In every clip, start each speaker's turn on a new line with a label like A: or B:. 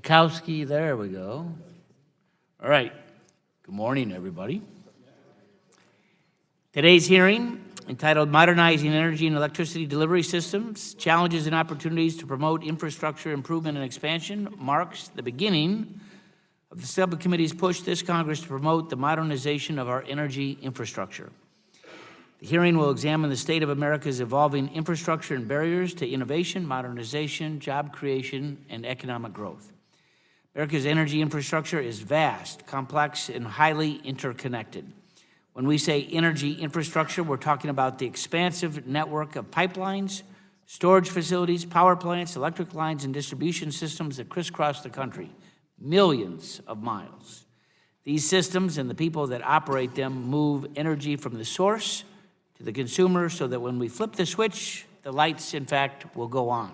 A: Kowski, there we go. All right. Good morning, everybody. Today's hearing, entitled Modernizing Energy and Electricity Delivery Systems, Challenges and Opportunities to Promote Infrastructure Improvement and Expansion, marks the beginning of the Subcommittee's push this Congress to promote the modernization of our energy infrastructure. The hearing will examine the state of America's evolving infrastructure and barriers to innovation, modernization, job creation, and economic growth. America's energy infrastructure is vast, complex, and highly interconnected. When we say energy infrastructure, we're talking about the expansive network of pipelines, storage facilities, power plants, electric lines, and distribution systems that crisscross the country, millions of miles. These systems and the people that operate them move energy from the source to the consumer so that when we flip the switch, the lights, in fact, will go on.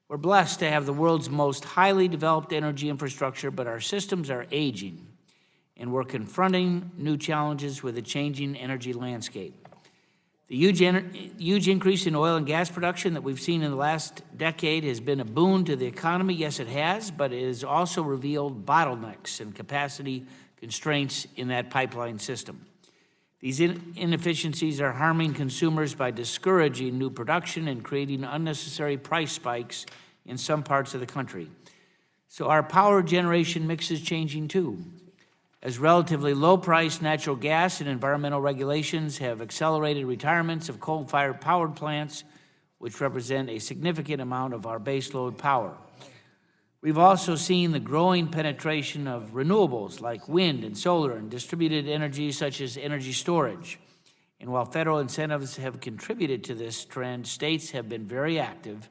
A: We're blessed to have the world's most highly developed energy infrastructure, but our systems are aging, and we're confronting new challenges with a changing energy landscape. The huge increase in oil and gas production that we've seen in the last decade has been a boon to the economy. Yes, it has, but it has also revealed bottlenecks and capacity constraints in that pipeline system. These inefficiencies are harming consumers by discouraging new production and creating unnecessary price spikes in some parts of the country. So our power generation mix is changing too, as relatively low-priced natural gas and environmental regulations have accelerated retirements of coal-fired power plants, which represent a significant amount of our baseload power. We've also seen the growing penetration of renewables like wind and solar and distributed energy such as energy storage. And while federal incentives have contributed to this trend, states have been very active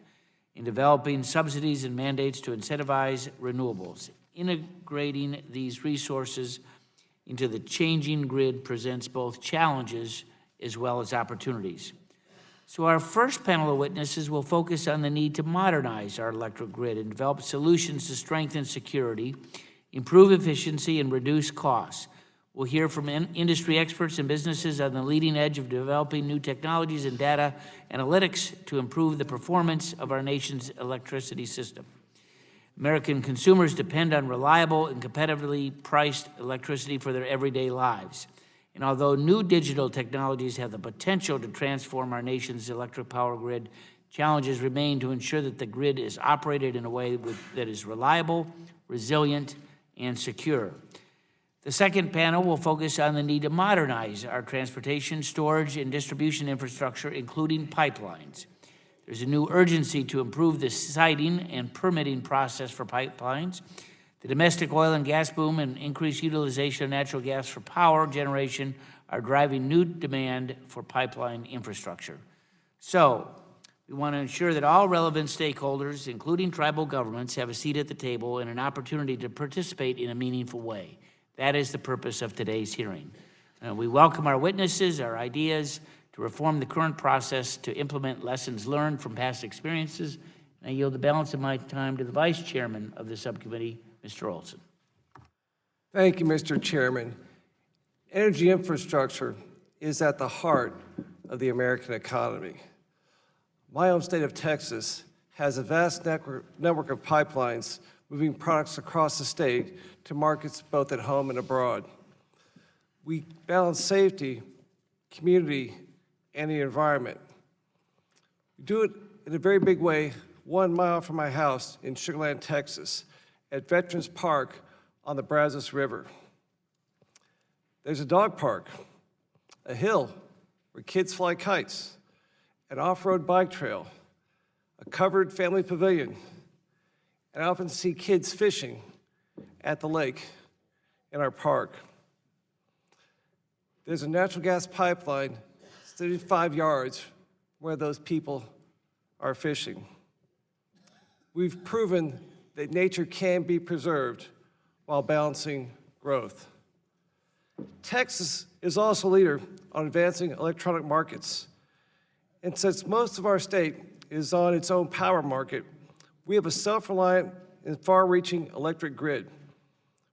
A: in developing subsidies and mandates to incentivize renewables. Integrating these resources into the changing grid presents both challenges as well as opportunities. So our first panel of witnesses will focus on the need to modernize our electric grid and develop solutions to strengthen security, improve efficiency, and reduce costs. We'll hear from industry experts and businesses on the leading edge of developing new technologies and data analytics to improve the performance of our nation's electricity system. American consumers depend on reliable and competitively priced electricity for their everyday lives. And although new digital technologies have the potential to transform our nation's electric power grid, challenges remain to ensure that the grid is operated in a way that is reliable, resilient, and secure. The second panel will focus on the need to modernize our transportation, storage, and distribution infrastructure, including pipelines. There's a new urgency to improve the siting and permitting process for pipelines. The domestic oil and gas boom and increased utilization of natural gas for power generation are driving new demand for pipeline infrastructure. So, we want to ensure that all relevant stakeholders, including tribal governments, have a seat at the table and an opportunity to participate in a meaningful way. That is the purpose of today's hearing. We welcome our witnesses, our ideas to reform the current process to implement lessons learned from past experiences. And I yield the balance of my time to the Vice Chairman of the Subcommittee, Mr. Olson.
B: Thank you, Mr. Chairman. Energy infrastructure is at the heart of the American economy. My home state of Texas has a vast network of pipelines moving products across the state to markets both at home and abroad. We balance safety, community, and the environment. We do it in a very big way 1 mile from my house in Sugar Land, Texas, at Veterans Park on the Brazos River. There's a dog park, a hill where kids fly kites, an off-road bike trail, a covered family pavilion, and I often see kids fishing at the lake in our park. There's a natural gas pipeline 35 yards where those people are fishing. We've proven that nature can be preserved while balancing growth. Texas is also a leader on advancing electronic markets. And since most of our state is on its own power market, we have a self-reliant and far-reaching electric grid.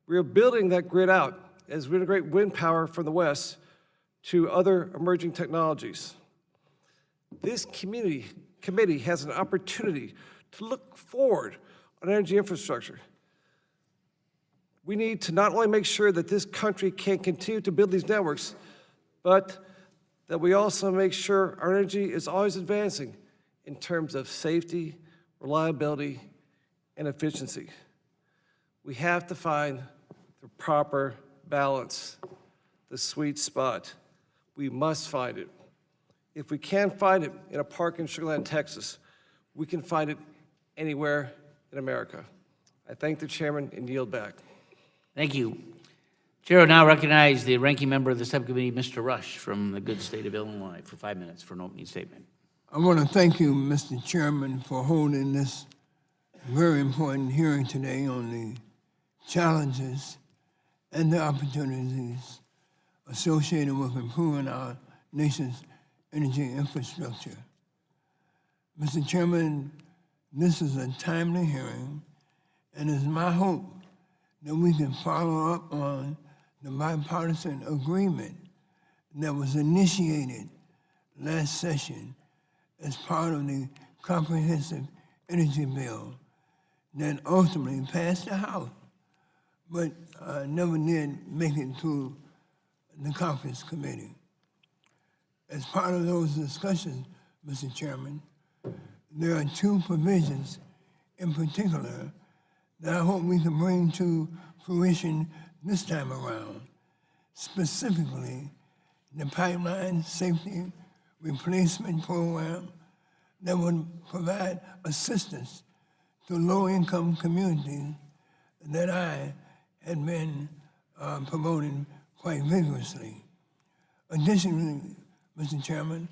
B: We are building that grid out as we integrate wind power from the west to other emerging technologies. This committee has an opportunity to look forward on energy infrastructure. We need to not only make sure that this country can continue to build these networks, but that we also make sure our energy is always advancing in terms of safety, reliability, and efficiency. We have to find the proper balance, the sweet spot. We must find it. If we can't find it in a park in Sugar Land, Texas, we can find it anywhere in America. I thank the chairman and yield back.
A: Thank you. Chair will now recognize the ranking member of the subcommittee, Mr. Rush, from the good state of Illinois, for 5 minutes for an opening statement.
C: I want to thank you, Mr. Chairman, for holding this very important hearing today on the challenges and the opportunities associated with improving our nation's energy infrastructure. Mr. Chairman, this is a timely hearing, and it's my hope that we can follow up on the bipartisan agreement that was initiated last session as part of the comprehensive energy bill that ultimately passed the House, but never did make it through the conference committee. As part of those discussions, Mr. Chairman, there are two provisions in particular that I hope we can bring to fruition this time around, specifically the pipeline safety replacement program that would provide assistance to low-income communities that I had been promoting quite vigorously. Additionally, Mr. Chairman,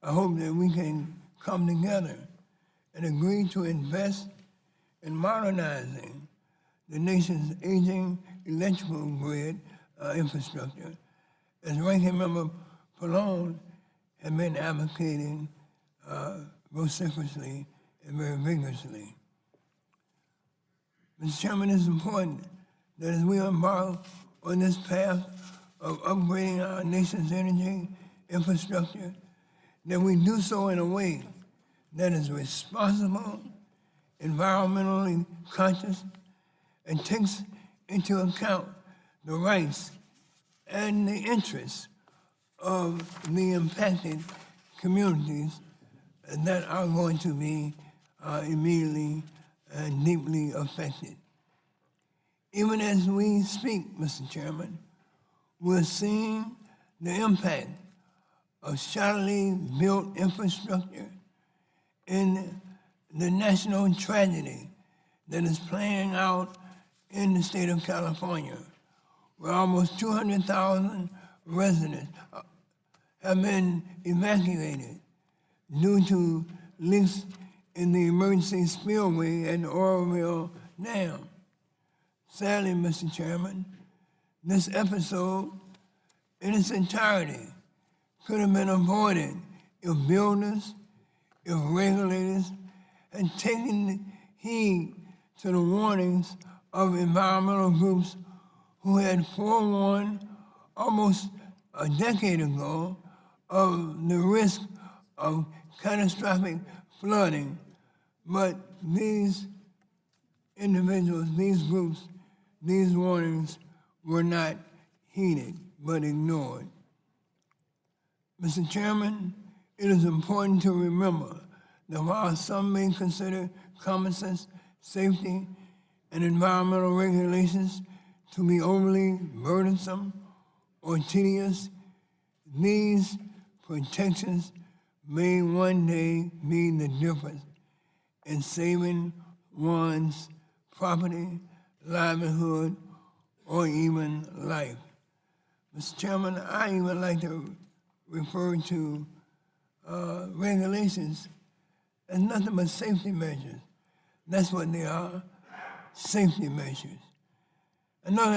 C: I hope that we can come together and agree to invest in modernizing the nation's aging electrical grid infrastructure, as Ranking Member Pallone had been advocating vociferously and very vigorously. Mr. Chairman, it's important that as we embark on this path of upgrading our nation's energy infrastructure, that we do so in a way that is responsible, environmentally conscious, and takes into account the rights and the interests of the impacted communities that are going to be immediately and deeply affected. Even as we speak, Mr. Chairman, we're seeing the impact of shoddily built infrastructure in the national tragedy that is playing out in the state of California, where almost 200,000 residents have been evacuated due to leaks in the emergency spillway at the Oroville Dam. Sadly, Mr. Chairman, this episode in its entirety could have been avoided if builders, if regulators had taken heed to the warnings of environmental groups who had forewarned almost a decade ago of the risk of catastrophic flooding. But these individuals, these groups, these warnings were not heeded, but ignored. Mr. Chairman, it is important to remember that while some may consider common sense, safety, and environmental regulations to be overly burdensome or tedious, these protections may one day be the difference in saving one's property, livelihood, or even life. Mr. Chairman, I even like to refer to regulations as nothing but safety measures. That's what they are, safety measures. Another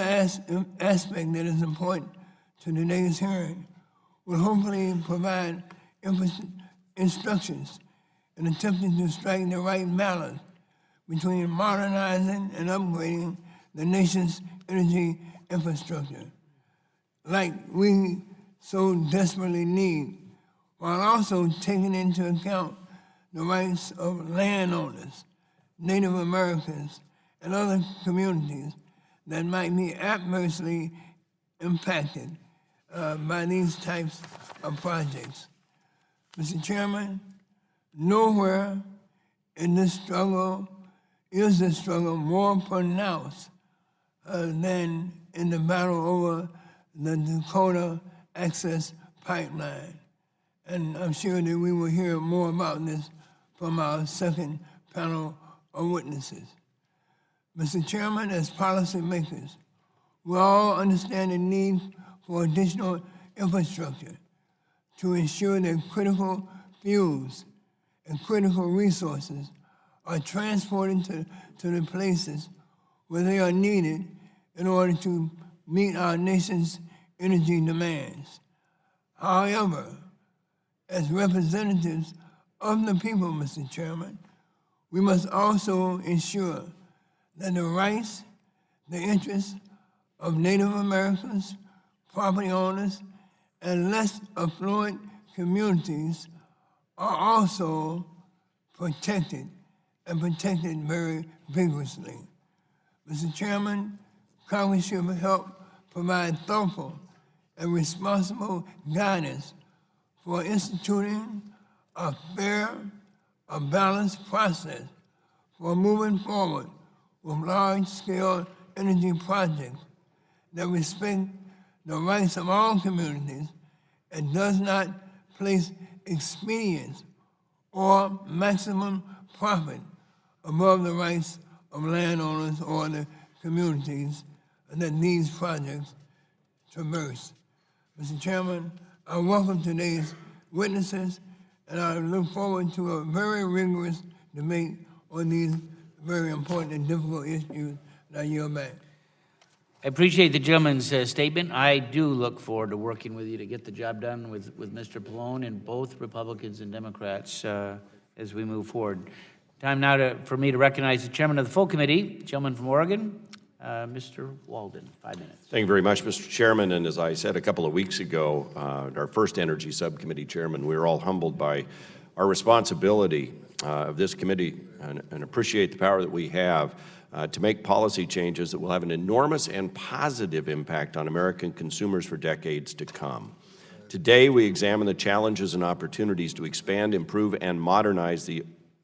C: aspect that is important to today's hearing will hopefully provide instructions in attempting to strike the right balance between modernizing and upgrading the nation's energy infrastructure, like we so desperately need, while also taking into account the rights of landowners Native Americans and other communities that might be adversely impacted by these types of projects. Mr. Chairman, nowhere in this struggle is the struggle more pronounced than in the battle over the Dakota Access Pipeline. And I'm sure that we will hear more about this from our second panel of witnesses. Mr. Chairman, as policymakers, we all understand the need for additional infrastructure to ensure that critical fuels and critical resources are transported to the places where they are needed in order to meet our nation's energy demands. However, as representatives of the people, Mr. Chairman, we must also ensure that the rights, the interests of Native Americans, property owners, and less affluent communities are also protected, and protected very vigorously. Mr. Chairman, Congress should help provide thoughtful and responsible guidance for instituting a fair, a balanced process for moving forward with large-scale energy projects that respect the rights of all communities and does not place expedience or maximum profit above the rights of landowners or the communities that these projects traverse. Mr. Chairman, I welcome today's witnesses, and I look forward to a very rigorous debate on these very important and difficult issues that I yield back.
A: I appreciate the gentleman's statement. I do look forward to working with you to get the job done with Mr. Pallone and both Republicans and Democrats as we move forward. Time now for me to recognize the chairman of the full committee, gentleman from Oregon, Mr. Walden. 5 minutes.
D: Thank you very much, Mr. Chairman. And as I said a couple of weeks ago, our first energy subcommittee chairman, we were all humbled by our responsibility of this committee and appreciate the power that we have to make policy changes that will have an enormous and positive impact on American consumers for decades to come. Today, we examine the challenges and opportunities to expand, improve, and modernize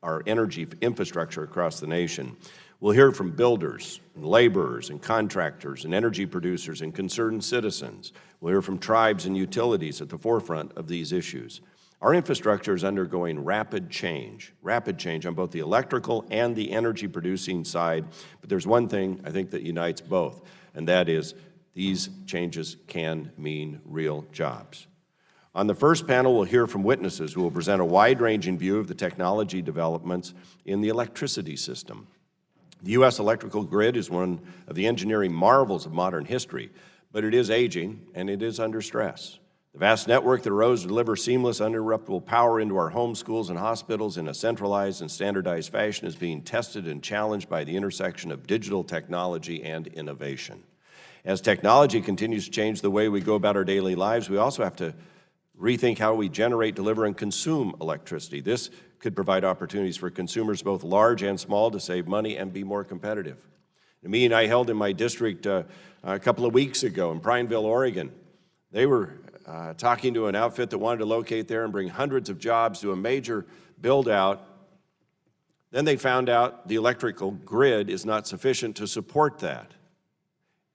D: our energy infrastructure across the nation. We'll hear from builders, and laborers, and contractors, and energy producers, and concerned citizens. We'll hear from tribes and utilities at the forefront of these issues. Our infrastructure is undergoing rapid change on both the electrical and the energy producing side. But there's one thing I think that unites both, and that is these changes can mean real jobs. On the first panel, we'll hear from witnesses who will present a wide-ranging view of the technology developments in the electricity system. The U.S. electrical grid is one of the engineering marvels of modern history, but it is aging and it is under stress. The vast network that arose to deliver seamless, uninterruptible power into our homes, schools, and hospitals in a centralized and standardized fashion is being tested and challenged by the intersection of digital technology and innovation. As technology continues to change the way we go about our daily lives, we also have to rethink how we generate, deliver, and consume electricity. This could provide opportunities for consumers, both large and small, to save money and be more competitive. A meeting I held in my district a couple of weeks ago in Prineville, Oregon, they were talking to an outfit that wanted to locate there and bring hundreds of jobs to a major build-out. Then they found out the electrical grid is not sufficient to support that.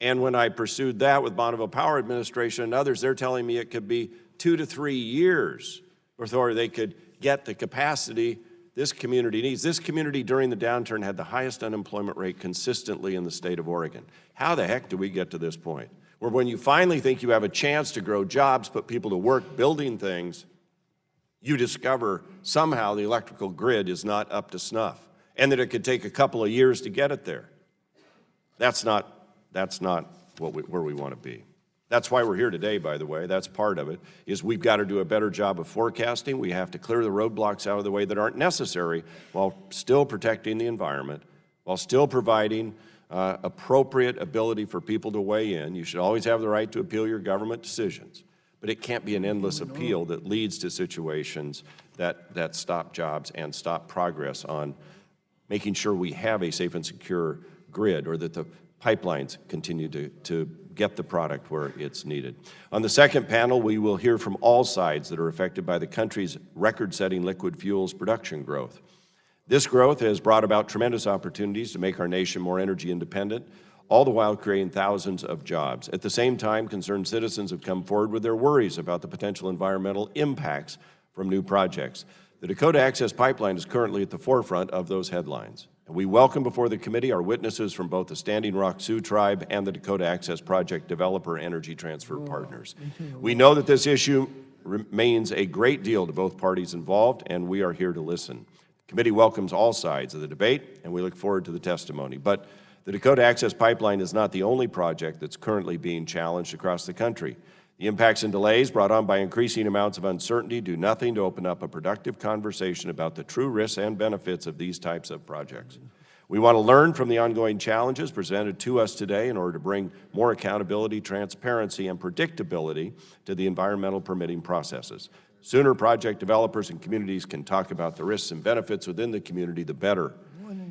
D: And when I pursued that with Bonneville Power Administration and others, they're telling me it could be 2 to 3 years before they could get the capacity this community needs. This community during the downturn had the highest unemployment rate consistently in the state of Oregon. How the heck do we get to this point? Where when you finally think you have a chance to grow jobs, put people to work building things, you discover somehow the electrical grid is not up to snuff and that it could take a couple of years to get it there. That's not where we want to be. That's why we're here today, by the way. That's part of it, is we've got to do a better job of forecasting. We have to clear the roadblocks out of the way that aren't necessary while still protecting the environment, while still providing appropriate ability for people to weigh in. You should always have the right to appeal your government decisions, but it can't be an endless appeal that leads to situations that stop jobs and stop progress on making sure we have a safe and secure grid, or that the pipelines continue to get the product where it's needed. On the second panel, we will hear from all sides that are affected by the country's record-setting liquid fuels production growth. This growth has brought about tremendous opportunities to make our nation more energy independent, all the while creating thousands of jobs. At the same time, concerned citizens have come forward with their worries about the potential environmental impacts from new projects. The Dakota Access Pipeline is currently at the forefront of those headlines. And we welcome before the committee our witnesses from both the Standing Rock Sioux Tribe and the Dakota Access Project Developer Energy Transfer Partners. We know that this issue remains a great deal to both parties involved, and we are here to listen. The committee welcomes all sides of the debate, and we look forward to the testimony. But the Dakota Access Pipeline is not the only project that's currently being challenged across the country. The impacts and delays brought on by increasing amounts of uncertainty do nothing to open up a productive conversation about the true risks and benefits of these types of projects. We want to learn from the ongoing challenges presented to us today in order to bring more accountability, transparency, and predictability to the environmental permitting processes. Sooner project developers and communities can talk about the risks and benefits within the community, the better.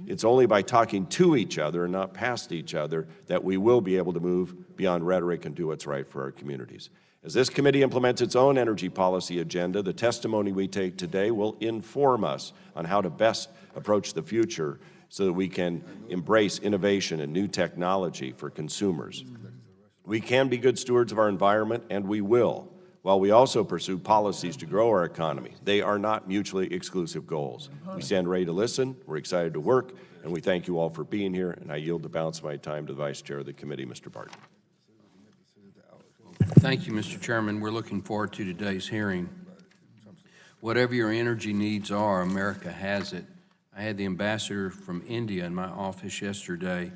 D: It's only by talking to each other and not past each other that we will be able to move beyond rhetoric and do what's right for our communities. As this committee implements its own energy policy agenda, the testimony we take today will inform us on how to best approach the future so that we can embrace innovation and new technology for consumers. We can be good stewards of our environment, and we will, while we also pursue policies to grow our economy. They are not mutually exclusive goals. We stand ready to listen, we're excited to work, and we thank you all for being here, and I yield the balance of my time to the Vice Chair of the committee, Mr. Barton.
E: Thank you, Mr. Chairman. We're looking forward to today's hearing. Whatever your energy needs are, America has it. I had the ambassador from India in my office yesterday,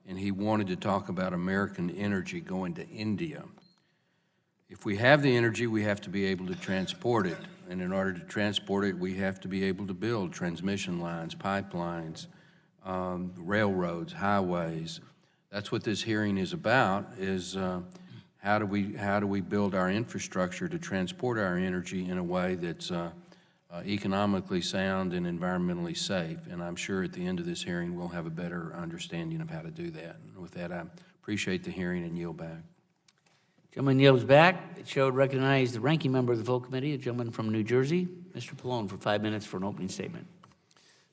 E: and he wanted to talk about American energy going to India. If we have the energy, we have to be able to transport it. And in order to transport it, we have to be able to build transmission lines, pipelines, railroads, highways. That's what this hearing is about, is how do we build our infrastructure to transport our energy in a way that's economically sound and environmentally safe. And I'm sure at the end of this hearing, we'll have a better understanding of how to do that. And with that, I appreciate the hearing and yield back.
A: Gentleman yields back. The chair would recognize the ranking member of the full committee, a gentleman from New Jersey, Mr. Pallone, for 5 minutes for an opening statement.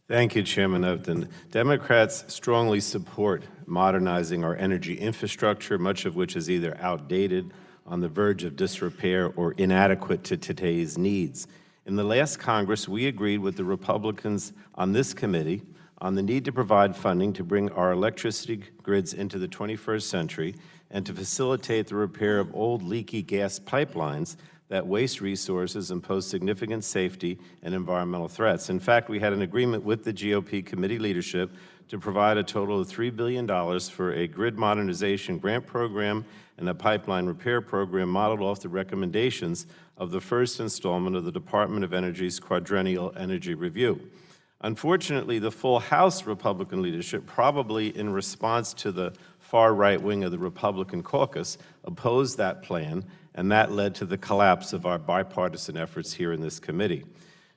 F: Thank you, Chairman Upton. Democrats strongly support modernizing our energy infrastructure, much of which is either outdated, on the verge of disrepair, or inadequate to today's needs. In the last Congress, we agreed with the Republicans on this committee on the need to provide funding to bring our electricity grids into the 21st century and to facilitate the repair of old leaky gas pipelines that waste resources and pose significant safety and environmental threats. In fact, we had an agreement with the GOP committee leadership to provide a total of $3 billion for a grid modernization grant program and a pipeline repair program modeled off the recommendations of the first installment of the Department of Energy's quadrennial energy review. Unfortunately, the full House Republican leadership, probably in response to the far right wing of the Republican caucus, opposed that plan, and that led to the collapse of our bipartisan efforts here in this committee.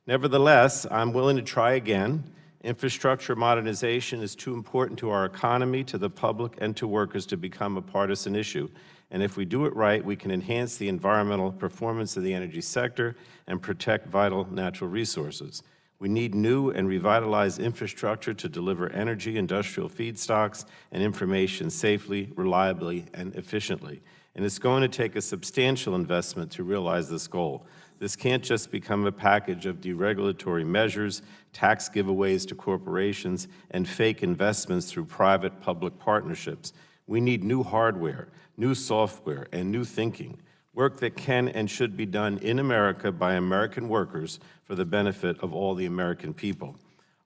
F: Nevertheless, I'm willing to try again. Infrastructure modernization is too important to our economy, to the public, and to workers to become a partisan issue. And if we do it right, we can enhance the environmental performance of the energy sector and protect vital natural resources. We need new and revitalized infrastructure to deliver energy, industrial feedstocks, and information safely, reliably, and efficiently. And it's going to take a substantial investment to realize this goal. This can't just become a package of deregulatory measures, tax giveaways to corporations, and fake investments through private-public partnerships. We need new hardware, new software, and new thinking, work that can and should be done in America by American workers for the benefit of all the American people.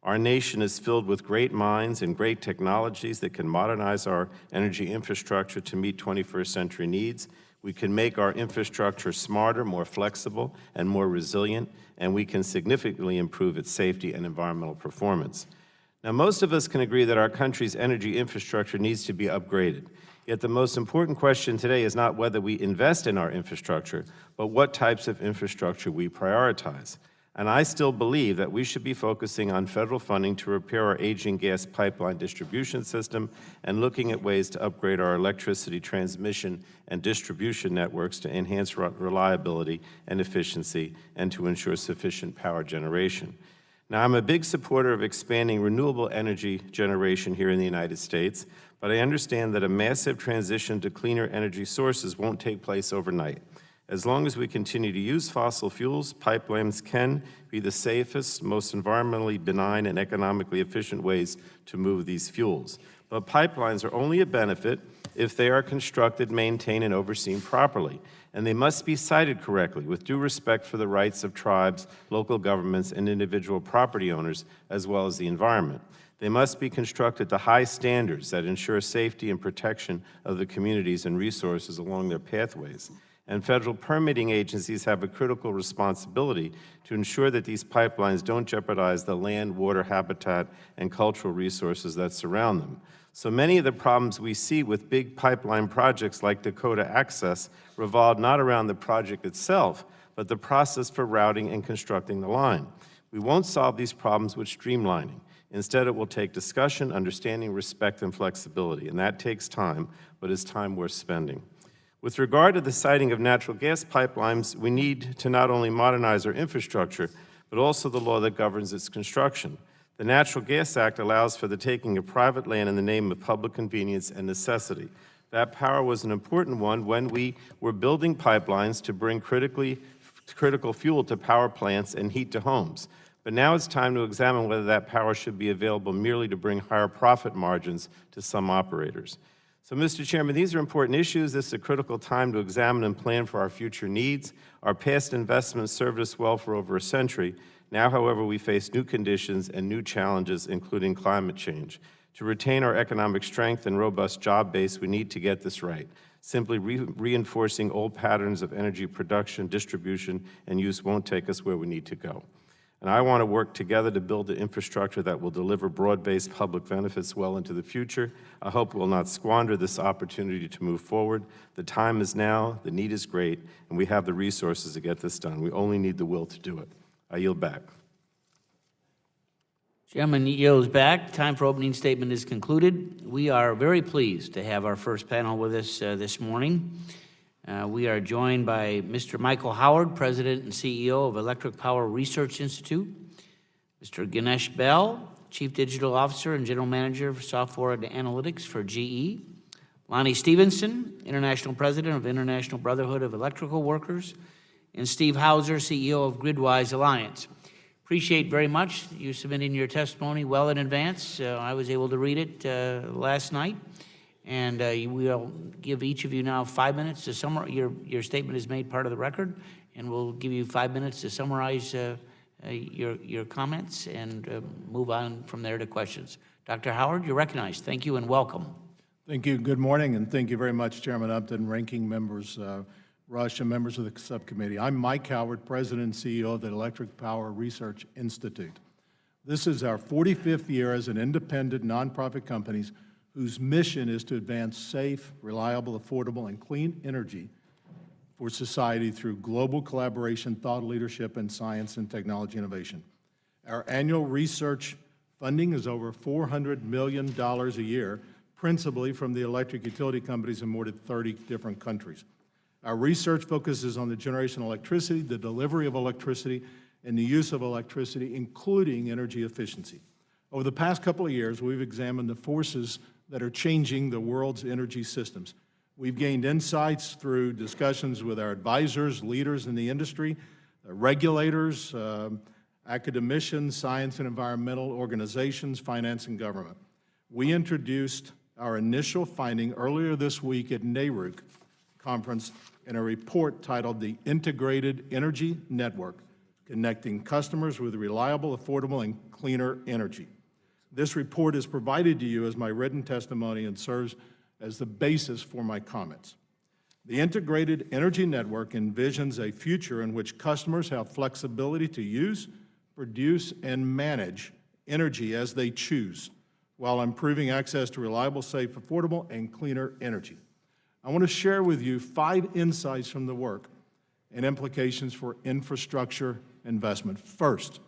F: Our nation is filled with great minds and great technologies that can modernize our energy infrastructure to meet 21st century needs. We can make our infrastructure smarter, more flexible, and more resilient, and we can significantly improve its safety and environmental performance. Now, most of us can agree that our country's energy infrastructure needs to be upgraded. Yet the most important question today is not whether we invest in our infrastructure, but what types of infrastructure we prioritize. And I still believe that we should be focusing on federal funding to repair our aging gas pipeline distribution system and looking at ways to upgrade our electricity transmission and distribution networks to enhance reliability and efficiency and to ensure sufficient power generation. Now, I'm a big supporter of expanding renewable energy generation here in the United States, but I understand that a massive transition to cleaner energy sources won't take place overnight. As long as we continue to use fossil fuels, pipelines can be the safest, most environmentally benign, and economically efficient ways to move these fuels. But pipelines are only a benefit if they are constructed, maintained, and overseen properly. And they must be sited correctly, with due respect for the rights of tribes, local governments, and individual property owners, as well as the environment. They must be constructed to high standards that ensure safety and protection of the communities and resources along their pathways. And federal permitting agencies have a critical responsibility to ensure that these pipelines don't jeopardize the land, water, habitat, and cultural resources that surround them. So many of the problems we see with big pipeline projects like Dakota Access revolve not around the project itself, but the process for routing and constructing the line. We won't solve these problems with streamlining. Instead, it will take discussion, understanding, respect, and flexibility, and that takes time, but is time worth spending. With regard to the siting of natural gas pipelines, we need to not only modernize our infrastructure, but also the law that governs its construction. The Natural Gas Act allows for the taking of private land in the name of public convenience and necessity. That power was an important one when we were building pipelines to bring critical fuel to power plants and heat to homes. But now it's time to examine whether that power should be available merely to bring higher profit margins to some operators. So, Mr. Chairman, these are important issues. This is a critical time to examine and plan for our future needs. Our past investments served us well for over a century. Now, however, we face new conditions and new challenges, including climate change. To retain our economic strength and robust job base, we need to get this right. Simply reinforcing old patterns of energy production, distribution, and use won't take us where we need to go. And I want to work together to build the infrastructure that will deliver broad-based public benefits well into the future. I hope we will not squander this opportunity to move forward. The time is now, the need is great, and we have the resources to get this done. We only need the will to do it. I yield back.
A: Chairman yields back. Time for opening statement is concluded. We are very pleased to have our first panel with us this morning. We are joined by Mr. Michael Howard, President and CEO of Electric Power Research Institute, Mr. Ganesh Bell, Chief Digital Officer and General Manager for Software and Analytics for GE, Lonnie Stevenson, International President of International Brotherhood of Electrical Workers, and Steve Hauser, CEO of Gridwise Alliance. Appreciate very much you submitting your testimony well in advance. I was able to read it last night. And we'll give each of you now 5 minutes to summarize. Your statement is made part of the record, and we'll give you 5 minutes to summarize your comments and move on from there to questions. Dr. Howard, you're recognized. Thank you and welcome.
G: Thank you. Good morning, and thank you very much, Chairman Upton, ranking members Rush, and members of the subcommittee. I'm Mike Howard, President and CEO of the Electric Power Research Institute. This is our 45th year as an independent nonprofit company whose mission is to advance safe, reliable, affordable, and clean energy for society through global collaboration, thought leadership, and science and technology innovation. Our annual research funding is over $400 million a year, principally from the electric utility companies in more than 30 different countries. Our research focuses on the generation of electricity, the delivery of electricity, and the use of electricity, including energy efficiency. Over the past couple of years, we've examined the forces that are changing the world's energy systems. We've gained insights through discussions with our advisors, leaders in the industry, regulators, academicians, science and environmental organizations, finance, and government. We introduced our initial finding earlier this week at NARUC conference in a report titled The Integrated Energy Network, Connecting Customers with Reliable, Affordable, and Cleaner Energy. This report is provided to you as my written testimony and serves as the basis for my comments. The Integrated Energy Network envisions a future in which customers have flexibility to use, produce, and manage energy as they choose, while improving access to reliable, safe, affordable, and cleaner energy. I want to share with you 5 insights from the work and implications for infrastructure investment. First,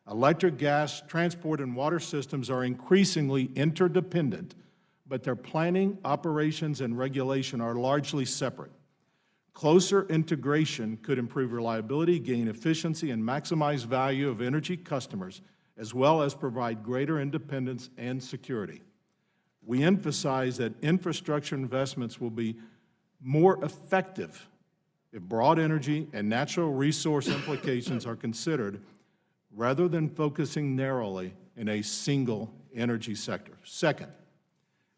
G: electric, gas, transport, and water systems are increasingly interdependent, but their planning, operations, and regulation are largely separate. Closer integration could improve reliability, gain efficiency, and maximize value of energy customers, as well as provide greater independence and security. We emphasize that infrastructure investments will be more effective if broad energy and natural resource implications are considered, rather than focusing narrowly in a single energy sector. Second,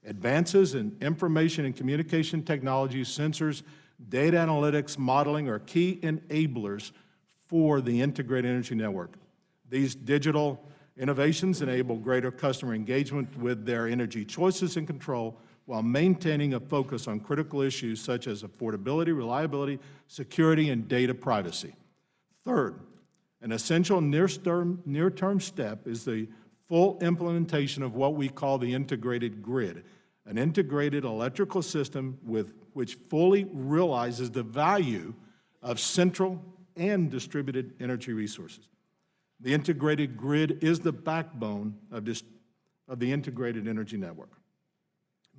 G: advances in information and communication technology, sensors, data analytics, modeling are key enablers for the integrated energy network. These digital innovations enable greater customer engagement with their energy choices and control, while maintaining a focus on critical issues such as affordability, reliability, security, and data privacy. Third, an essential near-term step is the full implementation of what we call the integrated grid, an integrated electrical system which fully realizes the value of central and distributed energy resources. The integrated grid is the backbone of the integrated energy network.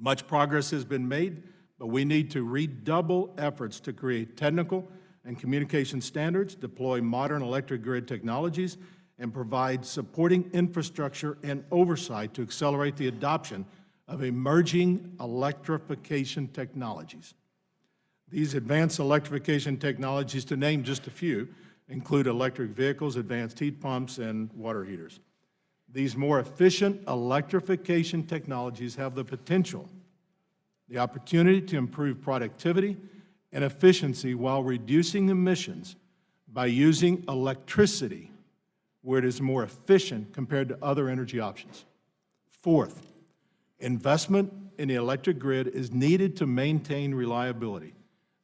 G: Much progress has been made, but we need to redouble efforts to create technical and communication standards, deploy modern electric grid technologies, and provide supporting infrastructure and oversight to accelerate the adoption of emerging electrification technologies. These advanced electrification technologies, to name just a few, include electric vehicles, advanced heat pumps, and water heaters. These more efficient electrification technologies have the potential, the opportunity to improve productivity and efficiency while reducing emissions by using electricity where it is more efficient compared to other energy options. Fourth, investment in the electric grid is needed to maintain reliability.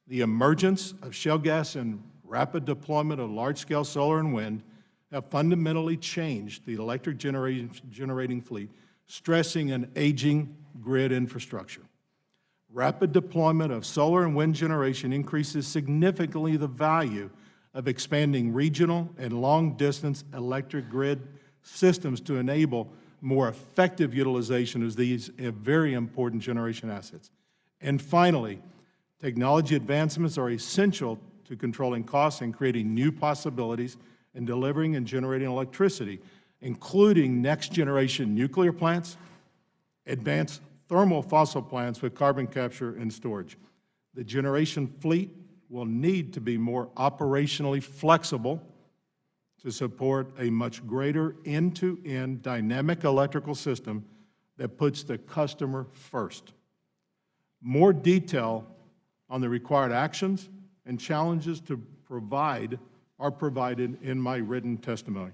G: The emergence of shale gas and rapid deployment of large-scale solar and wind have fundamentally changed the electric generating fleet, stressing an aging grid infrastructure. Rapid deployment of solar and wind generation increases significantly the value of expanding regional and long-distance electric grid systems to enable more effective utilization of these very important generation assets. And finally, technology advancements are essential to controlling costs and creating new possibilities in delivering and generating electricity, including next-generation nuclear plants, advanced thermal fossil plants with carbon capture and storage. The generation fleet will need to be more operationally flexible to support a much greater end-to-end dynamic electrical system that puts the customer first. More detail on the required actions and challenges to provide are provided in my written testimony.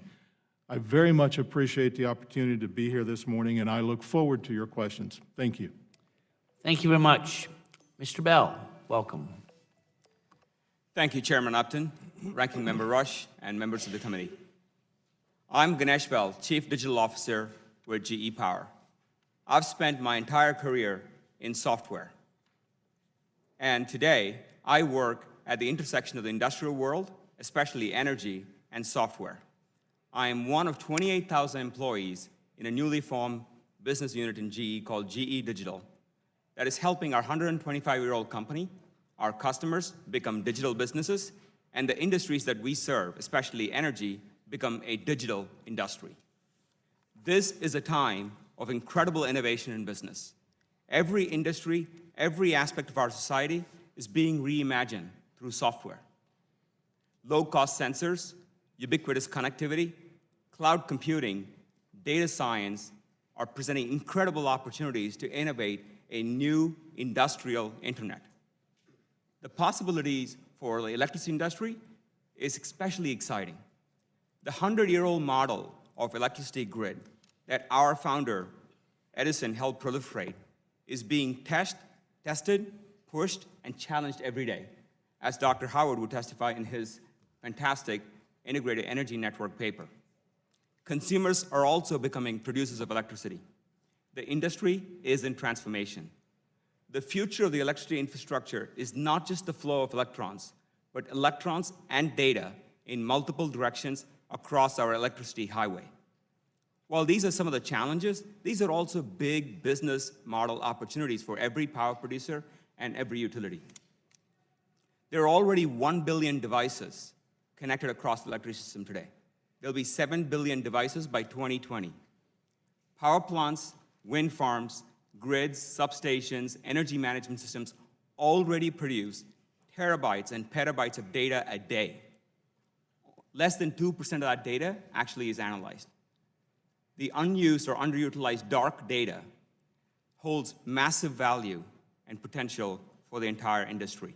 G: I very much appreciate the opportunity to be here this morning, and I look forward to your questions. Thank you.
A: Thank you very much. Mr. Bell, welcome.
H: Thank you, Chairman Upton, Ranking Member Rush, and members of the committee. I'm Ganesh Bell, Chief Digital Officer with GE Power. I've spent my entire career in software. And today, I work at the intersection of the industrial world, especially energy and software. I am one of 28,000 employees in a newly formed business unit in GE called GE Digital that is helping our 125-year-old company, our customers, become digital businesses, and the industries that we serve, especially energy, become a digital industry. This is a time of incredible innovation in business. Every industry, every aspect of our society is being reimagined through software. Low-cost sensors, ubiquitous connectivity, cloud computing, data science are presenting incredible opportunities to innovate a new industrial internet. The possibilities for the electricity industry is especially exciting. The 100-year-old model of electricity grid that our founder, Edison, helped proliferate is being tested, pushed, and challenged every day, as Dr. Howard would testify in his fantastic Integrated Energy Network paper. Consumers are also becoming producers of electricity. The industry is in transformation. The future of the electricity infrastructure is not just the flow of electrons, but electrons and data in multiple directions across our electricity highway. While these are some of the challenges, these are also big business model opportunities for every power producer and every utility. There are already 1 billion devices connected across the electricity system today. There'll be 7 billion devices by 2020. Power plants, wind farms, grids, substations, energy management systems already produce terabytes and petabytes of data a day. Less than 2% of that data actually is analyzed. The unused or underutilized dark data holds massive value and potential for the entire industry.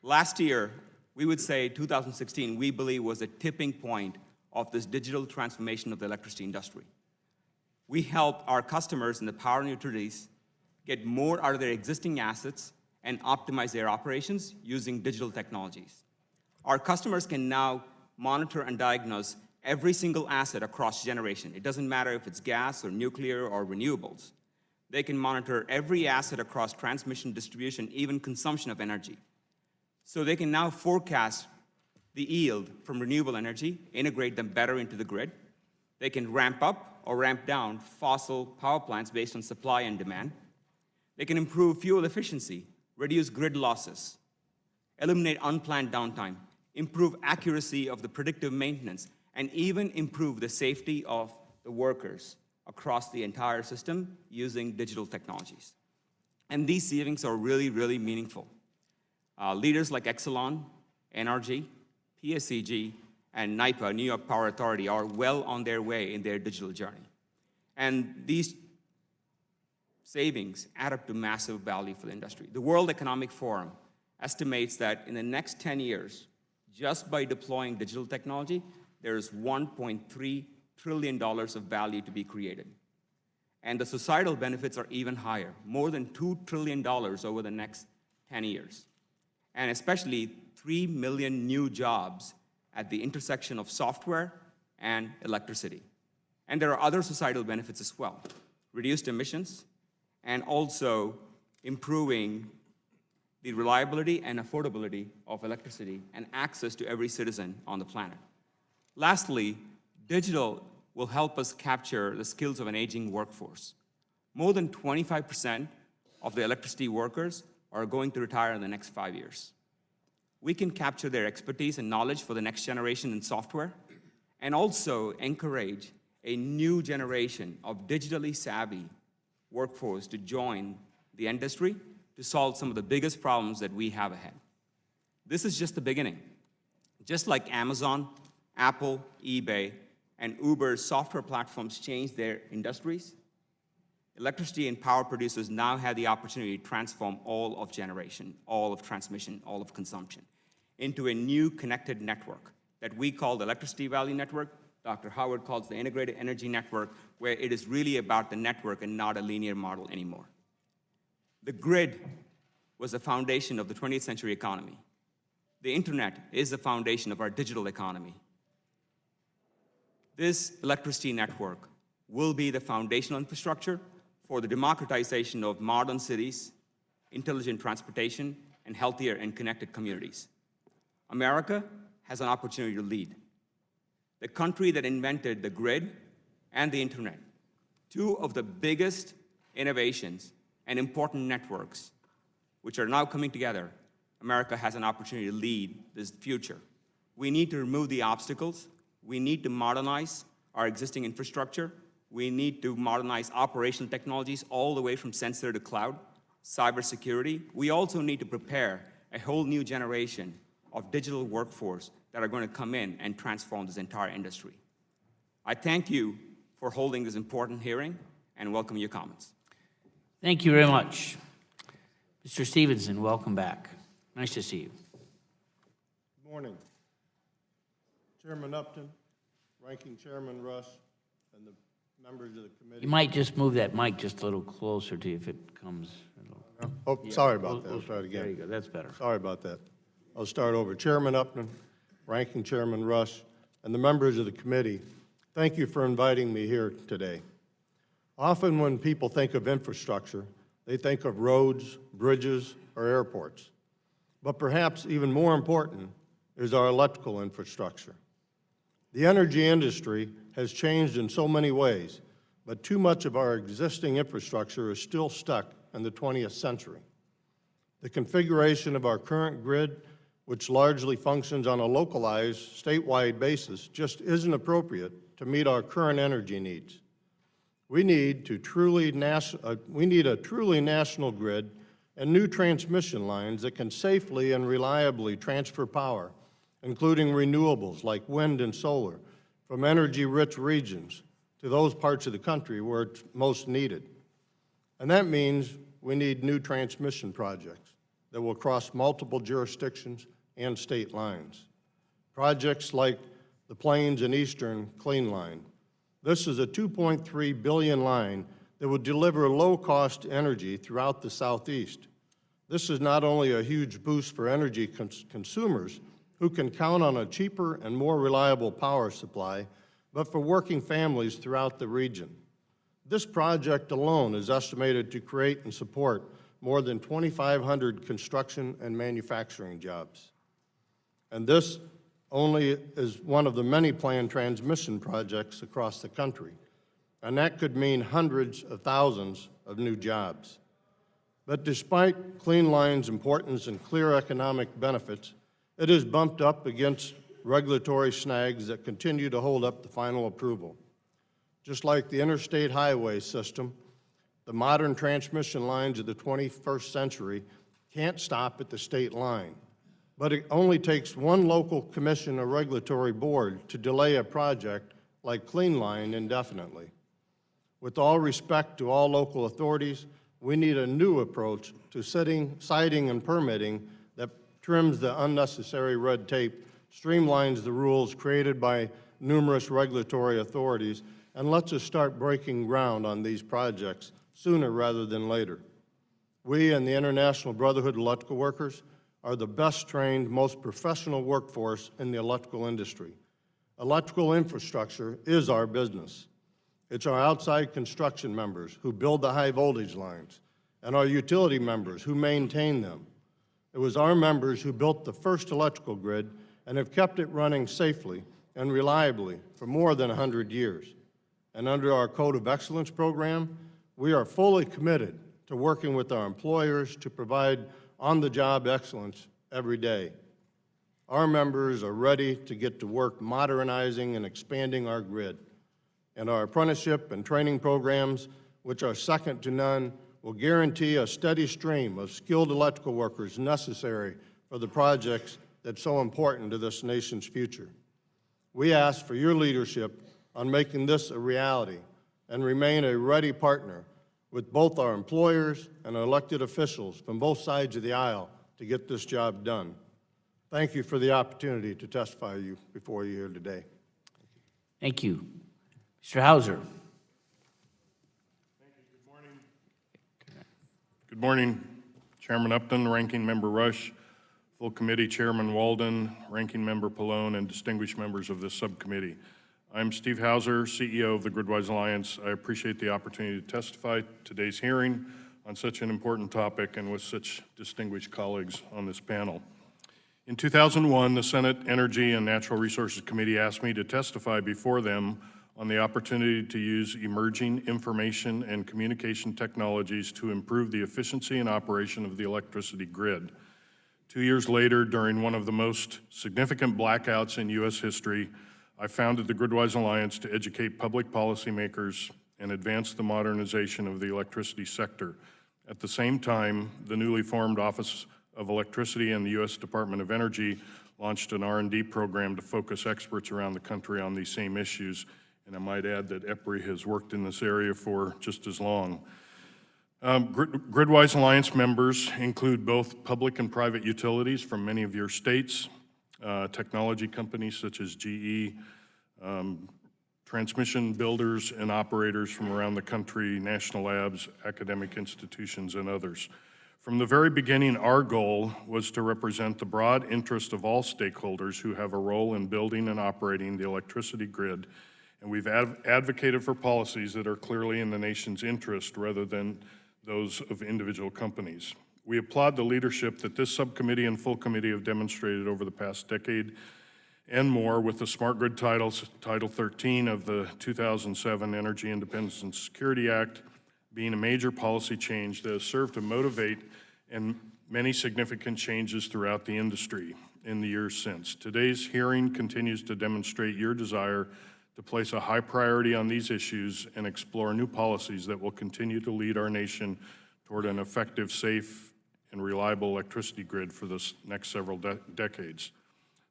H: Last year, we would say 2016, we believe was a tipping point of this digital transformation of the electricity industry. We helped our customers in the power and utilities get more out of their existing assets and optimize their operations using digital technologies. Our customers can now monitor and diagnose every single asset across generation. It doesn't matter if it's gas or nuclear or renewables. They can monitor every asset across transmission, distribution, even consumption of energy. So they can now forecast the yield from renewable energy, integrate them better into the grid. They can ramp up or ramp down fossil power plants based on supply and demand. They can improve fuel efficiency, reduce grid losses, eliminate unplanned downtime, improve accuracy of the predictive maintenance, and even improve the safety of the workers across the entire system using digital technologies. And these savings are really, really meaningful. Leaders like Exelon, NRG, PSEG, and NYPA, New York Power Authority, are well on their way in their digital journey. And these savings add up to massive value for the industry. The World Economic Forum estimates that in the next 10 years, just by deploying digital technology, there's $1.3 trillion of value to be created. And the societal benefits are even higher, more than $2 trillion over the next 10 years. And especially 3 million new jobs at the intersection of software and electricity. And there are other societal benefits as well. Reduced emissions, and also improving the reliability and affordability of electricity and access to every citizen on the planet. Lastly, digital will help us capture the skills of an aging workforce. More than 25% of the electricity workers are going to retire in the next 5 years. We can capture their expertise and knowledge for the next generation in software, and also encourage a new generation of digitally savvy workforce to join the industry to solve some of the biggest problems that we have ahead. This is just the beginning. Just like Amazon, Apple, eBay, and Uber's software platforms changed their industries, electricity and power producers now have the opportunity to transform all of generation, all of transmission, all of consumption into a new connected network that we call the Electricity Value Network. Dr. Howard calls the Integrated Energy Network, where it is really about the network and not a linear model anymore. The grid was the foundation of the 20th century economy. The internet is the foundation of our digital economy. This electricity network will be the foundational infrastructure for the democratization of modern cities, intelligent transportation, and healthier and connected communities. America has an opportunity to lead. The country that invented the grid and the internet, two of the biggest innovations and important networks, which are now coming together, America has an opportunity to lead this future. We need to remove the obstacles. We need to modernize our existing infrastructure. We need to modernize operational technologies all the way from sensor to cloud, cybersecurity. We also need to prepare a whole new generation of digital workforce that are going to come in and transform this entire industry. I thank you for holding this important hearing and welcome your comments.
A: Thank you very much. Mr. Stevenson, welcome back. Nice to see you.
I: Good morning. Chairman Upton, Ranking Chairman Rush, and the members of the committee.
A: You might just move that mic just a little closer to you if it comes.
I: Oh, sorry about that. I'll try it again.
A: There you go, that's better.
I: Sorry about that. I'll start over. Chairman Upton, Ranking Chairman Rush, and the members of the committee, thank you for inviting me here today. Often when people think of infrastructure, they think of roads, bridges, or airports. But perhaps even more important, is our electrical infrastructure. The energy industry has changed in so many ways, but too much of our existing infrastructure is still stuck in the 20th century. The configuration of our current grid, which largely functions on a localized, statewide basis, just isn't appropriate to meet our current energy needs. We need a truly national grid and new transmission lines that can safely and reliably transfer power, including renewables like wind and solar, from energy-rich regions to those parts of the country where it's most needed. And that means we need new transmission projects that will cross multiple jurisdictions and state lines. Projects like the Plains and Eastern Clean Line. This is a $2.3 billion line that would deliver low-cost energy throughout the Southeast. This is not only a huge boost for energy consumers who can count on a cheaper and more reliable power supply, but for working families throughout the region. This project alone is estimated to create and support more than 2,500 construction and manufacturing jobs. And this only is one of the many planned transmission projects across the country, and that could mean hundreds of thousands of new jobs. But despite Clean Line's importance and clear economic benefits, it is bumped up against regulatory snags that continue to hold up the final approval. Just like the interstate highway system, the modern transmission lines of the 21st century can't stop at the state line. But it only takes one local commission or regulatory board to delay a project like Clean Line indefinitely. With all respect to all local authorities, we need a new approach to siting and permitting that trims the unnecessary red tape, streamlines the rules created by numerous regulatory authorities, and lets us start breaking ground on these projects sooner rather than later. We and the International Brotherhood of Electrical Workers are the best trained, most professional workforce in the electrical industry. Electrical infrastructure is our business. It's our outside construction members who build the high voltage lines, and our utility members who maintain them. It was our members who built the first electrical grid and have kept it running safely and reliably for more than 100 years. And under our Code of Excellence program, we are fully committed to working with our employers to provide on-the-job excellence every day. Our members are ready to get to work modernizing and expanding our grid. And our apprenticeship and training programs, which are second to none, will guarantee a steady stream of skilled electrical workers necessary for the projects that's so important to this nation's future. We ask for your leadership on making this a reality and remain a ready partner with both our employers and our elected officials from both sides of the aisle to get this job done. Thank you for the opportunity to testify before you here today.
A: Thank you. Mr. Hauser.
J: Good morning, Chairman Upton, Ranking Member Rush, full committee Chairman Walden, Ranking Member Pallone, and distinguished members of this subcommittee. I'm Steve Hauser, CEO of the Gridwise Alliance. I appreciate the opportunity to testify at today's hearing on such an important topic and with such distinguished colleagues on this panel. In 2001, the Senate Energy and Natural Resources Committee asked me to testify before them on the opportunity to use emerging information and communication technologies to improve the efficiency and operation of the electricity grid. 2 years later, during one of the most significant blackouts in U.S. history, I founded the Gridwise Alliance to educate public policymakers and advance the modernization of the electricity sector. At the same time, the newly formed Office of Electricity and the U.S. Department of Energy launched an R&D program to focus experts around the country on these same issues. And I might add that EPRI has worked in this area for just as long. Gridwise Alliance members include both public and private utilities from many of your states, technology companies such as GE, transmission builders and operators from around the country, national labs, academic institutions, and others. From the very beginning, our goal was to represent the broad interest of all stakeholders who have a role in building and operating the electricity grid, and we've advocated for policies that are clearly in the nation's interest rather than those of individual companies. We applaud the leadership that this subcommittee and full committee have demonstrated over the past decade and more with the Smart Grid Title 13 of the 2007 Energy Independence and Security Act being a major policy change that has served to motivate and many significant changes throughout the industry in the years since. Today's hearing continues to demonstrate your desire to place a high priority on these issues and explore new policies that will continue to lead our nation toward an effective, safe, and reliable electricity grid for the next several decades.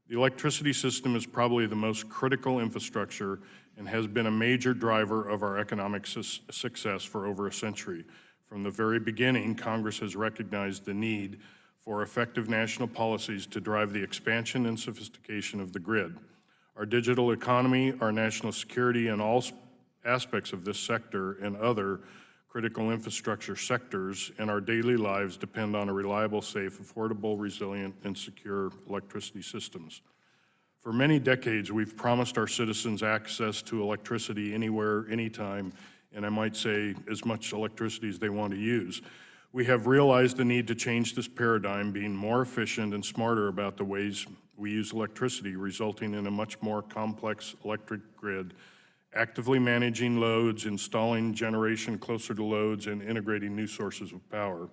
J: The electricity system is probably the most critical infrastructure and has been a major driver of our economic success for over a century. From the very beginning, Congress has recognized the need for effective national policies to drive the expansion and sophistication of the grid. Our digital economy, our national security, and all aspects of this sector and other critical infrastructure sectors in our daily lives depend on a reliable, safe, affordable, resilient, and secure electricity systems. For many decades, we've promised our citizens access to electricity anywhere, anytime, and I might say as much electricity as they want to use. We have realized the need to change this paradigm, being more efficient and smarter about the ways we use electricity, resulting in a much more complex electric grid, actively managing loads, installing generation closer to loads, and integrating new sources of power.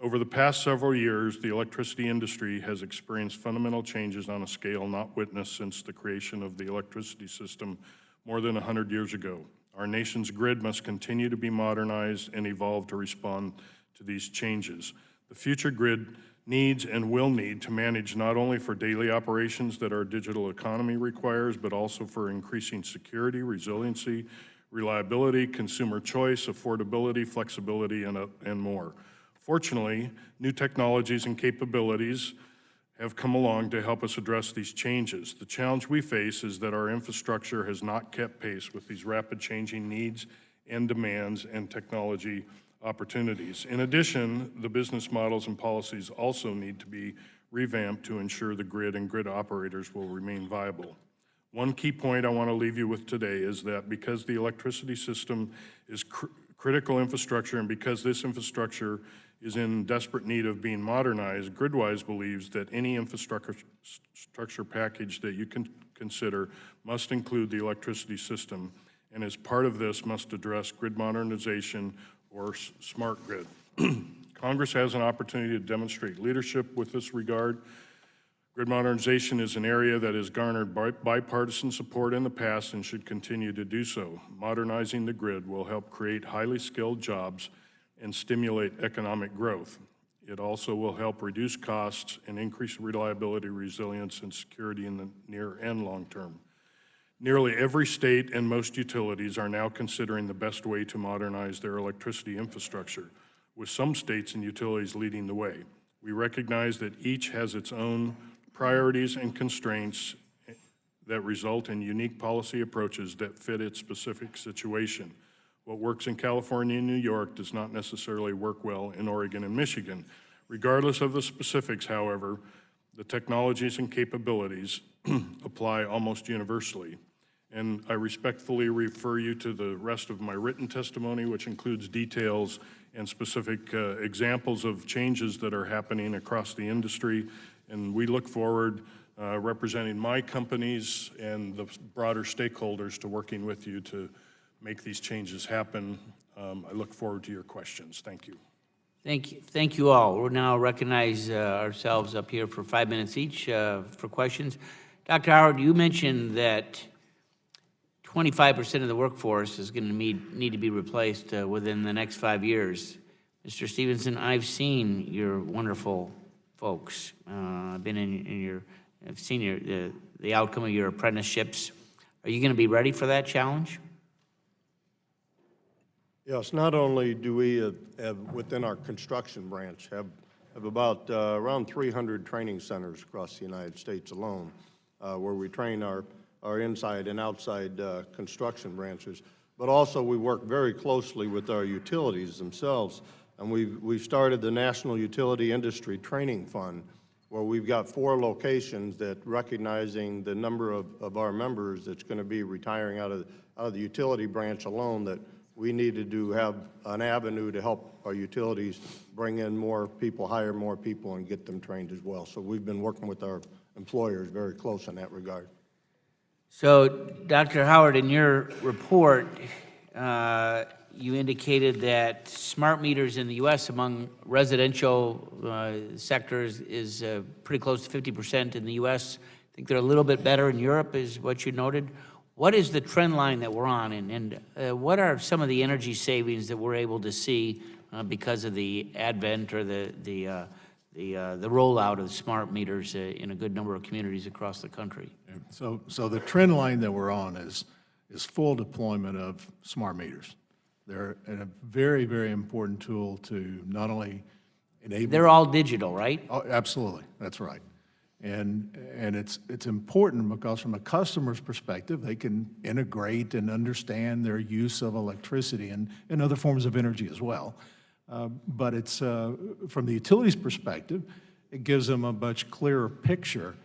J: Over the past several years, the electricity industry has experienced fundamental changes on a scale not witnessed since the creation of the electricity system more than 100 years ago. Our nation's grid must continue to be modernized and evolve to respond to these changes. The future grid needs and will need to manage not only for daily operations that our digital economy requires, but also for increasing security, resiliency, reliability, consumer choice, affordability, flexibility, and more. Fortunately, new technologies and capabilities have come along to help us address these changes. The challenge we face is that our infrastructure has not kept pace with these rapid changing needs and demands and technology opportunities. In addition, the business models and policies also need to be revamped to ensure the grid and grid operators will remain viable. One key point I want to leave you with today is that because the electricity system is critical infrastructure and because this infrastructure is in desperate need of being modernized, GridWise believes that any infrastructure package that you can consider must include the electricity system, and as part of this must address grid modernization or smart grid. Congress has an opportunity to demonstrate leadership with this regard. Grid modernization is an area that has garnered bipartisan support in the past and should continue to do so. Modernizing the grid will help create highly skilled jobs and stimulate economic growth. It also will help reduce costs and increase reliability, resilience, and security in the near and long term. Nearly every state and most utilities are now considering the best way to modernize their electricity infrastructure, with some states and utilities leading the way. We recognize that each has its own priorities and constraints that result in unique policy approaches that fit its specific situation. What works in California and New York does not necessarily work well in Oregon and Michigan. Regardless of the specifics, however, the technologies and capabilities apply almost universally. And I respectfully refer you to the rest of my written testimony, which includes details and specific examples of changes that are happening across the industry. And we look forward, representing my companies and the broader stakeholders, to working with you to make these changes happen. I look forward to your questions. Thank you.
A: Thank you. Thank you all. We'll now recognize ourselves up here for 5 minutes each for questions. Dr. Howard, you mentioned that 25% of the workforce is going to need to be replaced within the next 5 years. Mr. Stevenson, I've seen your wonderful folks. I've been I've seen the outcome of your apprenticeships. Are you going to be ready for that challenge?
I: Yes, not only do we have within our construction branch have about around 300 training centers across the United States alone, where we train our inside and outside construction branches, but also we work very closely with our utilities themselves, and we've started the National Utility Industry Training Fund, where we've got 4 locations that, recognizing the number of our members that's going to be retiring out of the utility branch alone, that we needed to have an avenue to help our utilities bring in more people, hire more people, and get them trained as well. So we've been working with our employers very close in that regard.
A: So, Dr. Howard, in your report, you indicated that smart meters in the U.S. among residential sectors is pretty close to 50% in the U.S. I think they're a little bit better in Europe, is what you noted. What is the trend line that we're on, and what are some of the energy savings that we're able to see because of the advent or the rollout of smart meters in a good number of communities across the country?
G: So the trend line that we're on is full deployment of smart meters. They're a very, very important tool to not only enable.
A: They're all digital, right?
G: Oh, absolutely, that's right. And it's important because from a customer's perspective, they can integrate and understand their use of electricity and other forms of energy as well. But it's, from the utility's perspective, it gives them a much clearer picture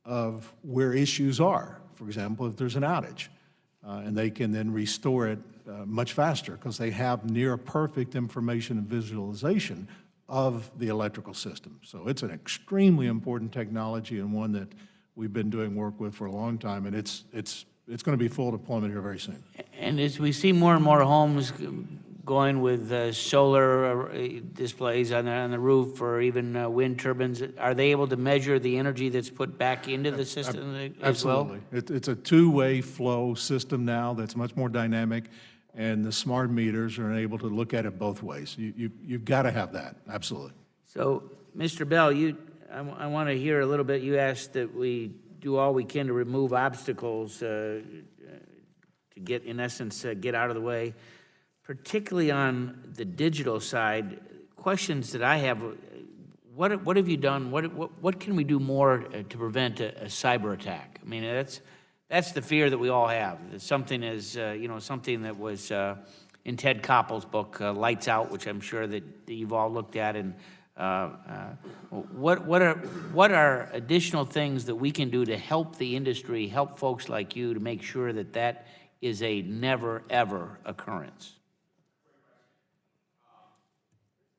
G: of where issues are. For example, if there's an outage, and they can then restore it much faster because they have near perfect information and visualization of the electrical system. So it's an extremely important technology and one that we've been doing work with for a long time, and it's going to be full deployment here very soon.
A: And as we see more and more homes going with solar displays on the roof or even wind turbines, are they able to measure the energy that's put back into the system as well?
G: Absolutely. It's a two-way flow system now that's much more dynamic, and the smart meters are able to look at it both ways. You've got to have that, absolutely.
A: So, Mr. Bell, I want to hear a little bit. You asked that we do all we can to remove obstacles to get, in essence, get out of the way. Particularly on the digital side, questions that I have, what have you done, what can we do more to prevent a cyber attack? I mean, that's the fear that we all have. That something is, something that was in Ted Koppel's book, Lights Out, which I'm sure that you've all looked at, and what are additional things that we can do to help the industry, help folks like you to make sure that that is a never, ever occurrence?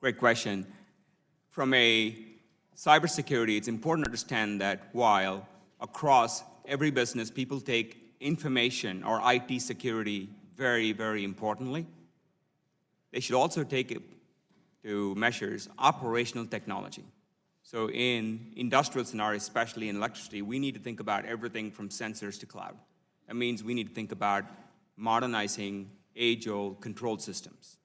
H: Great question. From a cybersecurity, it's important to understand that while across every business, people take information or IT security very, very importantly, they should also take it to measures operational technology. So in industrial scenarios, especially in electricity, we need to think about everything from sensors to cloud. That means we need to think about modernizing age-old control systems.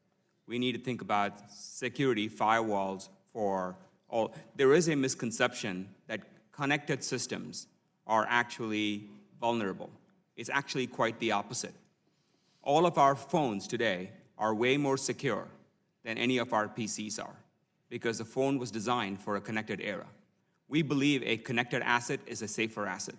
H: We need to think about security firewalls for all. There is a misconception that connected systems are actually vulnerable. It's actually quite the opposite. All of our phones today are way more secure than any of our PCs are because the phone was designed for a connected era. We believe a connected asset is a safer asset.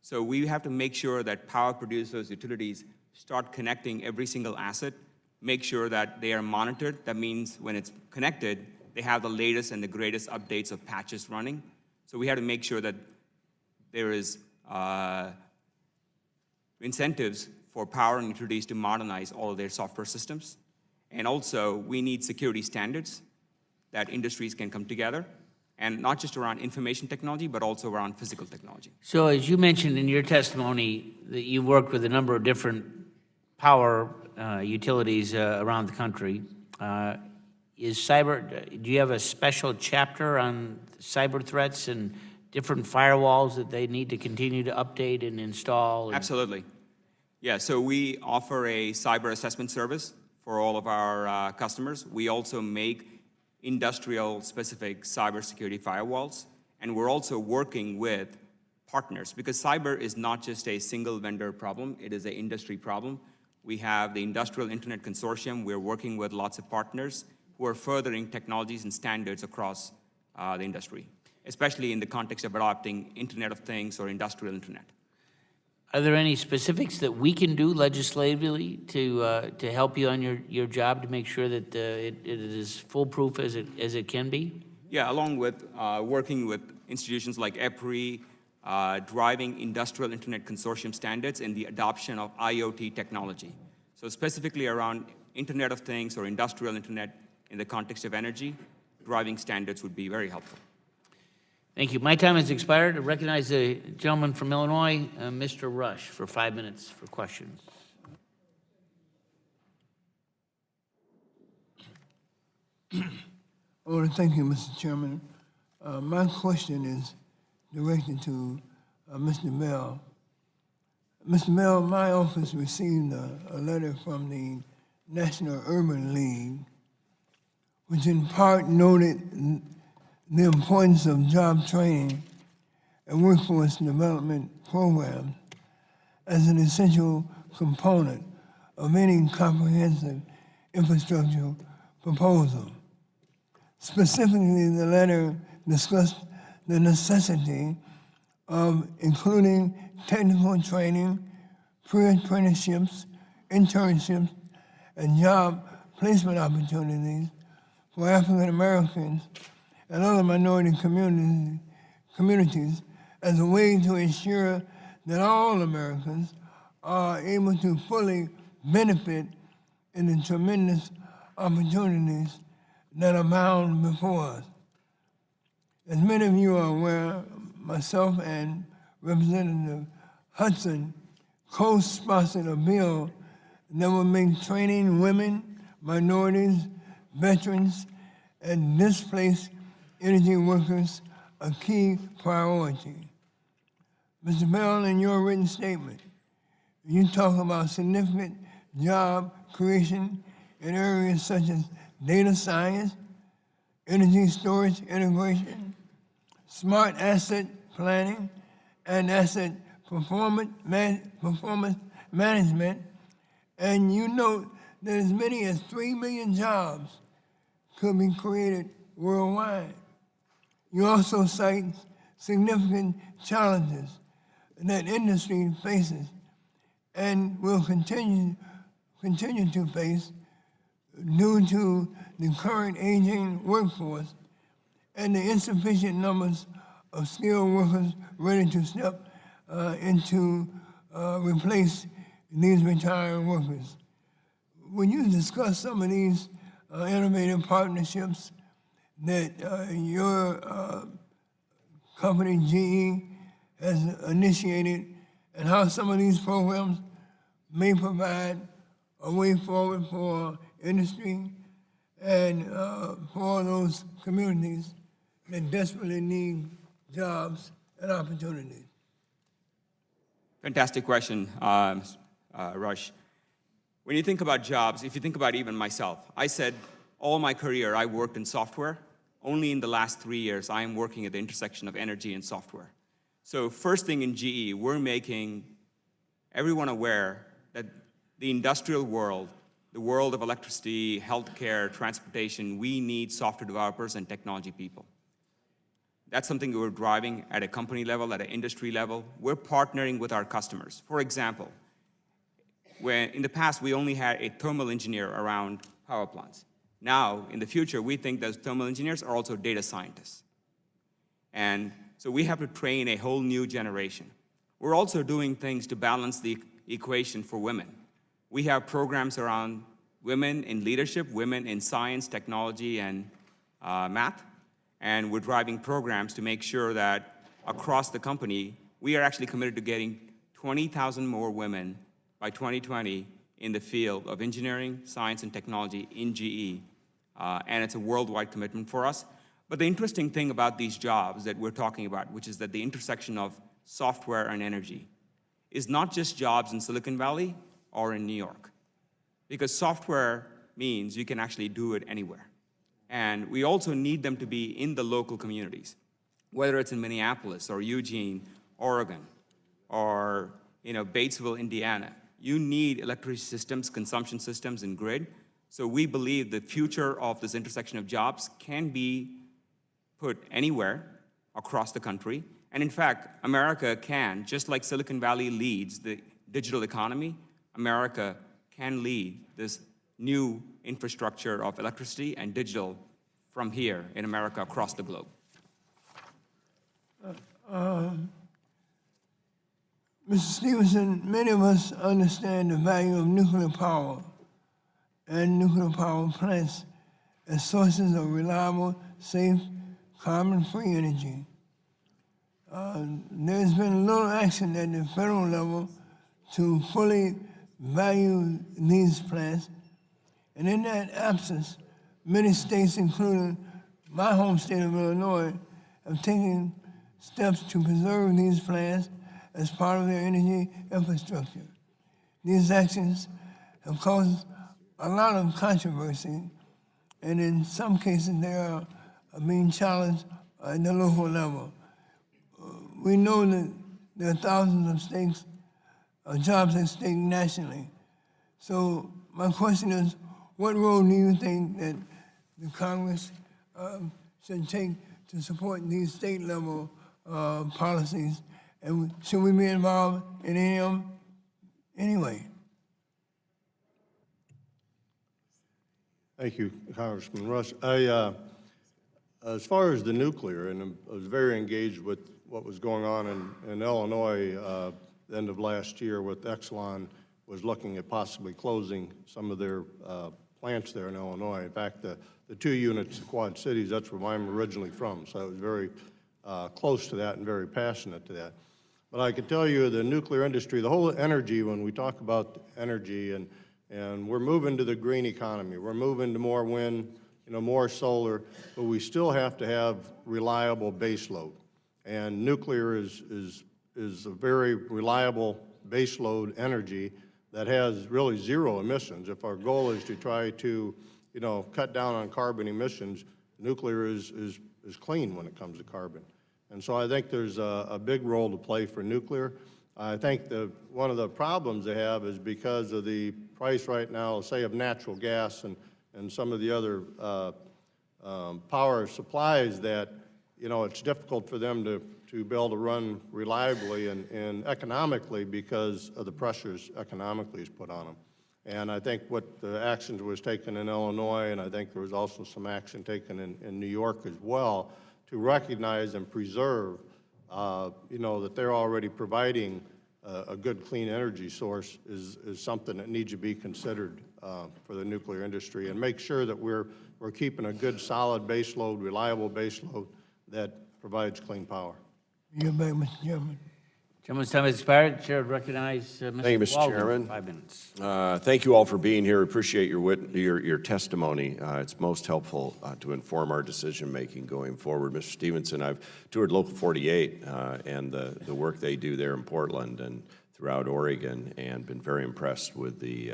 H: So we have to make sure that power producers, utilities start connecting every single asset, make sure that they are monitored. That means when it's connected, they have the latest and the greatest updates of patches running. So we have to make sure that there is incentives for power and utilities to modernize all of their software systems. And also, we need security standards that industries can come together, and not just around information technology, but also around physical technology.
A: So as you mentioned in your testimony that you've worked with a number of different power utilities around the country, do you have a special chapter on cyber threats and different firewalls that they need to continue to update and install?
H: Absolutely. Yeah, so we offer a cyber assessment service for all of our customers. We also make industrial-specific cybersecurity firewalls, and we're also working with partners, because cyber is not just a single vendor problem, it is an industry problem. We have the Industrial Internet Consortium. We're working with lots of partners who are furthering technologies and standards across the industry, especially in the context of adopting Internet of Things or industrial internet.
A: Are there any specifics that we can do legislatively to help you on your job to make sure that it is foolproof as it can be?
H: Yeah, along with working with institutions like EPRI, driving Industrial Internet Consortium standards and the adoption of IoT technology. So specifically around Internet of Things or industrial internet in the context of energy, driving standards would be very helpful.
A: Thank you. My time has expired. I recognize the gentleman from Illinois, Mr. Rush, for 5 minutes for questions.
C: I want to thank you, Mr. Chairman. My question is directed to Mr. Bell. Mr. Bell, my office received a letter from the National Urban League, which in part noted the importance of job training and workforce development programs as an essential component of any comprehensive infrastructure proposal. Specifically, the letter discussed the necessity of including technical training, pre-apprenticeships, internships, and job placement opportunities for African Americans and other minority communities as a way to ensure that all Americans are able to fully benefit in the tremendous opportunities that abound before us. As many of you are aware, myself and Representative Hudson co-sponsored a bill that will make training women, minorities, veterans, and displaced energy workers a key priority. Mr. Bell, in your written statement, you talk about significant job creation in areas such as data science, energy storage integration, smart asset planning, and asset performance management, and you note that as many as 3 million jobs could be created worldwide. You also cite significant challenges that industry faces and will continue to face due to the current aging workforce and the insufficient numbers of skilled workers ready to step into replace these retired workers. When you discuss some of these innovative partnerships that your company, GE, has initiated, and how some of these programs may provide a way forward for industry and for those communities that desperately need jobs and opportunities.
H: Fantastic question, Rush. When you think about jobs, if you think about even myself, I said all my career I worked in software. Only in the last 3 years I am working at the intersection of energy and software. So first thing in GE, we're making everyone aware that the industrial world, the world of electricity, healthcare, transportation, we need software developers and technology people. That's something we're driving at a company level, at an industry level. We're partnering with our customers. For example, when in the past we only had a thermal engineer around power plants. Now, in the future, we think those thermal engineers are also data scientists. And so we have to train a whole new generation. We're also doing things to balance the equation for women. We have programs around women in leadership, women in science, technology, and math. And we're driving programs to make sure that across the company, we are actually committed to getting 20,000 more women by 2020 in the field of engineering, science, and technology in GE. And it's a worldwide commitment for us. But the interesting thing about these jobs that we're talking about, which is that the intersection of software and energy, is not just jobs in Silicon Valley or in New York. Because software means you can actually do it anywhere. And we also need them to be in the local communities, whether it's in Minneapolis or Eugene, Oregon, or Batesville, Indiana. You need electricity systems, consumption systems, and grid. So we believe the future of this intersection of jobs can be put anywhere across the country. And in fact, America can, just like Silicon Valley leads the digital economy, America can lead this new infrastructure of electricity and digital from here in America across the globe.
C: Mr. Stevenson, many of us understand the value of nuclear power and nuclear power plants as sources of reliable, safe, carbon-free energy. There's been little action at the federal level to fully value these plants, and in that absence, many states, including my home state of Illinois, have taken steps to preserve these plants as part of their energy infrastructure. These actions have caused a lot of controversy, and in some cases they are being challenged at the local level. We know that there are thousands of stakes, jobs at stake nationally. So my question is, what role do you think that the Congress should take to support these state-level policies, and should we be involved in any of them anyway?
I: Thank you, Congressman Rush. As far as the nuclear, and I was very engaged with what was going on in Illinois the end of last year with Exelon was looking at possibly closing some of their plants there in Illinois. In fact, the 2 units, Quad Cities, that's where I'm originally from, so I was very close to that and very passionate to that. But I can tell you the nuclear industry, the whole energy, when we talk about energy, and we're moving to the green economy, we're moving to more wind, more solar, but we still have to have reliable baseload. And nuclear is a very reliable baseload energy that has really 0 emissions. If our goal is to try to, cut down on carbon emissions, nuclear is clean when it comes to carbon. And so I think there's a big role to play for nuclear. I think one of the problems they have is because of the price right now, say, of natural gas and some of the other power supplies that, it's difficult for them to be able to run reliably and economically because of the pressures economically is put on them. And I think what the actions was taken in Illinois, and I think there was also some action taken in New York as well, to recognize and preserve, that they're already providing a good clean energy source is something that needs to be considered for the nuclear industry, and make sure that we're keeping a good, solid baseload, reliable baseload that provides clean power.
C: You're back, Mr. Chairman.
A: Gentleman's time has expired. Chair would recognize Mr.
D: Thank you, Mr.
A: Walden
D: Chairman.
A: for 5 minutes.
D: Thank you all for being here. Appreciate your testimony. It's most helpful to inform our decision-making going forward. Mr. Stevenson, I've toured Local 48 and the work they do there in Portland and throughout Oregon, and been very impressed with the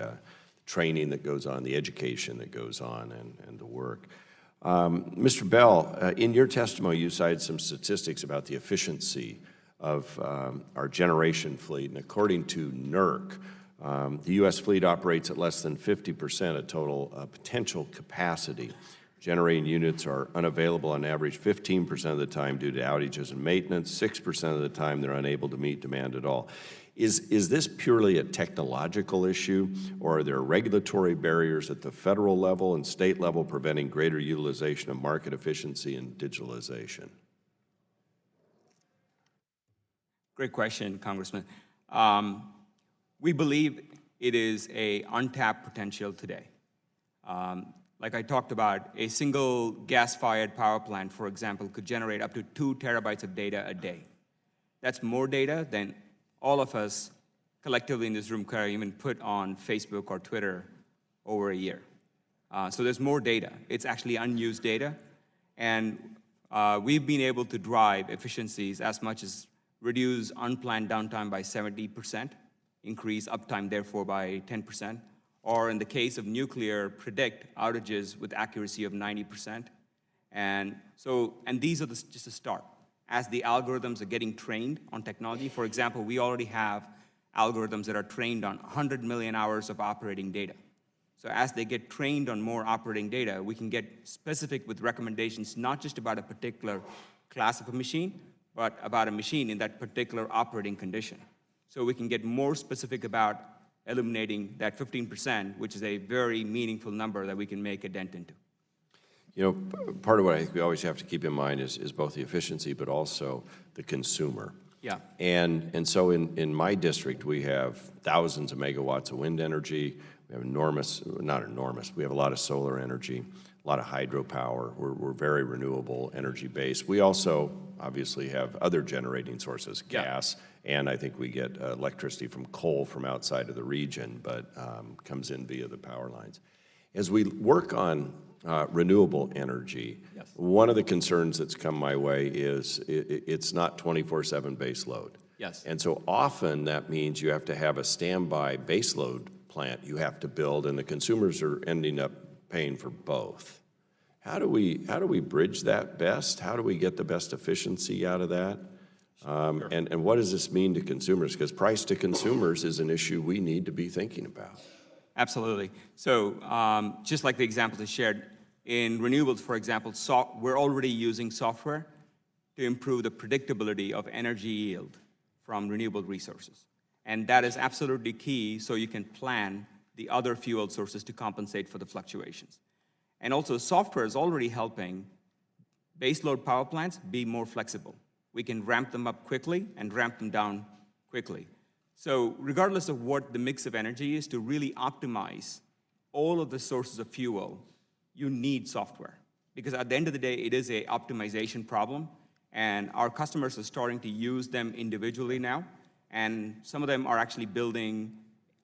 D: training that goes on, the education that goes on, and the work. Mr. Bell, in your testimony, you cited some statistics about the efficiency of our generation fleet, and according to NERC, the U.S. fleet operates at less than 50% of total potential capacity. Generating units are unavailable on average 15% of the time due to outages and maintenance. 6% of the time they're unable to meet demand at all. Is this purely a technological issue, or are there regulatory barriers at the federal level and state level preventing greater utilization of market efficiency and digitalization?
H: Great question, Congressman. We believe it is an untapped potential today. Like I talked about, a single gas-fired power plant, for example, could generate up to 2 terabytes of data a day. That's more data than all of us collectively in this room could even put on Facebook or Twitter over a year. So there's more data. It's actually unused data. And we've been able to drive efficiencies as much as reduce unplanned downtime by 70%, increase uptime therefore by 10%, or in the case of nuclear, predict outages with accuracy of 90%. And these are just a start. As the algorithms are getting trained on technology, for example, we already have algorithms that are trained on 100 million hours of operating data. So as they get trained on more operating data, we can get specific with recommendations, not just about a particular class of a machine, but about a machine in that particular operating condition. So we can get more specific about eliminating that 15%, which is a very meaningful number that we can make a dent into.
D: You know, part of what I think we always have to keep in mind is both the efficiency, but also the consumer.
H: Yeah.
D: And so in my district, we have thousands of megawatts of wind energy. We have not enormous, we have a lot of solar energy, a lot of hydropower. We're very renewable energy based. We also obviously have other generating sources, gas, and I think we get electricity from coal from outside of the region, but comes in via the power lines. As we work on renewable energy, one of the concerns that's come my way is it's not 24/7 base load.
H: Yes.
D: And so often that means you have to have a standby base load plant you have to build, and the consumers are ending up paying for both. How do we bridge that best? How do we get the best efficiency out of that? And what does this mean to consumers? Because price to consumers is an issue we need to be thinking about.
H: Absolutely. So just like the examples I shared, in renewables, for example, we're already using software to improve the predictability of energy yield from renewable resources. And that is absolutely key so you can plan the other fuel sources to compensate for the fluctuations. And also, software is already helping baseload power plants be more flexible. We can ramp them up quickly and ramp them down quickly. So regardless of what the mix of energy is, to really optimize all of the sources of fuel, you need software. Because at the end of the day, it is an optimization problem, and our customers are starting to use them individually now, and some of them are actually building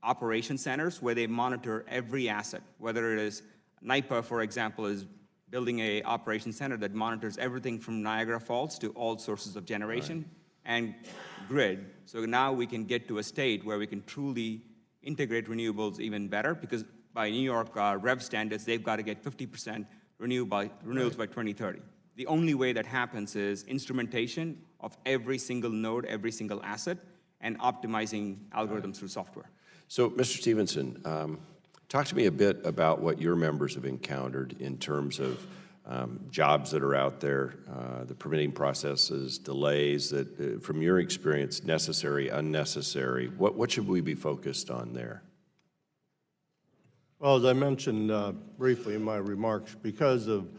H: operation centers where they monitor every asset, whether it is NYPA, for example, is building an operation center that monitors everything from Niagara Falls to all sources of generation and grid. So now we can get to a state where we can truly integrate renewables even better, because by New York REV standards, they've got to get 50% renewables by 2030. The only way that happens is instrumentation of every single node, every single asset, and optimizing algorithms through software.
D: So, Mr. Stevenson, talk to me a bit about what your members have encountered in terms of jobs that are out there, the permitting processes, delays that, from your experience, necessary, unnecessary. What should we be focused on there?
I: Well, as I mentioned briefly in my remarks, because of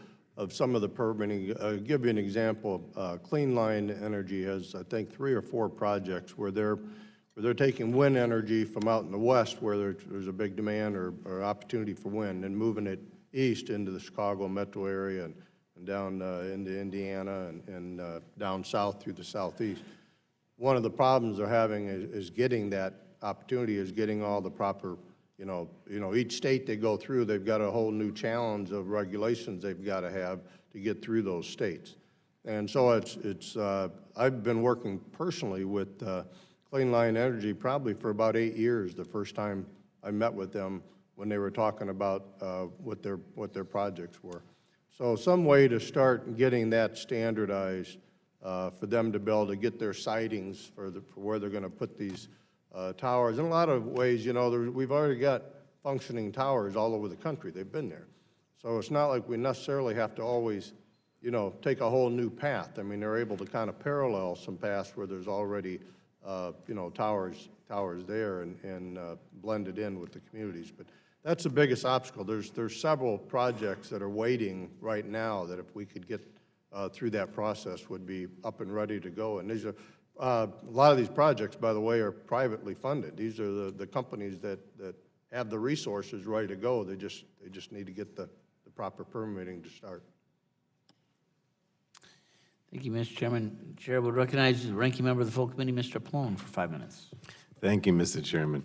I: some of the permitting, I'll give you an example. Clean Line Energy has, I think, 3 or 4 projects where they're taking wind energy from out in the west where there's a big demand or opportunity for wind, and moving it east into the Chicago metro area and down into Indiana and down south through the southeast. One of the problems they're having is getting that opportunity, is getting all the proper, each state they go through, they've got a whole new challenge of regulations they've got to have to get through those states. And so I've been working personally with Clean Line Energy probably for about 8 years, the first time I met with them when they were talking about what their projects were. So some way to start getting that standardized for them to be able to get their sightings for where they're going to put these towers. In a lot of ways, we've already got functioning towers all over the country. They've been there. So it's not like we necessarily have to always, take a whole new path. I mean, they're able to kind of parallel some paths where there's already, towers there and blended in with the communities. But that's the biggest obstacle. There's several projects that are waiting right now that if we could get through that process would be up and ready to go. And these are, a lot of these projects, by the way, are privately funded. These are the companies that have the resources ready to go. They just need to get the proper permitting to start.
A: Thank you, Mr. Chairman. Chair would recognize the ranking member of the full committee, Mr. Plone, for 5 minutes.
F: Thank you, Mr. Chairman.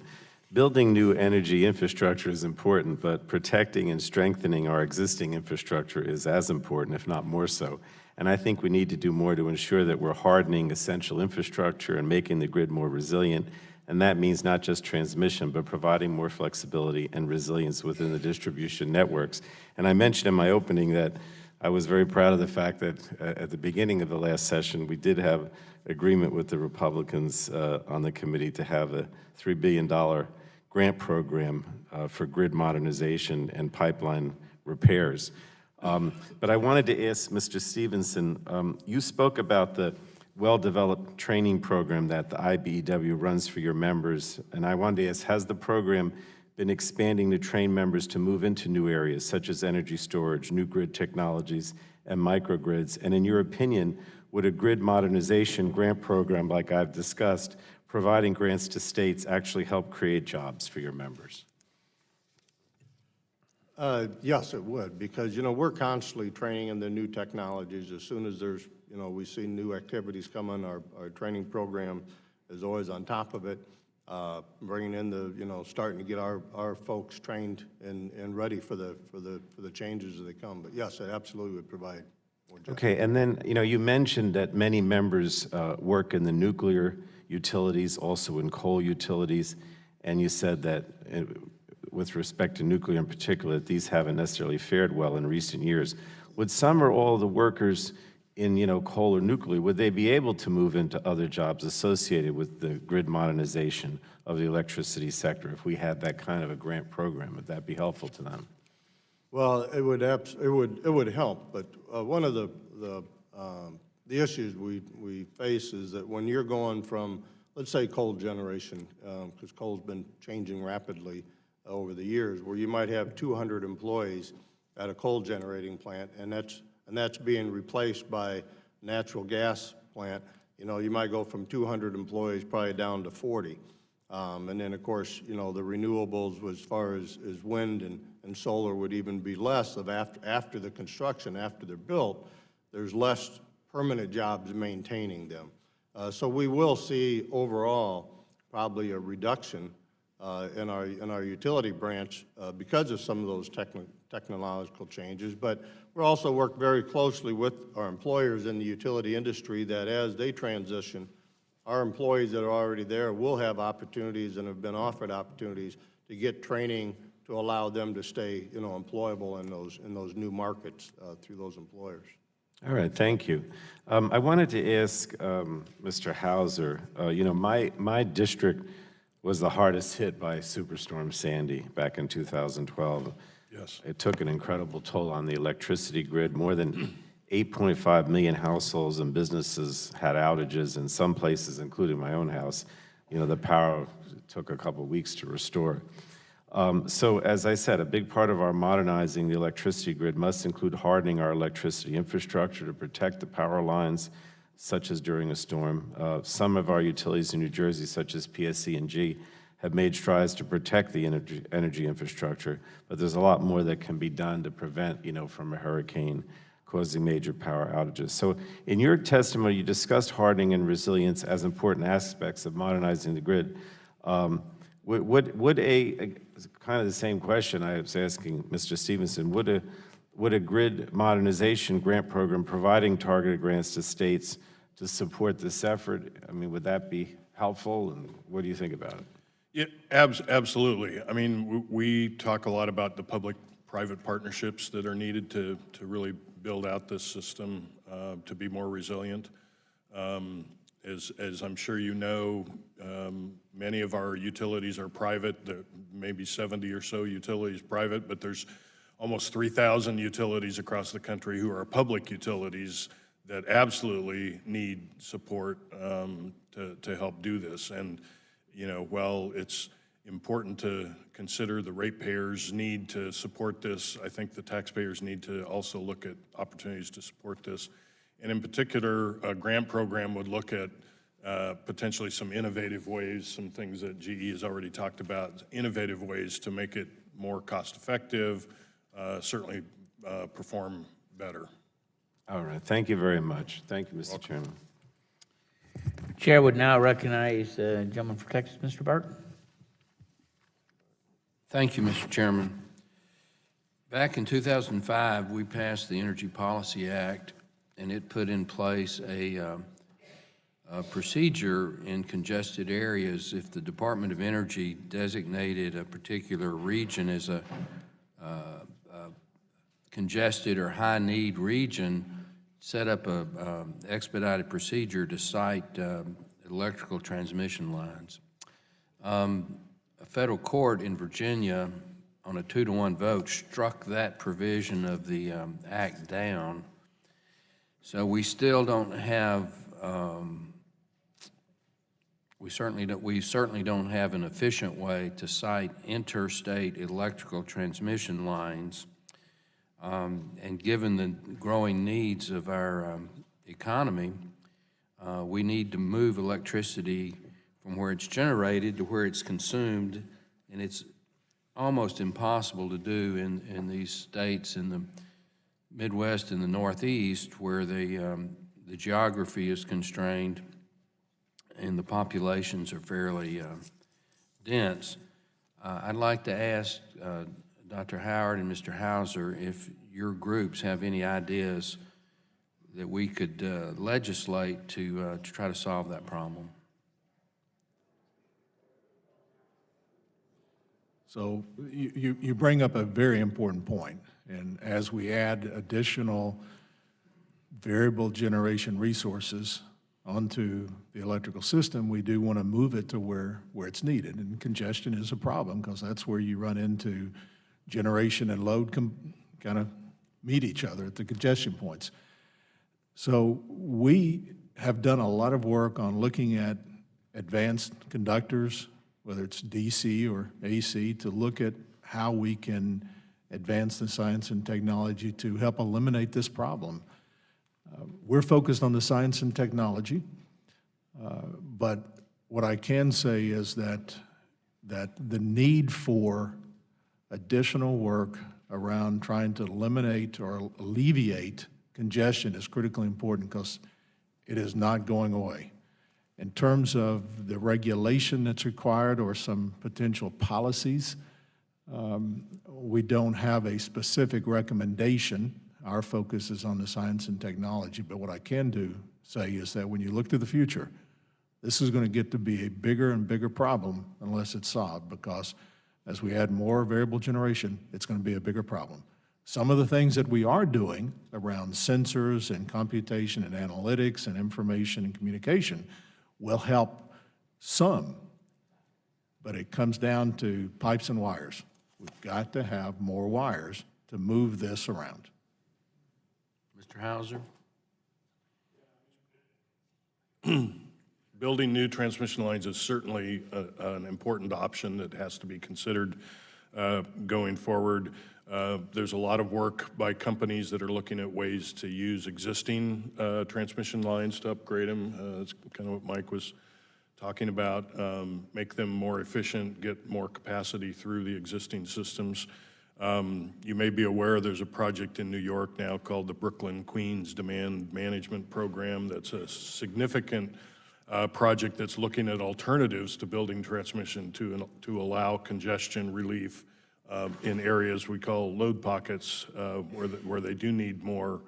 F: Building new energy infrastructure is important, but protecting and strengthening our existing infrastructure is as important, if not more so. And I think we need to do more to ensure that we're hardening essential infrastructure and making the grid more resilient. And that means not just transmission, but providing more flexibility and resilience within the distribution networks. And I mentioned in my opening that I was very proud of the fact that at the beginning of the last session, we did have agreement with the Republicans on the committee to have a $3 billion grant program for grid modernization and pipeline repairs. But I wanted to ask Mr. Stevenson, you spoke about the well-developed training program that the IBEW runs for your members, and I wanted to ask, has the program been expanding to train members to move into new areas such as energy storage, new grid technologies, and microgrids? And in your opinion, would a grid modernization grant program like I've discussed, providing grants to states, actually help create jobs for your members?
I: Yes, it would, because, we're constantly training in the new technologies. As soon as there's, we see new activities coming, our training program is always on top of it, bringing in starting to get our folks trained and ready for the changes as they come. But yes, it absolutely would provide more jobs.
F: Okay, and then, you mentioned that many members work in the nuclear utilities, also in coal utilities, and you said that with respect to nuclear in particular, that these haven't necessarily fared well in recent years. Would some or all of the workers in, coal or nuclear, would they be able to move into other jobs associated with the grid modernization of the electricity sector if we had that kind of a grant program? Would that be helpful to them?
I: Well, it would help, but one of the issues we face is that when you're going from, let's say, coal generation, because coal's been changing rapidly over the years, where you might have 200 employees at a coal generating plant, and that's being replaced by natural gas plant. You might go from 200 employees probably down to 40. And then, of course, the renewables as far as wind and solar would even be less of after the construction, after they're built, there's less permanent jobs maintaining them. So we will see overall probably a reduction in our utility branch because of some of those technological changes. But we also work very closely with our employers in the utility industry that as they transition, our employees that are already there will have opportunities and have been offered opportunities to get training to allow them to stay, employable in those new markets through those employers.
F: All right, thank you. I wanted to ask Mr. Hauser, my district was the hardest hit by Superstorm Sandy back in 2012.
J: Yes.
F: It took an incredible toll on the electricity grid. More than 8.5 million households and businesses had outages in some places, including my own house. The power took a couple weeks to restore. So as I said, a big part of our modernizing the electricity grid must include hardening our electricity infrastructure to protect the power lines, such as during a storm. Some of our utilities in New Jersey, such as PSE&G, have made strides to protect the energy infrastructure, but there's a lot more that can be done to prevent, from a hurricane causing major power outages. So in your testimony, you discussed hardening and resilience as important aspects of modernizing the grid. Would kind of the same question I was asking Mr. Stevenson, would a grid modernization grant program providing targeted grants to states to support this effort, would that be helpful, and what do you think about it?
J: Yeah, absolutely. We talk a lot about the public-private partnerships that are needed to really build out this system to be more resilient. As I'm sure you know, many of our utilities are private. There may be 70 or so utilities private, but there's almost 3,000 utilities across the country who are public utilities that absolutely need support to help do this. And, while it's important to consider the ratepayers' need to support this, I think the taxpayers need to also look at opportunities to support this. And in particular, a grant program would look at potentially some innovative ways, some things that GE has already talked about, innovative ways to make it more cost-effective, certainly perform better.
F: All right, thank you very much. Thank you, Mr. Chairman.
A: Chair would now recognize the gentleman from Texas, Mr. Barton.
E: Thank you, Mr. Chairman. Back in 2005, we passed the Energy Policy Act, and it put in place a procedure in congested areas. If the Department of Energy designated a particular region as a congested or high-need region, set up a expedited procedure to site electrical transmission lines. A federal court in Virginia, on a 2-to-1 vote, struck that provision of the act down. So we still don't have, we certainly don't have an efficient way to site interstate electrical transmission lines. And given the growing needs of our economy, we need to move electricity from where it's generated to where it's consumed, and it's almost impossible to do in these states in the Midwest and the Northeast, where the geography is constrained and the populations are fairly dense. I'd like to ask Dr. Howard and Mr. Hauser if your groups have any ideas that we could legislate to try to solve that problem.
G: So you bring up a very important point, and as we add additional variable generation resources onto the electrical system, we do want to move it to where it's needed, and congestion is a problem because that's where you run into generation and load kind of meet each other at the congestion points. So we have done a lot of work on looking at advanced conductors, whether it's DC or AC, to look at how we can advance the science and technology to help eliminate this problem. We're focused on the science and technology, but what I can say is that the need for additional work around trying to eliminate or alleviate congestion is critically important because it is not going away. In terms of the regulation that's required or some potential policies, we don't have a specific recommendation. Our focus is on the science and technology, but what I can say is that when you look to the future, this is going to get to be a bigger and bigger problem unless it's solved, because as we add more variable generation, it's going to be a bigger problem. Some of the things that we are doing around sensors and computation and analytics and information and communication will help some, but it comes down to pipes and wires. We've got to have more wires to move this around.
E: Mr. Hauser?
J: Building new transmission lines is certainly an important option that has to be considered going forward. There's a lot of work by companies that are looking at ways to use existing transmission lines to upgrade them. That's kind of what Mike was talking about. Make them more efficient, get more capacity through the existing systems. You may be aware there's a project in New York now called the Brooklyn-Queens Demand Management Program. That's a significant project that's looking at alternatives to building transmission to allow congestion relief in areas we call load pockets where they do need more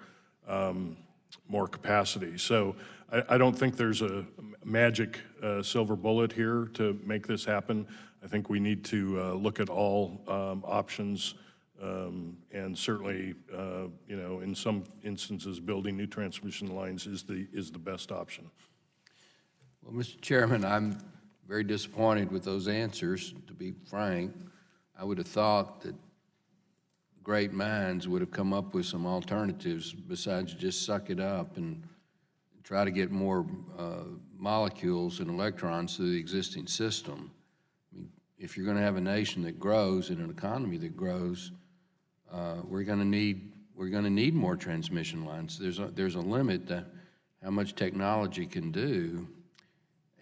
J: capacity. So I don't think there's a magic silver bullet here to make this happen. I think we need to look at all options, and certainly, in some instances, building new transmission lines is the best option.
E: Well, Mr. Chairman, I'm very disappointed with those answers, to be frank. I would have thought that great minds would have come up with some alternatives besides just suck it up and try to get more molecules and electrons through the existing system. I mean, if you're going to have a nation that grows and an economy that grows, we're going to need more transmission lines. There's a limit to how much technology can do,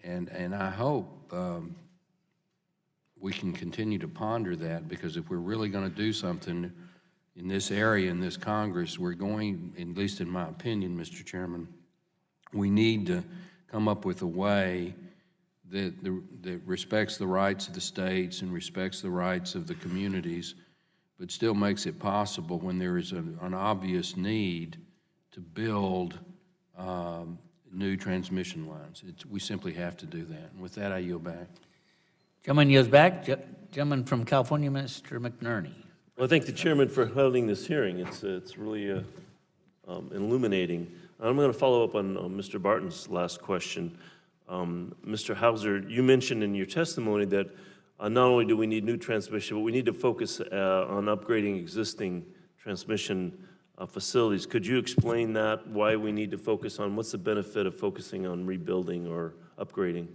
E: and I hope we can continue to ponder that, because if we're really going to do something in this area, in this Congress, we're going, at least in my opinion, Mr. Chairman, we need to come up with a way that respects the rights of the states and respects the rights of the communities, but still makes it possible when there is an obvious need to build new transmission lines. We simply have to do that. And with that, I yield back.
A: Gentleman yields back. Gentleman from California, Mr. McNerney.
K: Well, I thank the chairman for holding this hearing. It's really illuminating. I'm going to follow up on Mr. Barton's last question. Mr. Hauser, you mentioned in your testimony that not only do we need new transmission, but we need to focus on upgrading existing transmission facilities. Could you explain that, why we need to focus on, what's the benefit of focusing on rebuilding or upgrading?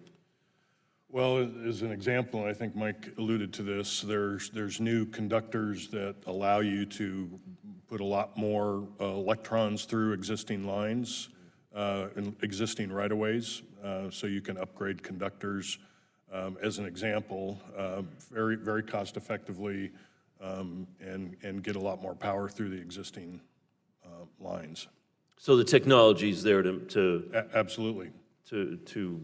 J: Well, as an example, and I think Mike alluded to this, there's new conductors that allow you to put a lot more electrons through existing lines and existing right-of-ways, so you can upgrade conductors as an example, very, very cost effectively, and get a lot more power through the existing lines.
K: So the technology's there to
J: Absolutely.
K: to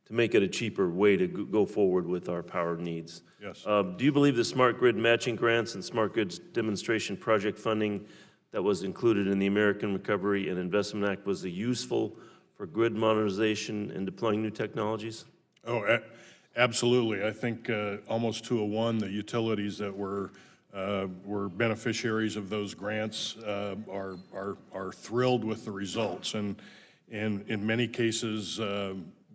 K: make it a cheaper way to go forward with our power needs.
J: Yes.
K: Do you believe the smart grid matching grants and smart grids demonstration project funding that was included in the American Recovery and Investment Act was useful for grid modernization and deploying new technologies?
J: Oh, absolutely. I think almost 2-1, the utilities that were beneficiaries of those grants are thrilled with the results. And in many cases,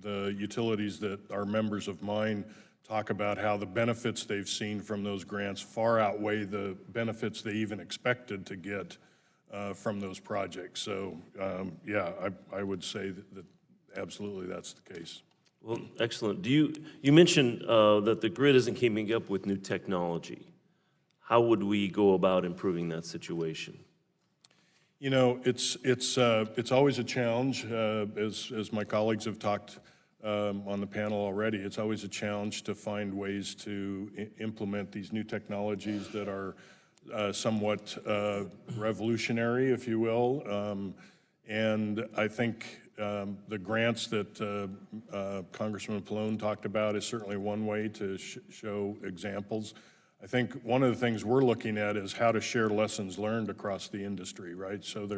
J: the utilities that are members of mine talk about how the benefits they've seen from those grants far outweigh the benefits they even expected to get from those projects. So, yeah, I would say that absolutely that's the case.
K: Well, excellent. You mentioned that the grid isn't keeping up with new technology. How would we go about improving that situation?
J: You know, it's always a challenge, as my colleagues have talked on the panel already. It's always a challenge to find ways to implement these new technologies that are somewhat revolutionary, if you will. And I think the grants that Congressman Pallone talked about is certainly one way to show examples. I think one of the things we're looking at is how to share lessons learned across the industry, right? So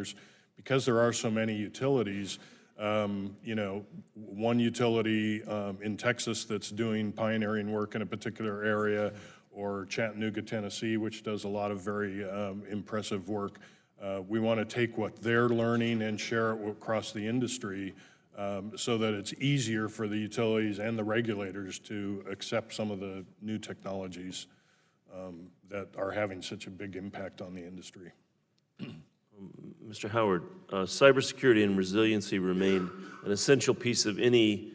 J: because there are so many utilities, you know, one utility in Texas that's doing pioneering work in a particular area, or Chattanooga, Tennessee, which does a lot of very impressive work. We want to take what they're learning and share it across the industry so that it's easier for the utilities and the regulators to accept some of the new technologies that are having such a big impact on the industry.
K: Mr. Howard, cybersecurity and resiliency remain an essential piece of any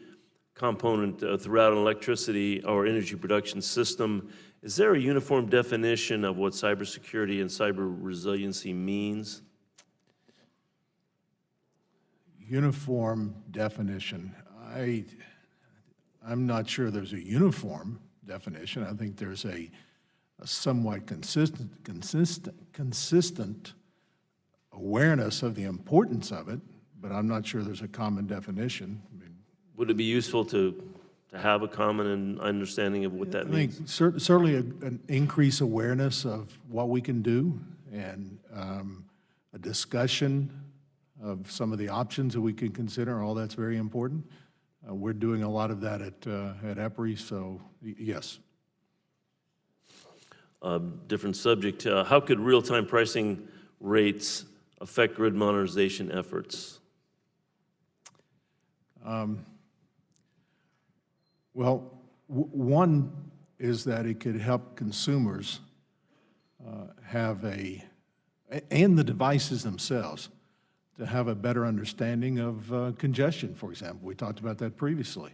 K: component throughout an electricity or energy production system. Is there a uniform definition of what cybersecurity and cyber resiliency means?
G: Uniform definition. I'm not sure there's a uniform definition. I think there's a somewhat consistent awareness of the importance of it, but I'm not sure there's a common definition.
K: Would it be useful to have a common understanding of what that means?
G: I think certainly an increased awareness of what we can do, and a discussion of some of the options that we can consider. All that's very important. We're doing a lot of that at EPRI, so yes.
K: Different subject. How could real-time pricing rates affect grid modernization efforts?
G: Well, one is that it could help consumers and the devices themselves, to have a better understanding of congestion, for example. We talked about that previously.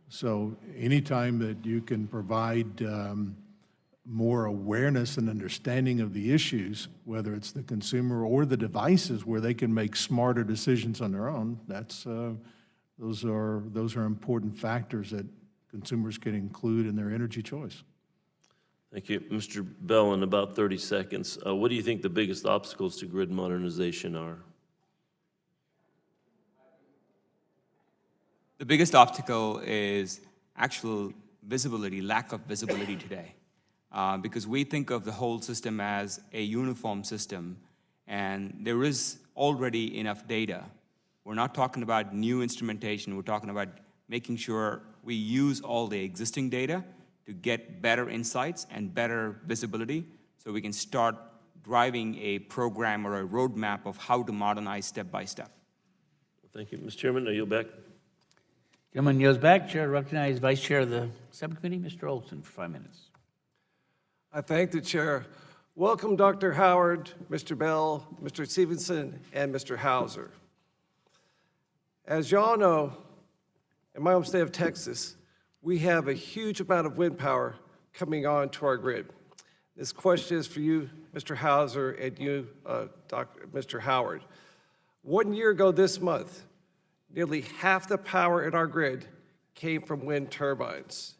G: So anytime that you can provide more awareness and understanding of the issues, whether it's the consumer or the devices, where they can make smarter decisions on their own, those are important factors that consumers can include in their energy choice.
K: Thank you. Mr. Bell, in about 30 seconds, what do you think the biggest obstacles to grid modernization are?
H: The biggest obstacle is actual visibility, lack of visibility today. Because we think of the whole system as a uniform system, and there is already enough data. We're not talking about new instrumentation, we're talking about making sure we use all the existing data to get better insights and better visibility, so we can start driving a program or a roadmap of how to modernize step by step.
K: Thank you. Mr. Chairman, I yield back.
A: Gentleman yields back. Chair recognizes Vice Chair of the Subcommittee, Mr. Olson, for 5 minutes.
B: I thank the chair. Welcome, Dr. Howard, Mr. Bell, Mr. Stevenson, and Mr. Hauser. As y'all know, in my home state of Texas, we have a huge amount of wind power coming on to our grid. This question is for you, Mr. Hauser, and you, Mr. Howard. 1 year ago this month, nearly half the power in our grid came from wind turbines.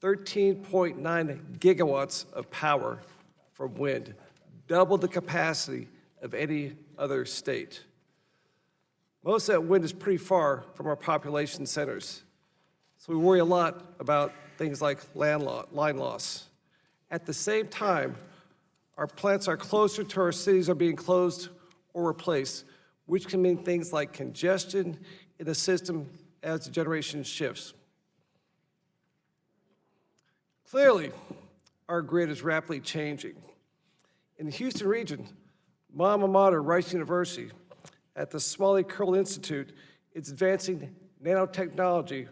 B: 13.9 gigawatts of power from wind, double the capacity of any other state. Most of that wind is pretty far from our population centers, so we worry a lot about things like line loss. At the same time, our plants are closer to our cities are being closed or replaced, which can mean things like congestion in the system as the generation shifts. Clearly, our grid is rapidly changing. In the Houston region, my alma mater, Rice University, at the Smalley Curl Institute, is advancing nanotechnology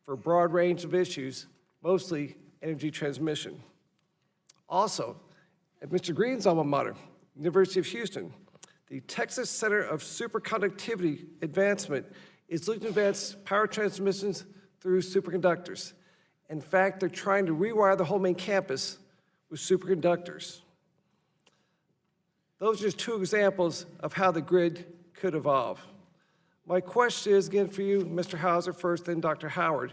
B: for a broad range of issues, mostly energy transmission. Also, at Mr. Green's alma mater, University of Houston, the Texas Center of Superconductivity Advancement is looking to advance power transmissions through superconductors. In fact, they're trying to rewire the whole main campus with superconductors. Those are just two examples of how the grid could evolve. My question is, again, for you, Mr. Hauser first, then Dr. Howard.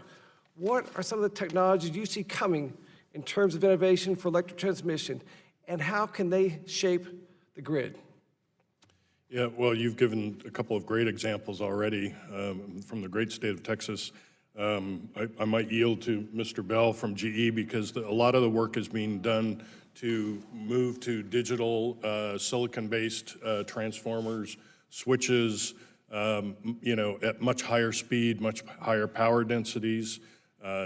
B: What are some of the technologies you see coming in terms of innovation for electric transmission, and how can they shape the grid?
J: Yeah, well, you've given a couple of great examples already from the great state of Texas. I might yield to Mr. Bell from GE because a lot of the work is being done to move to digital silicon-based transformers, switches, at much higher speed, much higher power densities,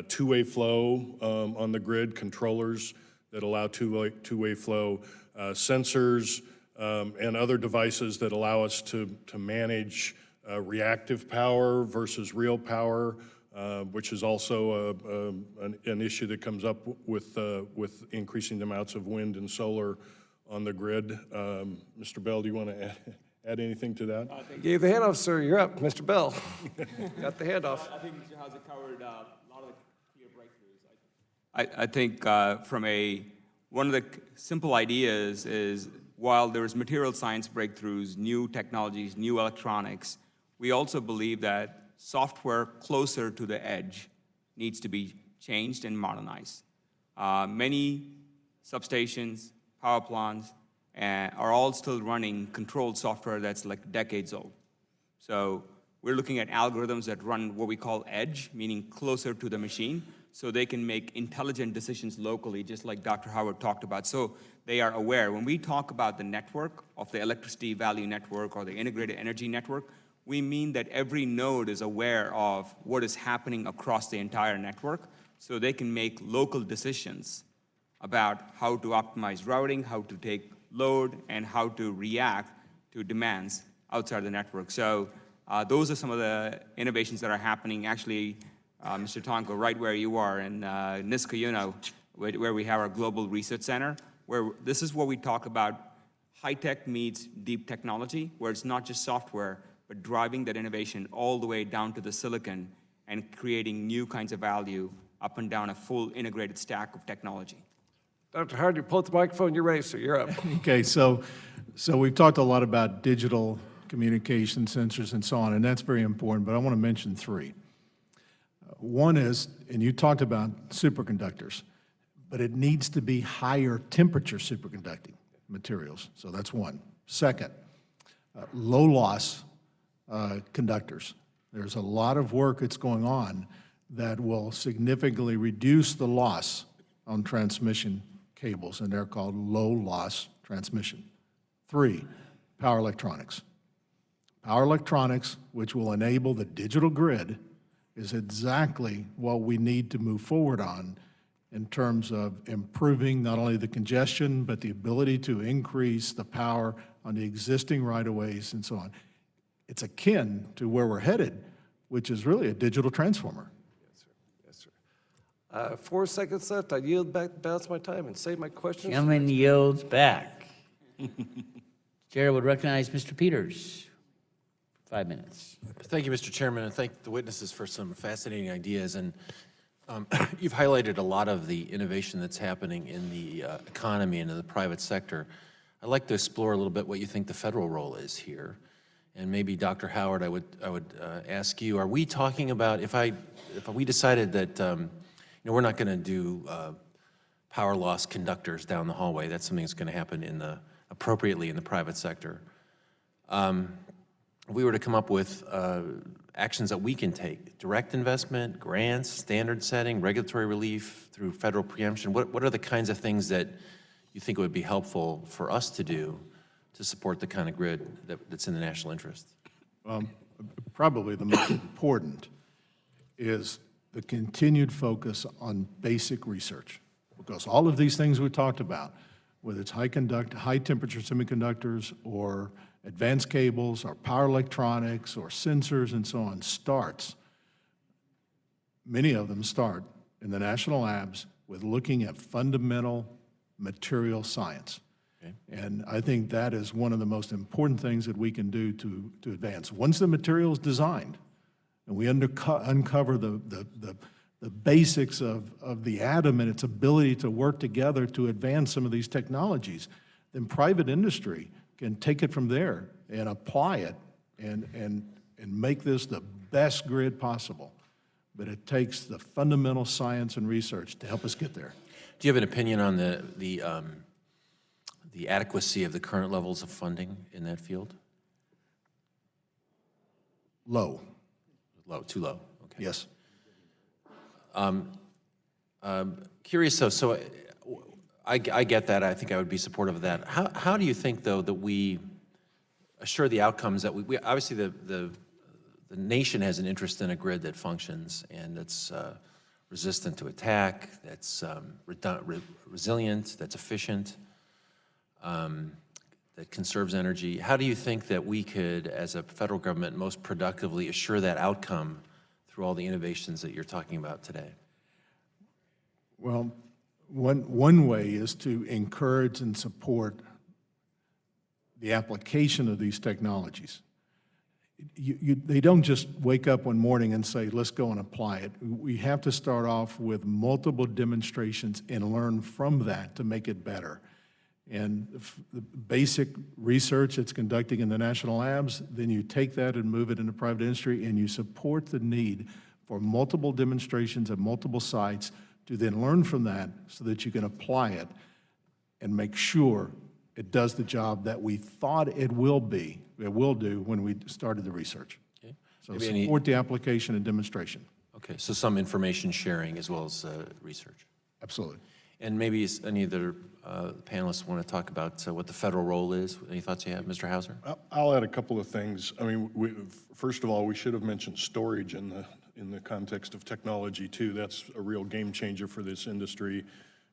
J: two-way flow on the grid, controllers that allow two-way flow, sensors, and other devices that allow us to manage reactive power versus real power, which is also an issue that comes up with increasing amounts of wind and solar on the grid. Mr. Bell, do you want to add anything to that?
B: Gave the handoff, sir. You're up, Mr. Bell. Got the handoff.
H: I think Mr. Hauser covered a lot of the clear breakthroughs. I think one of the simple ideas is while there's material science breakthroughs, new technologies, new electronics, we also believe that software closer to the edge needs to be changed and modernized. Many substations, power plants, are all still running controlled software that's like decades old. So we're looking at algorithms that run what we call edge, meaning closer to the machine, so they can make intelligent decisions locally, just like Dr. Howard talked about. So they are aware. When we talk about the network of the electricity value network or the integrated energy network, we mean that every node is aware of what is happening across the entire network, so they can make local decisions about how to optimize routing, how to take load, and how to react to demands outside the network. So those are some of the innovations that are happening. Actually, Mr. Tonko, right where you are in Niskayuna, where we have our Global Research Center, where this is what we talk about, high-tech meets deep technology, where it's not just software, but driving that innovation all the way down to the silicon and creating new kinds of value up and down a full integrated stack of technology.
B: Dr. Howard, you pull up the microphone. You're ready, sir. You're up.
G: Okay, so we've talked a lot about digital communication sensors and so on, and that's very important, but I want to mention three. One is, and you talked about superconductors, but it needs to be higher temperature superconducting materials, so that's one. Second, low loss conductors. There's a lot of work that's going on that will significantly reduce the loss on transmission cables, and they're called low loss transmission. Three, power electronics. Power electronics, which will enable the digital grid, is exactly what we need to move forward on in terms of improving not only the congestion, but the ability to increase the power on the existing right-of-ways and so on. It's akin to where we're headed, which is really a digital transformer.
B: Yes, sir. 4 seconds left. I yield back the balance of my time and save my questions.
A: Gentleman yields back. Chair would recognize Mr. Peters. 5 minutes.
L: Thank you, Mr. Chairman, and thank the witnesses for some fascinating ideas. And you've highlighted a lot of the innovation that's happening in the economy and in the private sector. I'd like to explore a little bit what you think the federal role is here. And maybe, Dr. Howard, I would ask you: are we talking about if we decided that we're not going to do power loss conductors down the hallway. That's something that's going to happen appropriately in the private sector. If we were to come up with actions that we can take, direct investment, grants, standard setting, regulatory relief through federal preemption, what are the kinds of things that you think would be helpful for us to do to support the kind of grid that's in the national interest?
G: Probably the most important is the continued focus on basic research. Because all of these things we talked about, whether it's high temperature semiconductors or advanced cables or power electronics or sensors and so on, many of them start in the national labs with looking at fundamental material science. Okay. And I think that is one of the most important things that we can do to advance. Once the material is designed and we uncover the basics of the atom and its ability to work together to advance some of these technologies, then private industry can take it from there and apply it and make this the best grid possible. But it takes the fundamental science and research to help us get there.
L: Do you have an opinion on the adequacy of the current levels of funding in that field?
G: Low.
L: Low, too low. Okay.
G: Yes.
L: Curious, so I get that. I think I would be supportive of that. How do you think, though, that we assure the outcomes that we obviously the nation has an interest in a grid that functions and that's resistant to attack, that's resilient, that's efficient, that conserves energy. How do you think that we could, as a federal government, most productively assure that outcome through all the innovations that you're talking about today?
G: Well, one way is to encourage and support the application of these technologies. They don't just wake up one morning and say, let's go and apply it. We have to start off with multiple demonstrations and learn from that to make it better. And the basic research that's conducting in the national labs, then you take that and move it into private industry, and you support the need for multiple demonstrations at multiple sites to then learn from that so that you can apply it and make sure it does the job that we thought it will do when we started the research.
L: Okay.
G: So support the application and demonstration.
L: Okay, so some information sharing as well as research.
G: Absolutely.
L: And maybe any other panelists want to talk about what the federal role is. Any thoughts you have, Mr. Hauser?
J: I'll add a couple of things. I mean, first of all, we should have mentioned storage in the context of technology too. That's a real game changer for this industry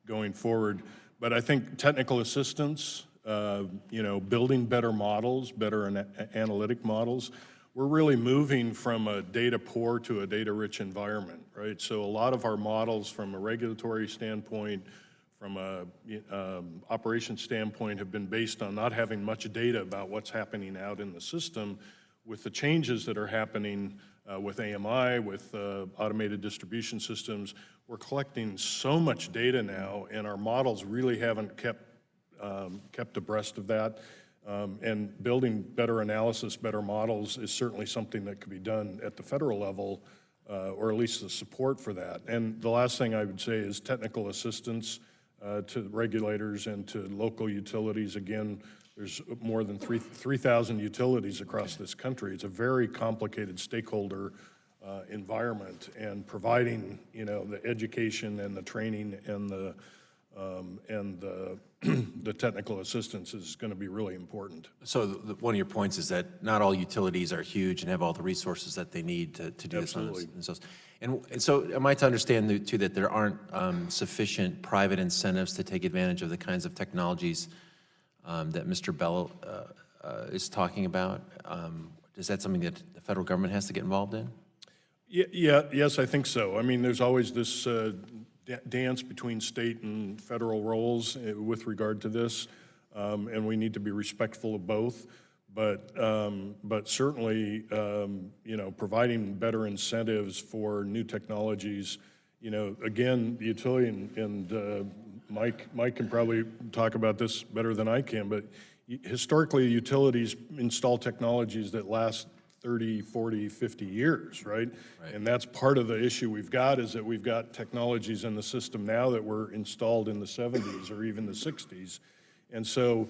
J: going forward. But I think technical assistance, building better models, better analytic models. We're really moving from a data poor to a data rich environment, right? So a lot of our models from a regulatory standpoint, from a operation standpoint, have been based on not having much data about what's happening out in the system. With the changes that are happening with AMI, with automated distribution systems, we're collecting so much data now, and our models really haven't kept abreast of that. And building better analysis, better models is certainly something that could be done at the federal level, or at least the support for that. And the last thing I would say is technical assistance to regulators and to local utilities. Again, there's more than 3,000 utilities across this country. It's a very complicated stakeholder environment, and providing the education and the training and the technical assistance is going to be really important.
L: So one of your points is that not all utilities are huge and have all the resources that they need to do this.
J: Absolutely.
L: And so am I to understand too that there aren't sufficient private incentives to take advantage of the kinds of technologies that Mr. Bell is talking about? Is that something that the federal government has to get involved in?
J: Yes, I think so. I mean, there's always this dance between state and federal roles with regard to this, and we need to be respectful of both. But certainly, providing better incentives for new technologies. Again, the utility and Mike can probably talk about this better than I can. But historically, utilities install technologies that last 30, 40, 50 years, right? And that's part of the issue we've got, is that we've got technologies in the system now that were installed in the 70s or even the 60s. And so,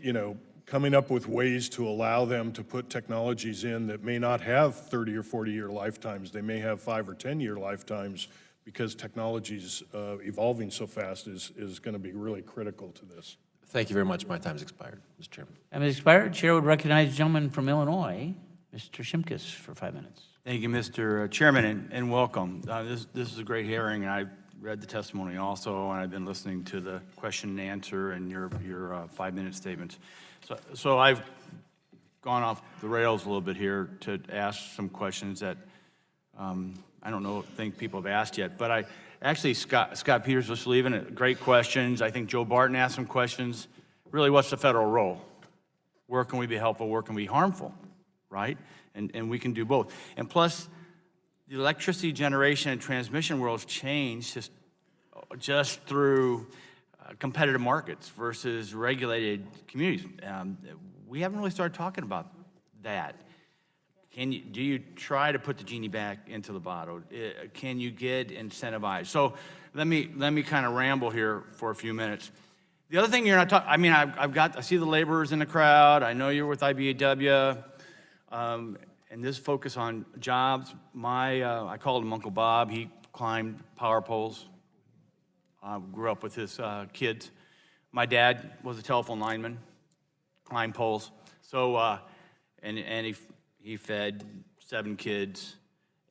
J: you know, coming up with ways to allow them to put technologies in that may not have 30 or 40-year lifetimes, they may have 5 or 10-year lifetimes, because technology's evolving so fast is going to be really critical to this.
L: Thank you very much. My time's expired, Mr. Chairman.
A: Time has expired. Chair would recognize the gentleman from Illinois, Mr. Shimkus, for 5 minutes.
M: Thank you, Mr. Chairman, and welcome. This is a great hearing, and I read the testimony also, and I've been listening to the question and answer and your 5-minute statements. So I've gone off the rails a little bit here to ask some questions that I don't think people have asked yet, but actually Scott Peters was leaving it. Great questions. I think Joe Barton asked some questions. Really, what's the federal role? Where can we be helpful? Where can we be harmful? Right? And we can do both. And plus, the electricity generation and transmission world's changed just through competitive markets versus regulated communities. We haven't really started talking about that. Do you try to put the genie back into the bottle? Can you get incentivized? So let me kind of ramble here for a few minutes. The other thing you're not talking, I mean, I see the laborers in the crowd. I know you're with IBEW, and this focus on jobs. I called him Uncle Bob. He climbed power poles. Grew up with his kids. My dad was a telephone lineman, climbed poles. So, and he fed 7 kids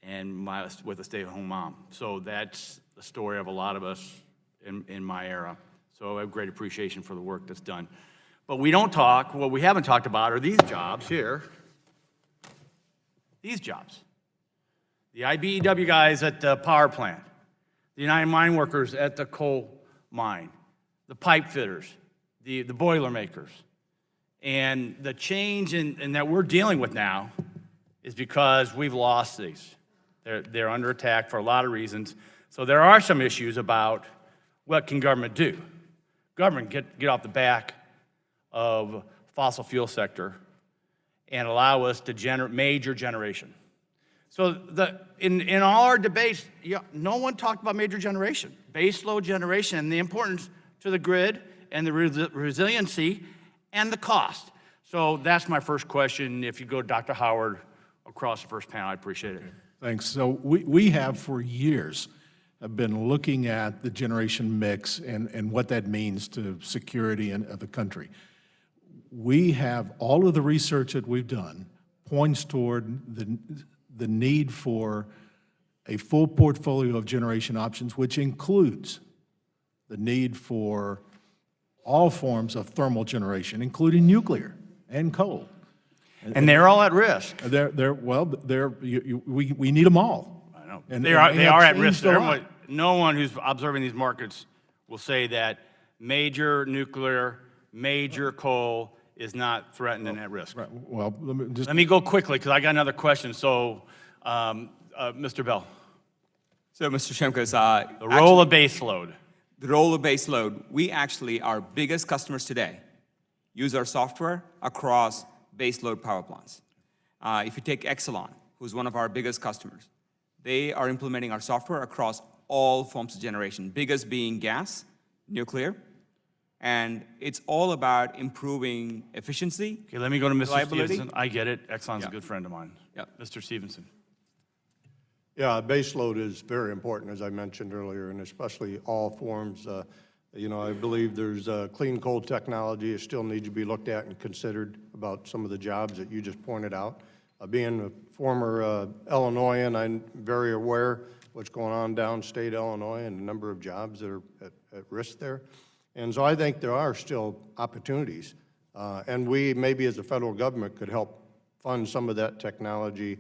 M: and with a stay-at-home mom. So that's the story of a lot of us in my era. So I have great appreciation for the work that's done. But what we haven't talked about are these jobs here. These jobs. The IBEW guys at the power plant, the United Mine Workers at the coal mine, the pipe fitters, the boiler makers. And the change in that we're dealing with now is because we've lost these. They're under attack for a lot of reasons. So there are some issues about what can government do. Government get off the back of fossil fuel sector and allow us to generate major generation. So in all our debates, no one talked about major generation, base load generation, and the importance to the grid and the resiliency and the cost. So that's my first question. If you go to Dr. Howard across the first panel, I appreciate it.
G: Thanks. So we have for years have been looking at the generation mix and what that means to security of the country. We have all of the research that we've done points toward the need for a full portfolio of generation options, which includes the need for all forms of thermal generation, including nuclear and coal.
M: And they're all at risk.
G: We need them all.
M: I know.
G: And
M: they are at risk.
G: changed a lot.
M: No one who's observing these markets will say that major nuclear, major coal is not threatened and at risk.
G: Right. Well,
M: Let me go quickly because I got another question. So, Mr. Bell,
H: So, Mr. Shimkus,
M: the role of base load.
H: The role of base load, we actually, our biggest customers today, use our software across base load power plants. If you take Exelon, who's one of our biggest customers, they are implementing our software across all forms of generation, biggest being gas, nuclear, and it's all about improving efficiency.
M: Okay, let me go to Mr.
H: Reliability.
M: Stevenson. I get it. Exxon's a good friend of mine.
H: Yeah.
M: Mr. Stevenson.
I: Yeah, base load is very important, as I mentioned earlier, and especially all forms. I believe there's clean coal technology that still needs to be looked at and considered about some of the jobs that you just pointed out. Being a former Illinoisan, I'm very aware what's going on downstate Illinois and the number of jobs that are at risk there. And so I think there are still opportunities. And we, maybe as a federal government, could help fund some of that technology,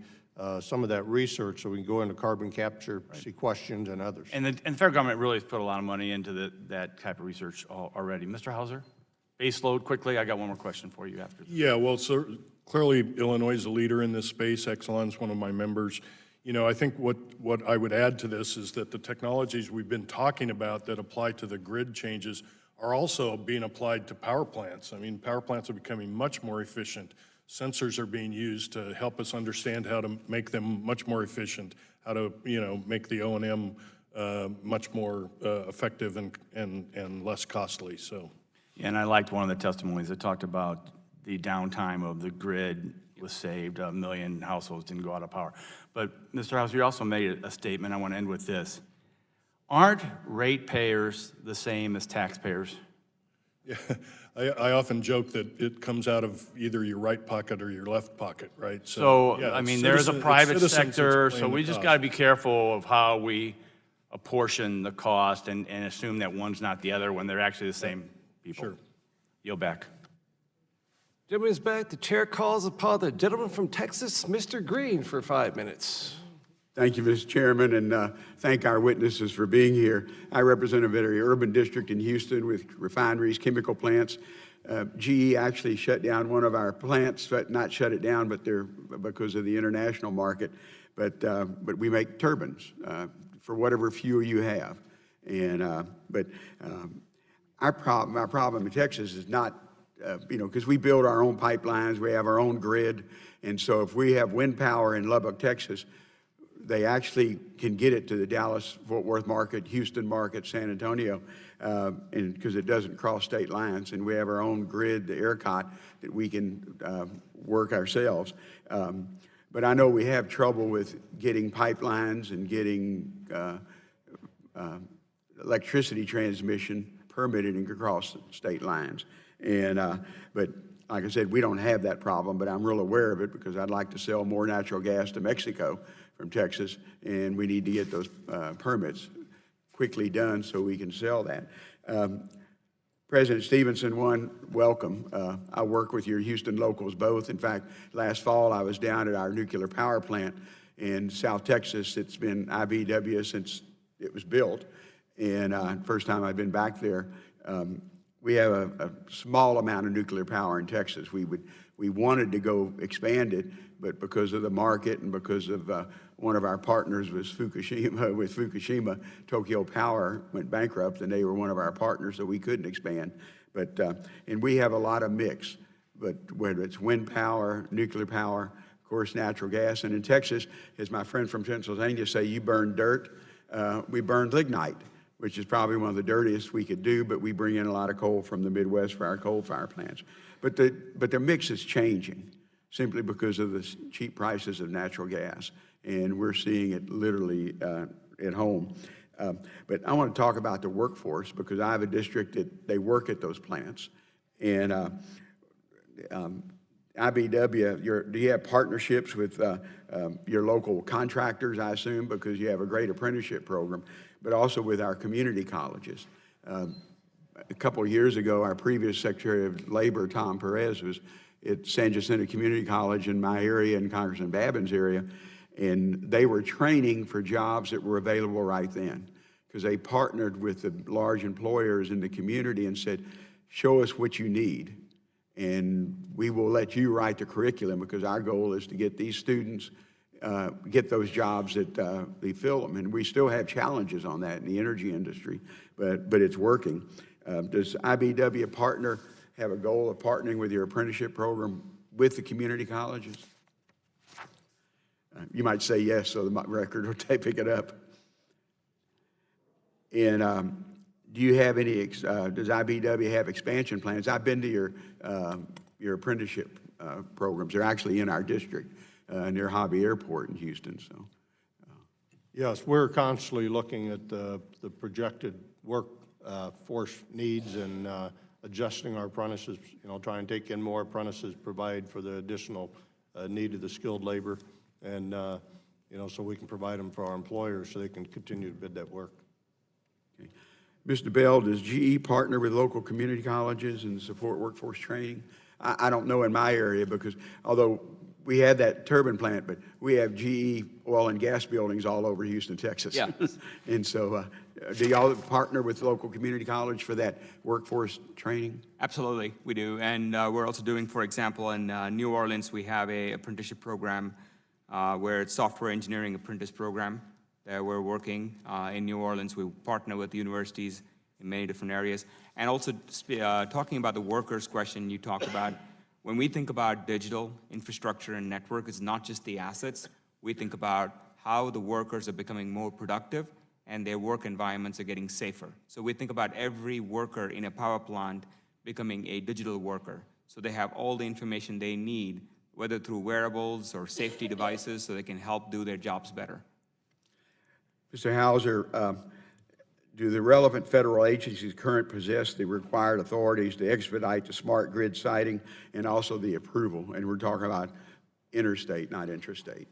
I: some of that research, so we can go into carbon capture, sequestration, and others.
M: And the federal government really has put a lot of money into that type of research already. Mr. Hauser, base load quickly. I got one more question for you after.
J: Yeah, well, so clearly Illinois is a leader in this space. Exelon's one of my members. I think what I would add to this is that the technologies we've been talking about that apply to the grid changes are also being applied to power plants. I mean, power plants are becoming much more efficient. Sensors are being used to help us understand how to make them much more efficient, how to, make the O&M much more effective and less costly, so.
M: And I liked one of the testimonies that talked about the downtime of the grid was saved, 1 million households didn't go out of power. But Mr. House, you also made a statement, I want to end with this. Aren't ratepayers the same as taxpayers?
J: Yeah, I often joke that it comes out of either your right pocket or your left pocket, right?
M: So,
J: yeah,
M: I mean,
J: it's
M: there's a
J: citizens-
M: private
J: it's citizens
M: sector,
J: that's
M: so
J: paying
M: we
J: the
M: just
J: cost.
M: got to be careful of how we apportion the cost and assume that one's not the other when they're actually the same people.
J: Sure.
M: Yield back.
B: Gentleman is back. The chair calls upon the gentleman from Texas, Mr. Green, for 5 minutes.
N: Thank you, Mr. Chairman, and thank our witnesses for being here. I represent a very urban district in Houston with refineries, chemical plants. GE actually shut down one of our plants, but not shut it down, but they're because of the international market. But we make turbines for whatever fuel you have. And our problem in Texas is not, because we build our own pipelines, we have our own grid, and so if we have wind power in Lubbock, Texas, they actually can get it to the Dallas-Fort Worth market, Houston market, San Antonio, and because it doesn't cross state lines, and we have our own grid, the ERCOT, that we can work ourselves. But I know we have trouble with getting pipelines and getting electricity transmission permitted and across state lines. And but like I said, we don't have that problem, but I'm real aware of it because I'd like to sell more natural gas to Mexico from Texas, and we need to get those permits quickly done so we can sell that. President Stevenson, welcome. I work with your Houston locals both. In fact, last fall I was down at our nuclear power plant in South Texas. It's been IBEW since it was built, and first time I've been back there. We have a small amount of nuclear power in Texas. We wanted to go expand it, but because of the market and because of one of our partners was Fukushima, Tokyo Power went bankrupt, and they were one of our partners, so we couldn't expand. But and we have a lot of mix, but whether it's wind power, nuclear power, of course, natural gas, and in Texas, as my friend from Pennsylvania say, you burn dirt. We burn lignite, which is probably one of the dirtiest we could do, but we bring in a lot of coal from the Midwest for our coal-fired plants. But the mix is changing simply because of the cheap prices of natural gas, and we're seeing it literally at home. But I want to talk about the workforce because I have a district that they work at those plants, and IBEW, do you have partnerships with your local contractors, I assume, because you have a great apprenticeship program, but also with our community colleges? A couple of years ago, our previous Secretary of Labor, Tom Perez, was at San Jacinto Community College in my area and Congressman Babin's area, and they were training for jobs that were available right then because they partnered with the large employers in the community and said, show us what you need, and we will let you write the curriculum because our goal is to get these students, get those jobs that they fill them. And we still have challenges on that in the energy industry, but it's working. Does IBEW have a goal of partnering with your apprenticeship program with the community colleges? You might say yes, so the record will pick it up. And do you have any, does IBEW have expansion plans? I've been to your apprenticeship programs. They're actually in our district near Hobby Airport in Houston. So,
I: Yes, we're constantly looking at the projected workforce needs and adjusting our apprentices, try and take in more apprentices, provide for the additional need of the skilled labor, and, so we can provide them for our employers so they can continue to bid that work.
N: okay. Mr. Bell, does GE partner with local community colleges and support workforce training? I don't know in my area because although we have that turbine plant, but we have GE oil and gas buildings all over Houston, Texas.
H: Yeah.
N: And so do y'all partner with local community college for that workforce training?
H: Absolutely, we do. And we're also doing, for example, in New Orleans, we have a apprenticeship program where it's software engineering apprentice program that we're working in New Orleans. We partner with universities in many different areas. And also talking about the workers question you talked about, When we think about digital infrastructure and network, it's not just the assets. We think about how the workers are becoming more productive and their work environments are getting safer. So we think about every worker in a power plant becoming a digital worker. So they have all the information they need, whether through wearables or safety devices, so they can help do their jobs better.
N: Mr. Hauser, do the relevant federal agencies currently possess the required authorities to expedite the smart grid siting and also the approval? And we're talking about interstate, not intrastate.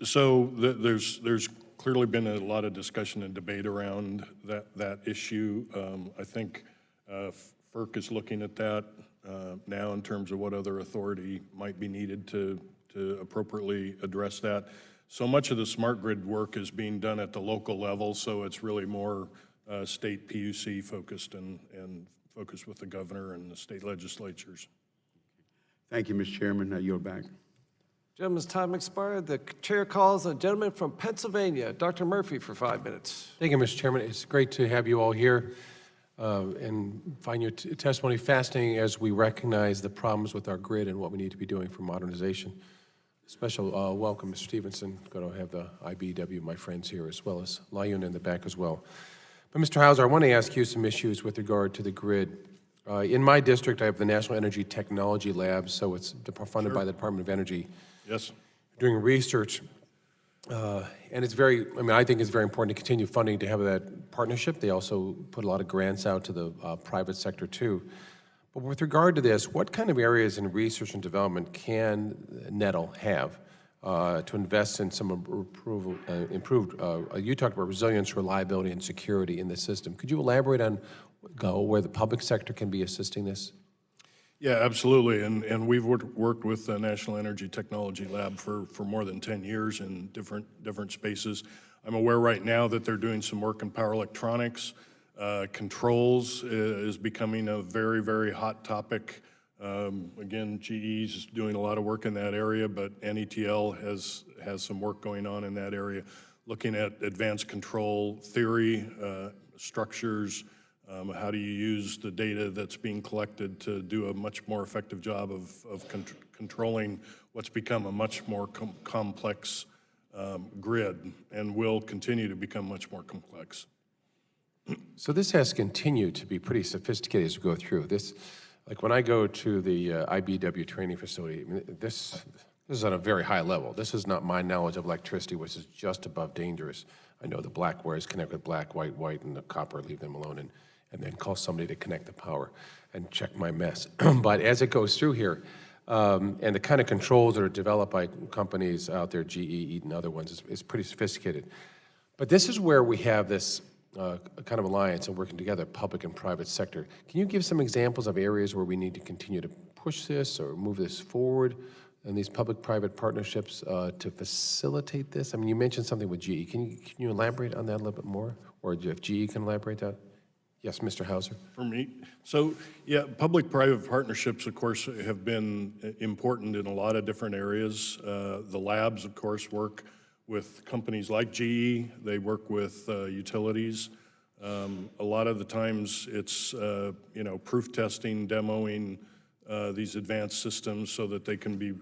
J: So there's clearly been a lot of discussion and debate around that issue. I think FERC is looking at that now in terms of what other authority might be needed to appropriately address that. So much of the smart grid work is being done at the local level, so it's really more state PUC focused and focused with the governor and the state legislatures.
N: Thank you, Mr. Chairman. I yield back.
B: Gentleman's time expired. The chair calls on a gentleman from Pennsylvania, Dr. Murphy, for 5 minutes.
O: Thank you, Mr. Chairman. It's great to have you all here and find your testimony fascinating as we recognize the problems with our grid and what we need to be doing for modernization. Special welcome, Mr. Stevenson. Going to have the IBEW, my friends here, as well as Lyun in the back as well. But Mr. Hauser, I want to ask you some issues with regard to the grid. In my district, I have the National Energy Technology Lab, so it's funded by the Department of Energy.
J: Yes.
O: Doing research, and it's very, I think it's very important to continue funding to have that partnership. They also put a lot of grants out to the private sector too. But with regard to this, what kind of areas in research and development can NETL have to invest in some improved, you talked about resilience, reliability, and security in the system. Could you elaborate on where the public sector can be assisting this?
J: Yeah, absolutely, and we've worked with the National Energy Technology Lab for more than 10 years in different spaces. I'm aware right now that they're doing some work in power electronics. Controls is becoming a very, very hot topic. Again, GE's doing a lot of work in that area, but NETL has some work going on in that area, looking at advanced control theory, structures. How do you use the data that's being collected to do a much more effective job of controlling what's become a much more complex grid and will continue to become much more complex.
O: So this has continued to be pretty sophisticated as we go through. This, like when I go to the IBEW training facility, this is at a very high level. This is not my knowledge of electricity, which is just above dangerous. I know the black wires connect with black, white, and the copper, leave them alone, and then call somebody to connect the power and check my mess. But as it goes through here, and the kind of controls that are developed by companies out there, GE, Eaton, and other ones, is pretty sophisticated. But this is where we have this kind of alliance and working together, public and private sector. Can you give some examples of areas where we need to continue to push this or move this forward and these public-private partnerships to facilitate this? I mean, you mentioned something with GE. Can you elaborate on that a little bit more? Or if GE can elaborate that? Yes, Mr. Hauser.
J: For me, so yeah, public-private partnerships, of course, have been important in a lot of different areas. The labs, of course, work with companies like GE. They work with utilities. A lot of the times it's, proof testing, demoing these advanced systems so that they can be,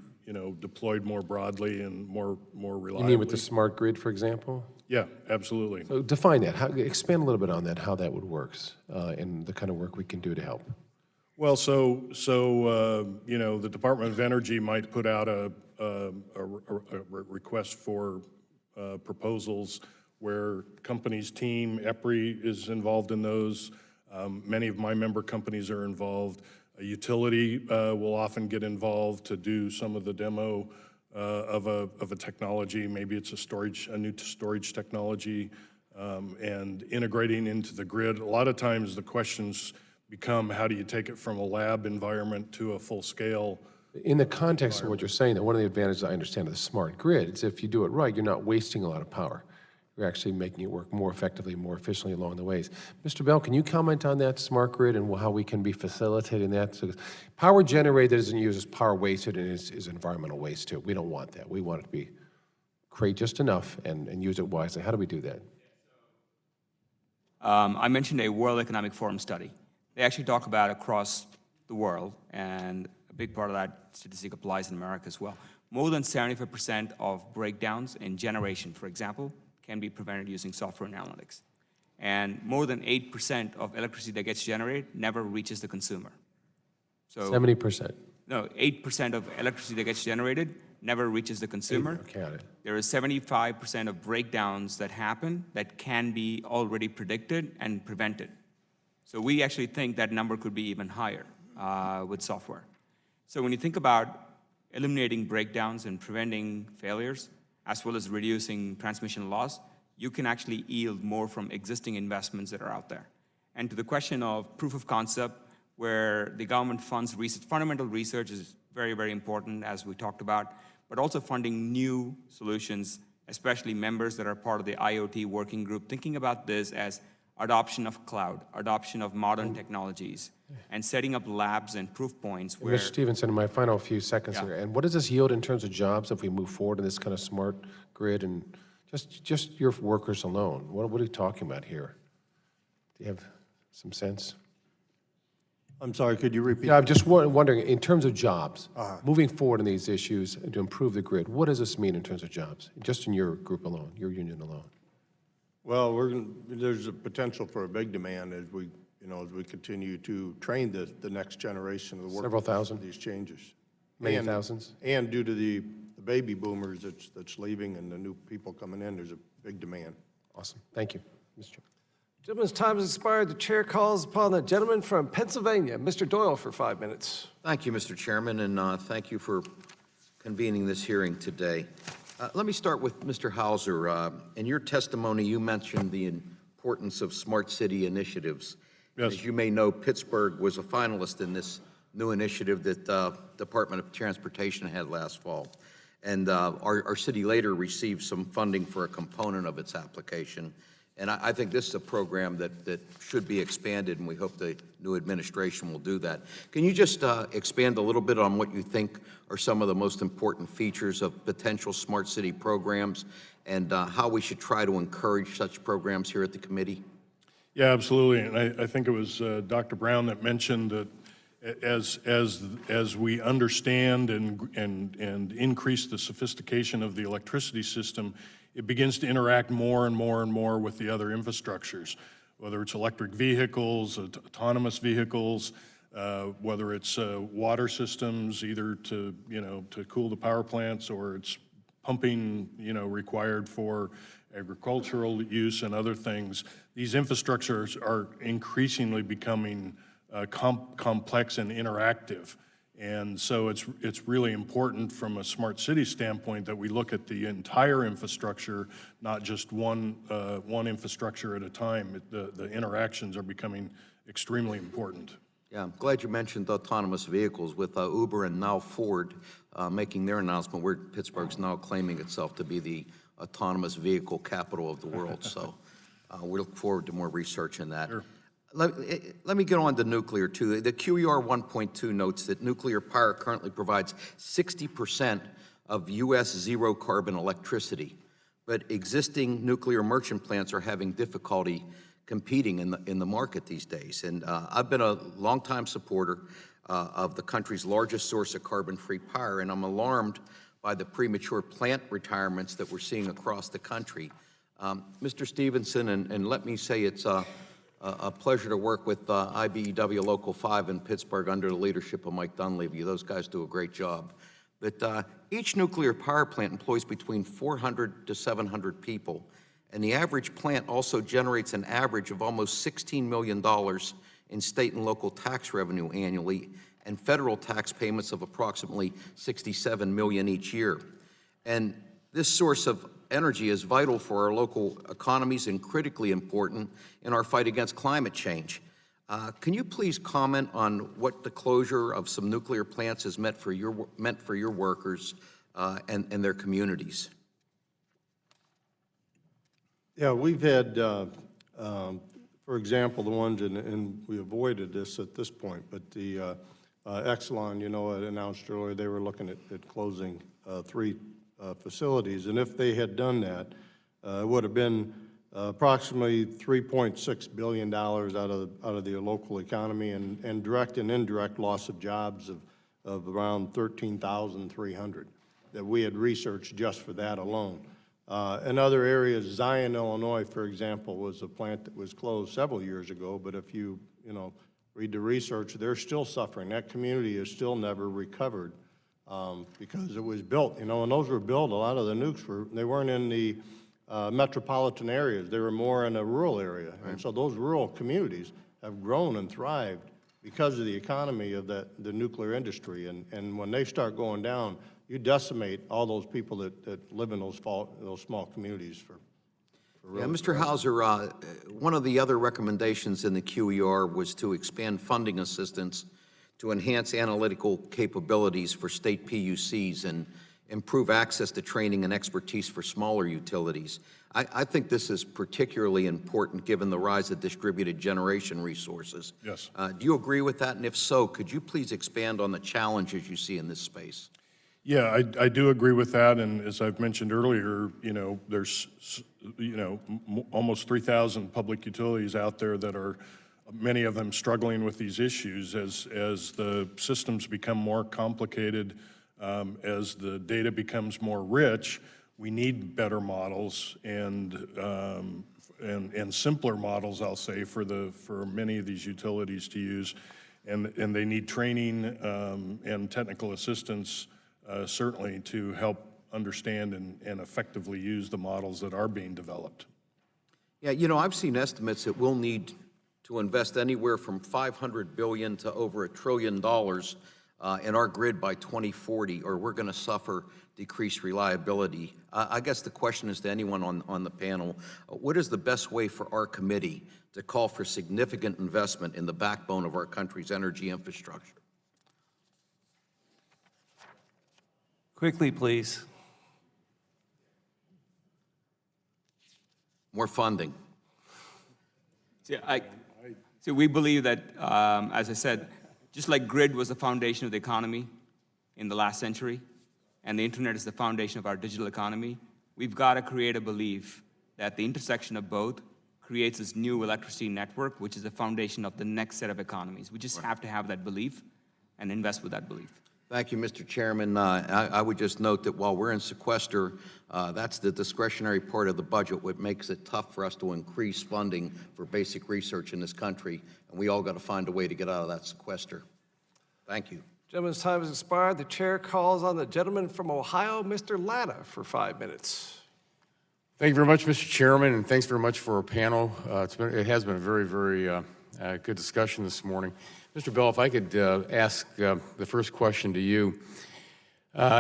J: deployed more broadly and more reliably.
O: You mean with the smart grid, for example?
J: Yeah, absolutely.
O: So define that. Expand a little bit on that, how that would work, and the kind of work we can do to help.
J: Well, the Department of Energy might put out a request for proposals where companies' team, EPRI, is involved in those. Many of my member companies are involved. A utility will often get involved to do some of the demo of a technology. Maybe it's a new storage technology, and integrating into the grid. A lot of times the questions become, how do you take it from a lab environment to a full scale?
O: In the context of what you're saying, that one of the advantages I understand of the smart grid is if you do it right, you're not wasting a lot of power. You're actually making it work more effectively, more efficiently along the ways. Mr. Bell, can you comment on that smart grid and how we can be facilitating that? So power generated isn't used as power wasted and is environmental waste too. We don't want that. We want it to be create just enough and use it wisely. How do we do that?
H: I mentioned a World Economic Forum study. They actually talk about across the world, and a big part of that statistic applies in America as well. More than 75% of breakdowns in generation, for example, can be prevented using software and analytics. And more than 8% of electricity that gets generated never reaches the consumer. So
O: 70%.
H: no, 8% of electricity that gets generated never reaches the consumer.
O: Got it.
H: There is 75% of breakdowns that happen that can be already predicted and prevented. So we actually think that number could be even higher with software. So when you think about eliminating breakdowns and preventing failures, as well as reducing transmission loss, you can actually yield more from existing investments that are out there. And to the question of proof of concept, where the government funds research, fundamental research is very, very important, as we talked about, but also funding new solutions, especially members that are part of the IoT working group, thinking about this as adoption of cloud, adoption of modern technologies, and setting up labs and proof points where...
O: Mr. Stevenson, in my final few seconds
H: Yeah.
O: here, and what does this yield in terms of jobs if we move forward in this kind of smart grid and just your workers alone? What are you talking about here? Do you have some sense?
I: I'm sorry, could you repeat?
O: Yeah, I'm just wondering, in terms of jobs, moving forward in these issues to improve the grid, what does this mean in terms of jobs, just in your group alone, your union alone?
I: Well, there's a potential for a big demand as we continue to train the next generation of the workforce.
O: Several thousand?
I: For these changes.
O: Many
I: And-
O: thousands?
I: And due to the baby boomers that's leaving and the new people coming in, there's a big demand.
O: Awesome. Thank you, Mr. Chairman.
B: Gentleman's time has expired. The chair calls upon the gentleman from Pennsylvania, Mr. Doyle, for 5 minutes.
P: Thank you, Mr. Chairman, and thank you for convening this hearing today. Let me start with Mr. Hauser. In your testimony, you mentioned the importance of smart city initiatives.
J: Yes.
P: As you may know, Pittsburgh was a finalist in this new initiative that Department of Transportation had last fall. And our city later received some funding for a component of its application. And I think this is a program that should be expanded, and we hope the new administration will do that. Can you just expand a little bit on what you think are some of the most important features of potential smart city programs and how we should try to encourage such programs here at the committee?
J: Yeah, absolutely. And I think it was Dr. Brown that mentioned that as we understand and increase the sophistication of the electricity system, it begins to interact more and more and more with the other infrastructures, whether it's electric vehicles, autonomous vehicles, whether it's water systems, either to cool the power plants, or it's pumping, required for agricultural use and other things. These infrastructures are increasingly becoming complex and interactive. And so it's really important from a smart city standpoint that we look at the entire infrastructure, not just one infrastructure at a time. The interactions are becoming extremely important.
P: Yeah, I'm glad you mentioned autonomous vehicles with Uber and now Ford making their announcement where Pittsburgh's now claiming itself to be the autonomous vehicle capital of the world. So we look forward to more research in that.
J: Sure.
P: Let me get on to nuclear, too. The QER 1.2 notes that nuclear power currently provides 60% of U.S. zero-carbon electricity, but existing nuclear merchant plants are having difficulty competing in the market these days. And I've been a longtime supporter of the country's largest source of carbon-free power, and I'm alarmed by the premature plant retirements that we're seeing across the country. Mr. Stevenson, and let me say it's a pleasure to work with IBEW Local 5 in Pittsburgh under the leadership of Mike Dunleavy. Those guys do a great job. But each nuclear power plant employs between 400 to 700 people, and the average plant also generates an average of almost $16 million in state and local tax revenue annually, and federal tax payments of approximately $67 million each year. And this source of energy is vital for our local economies and critically important in our fight against climate change. Can you please comment on what the closure of some nuclear plants has meant for your workers and their communities?
I: Yeah, we've had, for example, the ones, and we avoided this at this point, but the Exelon, announced earlier they were looking at closing 3 facilities, and if they had done that, it would have been approximately $3.6 billion out of the local economy, and direct and indirect loss of jobs of around 13,300 that we had researched just for that alone. In other areas, Zion, Illinois, for example, was a plant that was closed several years ago, but if you read the research, they're still suffering. That community has still never recovered because it was built. When those were built, a lot of the nukes they weren't in the metropolitan areas. They were more in a rural area. Right. And so those rural communities have grown and thrived because of the economy of the nuclear industry. And when they start going down, you decimate all those people that live in those small communities for
P: Yeah, Mr. Hauser, one of the other recommendations in the QER was to expand funding assistance to enhance analytical capabilities for state PUCs and improve access to training and expertise for smaller utilities. I think this is particularly important given the rise of distributed generation resources.
J: Yes.
P: Do you agree with that? And if so, could you please expand on the challenges you see in this space?
J: Yeah, I do agree with that, and as I've mentioned earlier, there's, almost 3,000 public utilities out there that are, many of them struggling with these issues as the systems become more complicated, as the data becomes more rich. We need better models and simpler models, I'll say, for many of these utilities to use, and they need training and technical assistance. Certainly to help understand and effectively use the models that are being developed.
P: Yeah, I've seen estimates that we'll need to invest anywhere from $500 billion to over $1 trillion in our grid by 2040, or we're going to suffer decreased reliability. I guess the question is to anyone on the panel, what is the best way for our committee to call for significant investment in the backbone of our country's energy infrastructure?
B: Quickly, please.
P: More funding.
H: So we believe that, as I said, just like grid was the foundation of the economy in the last century, and the internet is the foundation of our digital economy, we've got to create a belief that the intersection of both creates this new electricity network, which is the foundation of the next set of economies. We just have to have that belief and invest with that belief.
P: Thank you, Mr. Chairman. I would just note that while we're in sequester, that's the discretionary part of the budget, what makes it tough for us to increase funding for basic research in this country, and we all got to find a way to get out of that sequester. Thank you.
B: Gentleman's time has expired. The chair calls on the gentleman from Ohio, Mr. Latta, for 5 minutes.
Q: Thank you very much, Mr. Chairman, and thanks very much for our panel. It has been a very, very good discussion this morning. Mr. Bell, if I could ask the first question to you.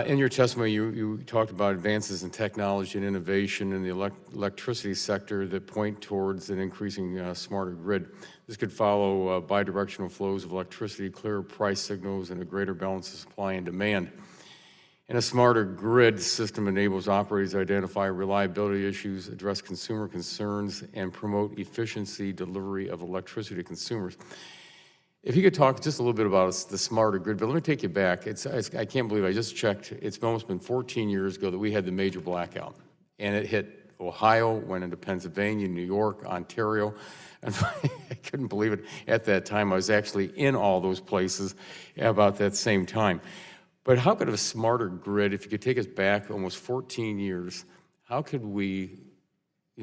Q: In your testimony, you talked about advances in technology and innovation in the electricity sector that point towards an increasing smarter grid. This could follow bidirectional flows of electricity, clearer price signals, and a greater balance of supply and demand. And a smarter grid system enables operators to identify reliability issues, address consumer concerns, and promote efficiency delivery of electricity to consumers. If you could talk just a little bit about the smarter grid, but let me take you back. I can't believe I just checked. It's almost been 14 years ago that we had the major blackout, and it hit Ohio, went into Pennsylvania, New York, Ontario, and I couldn't believe it. At that time, I was actually in all those places about that same time. But how could a smarter grid, if you could take us back almost 14 years, how could we,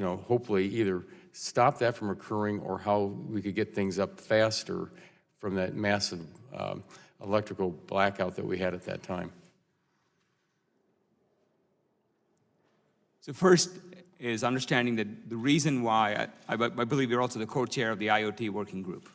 Q: hopefully either stop that from occurring or how we could get things up faster from that massive electrical blackout that we had at that time?
H: So first is understanding that the reason why, I believe you're also the co-chair of the IoT working group.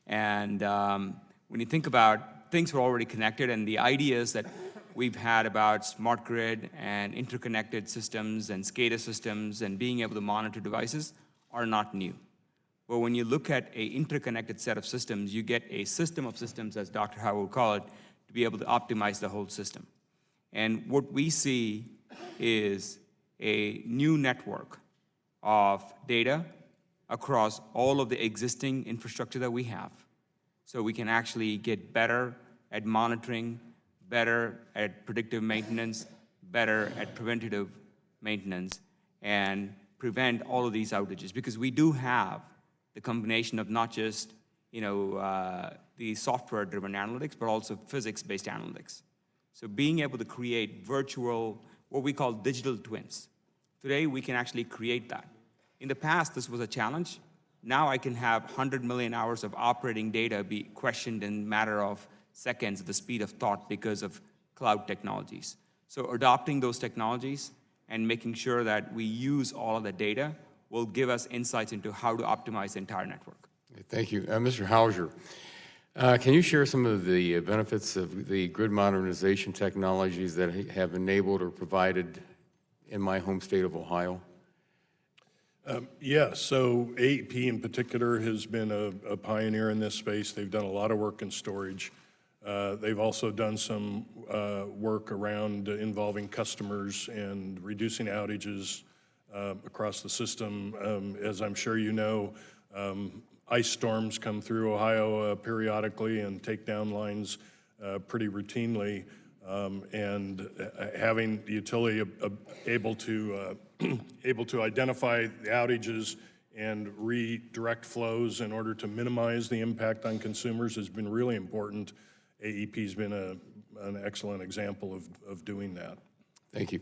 H: And when you think about things were already connected, and the ideas that we've had about smart grid and interconnected systems and SCADA systems and being able to monitor devices are not new. But when you look at an interconnected set of systems, you get a system of systems, as Dr. Howard would call it, to be able to optimize the whole system. And what we see is a new network of data across all of the existing infrastructure that we have. So we can actually get better at monitoring, better at predictive maintenance, better at preventative maintenance, and prevent all of these outages, because we do have the combination of not just the software-driven analytics, but also physics-based analytics. So being able to create virtual, what we call digital twins. Today, we can actually create that. In the past, this was a challenge. Now I can have 100 million hours of operating data be questioned in a matter of seconds at the speed of thought because of cloud technologies. So adopting those technologies and making sure that we use all of the data will give us insights into how to optimize the entire network.
Q: Thank you. Mr. Hauser, can you share some of the benefits of the grid modernization technologies that have enabled or provided in my home state of Ohio?
J: Yes, so AEP in particular has been a pioneer in this space. They've done a lot of work in storage. They've also done some work around involving customers and reducing outages across the system. As I'm sure you know, ice storms come through Ohio periodically and take down lines pretty routinely. And having the utility able to identify the outages and redirect flows in order to minimize the impact on consumers has been really important. AEP's been an excellent example of doing that.
Q: Thank you.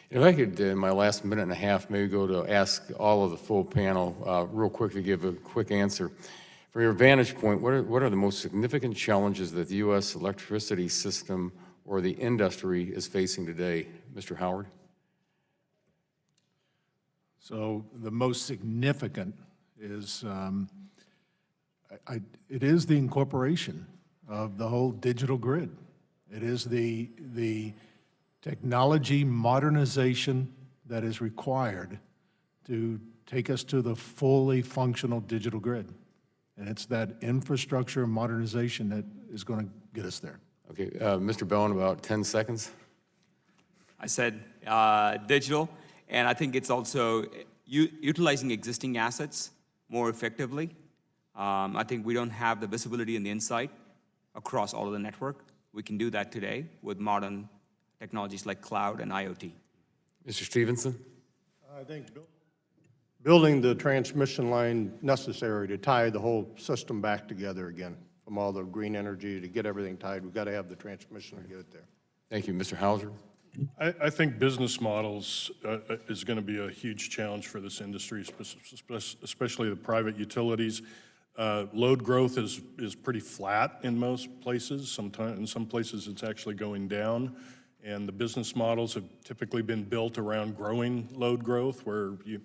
Q: If I could, in my last minute and a half, maybe go to ask all of the full panel real quick to give a quick answer. From your vantage point, what are the most significant challenges that the U.S. electricity system or the industry is facing today? Mr. Howard?
G: So the most significant is, it is the incorporation of the whole digital grid. It is the technology modernization that is required to take us to the fully functional digital grid. And it's that infrastructure modernization that is going to get us there.
Q: Okay, Mr. Bell, in about 10 seconds.
H: I said digital, and I think it's also utilizing existing assets more effectively. I think we don't have the visibility and the insight across all of the network. We can do that today with modern technologies like cloud and IoT.
Q: Mr. Stevenson?
I: I think building the transmission line necessary to tie the whole system back together again, from all the green energy to get everything tied, we've got to have the transmission to get it there.
Q: Thank you. Mr. Hauser?
J: I think business models is going to be a huge challenge for this industry, especially the private utilities. Load growth is pretty flat in most places. Sometimes in some places it's actually going down. And the business models have typically been built around growing load growth, where you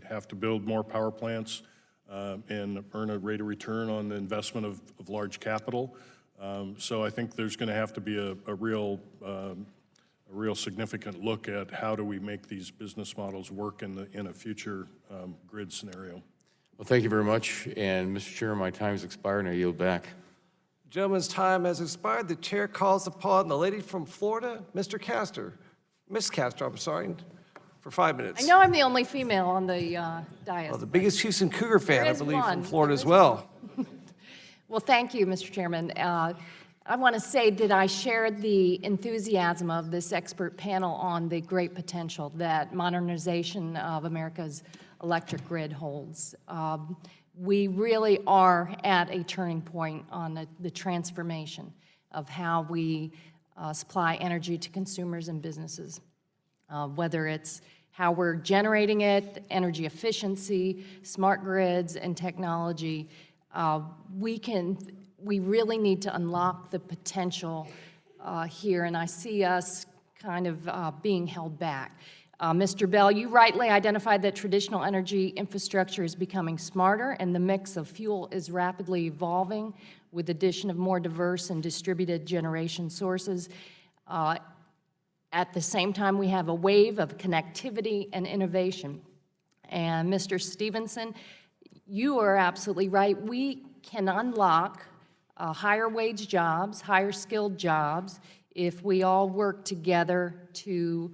J: have to build more power plants and earn a rate of return on the investment of large capital. So I think there's going to have to be a real significant look at how do we make these business models work in a future grid scenario.
Q: Well, thank you very much. And Mr. Chair, my time has expired and I yield back.
B: Gentleman's time has expired. The chair calls upon the lady from Florida, Miss Castor, I'm sorry, for 5 minutes.
R: I know I'm the only female on the dais.
B: Well, the biggest Houston Cougar fan, I
R: is
B: believe,
R: one.
B: from Florida as well.
R: Well, thank you, Mr. Chairman. I want to say that I shared the enthusiasm of this expert panel on the great potential that modernization of America's electric grid holds. We really are at a turning point on the transformation of how we supply energy to consumers and businesses, whether it's how we're generating it, energy efficiency, smart grids, and technology. We really need to unlock the potential here, and I see us kind of being held back. Mr. Bell, you rightly identified that traditional energy infrastructure is becoming smarter, and the mix of fuel is rapidly evolving with the addition of more diverse and distributed generation sources. At the same time, we have a wave of connectivity and innovation. And Mr. Stevenson, you are absolutely right. We can unlock higher wage jobs, higher skilled jobs, if we all work together to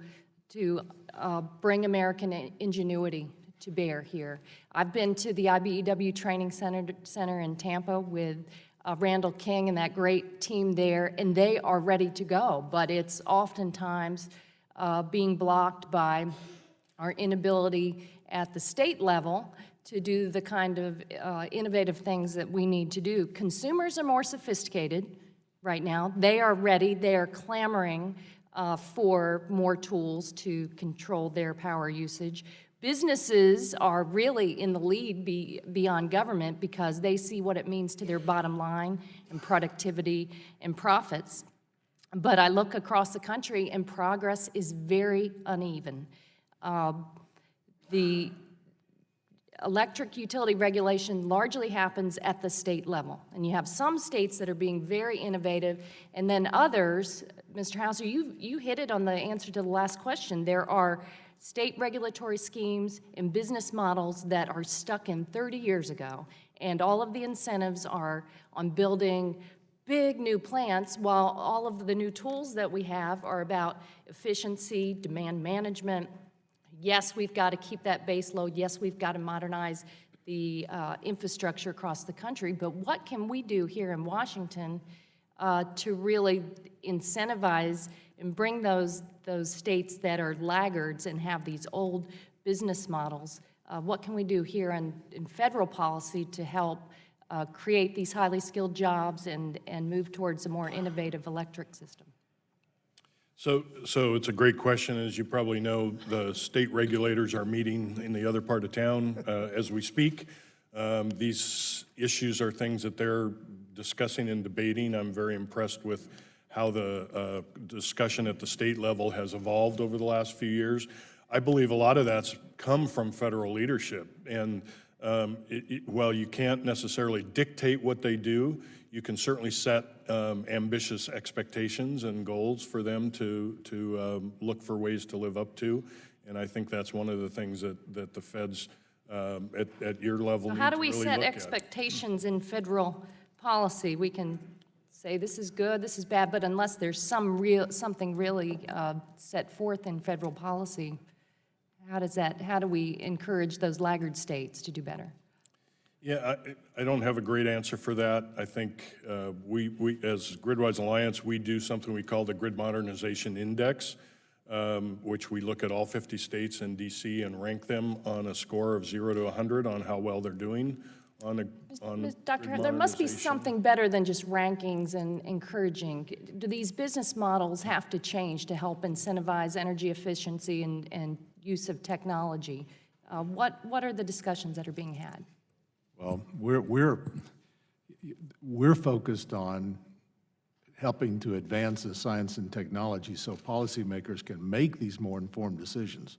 R: bring American ingenuity to bear here. I've been to the IBEW Training Center in Tampa with Randall King and that great team there, and they are ready to go, but it's oftentimes being blocked by our inability at the state level to do the kind of innovative things that we need to do. Consumers are more sophisticated right now. They are ready. They are clamoring for more tools to control their power usage. Businesses are really in the lead beyond government because they see what it means to their bottom line and productivity and profits. But I look across the country and progress is very uneven. The electric utility regulation largely happens at the state level. And you have some states that are being very innovative, and then others, Mr. Hauser, you hit it on the answer to the last question. There are state regulatory schemes and business models that are stuck in 30 years ago, and all of the incentives are on building big new plants, while all of the new tools that we have are about efficiency, demand management. Yes, we've got to keep that base load. Yes, we've got to modernize the infrastructure across the country, but what can we do here in Washington to really incentivize and bring those states that are laggards and have these old business models, what can we do here in federal policy to help create these highly skilled jobs and move towards a more innovative electric system?
J: So it's a great question. As you probably know, the state regulators are meeting in the other part of town as we speak. These issues are things that they're discussing and debating. I'm very impressed with how the discussion at the state level has evolved over the last few years. I believe a lot of that's come from federal leadership. And while you can't necessarily dictate what they do, you can certainly set ambitious expectations and goals for them to look for ways to live up to. And I think that's one of the things that the feds at your level need to really look at.
R: How do we set expectations in federal policy? We can say this is good, this is bad, but unless there's something really set forth in federal policy, how do we encourage those laggard states to do better?
J: Yeah, I don't have a great answer for that. I think we as Gridwise Alliance, we do something we call the Grid Modernization Index, which we look at all 50 states and DC and rank them on a score of 0 to 100 on how well they're doing on
R: Dr. There must be something better than just rankings and encouraging. Do these business models have to change to help incentivize energy efficiency and use of technology? What are the discussions that are being had?
G: Well, we're focused on helping to advance the science and technology so policymakers can make these more informed decisions.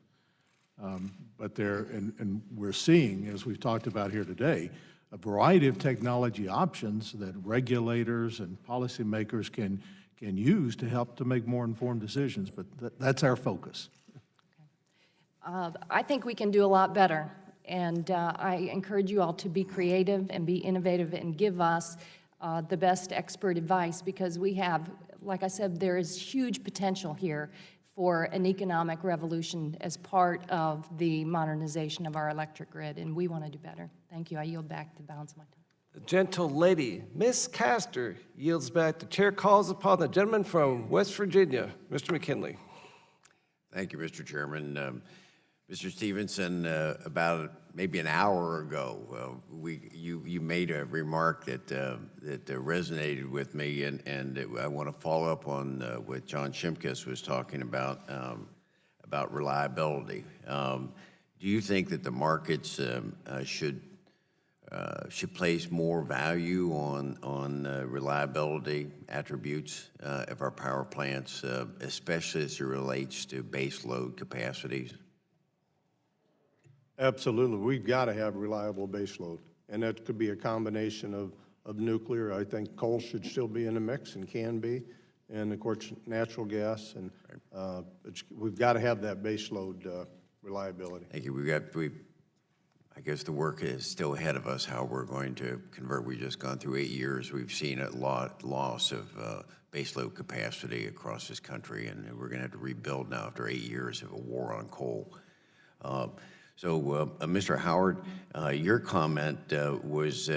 G: But and we're seeing, as we've talked about here today, a variety of technology options that regulators and policymakers can use to help to make more informed decisions. But that's our focus.
R: I think we can do a lot better. And I encourage you all to be creative and be innovative and give us the best expert advice, because we have, like I said, there is huge potential here for an economic revolution as part of the modernization of our electric grid, and we want to do better. Thank you. I yield back the balance of my time.
B: The gentle lady, Miss Castor, yields back. The chair calls upon the gentleman from West Virginia, Mr. McKinley.
S: Thank you, Mr. Chairman. Mr. Stevenson, about maybe an hour ago, you made a remark that resonated with me, and I want to follow up on what John Shimkus was talking about reliability. Do you think that the markets should place more value on reliability attributes of our power plants, especially as it relates to base load capacities?
I: Absolutely. We've got to have reliable baseload, and that could be a combination of nuclear. I think coal should still be in the mix and can be, and of course natural gas, and we've got to have that baseload reliability.
S: Thank you. I guess the work is still ahead of us, how we're going to convert. We've just gone through 8 years. We've seen a loss of baseload capacity across this country, and we're going to have to rebuild now after 8 years of a war on coal. So, Mr. Howard, your comment was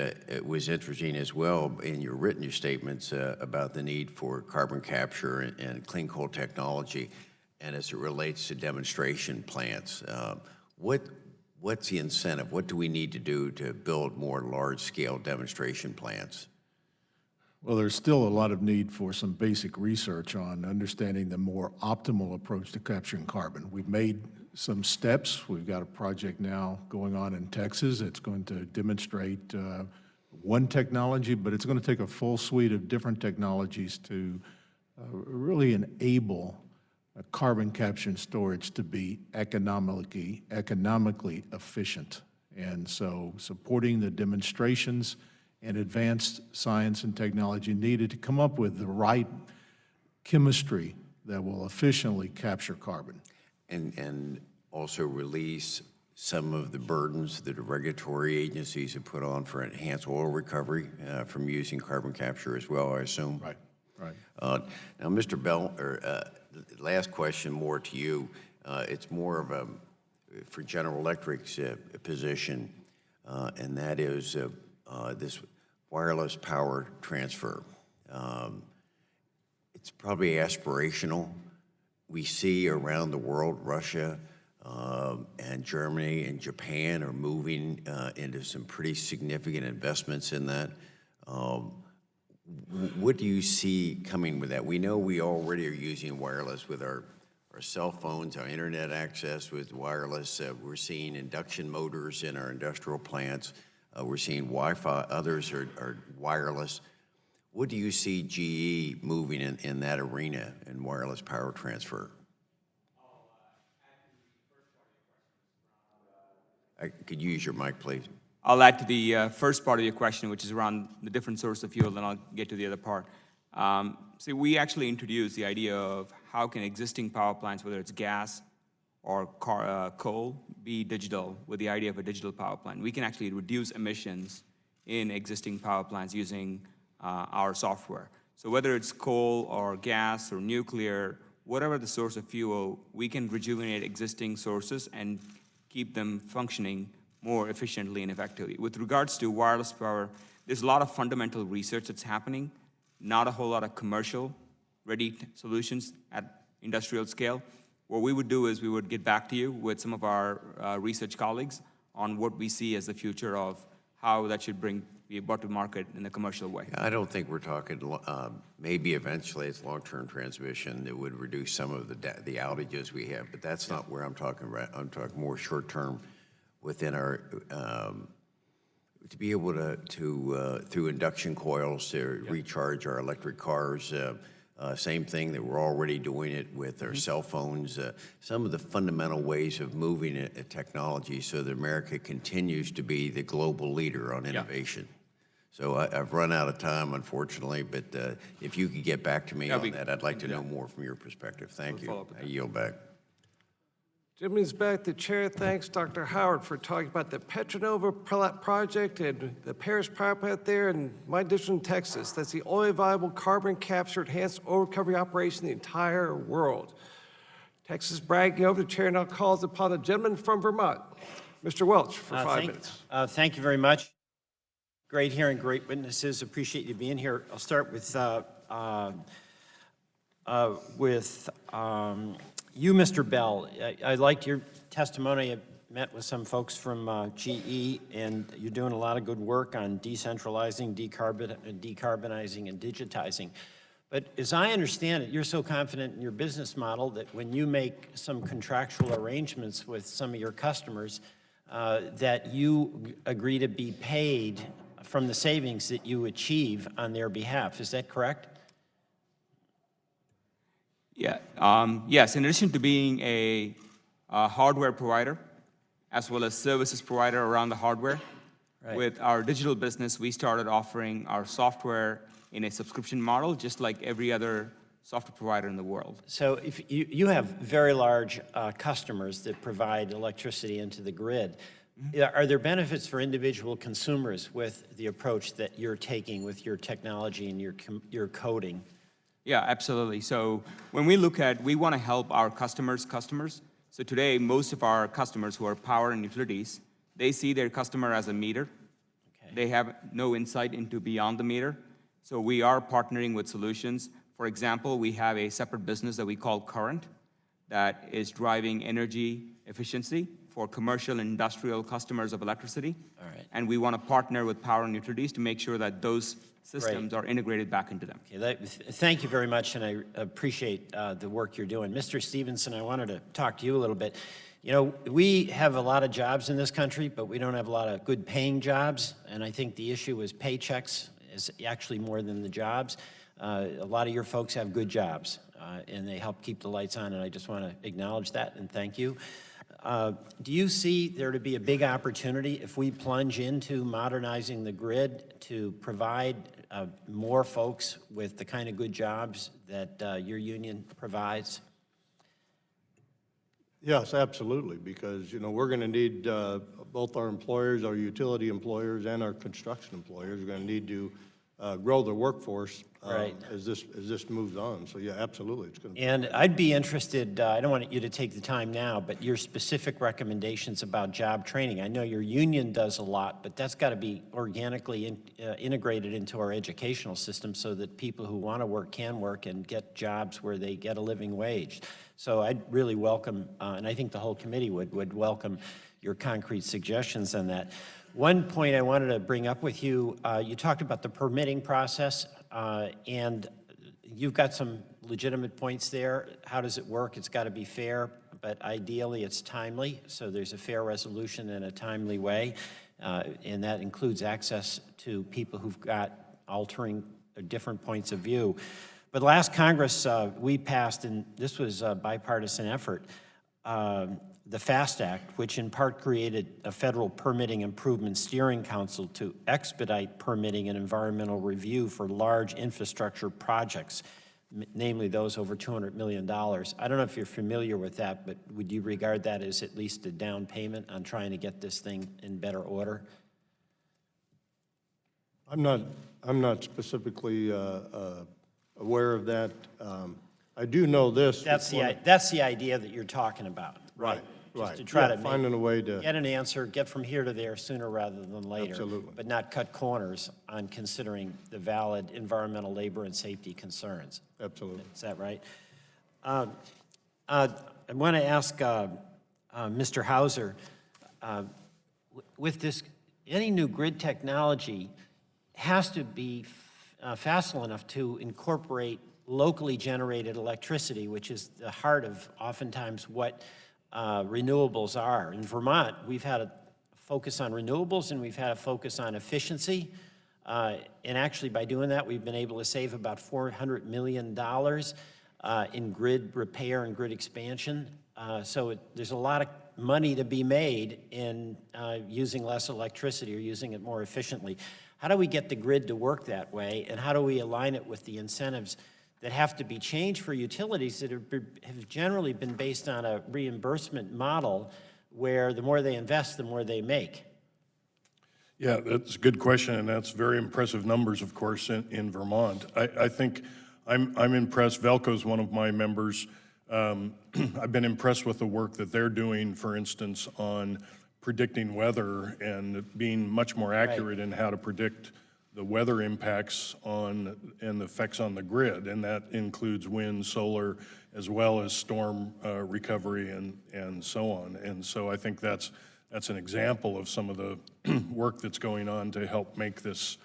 S: interesting as well in your written statements about the need for carbon capture and clean coal technology, and as it relates to demonstration plants. what's the incentive? What do we need to do to build more large-scale demonstration plants?
G: Well, there's still a lot of need for some basic research on understanding the more optimal approach to capturing carbon. We've made some steps. We've got a project now going on in Texas. It's going to demonstrate one technology, but it's going to take a full suite of different technologies to really enable carbon capture and storage to be economically efficient. And so supporting the demonstrations and advanced science and technology needed to come up with the right chemistry that will efficiently capture carbon.
S: And also release some of the burdens that the regulatory agencies have put on for enhanced oil recovery from using carbon capture as well, I assume?
G: Right, right.
S: Now, Mr. Bell, last question more to you. It's more of a, for General Electric's position, and that is this wireless power transfer. It's probably aspirational. We see around the world, Russia and Germany and Japan are moving into some pretty significant investments in that. What do you see coming with that? We know we already are using wireless with our cell phones, our internet access with wireless. We're seeing induction motors in our industrial plants. We're seeing Wi-Fi. Others are wireless. What do you see GE moving in that arena in wireless power transfer? Could you use your mic, please?
H: I'll add to the first part of your question, which is around the different source of fuel, then I'll get to the other part. See, we actually introduced the idea of how can existing power plants, whether it's gas or coal, be digital, with the idea of a digital power plant. We can actually reduce emissions in existing power plants using our software. So whether it's coal or gas or nuclear, whatever the source of fuel, we can rejuvenate existing sources and keep them functioning more efficiently and effectively. With regards to wireless power, there's a lot of fundamental research that's happening, not a whole lot of commercial ready solutions at industrial scale. What we would do is we would get back to you with some of our research colleagues on what we see as the future of how that should be brought to market in a commercial way.
S: I don't think we're talking, maybe eventually it's long-term transmission that would reduce some of the outages we have, but that's not where I'm talking about. I'm talking more short-term within our, to be able to through induction coils to recharge our electric cars. Same thing that we're already doing it with our cell phones. Some of the fundamental ways of moving technology so that America continues to be the global leader on innovation. So I've run out of time, unfortunately, but if you could get back to me on that, I'd like to know more from your perspective. Thank you. I yield back.
B: Jimmy's back. The chair thanks Dr. Howard for talking about the Petronova project and the Paris power plant there in my district in Texas. That's the only viable carbon capture enhanced oil recovery operation in the entire world. Texas bragging over. The chair now calls upon the gentleman from Vermont, Mr. Welch, for 5 minutes.
T: Thank you very much. Great hearing, great witnesses. Appreciate you being here. I'll start with you, Mr. Bell. I liked your testimony. I met with some folks from GE, and you're doing a lot of good work on decentralizing, decarbonizing, and digitizing. But as I understand it, you're so confident in your business model that when you make some contractual arrangements with some of your customers, that you agree to be paid from the savings that you achieve on their behalf. Is that correct?
H: Yeah. Yes, in addition to being a hardware provider, as well as services provider around the hardware, with our digital business, we started offering our software in a subscription model, just like every other software provider in the world.
T: So if you have very large customers that provide electricity into the grid, are there benefits for individual consumers with the approach that you're taking with your technology and your coding?
H: Yeah, absolutely. So when we look at, we want to help our customers. So today, most of our customers who are power and utilities, they see their customer as a meter. Okay. They have no insight into beyond the meter. So we are partnering with solutions. For example, we have a separate business that we call Current that is driving energy efficiency for commercial and industrial customers of electricity.
T: All right.
H: And we want to partner with power and utilities to make sure that those systems are integrated back into them.
T: Okay, thank you very much, and I appreciate the work you're doing. Mr. Stevenson, I wanted to talk to you a little bit. You know, we have a lot of jobs in this country, but we don't have a lot of good paying jobs, and I think the issue is paychecks is actually more than the jobs. A lot of your folks have good jobs, and they help keep the lights on, and I just want to acknowledge that and thank you. Do you see there to be a big opportunity if we plunge into modernizing the grid to provide more folks with the kind of good jobs that your union provides?
I: Yes, absolutely, because, you know, we're going to need both our employers, our utility employers, and our construction employers are going to need to grow their workforce
T: Right.
I: as this moves on. So, yeah, absolutely, it's going to.
T: And I'd be interested, I don't want you to take the time now, but your specific recommendations about job training. I know your union does a lot, but that's got to be organically integrated into our educational system so that people who want to work can work and get jobs where they get a living wage. So I'd really welcome, and I think the whole committee would welcome your concrete suggestions on that. One point I wanted to bring up with you, you talked about the permitting process, and you've got some legitimate points there. How does it work? It's got to be fair, but ideally it's timely, so there's a fair resolution in a timely way, and that includes access to people who've got altering different points of view. But last Congress, we passed, and this was a bipartisan effort, the FAST Act, which in part created a federal permitting improvement steering council to expedite permitting and environmental review for large infrastructure projects, namely those over $200 million. I don't know if you're familiar with that, but would you regard that as at least a down payment on trying to get this thing in better order?
I: I'm not specifically aware of that. I do know this.
T: That's the idea that you're talking about, right? Just to try to
I: finding a way to
T: get an answer, get from here to there sooner rather than later.
I: Absolutely.
T: But not cut corners on considering the valid environmental, labor, and safety concerns.
I: Absolutely.
T: Is that right? I want to ask Mr. Hauser, with this, any new grid technology has to be facile enough to incorporate locally generated electricity, which is the heart of oftentimes what renewables are. In Vermont, we've had a focus on renewables and we've had a focus on efficiency. And actually, by doing that, we've been able to save about $400 million in grid repair and grid expansion. So there's a lot of money to be made in using less electricity or using it more efficiently. How do we get the grid to work that way, and how do we align it with the incentives that have to be changed for utilities that have generally been based on a reimbursement model where the more they invest, the more they make?
J: Yeah, that's a good question, and that's very impressive numbers, of course, in Vermont. I think I'm impressed. Velco's one of my members. I've been impressed with the work that they're doing, for instance, on predicting weather and being much more accurate in how to predict the weather impacts on and the effects on the grid, and that includes wind, solar, as well as storm recovery and so on. And so I think that's an example of some of the work that's going on to help make this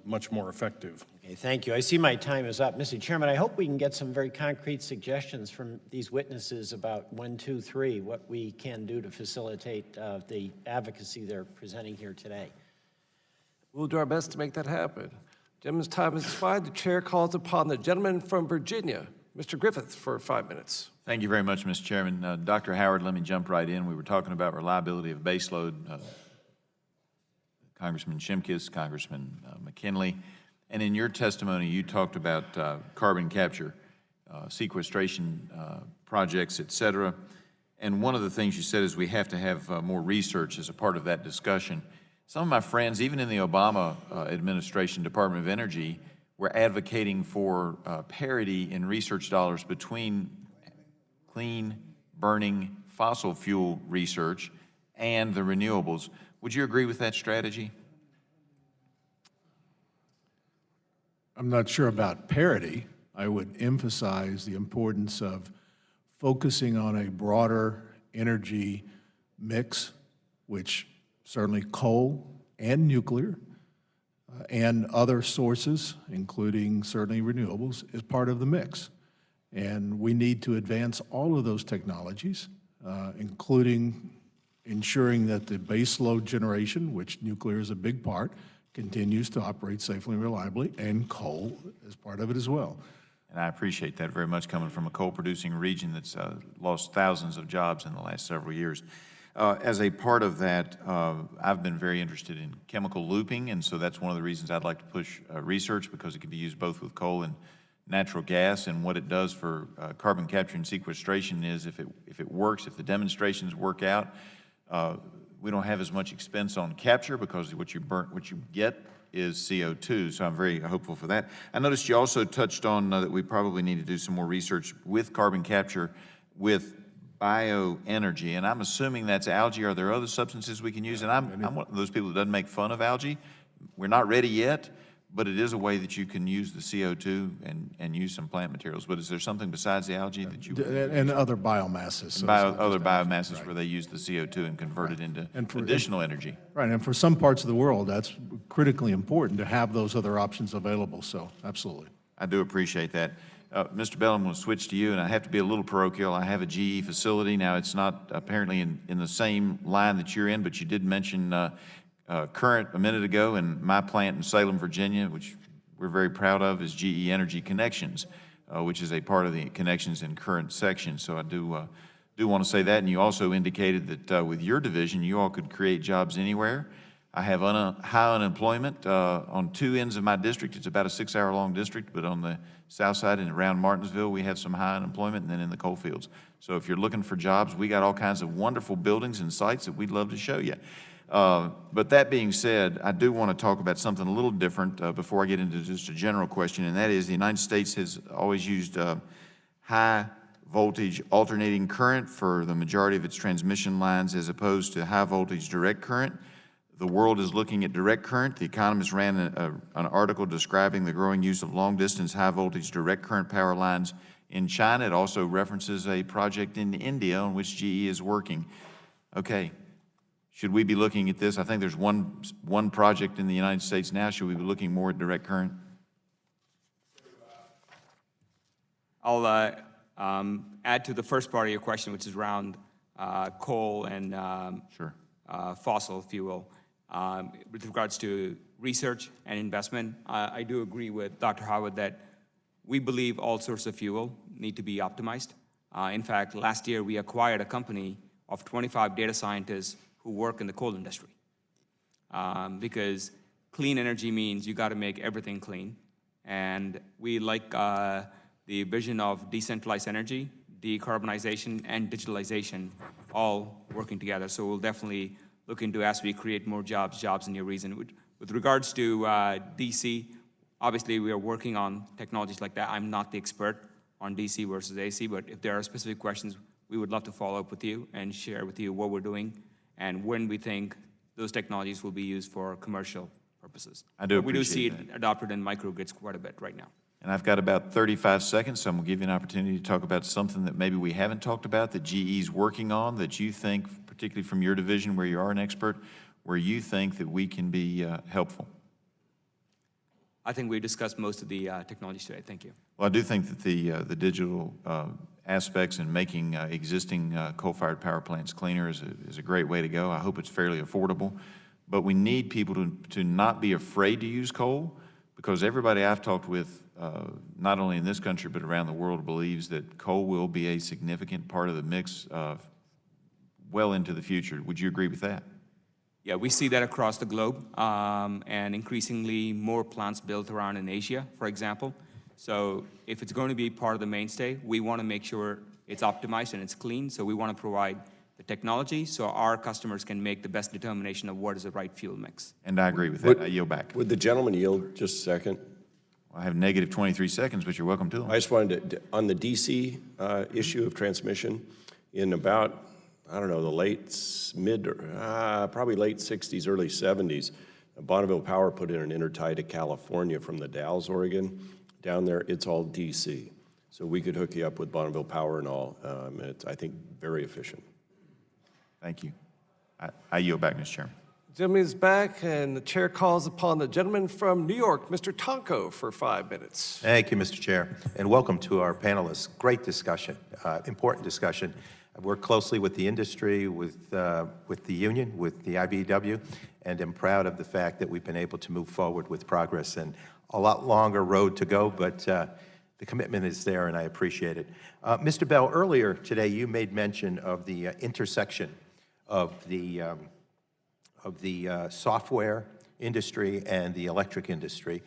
J: much more effective.
T: Okay, thank you. I see my time is up. Mr. Chairman, I hope we can get some very concrete suggestions from these witnesses about 1, 2, 3, what we can do to facilitate the advocacy they're presenting here today.
B: We'll do our best to make that happen. Gentleman's time has expired. The chair calls upon the gentleman from Virginia, Mr. Griffith, for 5 minutes.
U: Thank you very much, Mr. Chairman. Dr. Howard, let me jump right in. We were talking about reliability of baseload. Congressman Shimkus, Congressman McKinley, and in your testimony, you talked about carbon capture, sequestration projects, et cetera. And one of the things you said is we have to have more research as a part of that discussion. Some of my friends, even in the Obama administration, Department of Energy, were advocating for parity in research dollars between clean, burning, fossil fuel research and the renewables. Would you agree with that strategy?
G: I'm not sure about parity. I would emphasize the importance of focusing on a broader energy mix, which certainly coal and nuclear and other sources, including certainly renewables, is part of the mix. And we need to advance all of those technologies, including ensuring that the baseload generation, which nuclear is a big part, continues to operate safely and reliably, and coal is part of it as well.
U: And I appreciate that very much, coming from a coal-producing region that's lost thousands of jobs in the last several years. As a part of that, I've been very interested in chemical looping, and so that's one of the reasons I'd like to push research, because it can be used both with coal and natural gas. And what it does for carbon capture and sequestration is, if it works, if the demonstrations work out, we don't have as much expense on capture, because what you get is CO2, so I'm very hopeful for that. I noticed you also touched on that we probably need to do some more research with carbon capture with bioenergy, and I'm assuming that's algae. Are there other substances we can use? And I'm one of those people that doesn't make fun of algae. We're not ready yet, but it is a way that you can use the CO2 and use some plant materials. But is there something besides the algae that you...
G: And other biomasses.
U: And other biomasses, right, where they use the CO2 and convert it into additional energy.
G: Right, and for some parts of the world, that's critically important to have those other options available, so absolutely.
U: I do appreciate that. Mr. Bell, I'm going to switch to you, and I have to be a little parochial. I have a GE facility. Now, it's not apparently in the same line that you're in, but you did mention current a minute ago, and my plant in Salem, Virginia, which we're very proud of, is GE Energy Connections, which is a part of the Connections and Current section. So I do want to say that. And you also indicated that with your division, you all could create jobs anywhere. I have high unemployment on two ends of my district. It's about a 6-hour-long district, but on the south side and around Martinsville, we have some high unemployment, and then in the coal fields. So if you're looking for jobs, we got all kinds of wonderful buildings and sites that we'd love to show you. But that being said, I do want to talk about something a little different before I get into just a general question, and that is the United States has always used high voltage alternating current for the majority of its transmission lines, as opposed to high voltage direct current. The world is looking at direct current. The Economist ran an article describing the growing use of long-distance high-voltage direct current power lines in China. It also references a project in India on which GE is working. Okay, should we be looking at this? I think there's one project in the United States now. Should we be looking more at direct current?
H: I'll add to the first part of your question, which is around coal and fossil fuel. With regards to research and investment, I do agree with Dr. Howard that we believe all sorts of fuel need to be optimized. In fact, last year we acquired a company of 25 data scientists who work in the coal industry. Because clean energy means you got to make everything clean. And we like the vision of decentralized energy, decarbonization, and digitalization all working together. So we'll definitely look into, as we create more jobs in your region. With regards to DC, obviously we are working on technologies like that. I'm not the expert on DC versus AC, but if there are specific questions, we would love to follow up with you and share with you what we're doing and when we think those technologies will be used for commercial purposes.
U: I do
H: but we do see
U: appreciate
H: it adopted in microgrids quite a bit right now.
U: And I've got about 35 seconds, so I'm going to give you an opportunity to talk about something that maybe we haven't talked about that GE's working on, that you think, particularly from your division where you are an expert, where you think that we can be helpful.
H: I think we discussed most of the technologies today. Thank you.
U: Well, I do think that the digital aspects in making existing coal-fired power plants cleaner is a great way to go. I hope it's fairly affordable. But we need people to not be afraid to use coal, because everybody I've talked with, not only in this country but around the world, believes that coal will be a significant part of the mix well into the future. Would you agree with that?
H: Yeah, we see that across the globe, and increasingly more plants built around in Asia, for example. So if it's going to be part of the mainstay, we want to make sure it's optimized and it's clean. So we want to provide the technology so our customers can make the best determination of what is the right fuel mix.
U: And I agree with that. I yield back.
D: Would the gentleman yield just a second?
U: I have negative 23 seconds, but you're welcome to them.
D: I just wanted to, on the DC issue of transmission, in about, I don't know, probably late 60s, early 70s, Bonneville Power put in an intertie to California from the Dalles, Oregon. Down there, it's all DC. So we could hook you up with Bonneville Power and all. It's, I think, very efficient.
U: Thank you. I yield back, Mr. Chairman.
B: Gentleman is back, and the chair calls upon the gentleman from New York, Mr. Tonko, for 5 minutes.
C: Thank you, Mr. Chair, and welcome to our panelists. Great discussion, important discussion. I've worked closely with the industry, with the union, with the IBEW, and am proud of the fact that we've been able to move forward with progress. And a lot longer road to go, but the commitment is there, and I appreciate it. Mr. Bell, earlier today you made mention of the intersection of the software industry and the electric industry.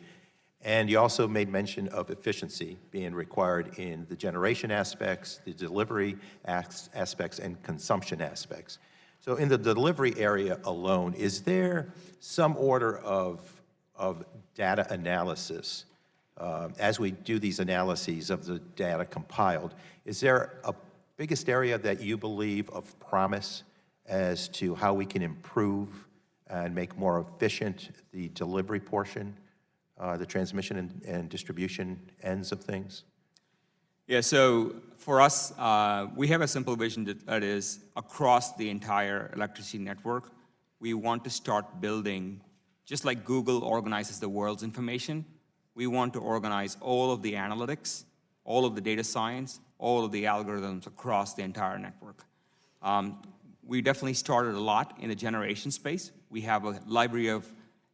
C: And you also made mention of efficiency being required in the generation aspects, the delivery aspects, and consumption aspects. So in the delivery area alone, is there some order of data analysis as we do these analyses of the data compiled? Is there a biggest area that you believe of promise as to how we can improve and make more efficient the delivery portion, the transmission and distribution ends of things?
H: Yeah, so for us, we have a simple vision that is across the entire electricity network. We want to start building, just like Google organizes the world's information, we want to organize all of the analytics, all of the data science, all of the algorithms across the entire network. We definitely started a lot in the generation space. We have a library of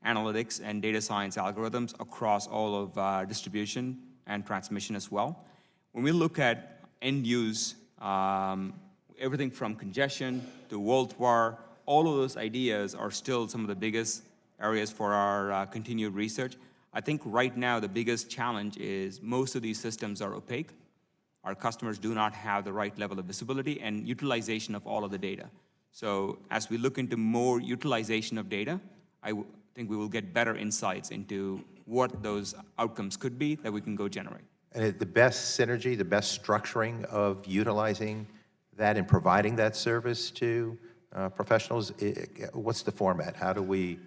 H: analytics and data science algorithms across all of distribution and transmission as well. When we look at end use, everything from congestion to volt var, all of those ideas are still some of the biggest areas for our continued research. I think right now the biggest challenge is most of these systems are opaque. Our customers do not have the right level of visibility and utilization of all of the data. So as we look into more utilization of data, I think we will get better insights into what those outcomes could be that we can go generate.
C: And the best synergy, the best structuring of utilizing that and providing that service to professionals, what's the format? How do we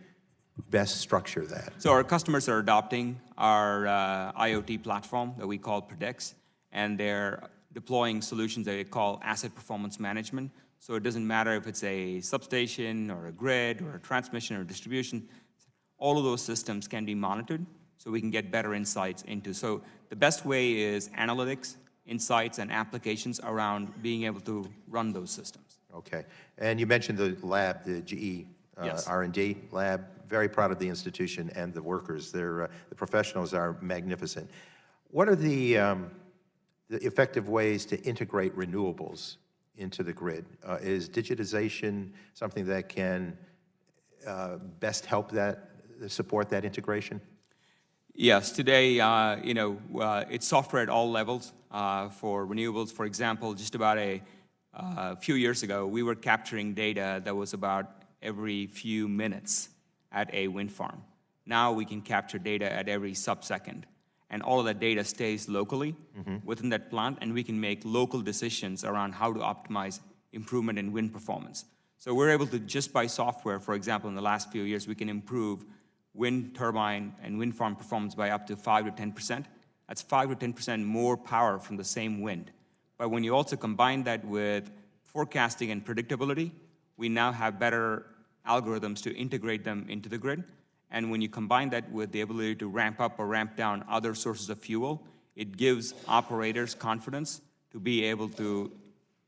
C: best structure that?
H: So our customers are adopting our IoT platform that we call Predix, and they're deploying solutions that we call asset performance management. So it doesn't matter if it's a substation or a grid or a transmission or distribution, all of those systems can be monitored so we can get better insights into. So the best way is analytics, insights, and applications around being able to run those systems.
C: Okay. And you mentioned the lab, the GE
H: Yes.
C: R&D lab. Very proud of the institution and the workers. The professionals are magnificent. What are the effective ways to integrate renewables into the grid? Is digitization something that can best help that, support that integration?
H: Yes, today, it's software at all levels for renewables. For example, just about a few years ago, we were capturing data that was about every few minutes at a wind farm. Now we can capture data at every sub-second. And all of that data stays locally within that plant, and we can make local decisions around how to optimize improvement in wind performance. So we're able to, just by software, for example, in the last few years, we can improve wind turbine and wind farm performance by up to 5 to 10%. That's 5 to 10% more power from the same wind. But when you also combine that with forecasting and predictability, we now have better algorithms to integrate them into the grid. And when you combine that with the ability to ramp up or ramp down other sources of fuel, it gives operators confidence to be able to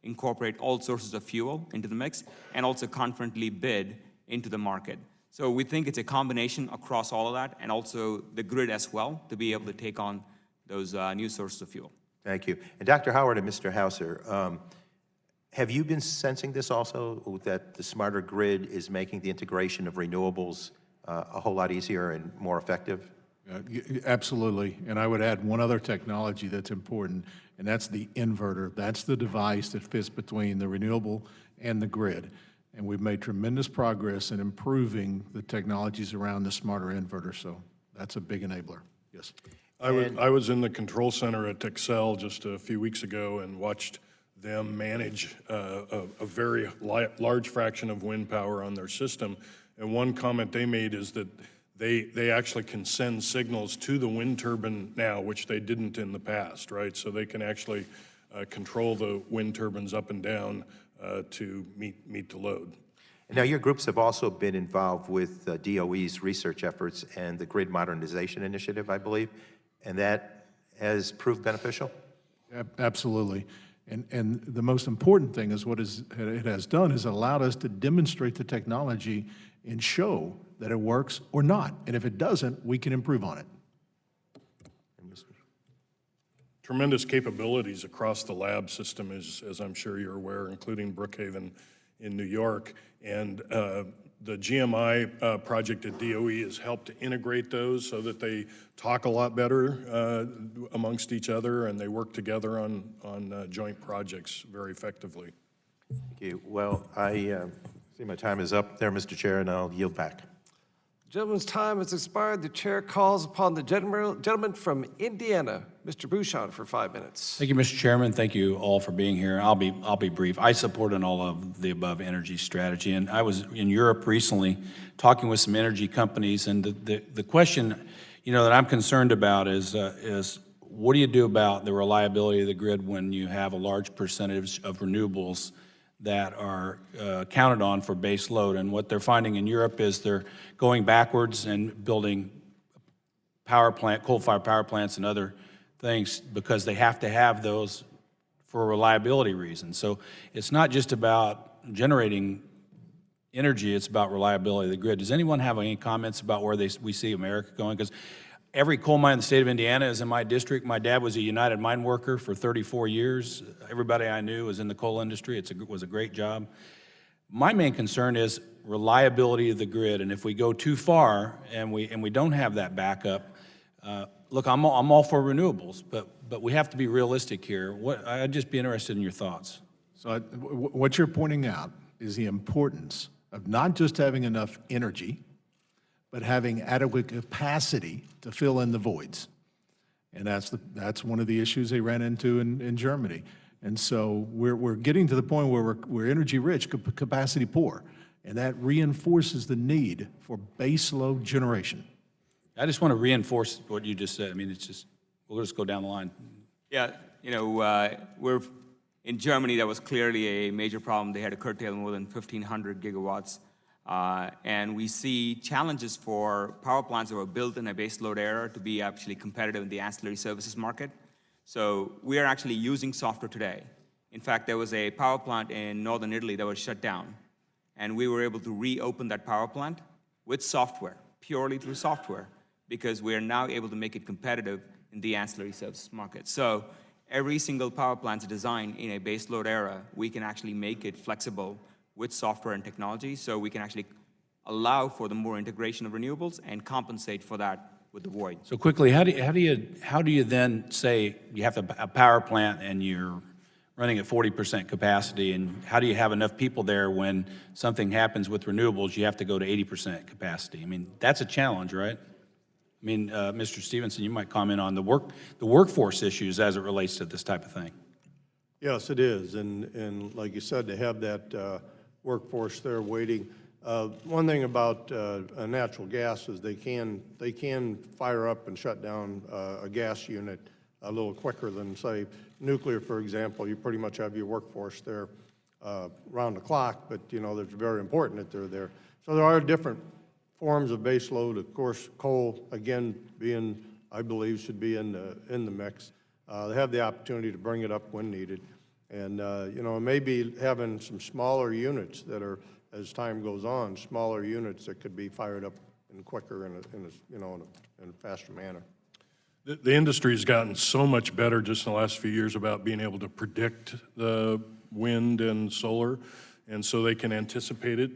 H: incorporate all sources of fuel into the mix and also confidently bid into the market. So we think it's a combination across all of that, and also the grid as well, to be able to take on those new sources of fuel.
C: Thank you. And Dr. Howard and Mr. Hauser, have you been sensing this also, that the smarter grid is making the integration of renewables a whole lot easier and more effective?
G: Absolutely. And I would add one other technology that's important, and that's the inverter. That's the device that fits between the renewable and the grid. And we've made tremendous progress in improving the technologies around the smarter inverter. So that's a big enabler. Yes.
J: I was in the control center at Excel just a few weeks ago and watched them manage a very large fraction of wind power on their system. And one comment they made is that they actually can send signals to the wind turbine now, which they didn't in the past, right? So they can actually control the wind turbines up and down to meet the load.
C: Now, your groups have also been involved with DOE's research efforts and the Grid Modernization Initiative, I believe, and that has proved beneficial?
G: Absolutely. And the most important thing is what it has done is allowed us to demonstrate the technology and show that it works or not. And if it doesn't, we can improve on it.
J: Tremendous capabilities across the lab system, as I'm sure you're aware, including Brookhaven in New York. And the GMI project at DOE has helped to integrate those so that they talk a lot better amongst each other, and they work together on joint projects very effectively.
C: Thank you. Well, I see my time is up there, Mr. Chair, and I'll yield back.
B: Gentleman's time has expired. The chair calls upon the gentleman from Indiana, Mr. Bouchon, for 5 minutes.
F: Thank you, Mr. Chairman. Thank you all for being here. I'll be brief. I support an all of the above energy strategy, and I was in Europe recently talking with some energy companies, and the question, that I'm concerned about is what do you do about the reliability of the grid when you have a large percentage of renewables that are counted on for base load? And what they're finding in Europe is they're going backwards and building coal-fired power plants and other things because they have to have those for reliability reasons. So it's not just about generating energy, it's about reliability of the grid. Does anyone have any comments about where we see America going? Because every coal mine in the state of Indiana is in my district. My dad was a United Mine worker for 34 years. Everybody I knew was in the coal industry. It was a great job. My main concern is reliability of the grid, and if we go too far and we don't have that backup, look, I'm all for renewables, but we have to be realistic here. I'd just be interested in your thoughts.
G: So what you're pointing out is the importance of not just having enough energy, but having adequate capacity to fill in the voids. And that's one of the issues they ran into in Germany. And so we're getting to the point where we're energy rich, capacity poor, and that reinforces the need for base load generation.
F: I just want to reinforce what you just said. I mean, we'll just go down the line.
H: Yeah, we're in Germany. That was clearly a major problem. They had to curtail more than 1,500 gigawatts. And we see challenges for power plants that were built in a baseload era to be actually competitive in the ancillary services market. So we are actually using software today. In fact, there was a power plant in northern Italy that was shut down. And we were able to reopen that power plant with software, purely through software, because we are now able to make it competitive in the ancillary services market. So every single power plant's designed in a baseload era, we can actually make it flexible with software and technology, so we can actually allow for the more integration of renewables and compensate for that with the void.
F: So quickly, how do you then say you have a power plant and you're running at 40% capacity, and how do you have enough people there when something happens with renewables, you have to go to 80% capacity? I mean, that's a challenge, right? I mean, Mr. Stevenson, you might comment on the workforce issues as it relates to this type of thing.
I: Yes, it is, and like you said, to have that workforce there waiting. One thing about natural gas is they can fire up and shut down a gas unit a little quicker than, say, nuclear, for example. You pretty much have your workforce there round the clock, but it's very important that they're there. So there are different forms of base load. Of course, coal, again, I believe, should be in the mix. They have the opportunity to bring it up when needed. And, maybe having some smaller units that are, as time goes on, smaller units that could be fired up and quicker in a faster manner.
J: The industry has gotten so much better just in the last few years about being able to predict the wind and solar, and so they can anticipate it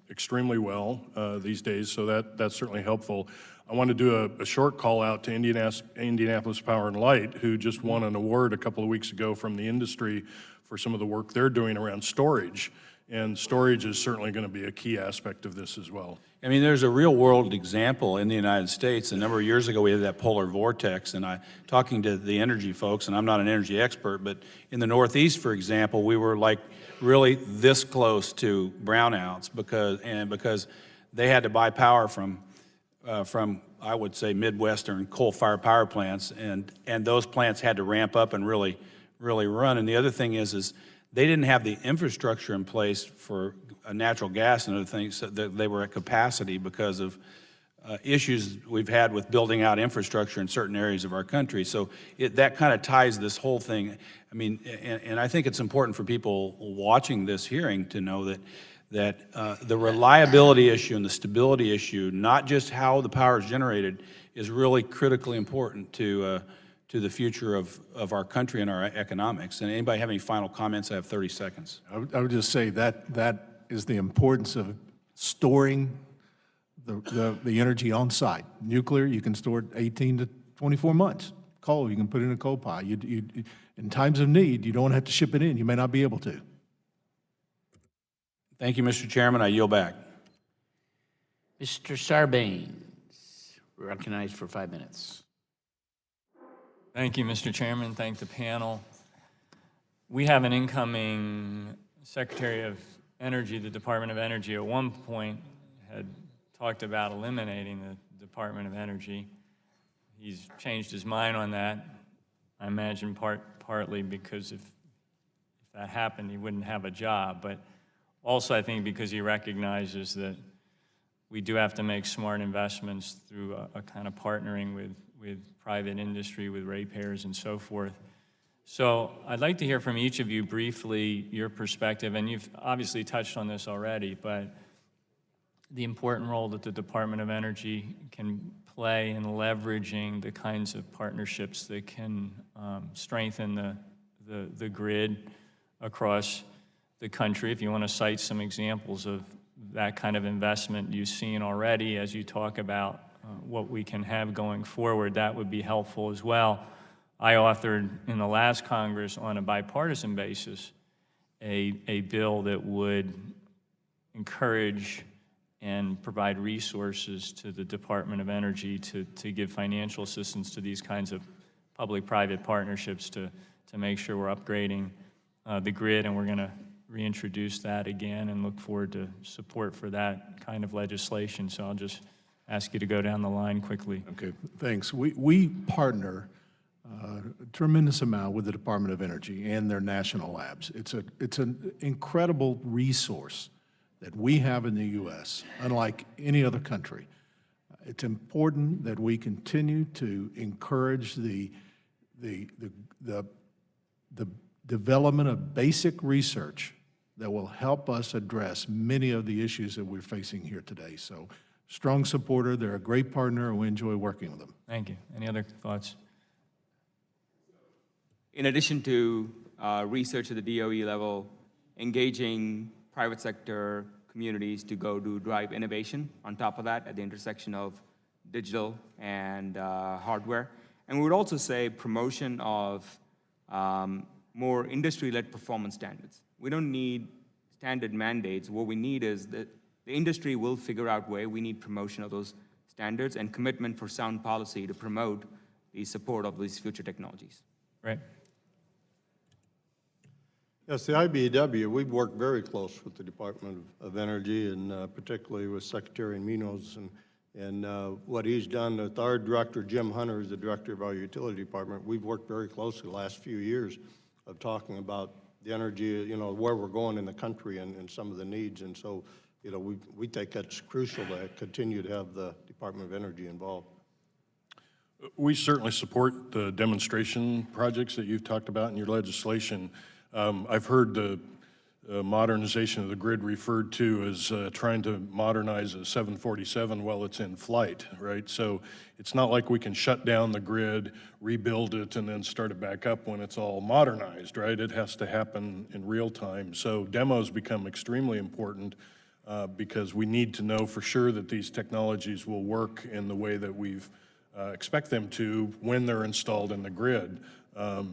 J: extremely well these days, so that's certainly helpful. I want to do a short call out to Indianapolis Power and Light, who just won an award a couple of weeks ago from the industry for some of the work they're doing around storage. And storage is certainly going to be a key aspect of this as well.
F: I mean, there's a real-world example in the United States. A number of years ago, we had that polar vortex, and talking to the energy folks, and I'm not an energy expert, but in the Northeast, for example, we were like really this close to brownouts because they had to buy power from I would say Midwestern coal-fired power plants, and those plants had to ramp up and really run. And the other thing is they didn't have the infrastructure in place for natural gas and other things, so that they were at capacity because of issues we've had with building out infrastructure in certain areas of our country. So that kind of ties this whole thing. I mean, and I think it's important for people watching this hearing to know that the reliability issue and the stability issue, not just how the power is generated, is really critically important to the future of our country and our economics. And anybody have any final comments? I have 30 seconds.
G: I would just say that is the importance of storing the energy on site. Nuclear, you can store it 18 to 24 months. Coal, you can put it in a coal pile. In times of need, you don't have to ship it in. You may not be able to.
F: Thank you, Mr. Chairman. I yield back.
A: Mr. Sarbanes, recognized for 5 minutes.
E: Thank you, Mr. Chairman. Thank the panel. We have an incoming Secretary of Energy. The Department of Energy at one point had talked about eliminating the Department of Energy. He's changed his mind on that. I imagine partly because if that happened, he wouldn't have a job, but also I think because he recognizes that we do have to make smart investments through a kind of partnering with private industry, with ratepayers and so forth. So I'd like to hear from each of you briefly your perspective, and you've obviously touched on this already, but the important role that the Department of Energy can play in leveraging the kinds of partnerships that can strengthen the grid across the country. If you want to cite some examples of that kind of investment you've seen already as you talk about what we can have going forward, that would be helpful as well. I authored in the last Congress on a bipartisan basis a bill that would encourage and provide resources to the Department of Energy to give financial assistance to these kinds of public-private partnerships to make sure we're upgrading the grid, and we're going to reintroduce that again and look forward to support for that kind of legislation. So I'll just ask you to go down the line quickly.
G: Okay, thanks. We partner a tremendous amount with the Department of Energy and their national labs. It's an incredible resource that we have in the U.S., unlike any other country. It's important that we continue to encourage the development of basic research that will help us address many of the issues that we're facing here today. So, strong supporter. They're a great partner, and we enjoy working with them.
E: Thank you. Any other thoughts?
H: In addition to research at the DOE level, engaging private sector communities to go to drive innovation on top of that at the intersection of digital and hardware. And we would also say promotion of more industry-led performance standards. We don't need standard mandates. What we need is that the industry will figure out way. We need promotion of those standards and commitment for sound policy to promote the support of these future technologies.
E: Right.
I: Yes, the IBEW, we've worked very close with the Department of Energy and particularly with Secretary Minos and what he's done with our director, Jim Hunter, is the director of our utility department. We've worked very closely the last few years of talking about the energy, where we're going in the country and some of the needs. And so, we think that's crucial to continue to have the Department of Energy involved.
J: We certainly support the demonstration projects that you've talked about in your legislation. I've heard the modernization of the grid referred to as trying to modernize a 747 while it's in flight, right? So it's not like we can shut down the grid, rebuild it, and then start it back up when it's all modernized, right? It has to happen in real time. So demos become extremely important because we need to know for sure that these technologies will work in the way that we've expect them to when they're installed in the grid.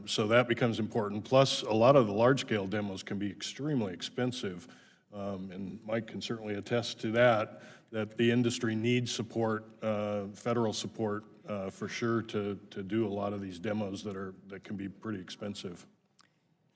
J: So that becomes important. Plus, a lot of the large-scale demos can be extremely expensive, and Mike can certainly attest to that the industry needs support, federal support, for sure, to do a lot of these demos that can be pretty expensive.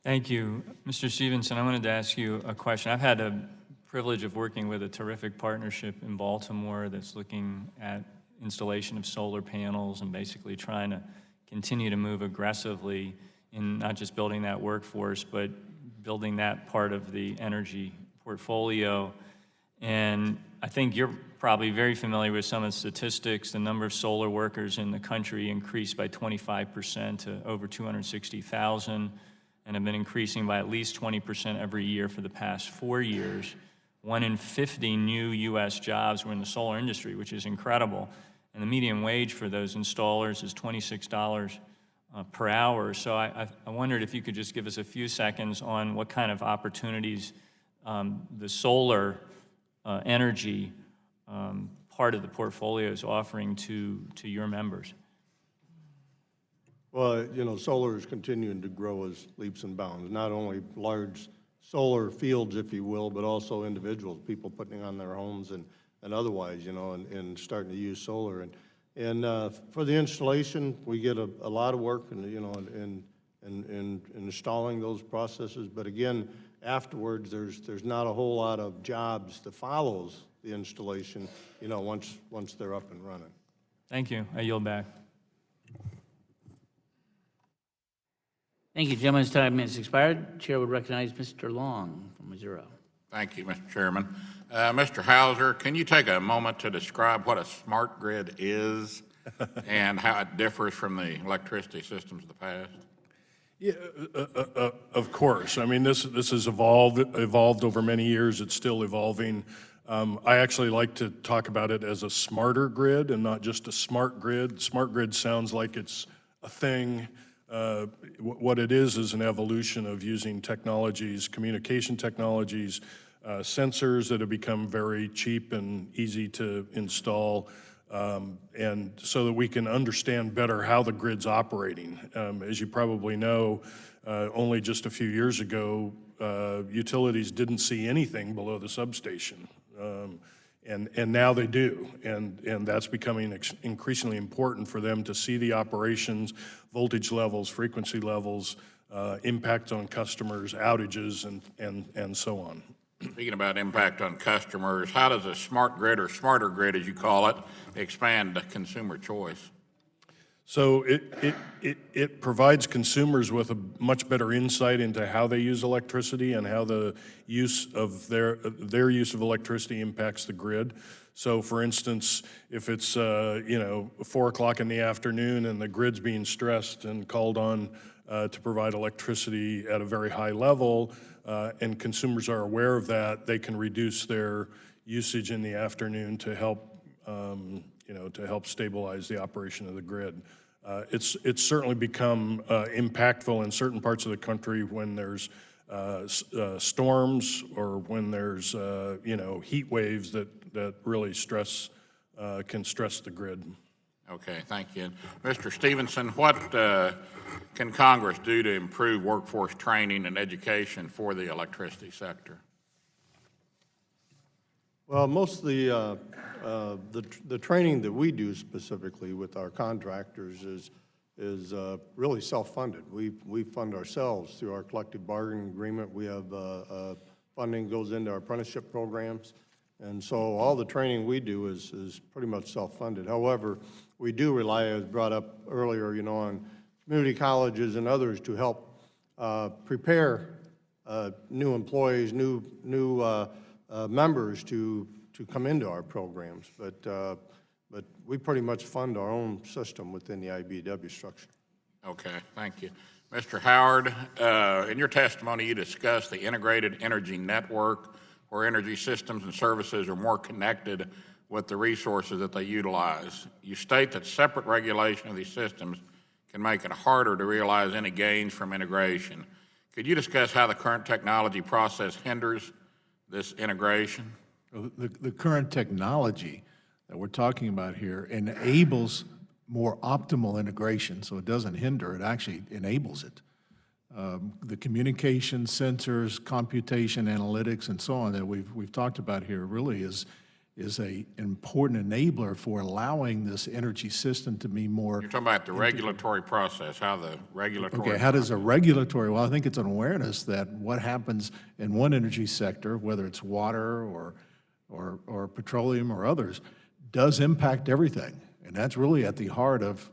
E: Thank you. Mr. Stevenson, I wanted to ask you a question. I've had a privilege of working with a terrific partnership in Baltimore that's looking at installation of solar panels and basically trying to continue to move aggressively in not just building that workforce, but building that part of the energy portfolio. And I think you're probably very familiar with some of the statistics. The number of solar workers in the country increased by 25% to over 260,000, and have been increasing by at least 20% every year for the past 4 years. 1 in 50 new U.S. jobs were in the solar industry, which is incredible. And the median wage for those installers is $26 per hour. So I wondered if you could just give us a few seconds on what kind of opportunities the solar energy part of the portfolio is offering to your members.
I: Well, you know, solar is continuing to grow as leaps and bounds, not only large solar fields, if you will, but also individuals, people putting on their homes and otherwise, you know, and starting to use solar. And for the installation, we get a lot of work and, you know, in installing those processes. But again, afterwards, there's not a whole lot of jobs that follows the installation, you know, once they're up and running.
E: Thank you. I yield back.
A: Thank you. Gentleman's time has expired. Chair would recognize Mr. Long from Missouri.
K: Thank you, Mr. Chairman. Mr. Hauser, can you take a moment to describe what a smart grid is and how it differs from the electricity systems of the past?
J: Yeah, of course. I mean, this has evolved over many years. It's still evolving. I actually like to talk about it as a smarter grid and not just a smart grid. Smart grid sounds like it's a thing. What it is an evolution of using technologies, communication technologies, sensors that have become very cheap and easy to install, and so that we can understand better how the grid's operating. As you probably know, only just a few years ago, utilities didn't see anything below the substation. And now they do, and that's becoming increasingly important for them to see the operations, voltage levels, frequency levels, impact on customers, outages, and so on.
K: Speaking about impact on customers, how does a smart grid, or smarter grid as you call it, expand consumer choice?
J: So it provides consumers with a much better insight into how they use electricity and how the use of their use of electricity impacts the grid. So for instance, if it's 4 o'clock in the afternoon and the grid's being stressed and called on to provide electricity at a very high level, and consumers are aware of that, they can reduce their usage in the afternoon to help stabilize the operation of the grid. It's certainly become impactful in certain parts of the country when there's storms or when there's heat waves that really can stress the grid.
K: Okay, thank you. Mr. Stevenson, what can Congress do to improve workforce training and education for the electricity sector?
I: Well, most of the training that we do specifically with our contractors is really self-funded. We fund ourselves through our collective bargaining agreement. We have funding goes into our apprenticeship programs, and so all the training we do is pretty much self-funded. However, we do rely, as brought up earlier, on community colleges and others to help prepare new employees, new members to come into our programs, but we pretty much fund our own system within the IBEW structure.
K: Okay, thank you. Mr. Howard, in your testimony you discussed the integrated energy network where energy systems and services are more connected with the resources that they utilize. You state that separate regulation of these systems can make it harder to realize any gains from integration. Could you discuss how the current technology process hinders this integration?
G: The current technology that we're talking about here enables more optimal integration, so it doesn't hinder, it actually enables it. The communication, sensors, computation, analytics, and so on that we've talked about here really is an important enabler for allowing this energy system to be more.
K: You're talking about the regulatory process, how the regulatory.
G: Okay, how does a regulatory, well, I think it's an awareness that what happens in one energy sector, whether it's water or petroleum or others, does impact everything. And that's really at the heart of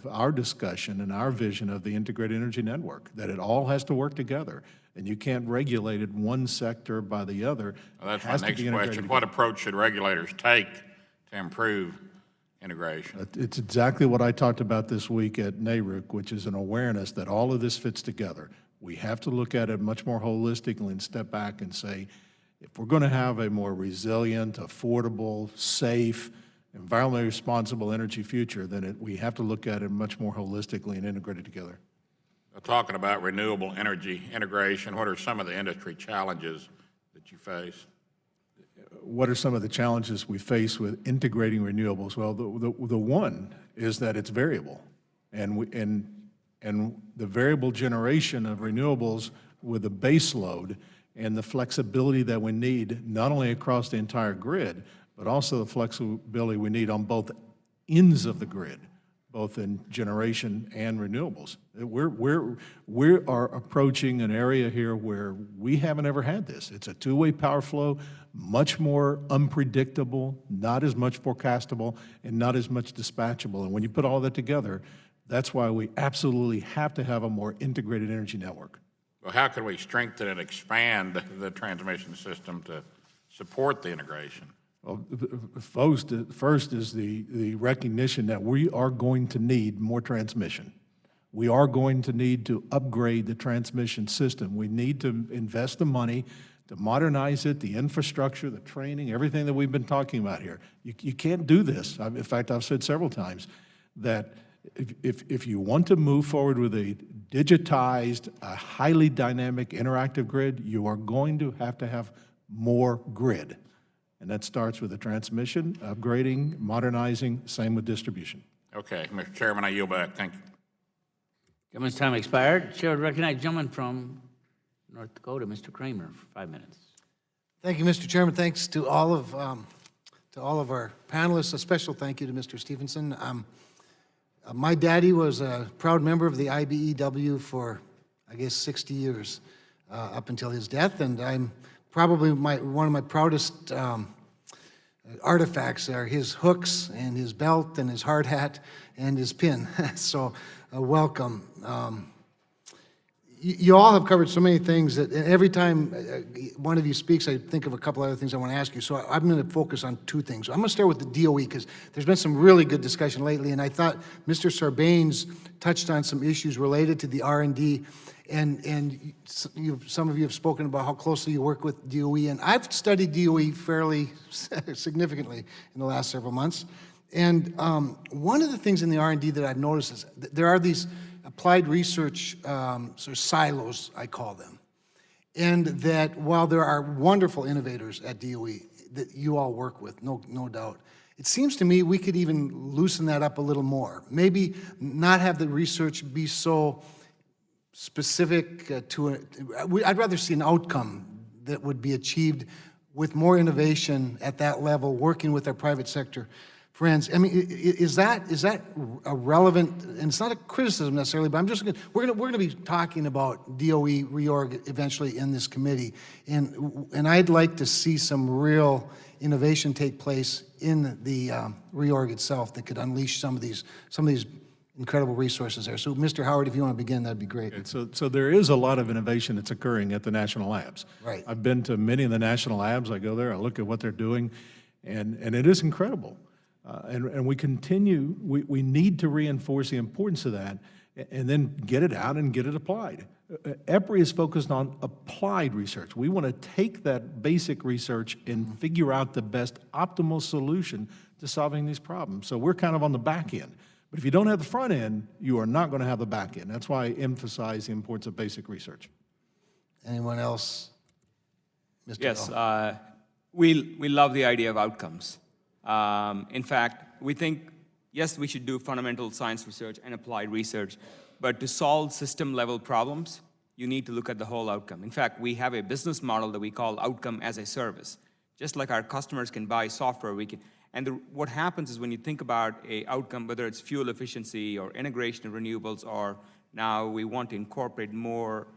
G: our discussion and our vision of the integrated energy network, that it all has to work together. And you can't regulate it one sector by the other.
K: Well, that's
G: It
K: my
G: has to
K: next
G: be integrated
K: question.
G: together.
K: What approach should regulators take to improve integration?
G: It's exactly what I talked about this week at NARUC, which is an awareness that all of this fits together. We have to look at it much more holistically and step back and say, if we're going to have a more resilient, affordable, safe, environmentally responsible energy future, then we have to look at it much more holistically and integrate it together.
K: Talking about renewable energy integration, what are some of the industry challenges that you face?
G: What are some of the challenges we face with integrating renewables? Well, the one is that it's variable, and the variable generation of renewables with the base load and the flexibility that we need, not only across the entire grid, but also the flexibility we need on both ends of the grid, both in generation and renewables. We are approaching an area here where we haven't ever had this. It's a two-way power flow, much more unpredictable, not as much forecastable, and not as much dispatchable. And when you put all that together, that's why we absolutely have to have a more integrated energy network.
K: Well, how can we strengthen and expand the transmission system to support the integration?
G: Well, first is the recognition that we are going to need more transmission. We are going to need to upgrade the transmission system. We need to invest the money to modernize it, the infrastructure, the training, everything that we've been talking about here. You can't do this. In fact, I've said several times that if you want to move forward with a digitized, a highly dynamic, interactive grid, you are going to have more grid. And that starts with the transmission, upgrading, modernizing, same with distribution.
K: Okay, Mr. Chairman, I yield back. Thank you.
A: Gentleman's time expired. Chair would recognize the gentleman from North Dakota, Mr. Kramer, for 5 minutes.
L: Thank you, Mr. Chairman. Thanks to all of our panelists. A special thank you to Mr. Stevenson. My daddy was a proud member of the IBEW for, I guess, 60 years up until his death, and I'm probably one of my proudest artifacts are his hooks and his belt and his hard hat and his pin. So welcome. You all have covered so many things that every time one of you speaks, I think of a couple other things I want to ask you. So I'm going to focus on two things. I'm going to start with the DOE because there's been some really good discussion lately, and I thought Mr. Sarbanes touched on some issues related to the R&D, and some of you have spoken about how closely you work with DOE, and I've studied DOE fairly significantly in the last several months. And one of the things in the R&D that I've noticed is that there are these applied research sort of silos, I call them. And that while there are wonderful innovators at DOE that you all work with, no doubt, it seems to me we could even loosen that up a little more. Maybe not have the research be so specific I'd rather see an outcome that would be achieved with more innovation at that level, working with our private sector friends. I mean, is that a relevant, and it's not a criticism necessarily, but I'm just we're gonna be talking about DOE reorg eventually in this committee, and I'd like to see some real innovation take place in the reorg itself that could unleash some of these incredible resources there. So, Mr. Howard, if you want to begin, that'd be great.
G: Okay, so there is a lot of innovation that's occurring at the national labs.
L: Right.
G: I've been to many of the national labs. I go there, I look at what they're doing, and it is incredible. And we need to reinforce the importance of that and then get it out and get it applied. EPRI is focused on applied research. We want to take that basic research and figure out the best optimal solution to solving these problems. So we're kind of on the back end. But if you don't have the front end, you are not going to have the back end. That's why I emphasize the importance of basic research.
L: Anyone else? Mr.
H: Yes, we love the idea of outcomes. In fact, we think, yes, we should do fundamental science research and applied research, but to solve system-level problems, you need to look at the whole outcome. In fact, we have a business model that we call outcome as a service. Just like our customers can buy software, what happens is when you think about an outcome, whether it's fuel efficiency or integration of renewables, or now we want to incorporate more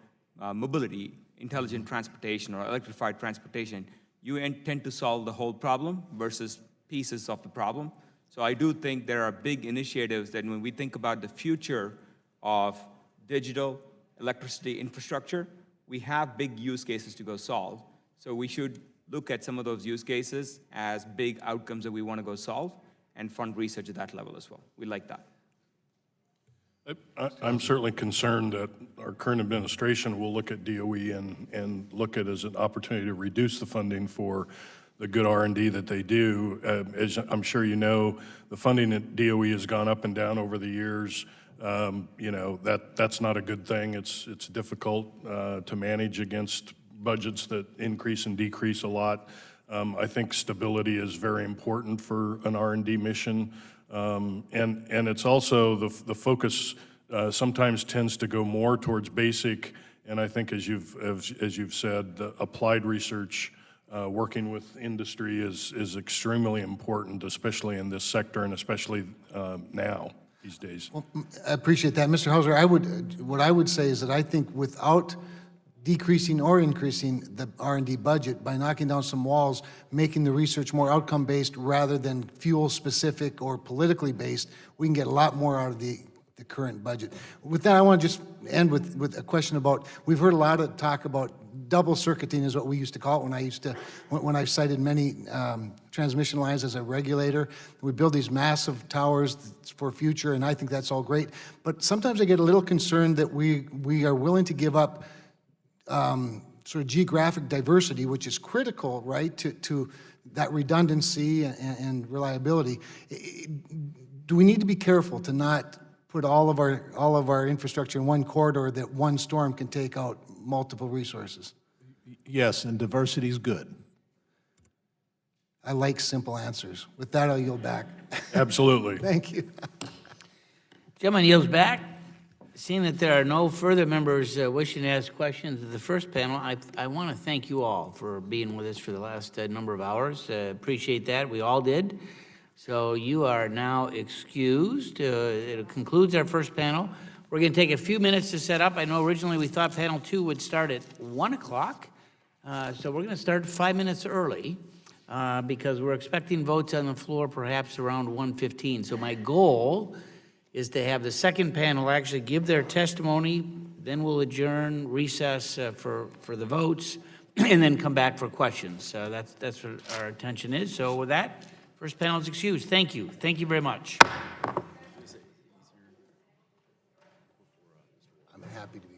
H: mobility, intelligent transportation or electrified transportation, you tend to solve the whole problem versus pieces of the problem. So I do think there are big initiatives that when we think about the future of digital electricity infrastructure, we have big use cases to go solve. So we should look at some of those use cases as big outcomes that we want to go solve and fund research at that level as well. We like that.
J: I'm certainly concerned that our current administration will look at DOE and look at it as an opportunity to reduce the funding for the good R&D that they do. As I'm sure you know, the funding at DOE has gone up and down over the years. You know, that's not a good thing. It's difficult to manage against budgets that increase and decrease a lot. I think stability is very important for an R&D mission. And it's also the focus sometimes tends to go more towards basic, and I think as you've said, the applied research working with industry is extremely important, especially in this sector and especially now these days.
L: Well, I appreciate that, Mr. Hauser. What I would say is that I think without decreasing or increasing the R&D budget, by knocking down some walls, making the research more outcome-based rather than fuel-specific or politically based, we can get a lot more out of the current budget. With that, I want to just end with a question about, we've heard a lot of talk about double circuiting is what we used to call it when I cited many transmission lines as a regulator. We build these massive towers for future, and I think that's all great. But sometimes I get a little concerned that we are willing to give up sort of geographic diversity, which is critical, right, to that redundancy and reliability. Do we need to be careful to not put all of our infrastructure in one corridor that one storm can take out multiple resources?
G: Yes, and diversity is good.
L: I like simple answers. With that, I'll yield back.
J: Absolutely.
L: Thank you.
A: Gentleman yields back. Seeing that there are no further members wishing to ask questions of the first panel, I want to thank you all for being with us for the last number of hours. Appreciate that. We all did. So you are now excused. It concludes our first panel. We're going to take a few minutes to set up. I know originally we thought panel 2 would start at 1 o'clock. So we're going to start 5 minutes early because we're expecting votes on the floor perhaps around 1:15. So my goal is to have the second panel actually give their testimony, then we'll adjourn, recess for the votes, and then come back for questions. That's what our intention is. So with that, first panel is excused. Thank you. Thank you very much.
L: I'm happy to be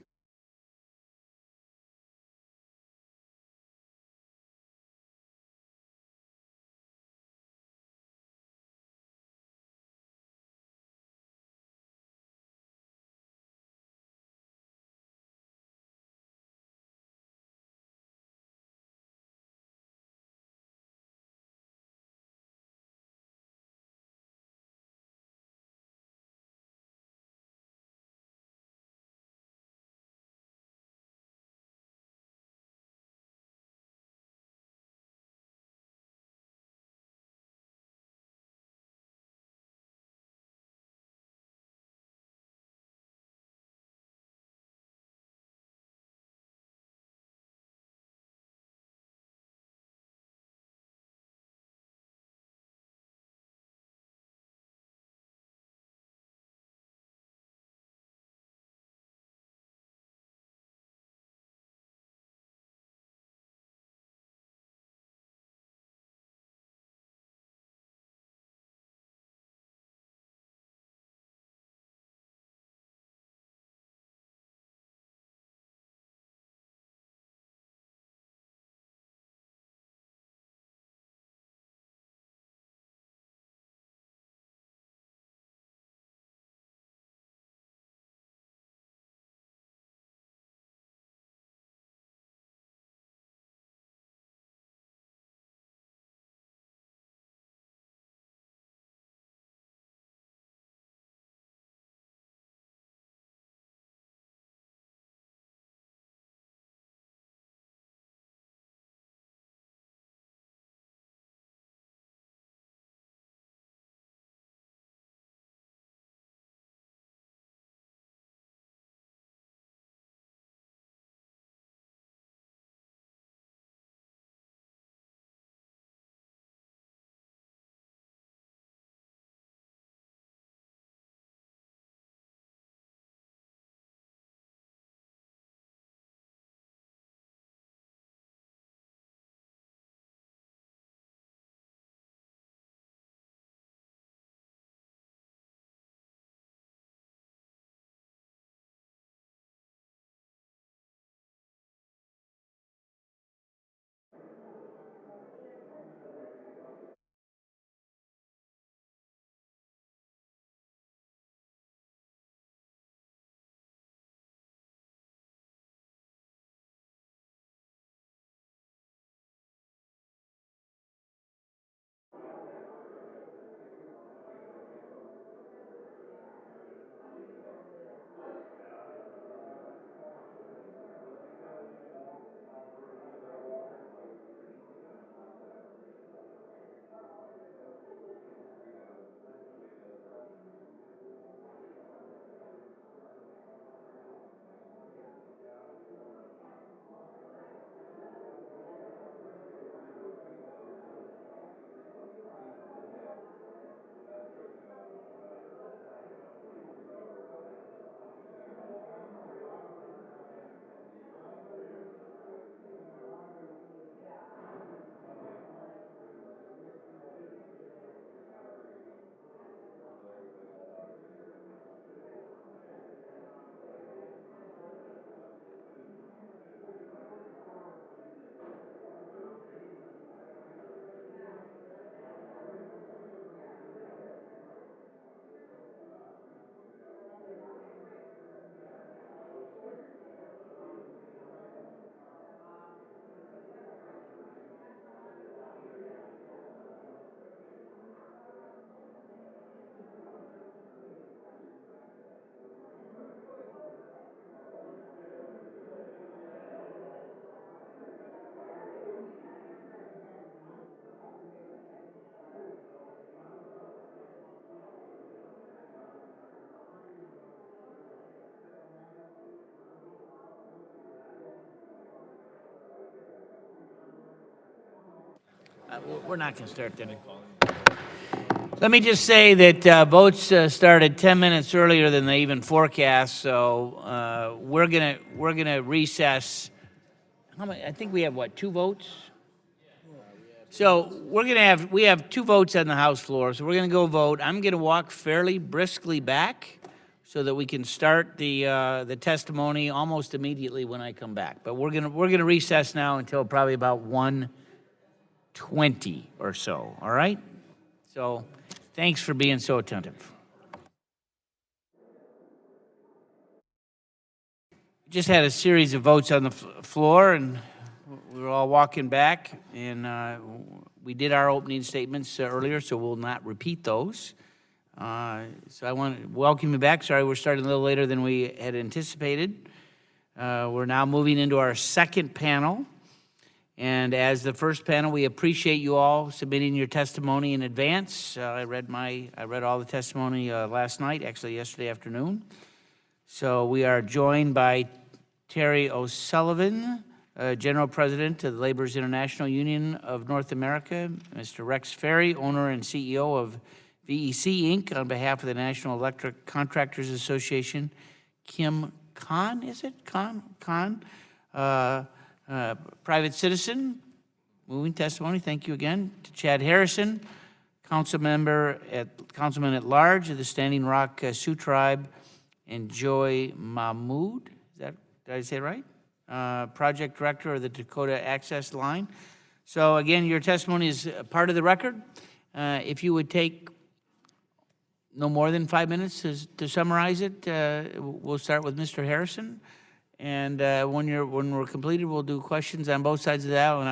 A: We're not going to start then. Let me just say that votes started 10 minutes earlier than they even forecast, so we're gonna recess. How many? I think we have what, 2 votes? So we have 2 votes on the House floor, so we're gonna go vote. I'm gonna walk fairly briskly back so that we can start the testimony almost immediately when I come back. But we're gonna recess now until probably about 1:20 or so. All right? So thanks for being so attentive. Just had a series of votes on the floor, and we were all walking back, and we did our opening statements earlier, so we'll not repeat those. So I want to welcome you back. Sorry, we're starting a little later than we had anticipated. We're now moving into our second panel. And as the first panel, we appreciate you all submitting your testimony in advance. I read all the testimony last night, actually yesterday afternoon. So we are joined by Terry O'Sullivan, General President of the Laborers International Union of North America, Mr. Rex Ferry, owner and CEO of VEC Inc., on behalf of the National Electric Contractors Association, Kim Kahn, is it? Kahn? Private citizen, moving testimony, thank you again. To Chad Harrison, councilman at large of the Standing Rock Sioux Tribe, and Joy Mahmood, did I say it right? Project Director of the Dakota Access Line. So again, your testimony is part of the record. If you would take no more than 5 minutes to summarize it, we'll start with Mr. Harrison. And when we're completed, we'll do questions on both sides of the aisle. And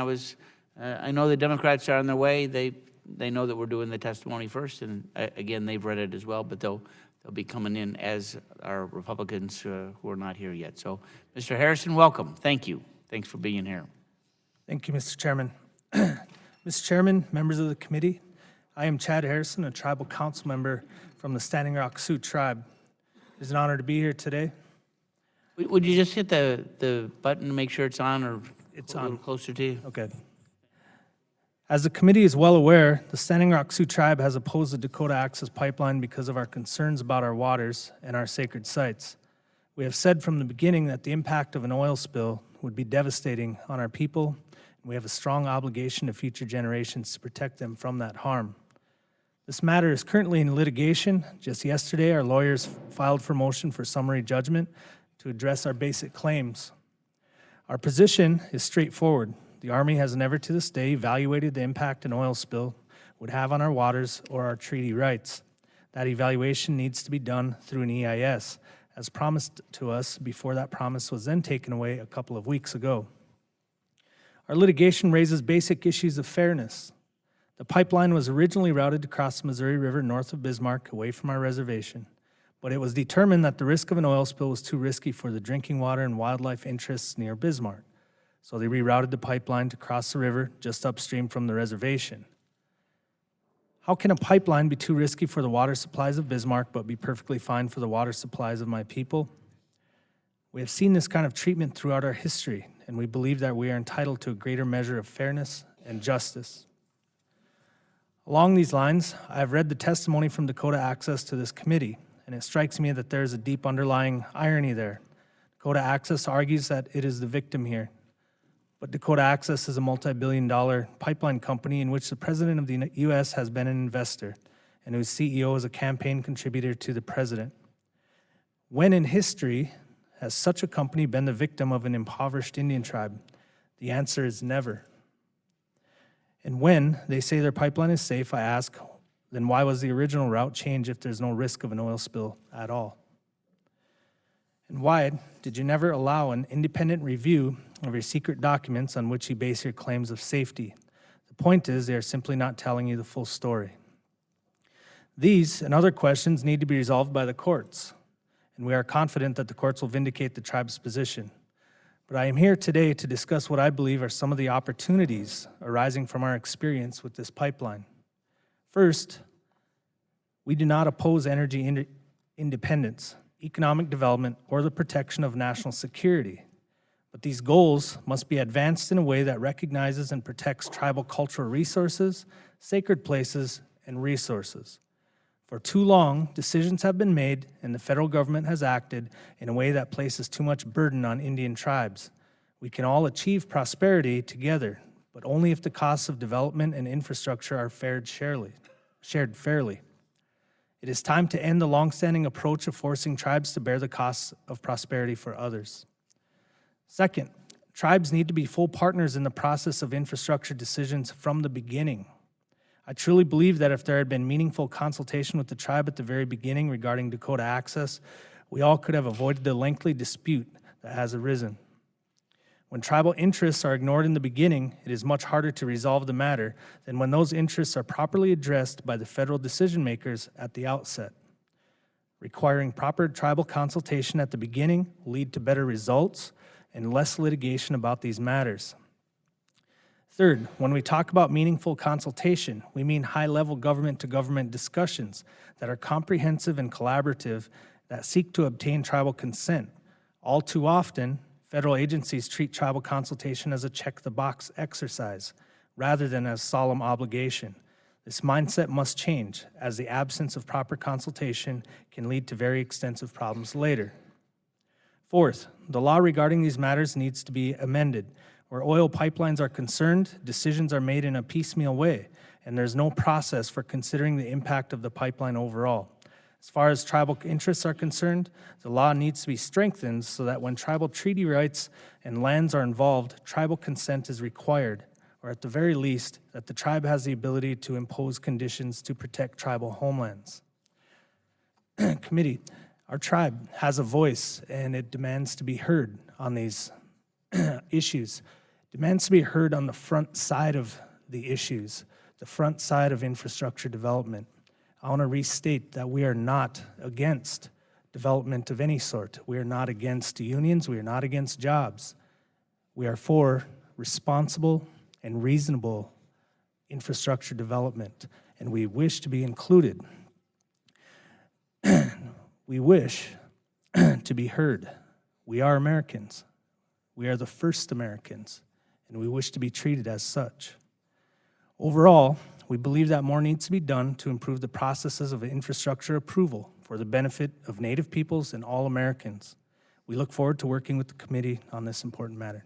A: I know the Democrats are on their way. They know that we're doing the testimony first, and again, they've read it as well. But they'll be coming in as our Republicans who are not here yet. So, Mr. Harrison, welcome. Thank you. Thanks for being here.
M: Thank you, Mr. Chairman. Mr. Chairman, members of the committee, I am Chad Harrison, a tribal council member from the Standing Rock Sioux Tribe. It is an honor to be here today.
A: Would you just hit the button to make sure it's on, or
M: it's
A: a little closer to you?
M: Okay. As the committee is well aware, the Standing Rock Sioux Tribe has opposed the Dakota Access Pipeline because of our concerns about our waters and our sacred sites. We have said from the beginning that the impact of an oil spill would be devastating on our people, and we have a strong obligation to future generations to protect them from that harm. This matter is currently in litigation. Just yesterday, our lawyers filed for motion for summary judgment to address our basic claims. Our position is straightforward. The Army has never to this day evaluated the impact an oil spill would have on our waters or our treaty rights. That evaluation needs to be done through an EIS, as promised to us before that promise was then taken away a couple of weeks ago. Our litigation raises basic issues of fairness. The pipeline was originally routed to cross the Missouri River north of Bismarck, away from our reservation. But it was determined that the risk of an oil spill was too risky for the drinking water and wildlife interests near Bismarck. So they rerouted the pipeline to cross the river just upstream from the reservation. How can a pipeline be too risky for the water supplies of Bismarck but be perfectly fine for the water supplies of my people? We have seen this kind of treatment throughout our history, and we believe that we are entitled to a greater measure of fairness and justice. Along these lines, I have read the testimony from Dakota Access to this committee, and it strikes me that there is a deep underlying irony there. Dakota Access argues that it is the victim here. But Dakota Access is a multi-billion-dollar pipeline company in which the President of the U.S. has been an investor and whose CEO is a campaign contributor to the President. When in history has such a company been the victim of an impoverished Indian tribe? The answer is never. And when they say their pipeline is safe, I ask, then why was the original route changed if there's no risk of an oil spill at all? And why did you never allow an independent review of your secret documents on which you base your claims of safety? The point is, they are simply not telling you the full story. These and other questions need to be resolved by the courts, and we are confident that the courts will vindicate the tribe's position. But I am here today to discuss what I believe are some of the opportunities arising from our experience with this pipeline. First, we do not oppose energy independence, economic development, or the protection of national security. But these goals must be advanced in a way that recognizes and protects tribal cultural resources, sacred places, and resources. For too long, decisions have been made and the federal government has acted in a way that places too much burden on Indian tribes. We can all achieve prosperity together, but only if the costs of development and infrastructure are shared fairly. It is time to end the longstanding approach of forcing tribes to bear the costs of prosperity for others. Second, tribes need to be full partners in the process of infrastructure decisions from the beginning. I truly believe that if there had been meaningful consultation with the tribe at the very beginning regarding Dakota access, we all could have avoided the lengthy dispute that has arisen. When tribal interests are ignored in the beginning, it is much harder to resolve the matter than when those interests are properly addressed by the federal decision makers at the outset. Requiring proper tribal consultation at the beginning will lead to better results and less litigation about these matters. Third, when we talk about meaningful consultation, we mean high-level government-to-government discussions that are comprehensive and collaborative that seek to obtain tribal consent. All too often, federal agencies treat tribal consultation as a check-the-box exercise rather than as solemn obligation. This mindset must change, as the absence of proper consultation can lead to very extensive problems later. Fourth, the law regarding these matters needs to be amended. Where oil pipelines are concerned, decisions are made in a piecemeal way, and there's no process for considering the impact of the pipeline overall. As far as tribal interests are concerned, the law needs to be strengthened so that when tribal treaty rights and lands are involved, tribal consent is required, or at the very least, that the tribe has the ability to impose conditions to protect tribal homelands. Committee, our tribe has a voice, and it demands to be heard on these issues. Demands to be heard on the front side of the issues, the front side of infrastructure development. I want to restate that we are not against development of any sort. We are not against unions. We are not against jobs. We are for responsible and reasonable infrastructure development, and we wish to be included. We wish to be heard. We are Americans. We are the first Americans, and we wish to be treated as such. Overall, we believe that more needs to be done to improve the processes of infrastructure approval for the benefit of Native peoples and all Americans. We look forward to working with the committee on this important matter.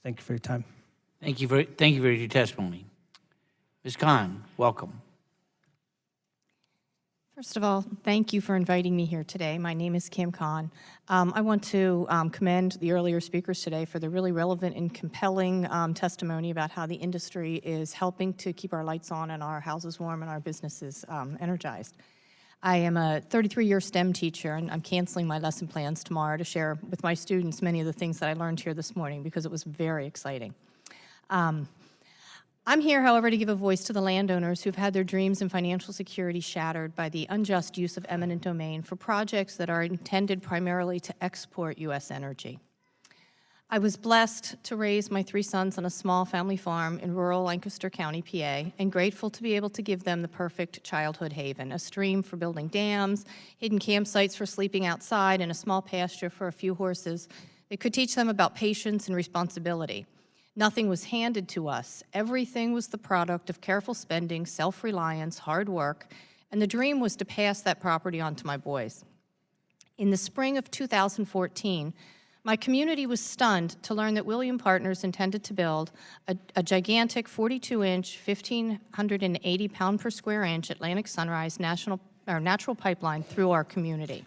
M: Thank you for your time.
A: Thank you for your testimony. Ms. Khan, welcome.
N: First of all, thank you for inviting me here today. My name is Kim Khan. I want to commend the earlier speakers today for the really relevant and compelling testimony about how the industry is helping to keep our lights on and our houses warm and our businesses energized. I am a 33-year STEM teacher, and I'm canceling my lesson plans tomorrow to share with my students many of the things that I learned here this morning because it was very exciting. I'm here, however, to give a voice to the landowners who've had their dreams and financial security shattered by the unjust use of eminent domain for projects that are intended primarily to export U.S. energy. I was blessed to raise my 3 sons on a small family farm in rural Lancaster County, PA, and grateful to be able to give them the perfect childhood haven, a stream for building dams, hidden campsites for sleeping outside, and a small pasture for a few horses that could teach them about patience and responsibility. Nothing was handed to us. Everything was the product of careful spending, self-reliance, hard work, and the dream was to pass that property on to my boys. In the spring of 2014, my community was stunned to learn that William Partners intended to build a gigantic 42-inch, 1,580 per square inch Atlantic Sunrise natural pipeline through our community.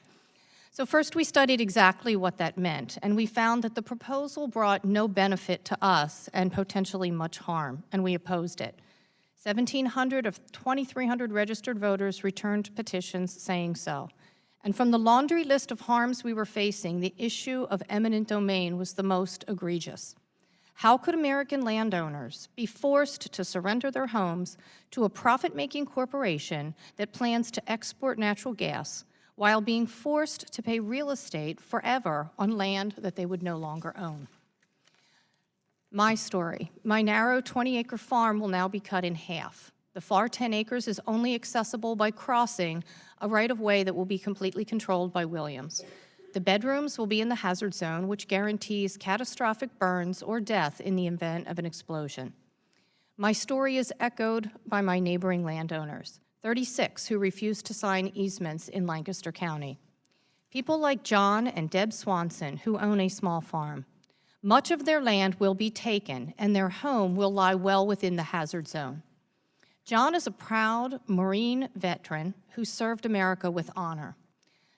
N: So first we studied exactly what that meant, and we found that the proposal brought no benefit to us and potentially much harm, and we opposed it. 1,700 of 2,300 registered voters returned petitions saying so. And from the laundry list of harms we were facing, the issue of eminent domain was the most egregious. How could American landowners be forced to surrender their homes to a profit-making corporation that plans to export natural gas while being forced to pay real estate forever on land that they would no longer own? My story. My narrow 20-acre farm will now be cut in half. The far 10 acres is only accessible by crossing a right-of-way that will be completely controlled by Williams. The bedrooms will be in the hazard zone, which guarantees catastrophic burns or death in the event of an explosion. My story is echoed by my neighboring landowners, 36 who refused to sign easements in Lancaster County. People like John and Deb Swanson, who own a small farm. Much of their land will be taken, and their home will lie well within the hazard zone. John is a proud Marine veteran who served America with honor.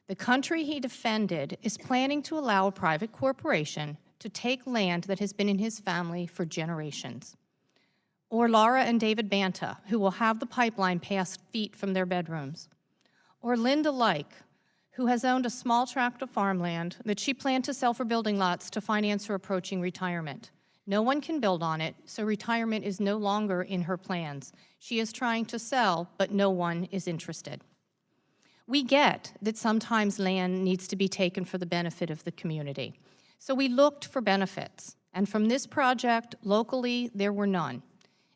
N: The country he defended is planning to allow a private corporation to take land that has been in his family for generations. Or Laura and David Banta, who will have the pipeline passed feet from their bedrooms. Or Linda Like, who has owned a small tract of farmland that she planned to sell for building lots to finance her approaching retirement. No one can build on it, so retirement is no longer in her plans. She is trying to sell, but no one is interested. We get that sometimes land needs to be taken for the benefit of the community. So we looked for benefits, and from this project, locally, there were none.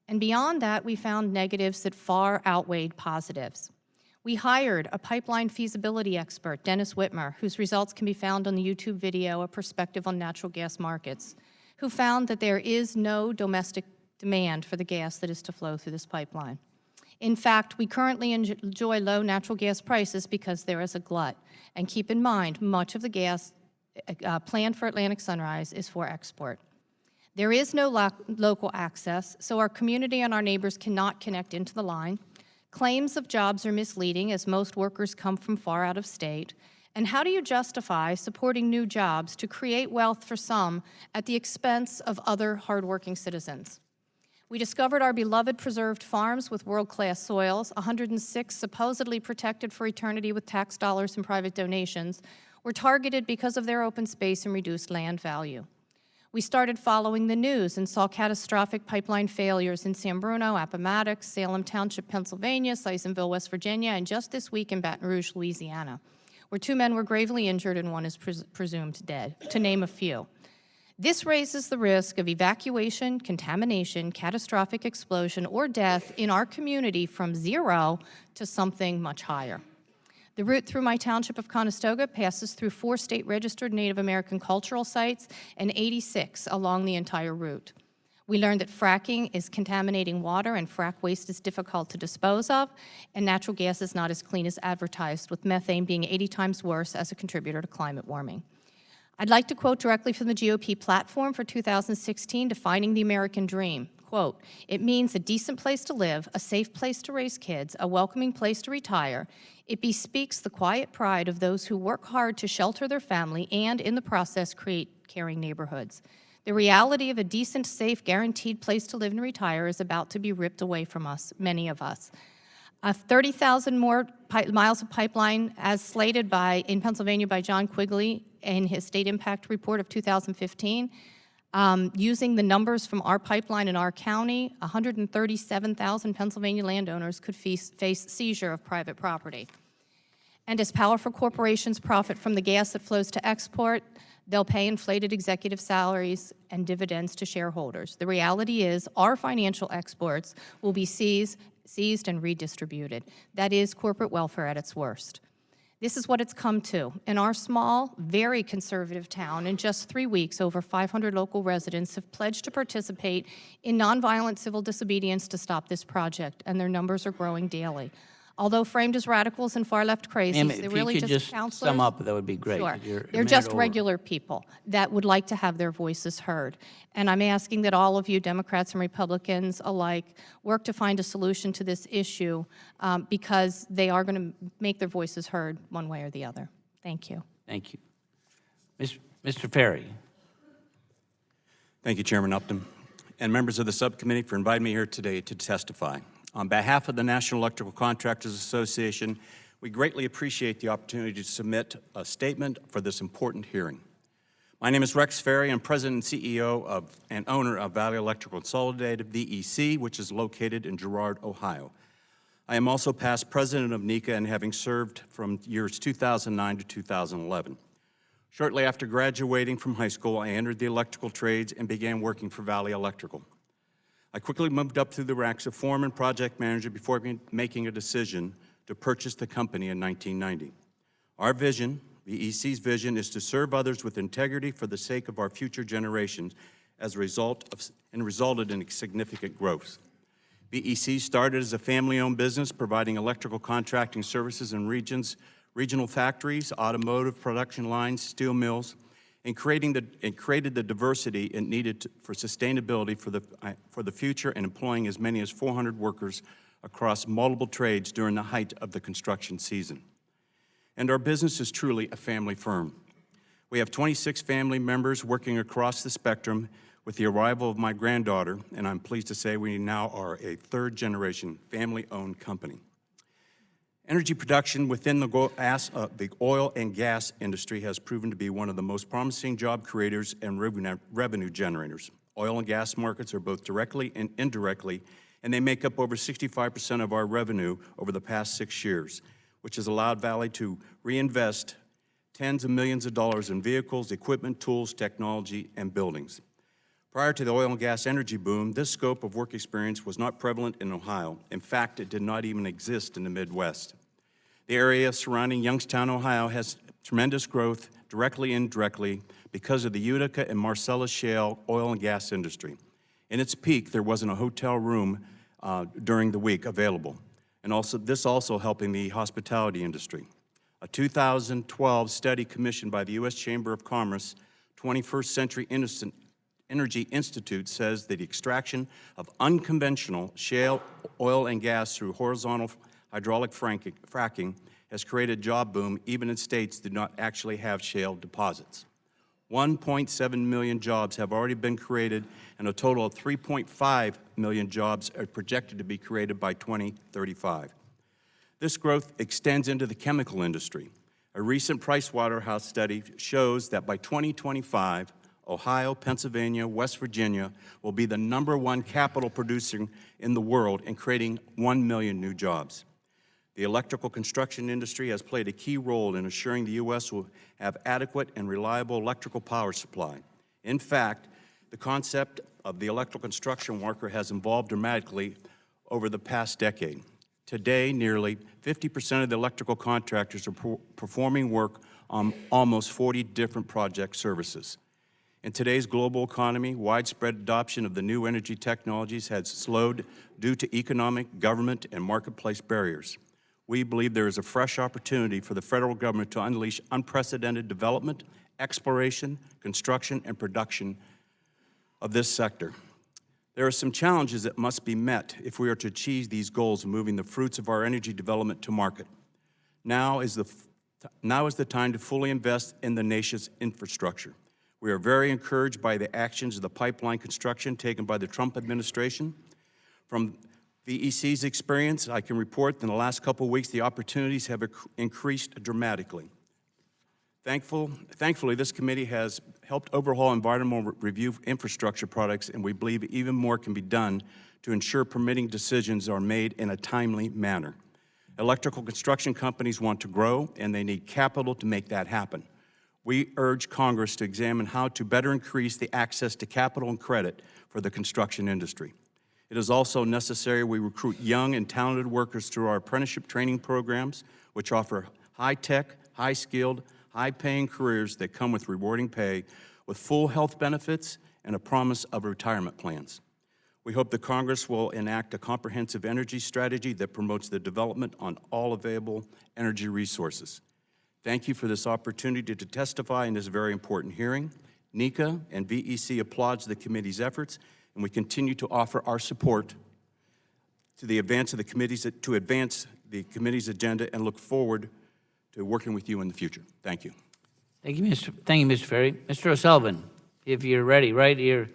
N: And beyond that, we found negatives that far outweighed positives. We hired a pipeline feasibility expert, Dennis Whitmer, whose results can be found on the YouTube video, A Perspective on Natural Gas Markets, who found that there is no domestic demand for the gas that is to flow through this pipeline. In fact, we currently enjoy low natural gas prices because there is a glut. And keep in mind, much of the gas planned for Atlantic Sunrise is for export. There is no local access, so our community and our neighbors cannot connect into the line. Claims of jobs are misleading, as most workers come from far out of state. And how do you justify supporting new jobs to create wealth for some at the expense of other hardworking citizens? We discovered our beloved preserved farms with world-class soils, 106 supposedly protected for eternity with tax dollars and private donations, were targeted because of their open space and reduced land value. We started following the news and saw catastrophic pipeline failures in San Bruno, Appomattox, Salem Township, Pennsylvania, Sisonville, West Virginia, and just this week in Baton Rouge, Louisiana, where 2 men were gravely injured and 1 is presumed dead, to name a few. This raises the risk of evacuation, contamination, catastrophic explosion, or death in our community from 0 to something much higher. The route through my township of Conestoga passes through 4 state-registered Native American cultural sites and 86 along the entire route. We learned that fracking is contaminating water and frack waste is difficult to dispose of, and natural gas is not as clean as advertised, with methane being 80 times worse as a contributor to climate warming. I'd like to quote directly from the GOP platform for 2016, defining the American dream. Quote, "It means a decent place to live, a safe place to raise kids, a welcoming place to retire. It bespeaks the quiet pride of those who work hard to shelter their family and, in the process, create caring neighborhoods. The reality of a decent, safe, guaranteed place to live and retire is about to be ripped away from us, many of us. 30,000 more miles of pipeline, as slated in Pennsylvania by John Quigley in his State Impact Report of 2015. Using the numbers from our pipeline in our county, 137,000 Pennsylvania landowners could face seizure of private property. And as powerful corporations profit from the gas that flows to export, they'll pay inflated executive salaries and dividends to shareholders. The reality is our financial exports will be seized and redistributed. That is corporate welfare at its worst. This is what it's come to. In our small, very conservative town, in just 3 weeks, over 500 local residents have pledged to participate in nonviolent civil disobedience to stop this project, and their numbers are growing daily. Although framed as radicals and far-left crazies, they're really just counselors.
A: Sum up, that would be great.
N: Sure. They're just regular people that would like to have their voices heard. And I'm asking that all of you, Democrats and Republicans alike, work to find a solution to this issue because they are going to make their voices heard one way or the other. Thank you.
A: Thank you. Mr. Ferry.
O: Thank you, Chairman Upton, and members of the subcommittee for inviting me here today to testify. On behalf of the National Electrical Contractors Association, we greatly appreciate the opportunity to submit a statement for this important hearing. My name is Rex Ferry. I'm President and CEO and owner of Valley Electrical Consolidated, VEC, which is located in Girard, Ohio. I am also past president of NECA and having served from years 2009 to 2011. Shortly after graduating from high school, I entered the electrical trades and began working for Valley Electrical. I quickly moved up through the ranks of foreman project manager before making a decision to purchase the company in 1990. Our vision VEC's vision is to serve others with integrity for the sake of our future generations as a result of, and resulted in significant growth. VEC started as a family-owned business providing electrical contracting services in regional factories, automotive production lines, steel mills, and created the diversity it needed for sustainability for the future and employing as many as 400 workers across multiple trades during the height of the construction season. And our business is truly a family firm. We have 26 family members working across the spectrum. With the arrival of my granddaughter, and I'm pleased to say we now are a third-generation family-owned company. Energy production within the oil and gas industry has proven to be one of the most promising job creators and revenue generators. Oil and gas markets are both directly and indirectly, and they make up over 65% of our revenue over the past 6 years, which has allowed Valley to reinvest tens of millions of dollars in vehicles, equipment, tools, technology, and buildings. Prior to the oil and gas energy boom, this scope of work experience was not prevalent in Ohio. In fact, it did not even exist in the Midwest. The area surrounding Youngstown, Ohio has tremendous growth directly and indirectly because of the Utica and Marcellus shale oil and gas industry. In its peak, there wasn't a hotel room during the week available, and this also helping the hospitality industry. A 2012 study commissioned by the U.S. Chamber of Commerce, 21st Century Energy Institute, says that the extraction of unconventional shale oil and gas through horizontal hydraulic fracking has created a job boom even in states that do not actually have shale deposits. 1.7 million jobs have already been created, and a total of 3.5 million jobs are projected to be created by 2035. This growth extends into the chemical industry. A recent Pricewaterhouse study shows that by 2025, Ohio, Pennsylvania, West Virginia will be the #1 capital producer in the world and creating 1 million new jobs. The electrical construction industry has played a key role in assuring the U.S. will have adequate and reliable electrical power supply. In fact, the concept of the electrical construction worker has evolved dramatically over the past decade. Today, nearly 50% of the electrical contractors are performing work on almost 40 different project services. In today's global economy, widespread adoption of the new energy technologies has slowed due to economic, government, and marketplace barriers. We believe there is a fresh opportunity for the federal government to unleash unprecedented development, exploration, construction, and production of this sector. There are some challenges that must be met if we are to achieve these goals of moving the fruits of our energy development to market. Now is the time to fully invest in the nation's infrastructure. We are very encouraged by the actions of the pipeline construction taken by the Trump administration. From VEC's experience, I can report that in the last couple of weeks, the opportunities have increased dramatically. Thankfully, this committee has helped overhaul environmental review infrastructure products, and we believe even more can be done to ensure permitting decisions are made in a timely manner. Electrical construction companies want to grow, and they need capital to make that happen. We urge Congress to examine how to better increase the access to capital and credit for the construction industry. It is also necessary we recruit young and talented workers through our apprenticeship training programs, which offer high-tech, high-skilled, high-paying careers that come with rewarding pay, with full health benefits and a promise of retirement plans. We hope that Congress will enact a comprehensive energy strategy that promotes the development on all available energy resources. Thank you for this opportunity to testify in this very important hearing. NECA and VEC applauds the committee's efforts, and we continue to offer our support to the advance of the committee's agenda and look forward to working with you in the future. Thank you.
A: Thank you, Mr. Ferry. Mr. O'Sullivan, if you're ready, right? We're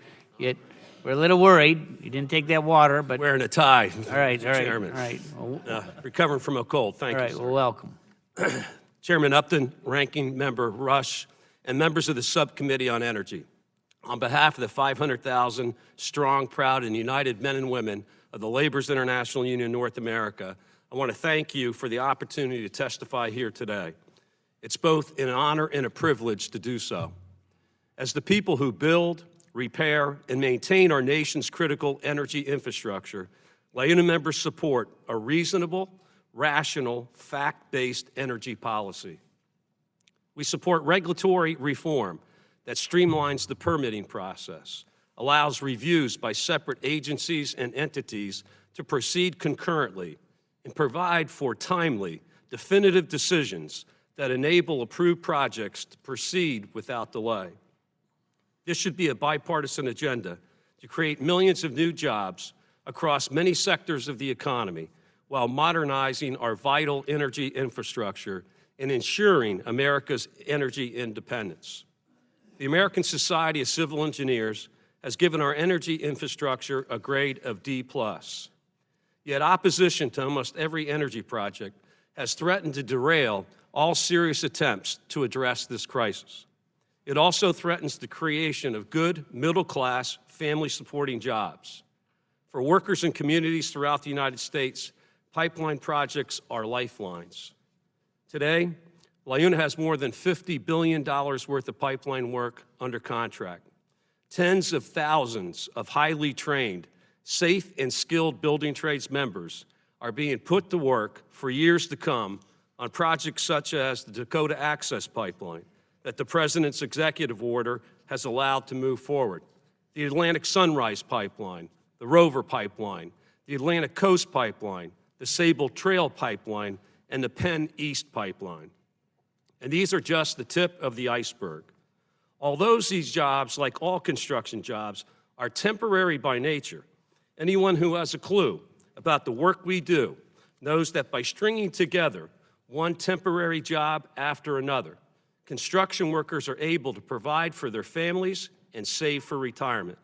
A: a little worried. You didn't take that water, but
P: wearing a tie.
A: All right,
P: Chairman.
A: all right. Well,
P: recovering from a cold. Thank you.
A: All right. Well, welcome.
P: Chairman Upton, Ranking Member Rush, and members of the Subcommittee on Energy. On behalf of the 500,000 strong, proud, and united men and women of the Laborers International Union North America, I want to thank you for the opportunity to testify here today. It's both an honor and a privilege to do so. As the people who build, repair, and maintain our nation's critical energy infrastructure, LAUNA members support a reasonable, rational, fact-based energy policy. We support regulatory reform that streamlines the permitting process, allows reviews by separate agencies and entities to proceed concurrently, and provide for timely, definitive decisions that enable approved projects to proceed without delay. This should be a bipartisan agenda to create millions of new jobs across many sectors of the economy while modernizing our vital energy infrastructure and ensuring America's energy independence. The American Society of Civil Engineers has given our energy infrastructure a grade of D+. Yet opposition to almost every energy project has threatened to derail all serious attempts to address this crisis. It also threatens the creation of good, middle-class, family-supporting jobs. For workers and communities throughout the United States, pipeline projects are lifelines. Today, LIUNA has more than $50 billion worth of pipeline work under contract. Tens of thousands of highly trained, safe and skilled building trades members are being put to work for years to come on projects such as the Dakota Access Pipeline that the President's executive order has allowed to move forward, the Atlantic Sunrise Pipeline, the Rover Pipeline, the Atlantic Coast Pipeline, the Sable Trail Pipeline, and the Penn East Pipeline. And these are just the tip of the iceberg. Although these jobs, like all construction jobs, are temporary by nature, anyone who has a clue about the work we do knows that by stringing together one temporary job after another, construction workers are able to provide for their families and save for retirement.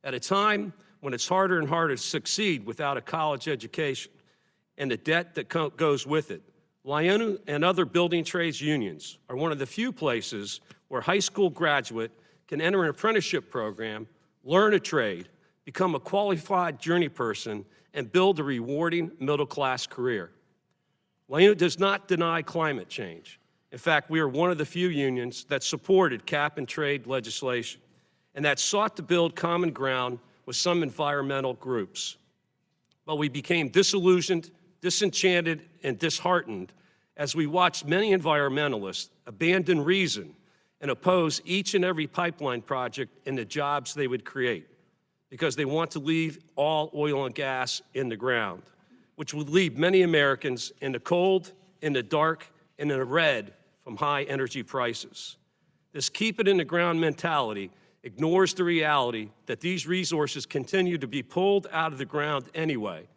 P: At a time when it's harder and harder to succeed without a college education and the debt that goes with it, LIUNA and other building trades unions are one of the few places where a high school graduate can enter an apprenticeship program, learn a trade, become a qualified journey person, and build a rewarding middle-class career. LIUNA does not deny climate change. In fact, we are one of the few unions that supported cap-and-trade legislation and that sought to build common ground with some environmental groups. But we became disillusioned, disenchanted, and disheartened as we watched many environmentalists abandon reason and oppose each and every pipeline project and the jobs they would create because they want to leave all oil and gas in the ground, which would leave many Americans in the cold, in the dark, and in the red from high energy prices. This keep it in the ground mentality ignores the reality that these resources continue to be pulled out of the ground anyway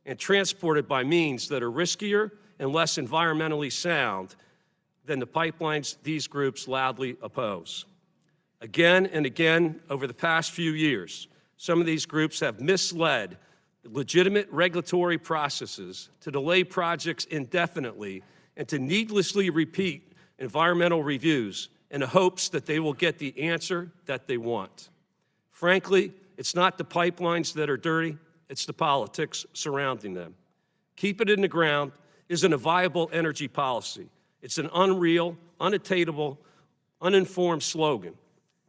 P: and transported by means that are riskier and less environmentally sound than the pipelines these groups loudly oppose. Again and again over the past few years, some of these groups have misled legitimate regulatory processes to delay projects indefinitely and to needlessly repeat environmental reviews in the hopes that they will get the answer that they want. Frankly, it's not the pipelines that are dirty, it's the politics surrounding them. Keep it in the ground isn't a viable energy policy. It's an unreal, unattainable, uninformed slogan.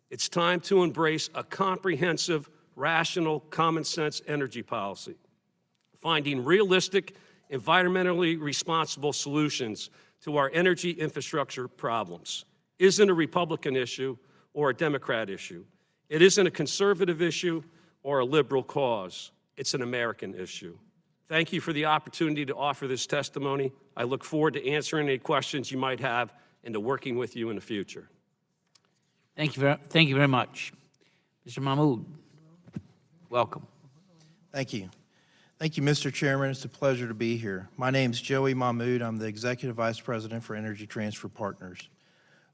P: It's time to embrace a comprehensive, rational, common-sense energy policy, finding realistic, environmentally responsible solutions to our energy infrastructure problems. Isn't a Republican issue or a Democrat issue. It isn't a conservative issue or a liberal cause. It's an American issue. Thank you for the opportunity to offer this testimony. I look forward to answering any questions you might have and to working with you in the future.
A: Thank you very much. Mr. Mahmood, welcome.
Q: Thank you. Thank you, Mr. Chairman. It's a pleasure to be here. My name is Joey Mahmood. I'm the Executive Vice President for Energy Transfer Partners.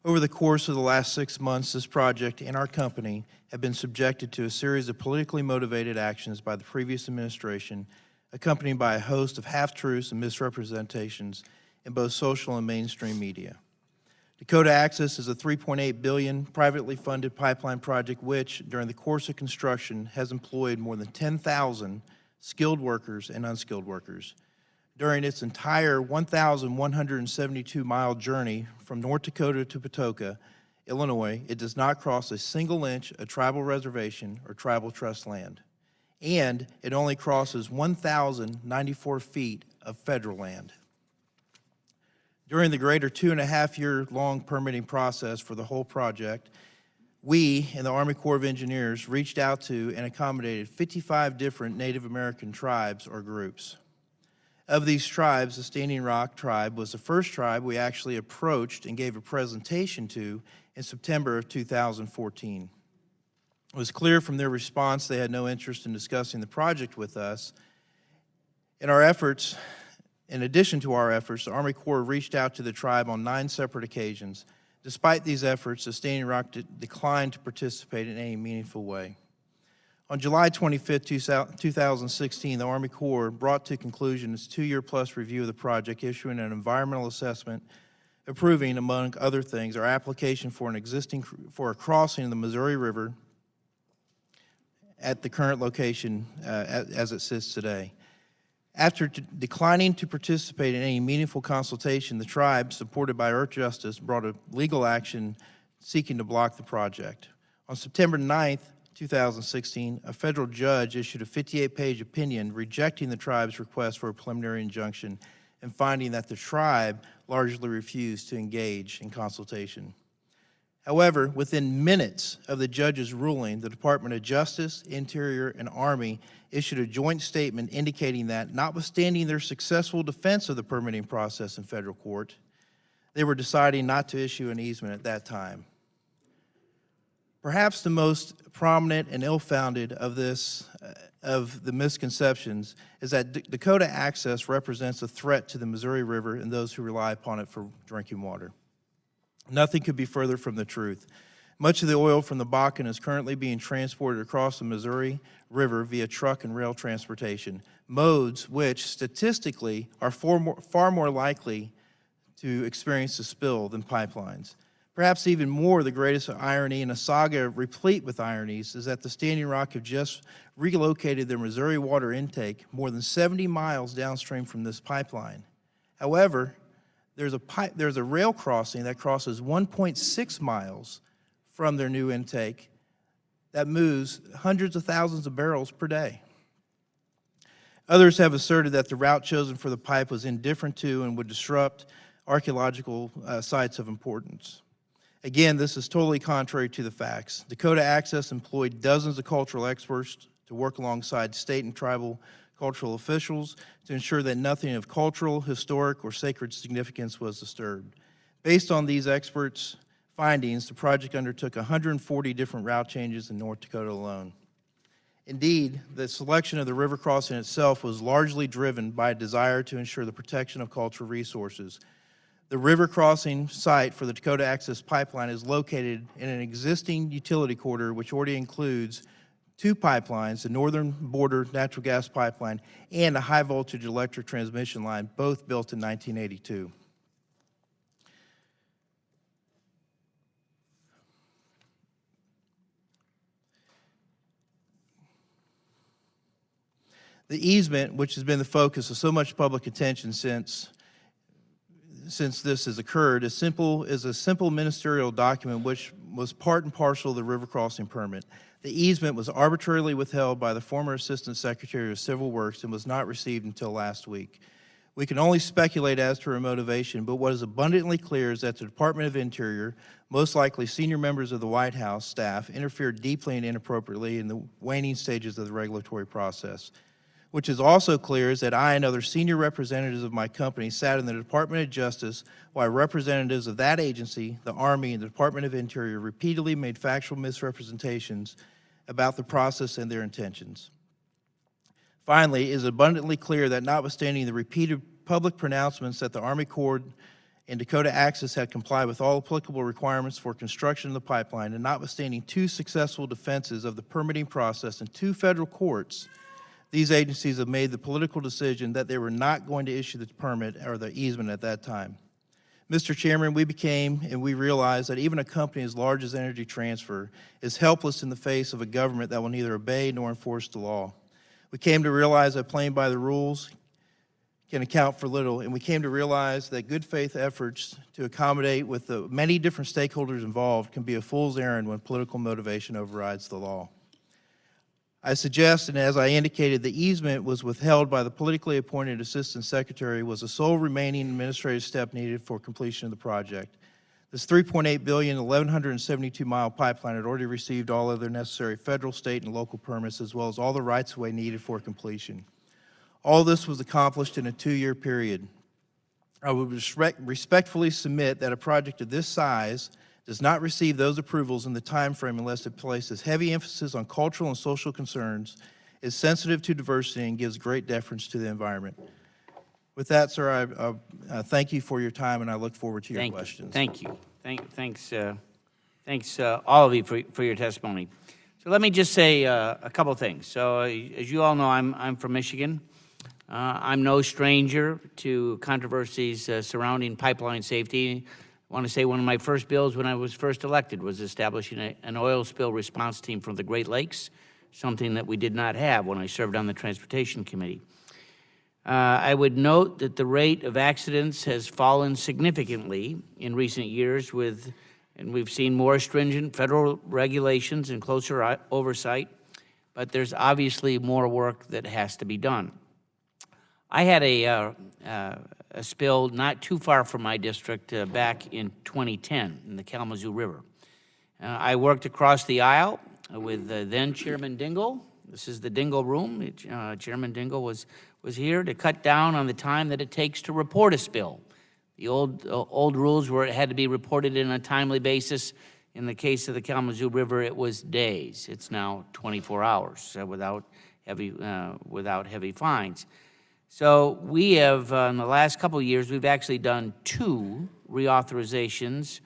Q: Over the course of the last 6 months, this project and our company have been subjected to a series of politically motivated actions by the previous administration, accompanied by a host of half-truths and misrepresentations in both social and mainstream media. Dakota Access is a $3.8 billion privately funded pipeline project which, during the course of construction, has employed more than 10,000 skilled workers and unskilled workers. During its entire 1,172-mile journey from North Dakota to Patoka, Illinois, it does not cross a single inch of tribal reservation or tribal trust land, and it only crosses 1,094 feet of federal land. During the greater 2.5-year-long permitting process for the whole project, we in the Army Corps of Engineers reached out to and accommodated 55 different Native American tribes or groups. Of these tribes, the Standing Rock tribe was the first tribe we actually approached and gave a presentation to in September of 2014. It was clear from their response they had no interest in discussing the project with us. In addition to our efforts, the Army Corps reached out to the tribe on 9 separate occasions. Despite these efforts, the Standing Rock declined to participate in any meaningful way. On July 25, 2016, the Army Corps brought to conclusion its 2-year-plus review of the project, issuing an environmental assessment approving, among other things, our application for a crossing of the Missouri River at the current location as it sits today. After declining to participate in any meaningful consultation, the tribe, supported by Earth Justice, brought a legal action seeking to block the project. On September 9, 2016, a federal judge issued a 58-page opinion rejecting the tribe's request for a preliminary injunction and finding that the tribe largely refused to engage in consultation. However, within minutes of the judge's ruling, the Department of Justice, Interior, and Army issued a joint statement indicating that, notwithstanding their successful defense of the permitting process in federal court, they were deciding not to issue an easement at that time. Perhaps the most prominent and ill-founded of the misconceptions is that Dakota Access represents a threat to the Missouri River and those who rely upon it for drinking water. Nothing could be further from the truth. Much of the oil from the Bakken is currently being transported across the Missouri River via truck and rail transportation, modes which statistically are far more likely to experience a spill than pipelines. Perhaps even more, the greatest irony in a saga replete with ironies is that the Standing Rock have just relocated their Missouri water intake more than 70 miles downstream from this pipeline. However, there's a rail crossing that crosses 1.6 miles from their new intake that moves hundreds of thousands of barrels per day. Others have asserted that the route chosen for the pipe was indifferent to and would disrupt archaeological sites of importance. Again, this is totally contrary to the facts. Dakota Access employed dozens of cultural experts to work alongside state and tribal cultural officials to ensure that nothing of cultural, historic, or sacred significance was disturbed. Based on these experts' findings, the project undertook 140 different route changes in North Dakota alone. Indeed, the selection of the river crossing itself was largely driven by a desire to ensure the protection of cultural resources. The river crossing site for the Dakota Access Pipeline is located in an existing utility corridor which already includes 2 pipelines, the Northern Border Natural Gas Pipeline and a high-voltage electric transmission line, both built in 1982. The easement, which has been the focus of so much public attention since this has occurred, is a simple ministerial document which was part and parcel of the river crossing permit. The easement was arbitrarily withheld by the former Assistant Secretary of Civil Works and was not received until last week. We can only speculate as to her motivation, but what is abundantly clear is that the Department of Interior, most likely senior members of the White House staff, interfered deeply and inappropriately in the waning stages of the regulatory process. Which is also clear is that I and other senior representatives of my company sat in the Department of Justice while representatives of that agency, the Army, and the Department of Interior repeatedly made factual misrepresentations about the process and their intentions. Finally, it is abundantly clear that notwithstanding the repeated public pronouncements that the Army Corps and Dakota Access had complied with all applicable requirements for construction of the pipeline, and notwithstanding 2 successful defenses of the permitting process in 2 federal courts, these agencies have made the political decision that they were not going to issue the permit or the easement at that time. Mr. Chairman, we became and we realized that even a company as large as Energy Transfer is helpless in the face of a government that will neither obey nor enforce the law. We came to realize that playing by the rules can account for little, and we came to realize that good faith efforts to accommodate with the many different stakeholders involved can be a fool's errand when political motivation overrides the law. I suggest, and as I indicated, the easement was withheld by the politically appointed Assistant Secretary was the sole remaining administrative step needed for completion of the project. This $3.8 billion, 1,172-mile pipeline had already received all other necessary federal, state, and local permits, as well as all the rights-of-way needed for completion. All this was accomplished in a 2-year period. I would respectfully submit that a project of this size does not receive those approvals in the time frame unless it places heavy emphasis on cultural and social concerns, is sensitive to diversity, and gives great deference to the environment. With that, sir, I thank you for your time, and I look forward to your questions.
A: Thank you. Thanks, all of you for your testimony. So let me just say a couple things. So as you all know, I'm from Michigan. I'm no stranger to controversies surrounding pipeline safety. I want to say one of my first bills when I was first elected was establishing an oil spill response team from the Great Lakes, something that we did not have when I served on the Transportation Committee. I would note that the rate of accidents has fallen significantly in recent years and we've seen more stringent federal regulations and closer oversight, but there's obviously more work that has to be done. I had a spill not too far from my district back in 2010 in the Kalamazoo River. I worked across the aisle with then Chairman Dingell. This is the Dingell room. Chairman Dingell was here to cut down on the time that it takes to report a spill. The old rules were it had to be reported in a timely basis. In the case of the Kalamazoo River, it was days. It's now 24 hours without heavy fines. So we have, in the last couple of years, we've actually done 2 reauthorizations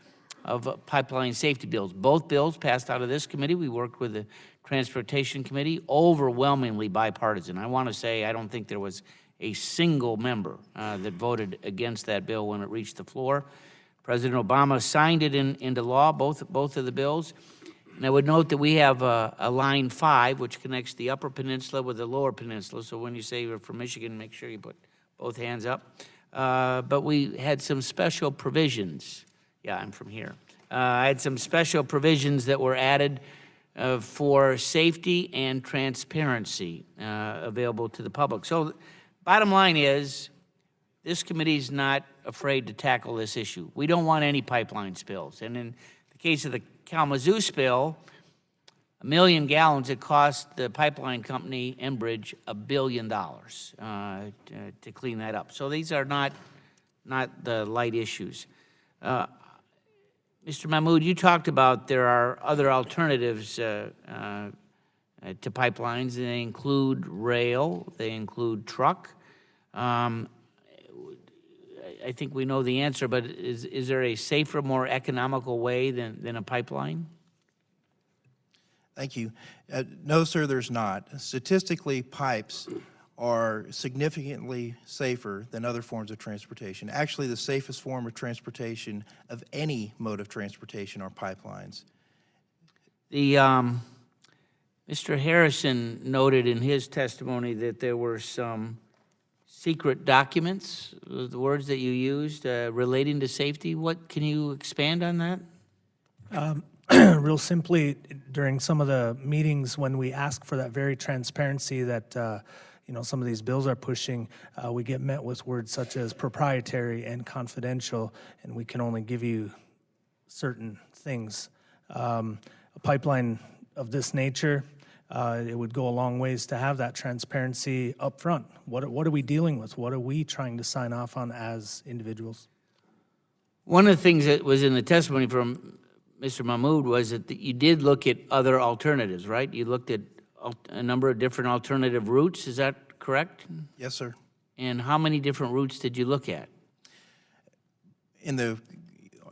A: of pipeline safety bills. Both bills passed out of this committee. We worked with the Transportation Committee, overwhelmingly bipartisan. I want to say I don't think there was a single member that voted against that bill when it reached the floor. President Obama signed it into law, both of the bills. And I would note that we have a Line 5, which connects the Upper Peninsula with the Lower Peninsula. So when you say you're from Michigan, make sure you put both hands up. But we had some special provisions. Yeah, I'm from here. I had some special provisions that were added for safety and transparency available to the public. So bottom line is, this committee's not afraid to tackle this issue. We don't want any pipeline spills. And in the case of the Kalamazoo spill, 1 million gallons, it cost the pipeline company, Enbridge, $1 billion to clean that up. So these are not the light issues. Mr. Mahmood, you talked about there are other alternatives to pipelines. They include rail, they include truck. I think we know the answer, but is there a safer, more economical way than a pipeline?
Q: Thank you. No, sir, there's not. Statistically, pipes are significantly safer than other forms of transportation. Actually, the safest form of transportation of any mode of transportation are pipelines.
A: Mr. Harrison noted in his testimony that there were some secret documents, the words that you used, relating to safety. What, can you expand on that?
M: Real simply, during some of the meetings when we ask for that very transparency that some of these bills are pushing, we get met with words such as proprietary and confidential, and we can only give you certain things. A pipeline of this nature, it would go a long ways to have that transparency up front. What are we dealing with? What are we trying to sign off on as individuals?
A: One of the things that was in the testimony from Mr. Mahmood was that you did look at other alternatives, right? You looked at a number of different alternative routes, is that correct?
Q: Yes, sir.
A: And how many different routes did you look at?
Q: In the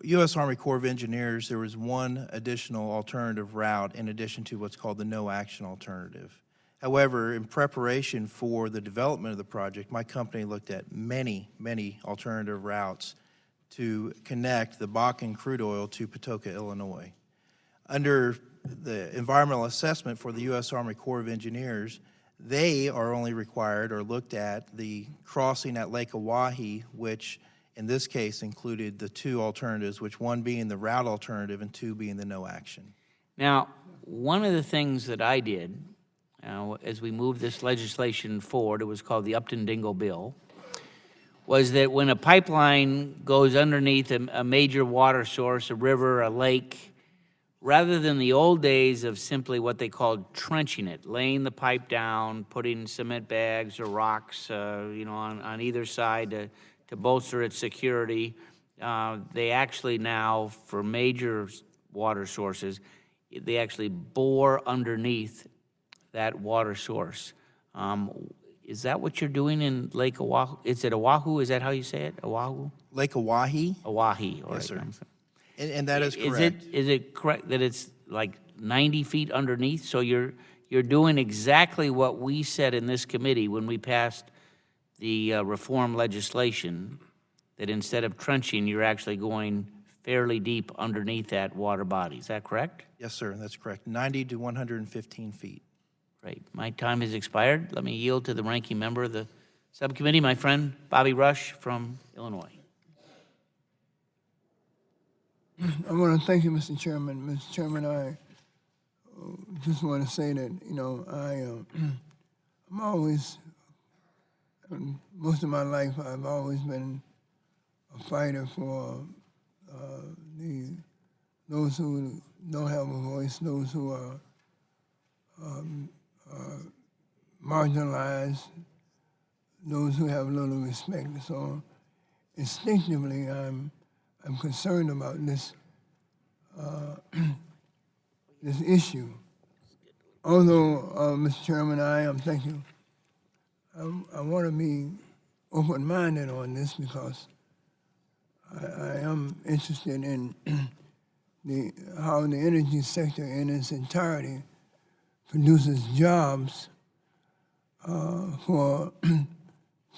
Q: U.S. Army Corps of Engineers, there was one additional alternative route in addition to what's called the no-action alternative. However, in preparation for the development of the project, my company looked at many, many alternative routes to connect the Bakken crude oil to Patoka, Illinois. Under the environmental assessment for the U.S. Army Corps of Engineers, they are only required or looked at the crossing at Lake Oahe, which in this case included the 2 alternatives, which one being the route alternative and 2 being the no action.
A: Now, one of the things that I did as we moved this legislation forward, it was called the Upton-Dingle Bill, was that when a pipeline goes underneath a major water source, a river, a lake, rather than the old days of simply what they called trenching it, laying the pipe down, putting cement bags or rocks, on either side to bolster its security, they actually now, for major water sources, they actually bore underneath that water source. Is that what you're doing in Lake Oahu? Is it Oahu? Is that how you say it? Oahu?
Q: Lake Oahe?
A: Oahe, all right.
Q: Yes, sir. And that is
A: Is
Q: correct.
A: it correct that it's like 90 feet underneath? So you're doing exactly what we said in this committee when we passed the reform legislation, that instead of trenching, you're actually going fairly deep underneath that water body. Is that correct?
Q: Yes, sir, that's correct. 90 to 115 feet.
A: Great. My time has expired. Let me yield to the ranking member of the subcommittee, my friend Bobby Rush from Illinois.
R: I want to thank you, Mr. Chairman. Mr. Chairman, I just want to say that, I'm always, most of my life, I've always been a fighter for those who don't have a voice, those who are marginalized, those who have little respect. So instinctively, I'm concerned about this this issue. Although, Mr. Chairman, thank you. I want to be open-minded on this because I am interested in how the energy sector in its entirety produces jobs for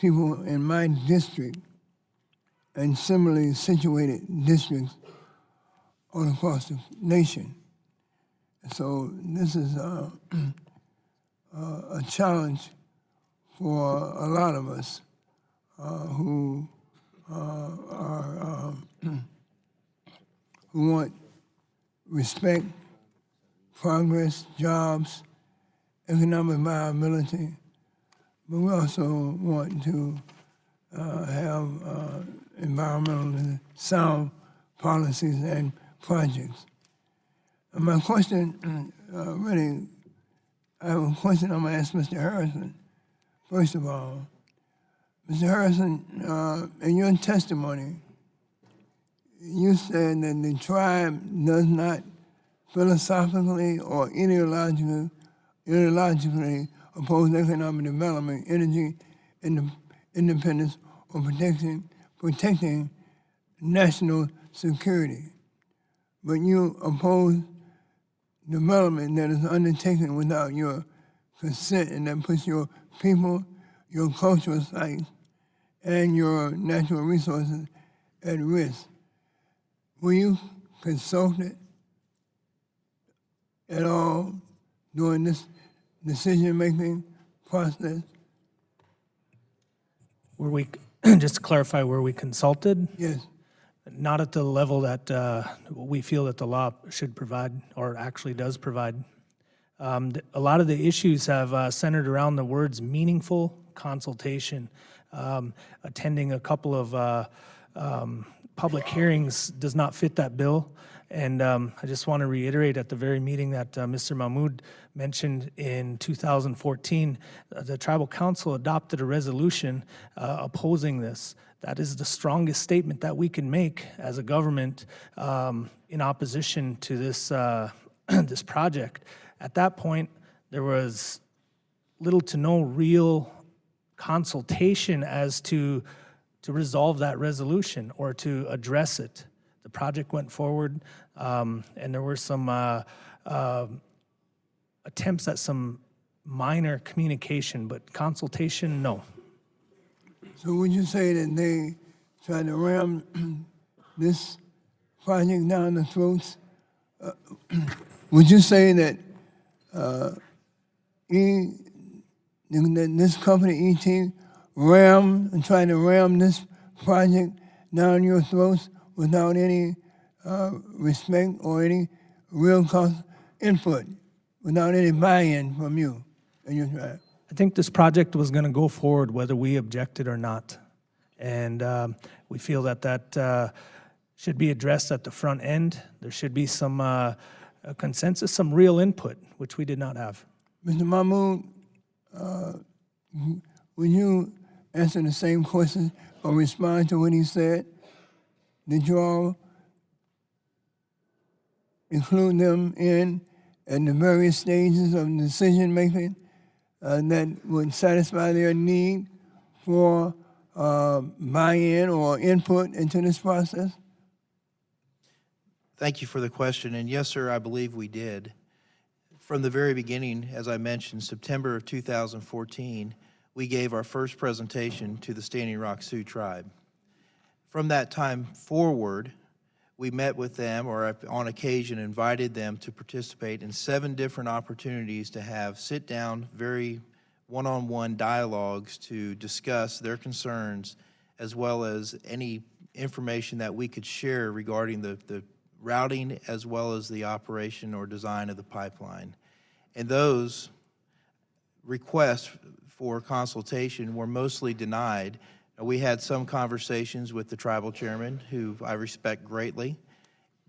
R: people in my district and similarly situated districts all across the nation. And so this is a challenge for a lot of us who want respect, progress, jobs, economic viability, but we also want to have environmentally sound policies and projects. And my question, I have a question I'm going to ask Mr. Harrison. First of all, Mr. Harrison, in your testimony, you said that the tribe does not philosophically or ideologically oppose economic development, energy independence, or protecting national security. But you oppose development that is undertaken without your consent and that puts your people, your cultural sites, and your natural resources at risk. Were you consulted at all during this decision-making process?
M: Were we, just to clarify, were we consulted?
R: Yes.
M: Not at the level that we feel that the law should provide or actually does provide. A lot of the issues have centered around the words meaningful consultation. Attending a couple of public hearings does not fit that bill. And I just want to reiterate at the very meeting that Mr. Mahmoud mentioned in 2014, the Tribal Council adopted a resolution opposing this. That is the strongest statement that we can make as a government in opposition to this, this project. At that point, there was little to no real consultation as to resolve that resolution or to address it. The project went forward, and there were some attempts at some minor communication, but consultation, no.
R: So would you say that they tried to ram this project down the throats? Would you say that this company, ET, tried to ram this project down your throats without any respect or any real cost input, without any buy-in from you? in your tribe?
M: I think this project was going to go forward whether we objected or not. And we feel that should be addressed at the front end. There should be some a consensus, some real input, which we did not have.
R: Mr. Mahmoud, will you answer the same question or respond to what he said? Did you all include them in at the various stages of decision making that would satisfy their need for buy-in or input into this process?
Q: Thank you for the question, and yes, sir, I believe we did. From the very beginning, as I mentioned, September of 2014, we gave our first presentation to the Standing Rock Sioux tribe. From that time forward, we met with them, or on occasion invited them to participate in 7 different opportunities to have sit-down, very one-on-one dialogues to discuss their concerns, as well as any information that we could share regarding the routing as well as the operation or design of the pipeline. And those requests for consultation were mostly denied. We had some conversations with the tribal chairman, who I respect greatly,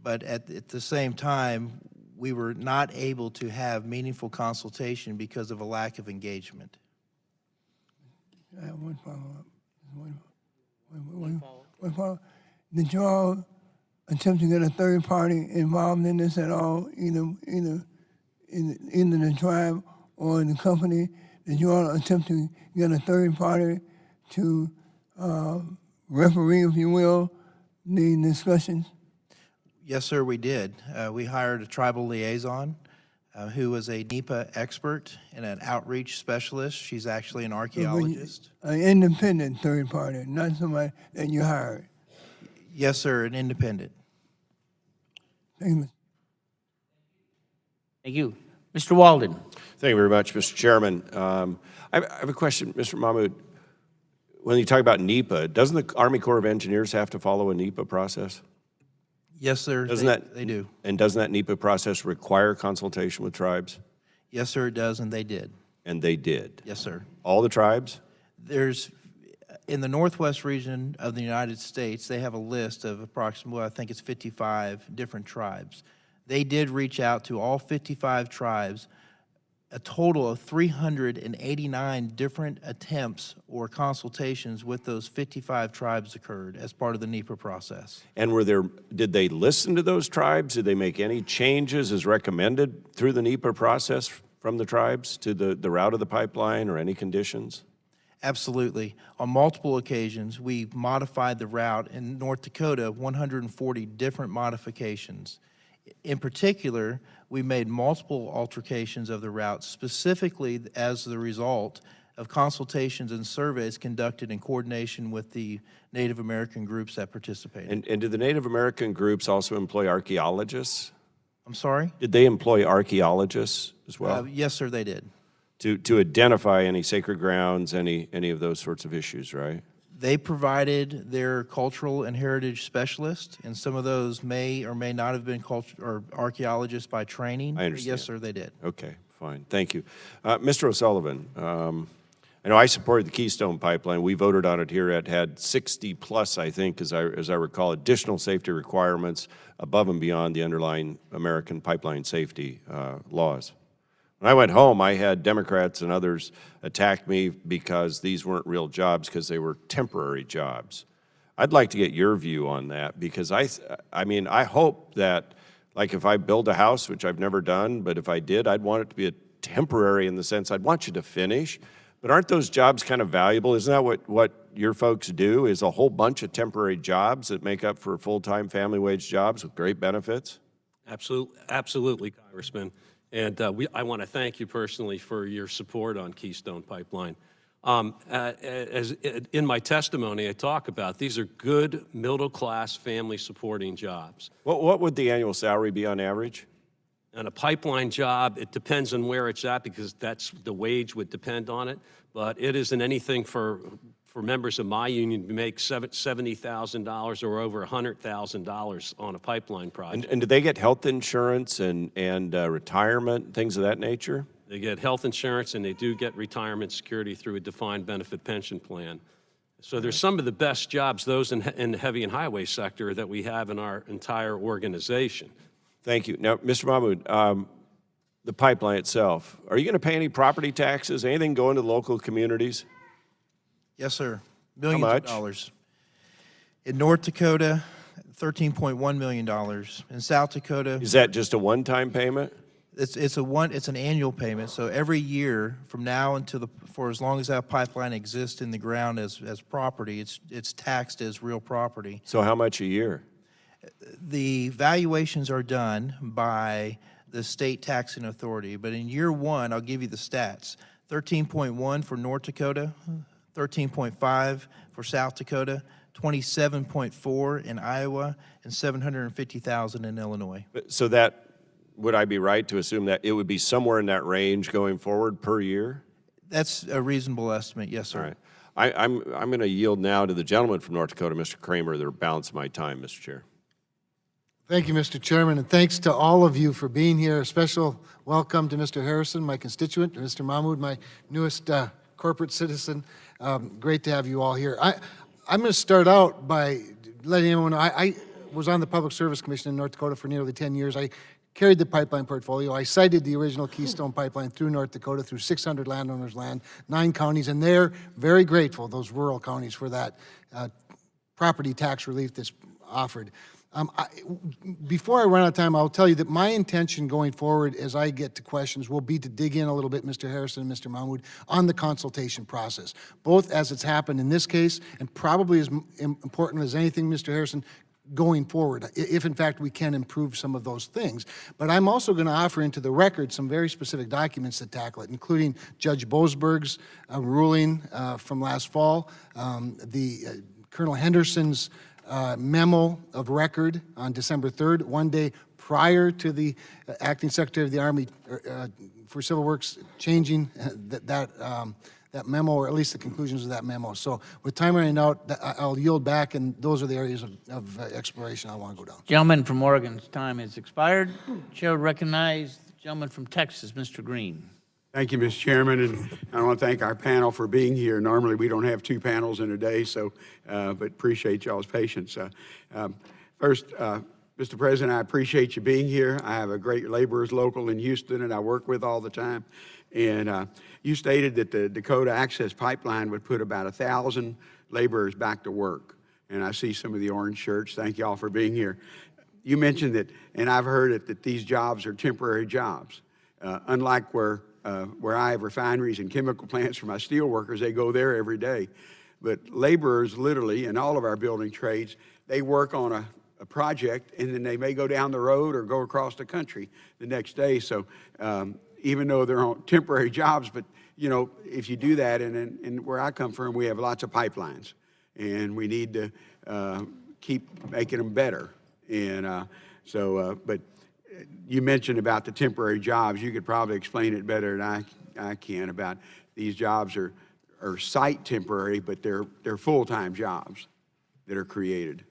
Q: but at the same time, we were not able to have meaningful consultation because of a lack of engagement.
R: I have one follow-up. One follow-up. Did you all attempt to get a third party involved in this at all, either the tribe or the company? Did you all attempt to get a third party to referee, if you will, the discussions?
Q: Yes, sir, we did. We hired a tribal liaison who was a NEPA expert and an outreach specialist. She's actually an archaeologist.
R: An independent third party, not somebody that you hired.
Q: Yes, sir, an independent.
R: Thank you.
A: Thank you. Mr. Walden.
D: Thank you very much, Mr. Chairman. I have a question, Mr. Mahmoud. When you talk about NEPA, doesn't the Army Corps of Engineers have to follow a NEPA process?
Q: Yes, sir, they do.
D: And doesn't that NEPA process require consultation with tribes?
Q: Yes, sir, it does, and they did.
D: And they did?
Q: Yes, sir.
D: All the tribes?
Q: There's, in the Northwest region of the United States, they have a list of approximately, I think it's 55 different tribes. They did reach out to all 55 tribes. A total of 389 different attempts or consultations with those 55 tribes occurred as part of the NEPA process.
D: And did they listen to those tribes? Did they make any changes as recommended through the NEPA process from the tribes to the route of the pipeline or any conditions?
Q: Absolutely. On multiple occasions, we modified the route. In North Dakota, 140 different modifications. In particular, we made multiple alterations of the route specifically as the result of consultations and surveys conducted in coordination with the Native American groups that participated.
D: And did the Native American groups also employ archaeologists?
Q: I'm sorry?
D: Did they employ archaeologists as well?
Q: Yes, sir, they did.
D: To identify any sacred grounds, any of those sorts of issues, right?
Q: They provided their cultural and heritage specialists, and some of those may or may not have been or archaeologists by training.
D: I understand.
Q: Yes, sir, they did.
D: Okay, fine. Thank you. Mr. O'Sullivan, I know I supported the Keystone Pipeline. We voted on it here. It had 60 plus, I think, as I recall, additional safety requirements above and beyond the underlying American pipeline safety laws. When I went home, I had Democrats and others attack me because these weren't real jobs, because they were temporary jobs. I'd like to get your view on that, because I mean, I hope that, like, if I build a house, which I've never done, but if I did, I'd want it to be a temporary in the sense I'd want you to finish. But aren't those jobs kind of valuable? Isn't that what your folks do, is a whole bunch of temporary jobs that make up for full-time family wage jobs with great benefits?
P: Absolutely, Congressman. And I want to thank you personally for your support on Keystone Pipeline. In my testimony, I talk about these are good middle-class family supporting jobs.
D: What would the annual salary be on average?
P: On a pipeline job, it depends on where it's at, because the wage would depend on it. But it isn't anything for members of my union to make $70,000 or over $100,000 on a pipeline project.
D: And do they get health insurance and retirement, things of that nature?
P: they get health insurance, and they do get retirement security through a defined benefit pension plan. So there's some of the best jobs, those in the heavy and highway sector, that we have in our entire organization.
D: Thank you. Now, Mr. Mahmood, the pipeline itself, are you going to pay any property taxes, anything going to the local communities?
Q: Yes, sir. Millions
D: much?
Q: of dollars. In North Dakota, $13.1 million. In South Dakota,
D: Is that just a one-time payment?
Q: it's an annual payment. So every year from now until for as long as that pipeline exists in the ground as property, it's taxed as real property.
D: So how much a year?
Q: The valuations are done by the state taxing authority, but in year one, I'll give you the stats. 13.1 for North Dakota, 13.5 for South Dakota, 27.4 in Iowa, and 750,000 in Illinois.
D: So that, would I be right to assume that it would be somewhere in that range going forward per year?
Q: That's a reasonable estimate, yes, sir.
D: All right. I'm going to yield now to the gentleman from North Dakota, Mr. Kramer, the balance of my time, Mr. Chair.
L: Thank you, Mr. Chairman, and thanks to all of you for being here. A special welcome to Mr. Harrison, my constituent, and Mr. Mahmood, my newest corporate citizen. Great to have you all here. I'm going to start out by letting everyone know I was on the Public Service Commission in North Dakota for nearly 10 years. I carried the pipeline portfolio. I cited the original Keystone Pipeline through North Dakota, through 600 landowners' land, 9 counties, and they're very grateful, those rural counties, for that property tax relief that's offered. Before I run out of time, I'll tell you that my intention going forward as I get to questions will be to dig in a little bit, Mr. Harrison and Mr. Mahmood, on the consultation process, both as it's happened in this case and probably as important as anything, Mr. Harrison, going forward, if in fact we can improve some of those things. But I'm also going to offer into the record some very specific documents that tackle it, including Judge Boasberg's ruling from last fall, Colonel Henderson's memo of record on December 3rd, one day prior to the Acting Secretary of the Army for Civil Works changing that memo, or at least the conclusions of that memo. So with time running out, I'll yield back, and those are the areas of exploration I want to go down.
A: Gentleman from Oregon's time has expired. Chair would recognize the gentleman from Texas, Mr. Green.
S: Thank you, Mr. Chairman, and I want to thank our panel for being here. Normally, we don't have 2 panels in a day, so but appreciate y'all's patience. First, Mr. President, I appreciate you being here. I have a great laborers local in Houston, and I work with all the time. And you stated that the Dakota Access Pipeline would put about 1,000 laborers back to work. And I see some of the orange shirts. Thank you all for being here. You mentioned that, and I've heard it, that these jobs are temporary jobs. Unlike where I have refineries and chemical plants for my steel workers, they go there every day. But laborers, literally, in all of our building trades, they work on a project, and then they may go down the road or go across the country the next day. So even though they're on temporary jobs, but you know, if you do that, and where I come from, we have lots of pipelines, and we need to keep making them better. And but you mentioned about the temporary jobs. You could probably explain it better than I can about these jobs are site temporary, but they're full-time jobs that are created.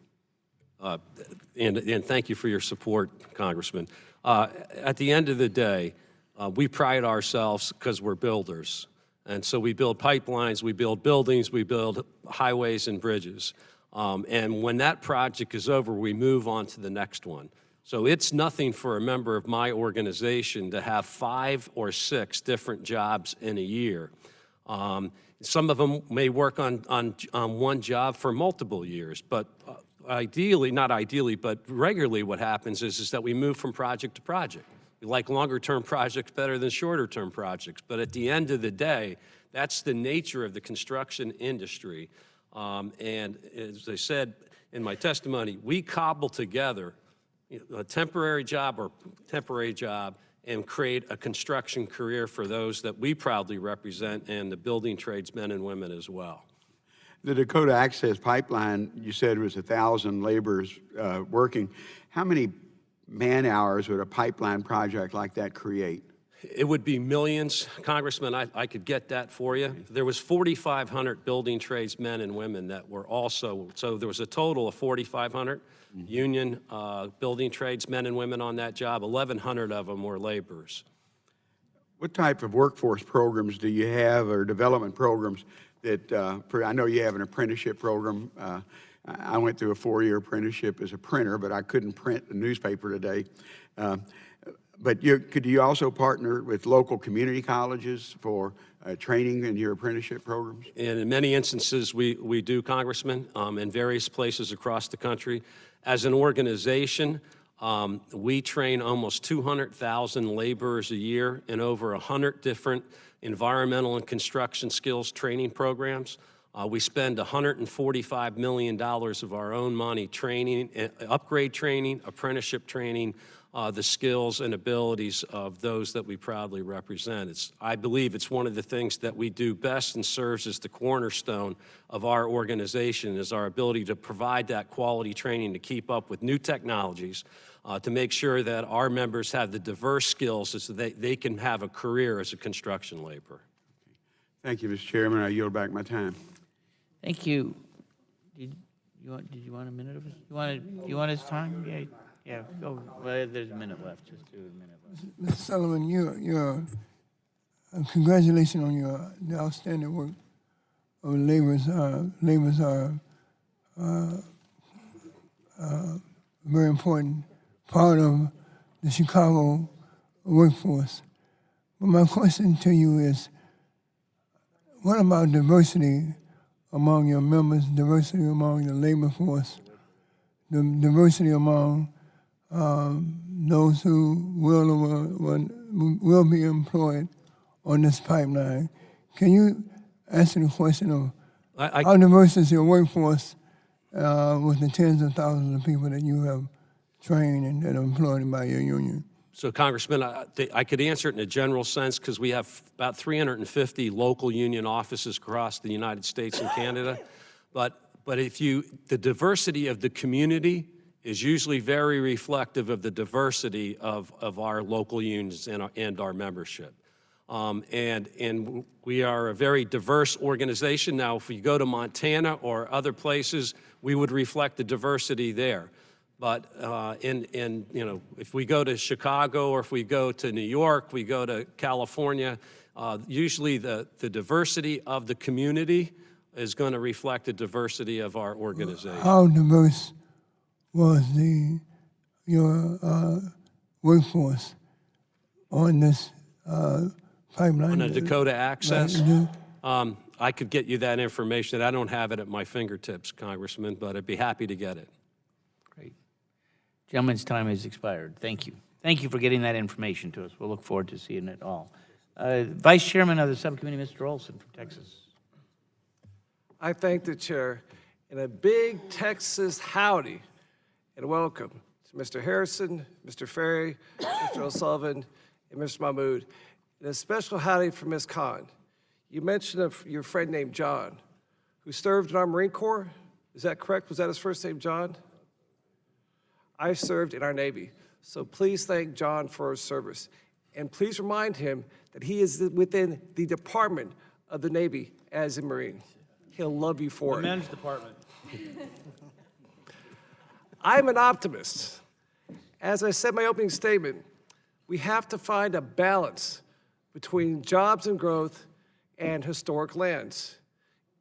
P: And thank you for your support, Congressman. At the end of the day, we pride ourselves because we're builders. And so we build pipelines, we build buildings, we build highways and bridges. And when that project is over, we move on to the next one. So it's nothing for a member of my organization to have 5 or 6 different jobs in a year. Some of them may work on one job for multiple years, but ideally, not ideally, but regularly what happens is that we move from project to project. We like longer-term projects better than shorter-term projects, but at the end of the day, that's the nature of the construction industry. And as I said in my testimony, we cobble together a temporary job and create a construction career for those that we proudly represent, and the building tradesmen and women as well.
S: The Dakota Access Pipeline, you said, was 1,000 laborers working. How many man-hours would a pipeline project like that create?
P: It would be millions. Congressman, I could get that for you. There was 4,500 building tradesmen and women that were also, so there was a total of 4,500 union building tradesmen and women on that job. 1,100 of them were laborers.
S: What type of workforce programs do you have, or development programs that, I know you have an apprenticeship program. I went through a 4-year apprenticeship as a printer, but I couldn't print a newspaper today. But could you also partner with local community colleges for training in your apprenticeship programs?
P: And in many instances, we do, Congressman, in various places across the country. As an organization, we train almost 200,000 laborers a year in over 100 different environmental and construction skills training programs. We spend $145 million of our own money training, upgrade training, apprenticeship training, the skills and abilities of those that we proudly represent. I believe it's one of the things that we do best and serves as the cornerstone of our organization, is our ability to provide that quality training to keep up with new technologies, to make sure that our members have the diverse skills so that they can have a career as a construction laborer.
S: Thank you, Mr. Chairman. I yield back my time.
A: Thank you. Did you want a minute of it? You want his time? Yeah, go. Well, there's a minute left. Just do a minute left.
R: Mr. Sullivan, congratulations on the outstanding work of laborers. Laborers are a very important part of the Chicago workforce. But my question to you is, what about diversity among your members, diversity among the labor force, the diversity among those who will be employed on this pipeline? Can you answer the question of how diverse is your workforce with the tens of thousands of people that you have trained and that are employed by your union?
P: So, Congressman, I could answer it in a general sense because we have about 350 local union offices across the United States and Canada. But the diversity of the community is usually very reflective of the diversity of our local unions and our membership. And we are a very diverse organization. Now, if we go to Montana or other places, we would reflect the diversity there. But if we go to Chicago or if we go to New York, we go to California, usually the diversity of the community is going to reflect the diversity of our organization.
R: How diverse was your workforce on this pipeline?
P: On the Dakota Access? I could get you that information. I don't have it at my fingertips, Congressman, but I'd be happy to get it.
A: Great. Gentleman's time has expired. Thank you. Thank you for getting that information to us. We'll look forward to seeing it all. Vice Chairman of the Subcommittee, Mr. Olson from Texas.
B: I thank the chair, and a big Texas howdy and welcome to Mr. Harrison, Mr. Ferry, Mr. O'Sullivan, and Mr. Mahmood, and a special howdy for Ms. Khan. You mentioned your friend named John, who served in our Marine Corps. Is that correct? Was that his first name, John? I served in our Navy, so please thank John for his service. And please remind him that he is within the Department of the Navy as a Marine. He'll love you for it.
F: The men's department.
B: I'm an optimist. As I said in my opening statement, we have to find a balance between jobs and growth and historic lands.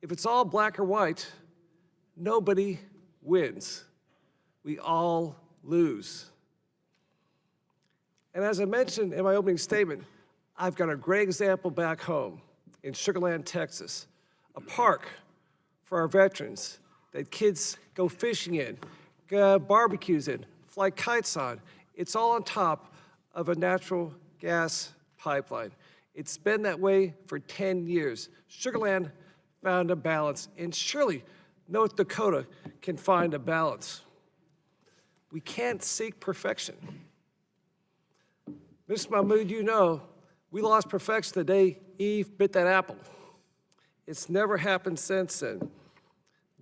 B: If it's all black or white, nobody wins. We all lose. And as I mentioned in my opening statement, I've got a great example back home in Sugar Land, Texas, a park for our veterans that kids go fishing in, barbecues in, fly kites on. It's all on top of a natural gas pipeline. It's been that way for 10 years. Sugar Land found a balance, and surely North Dakota can find a balance. We can't seek perfection. Mr. Mahmood, you know, we lost perfection the day Eve bit that apple. It's never happened since then.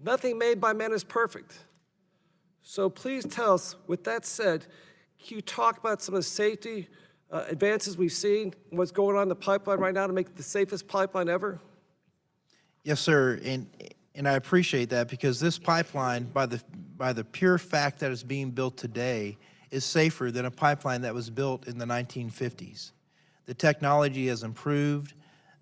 B: Nothing made by man is perfect. So please tell us, with that said, can you talk about some of the safety advances we've seen and what's going on in the pipeline right now to make it the safest pipeline ever?
Q: Yes, sir, and I appreciate that, because this pipeline, by the pure fact that it's being built today, is safer than a pipeline that was built in the 1950s. The technology has improved.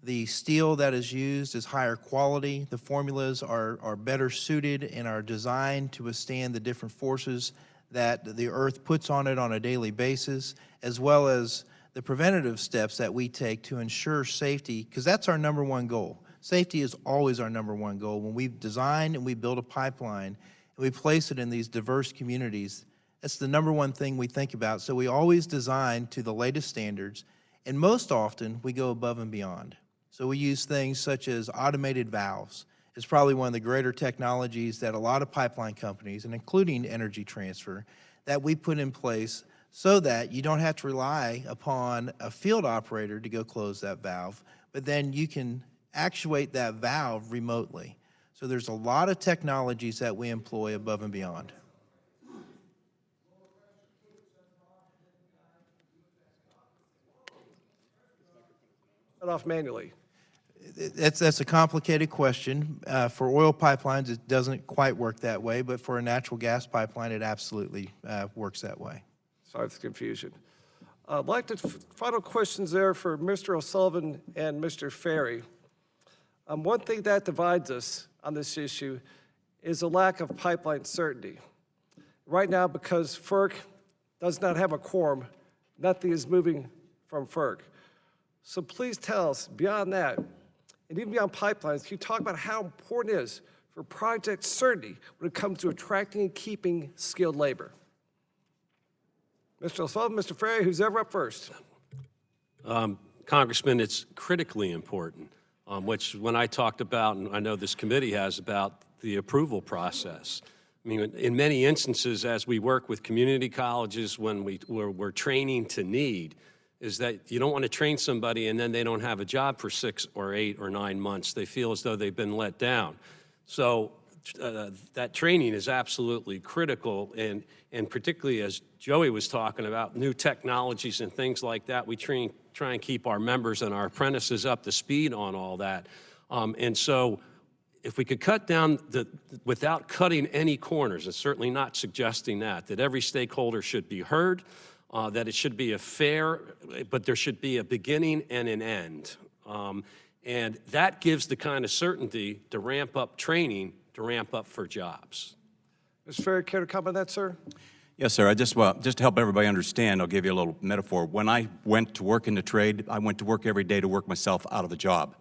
Q: The steel that is used is higher quality. The formulas are better suited and are designed to withstand the different forces that the earth puts on it on a daily basis, as well as the preventative steps that we take to ensure safety, because that's our number one goal. Safety is always our number one goal. When we design and we build a pipeline and we place it in these diverse communities, that's the number one thing we think about. So we always design to the latest standards, and most often we go above and beyond. So we use things such as automated valves. It's probably one of the greater technologies that a lot of pipeline companies, and including Energy Transfer, that we put in place so that you don't have to rely upon a field operator to go close that valve, but then you can actuate that valve remotely. So there's a lot of technologies that we employ above and beyond.
B: Shut off manually.
Q: That's a complicated question. For oil pipelines, it doesn't quite work that way, but for a natural gas pipeline, it absolutely works that way.
B: Sorry for the confusion. I'd like to, final questions there for Mr. O'Sullivan and Mr. Ferry. One thing that divides us on this issue is a lack of pipeline certainty. Right now, because FERC does not have a quorum, nothing is moving from FERC. So please tell us, beyond that, and even beyond pipelines, can you talk about how important it is for project certainty when it comes to attracting and keeping skilled labor? Mr. O'Sullivan, Mr. Ferry, who's ever up first?
P: Congressman, it's critically important, which when I talked about, and I know this committee has, about the approval process. I mean, in many instances, as we work with community colleges when we're training to need, is that you don't want to train somebody and then they don't have a job for 6 or 8 or 9 months. They feel as though they've been let down. So that training is absolutely critical, and particularly as Joey was talking about, new technologies and things like that, we try and keep our members and our apprentices up to speed on all that. And so if we could cut down, without cutting any corners, and certainly not suggesting that every stakeholder should be heard, that it should be a fair, but there should be a beginning and an end. And that gives the kind of certainty to ramp up training, to ramp up for jobs.
B: Mr. Ferry, care to comment on that, sir?
O: Yes, sir. Just to help everybody understand, I'll give you a little metaphor. When I went to work in the trade, I went to work every day to work myself out of the job.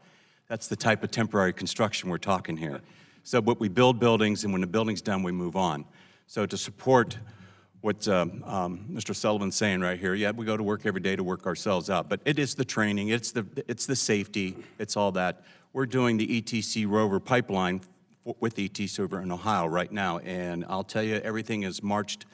O: That's the type of temporary construction we're talking here. So but we build buildings, and when the building's done, we move on. So to support what Mr. Sullivan's saying right here, yeah, we go to work every day to work ourselves out, but it is the training, it's the safety, it's all that. We're doing the ETC Rover pipeline with ETC over in Ohio right now, and I'll tell you, everything is marched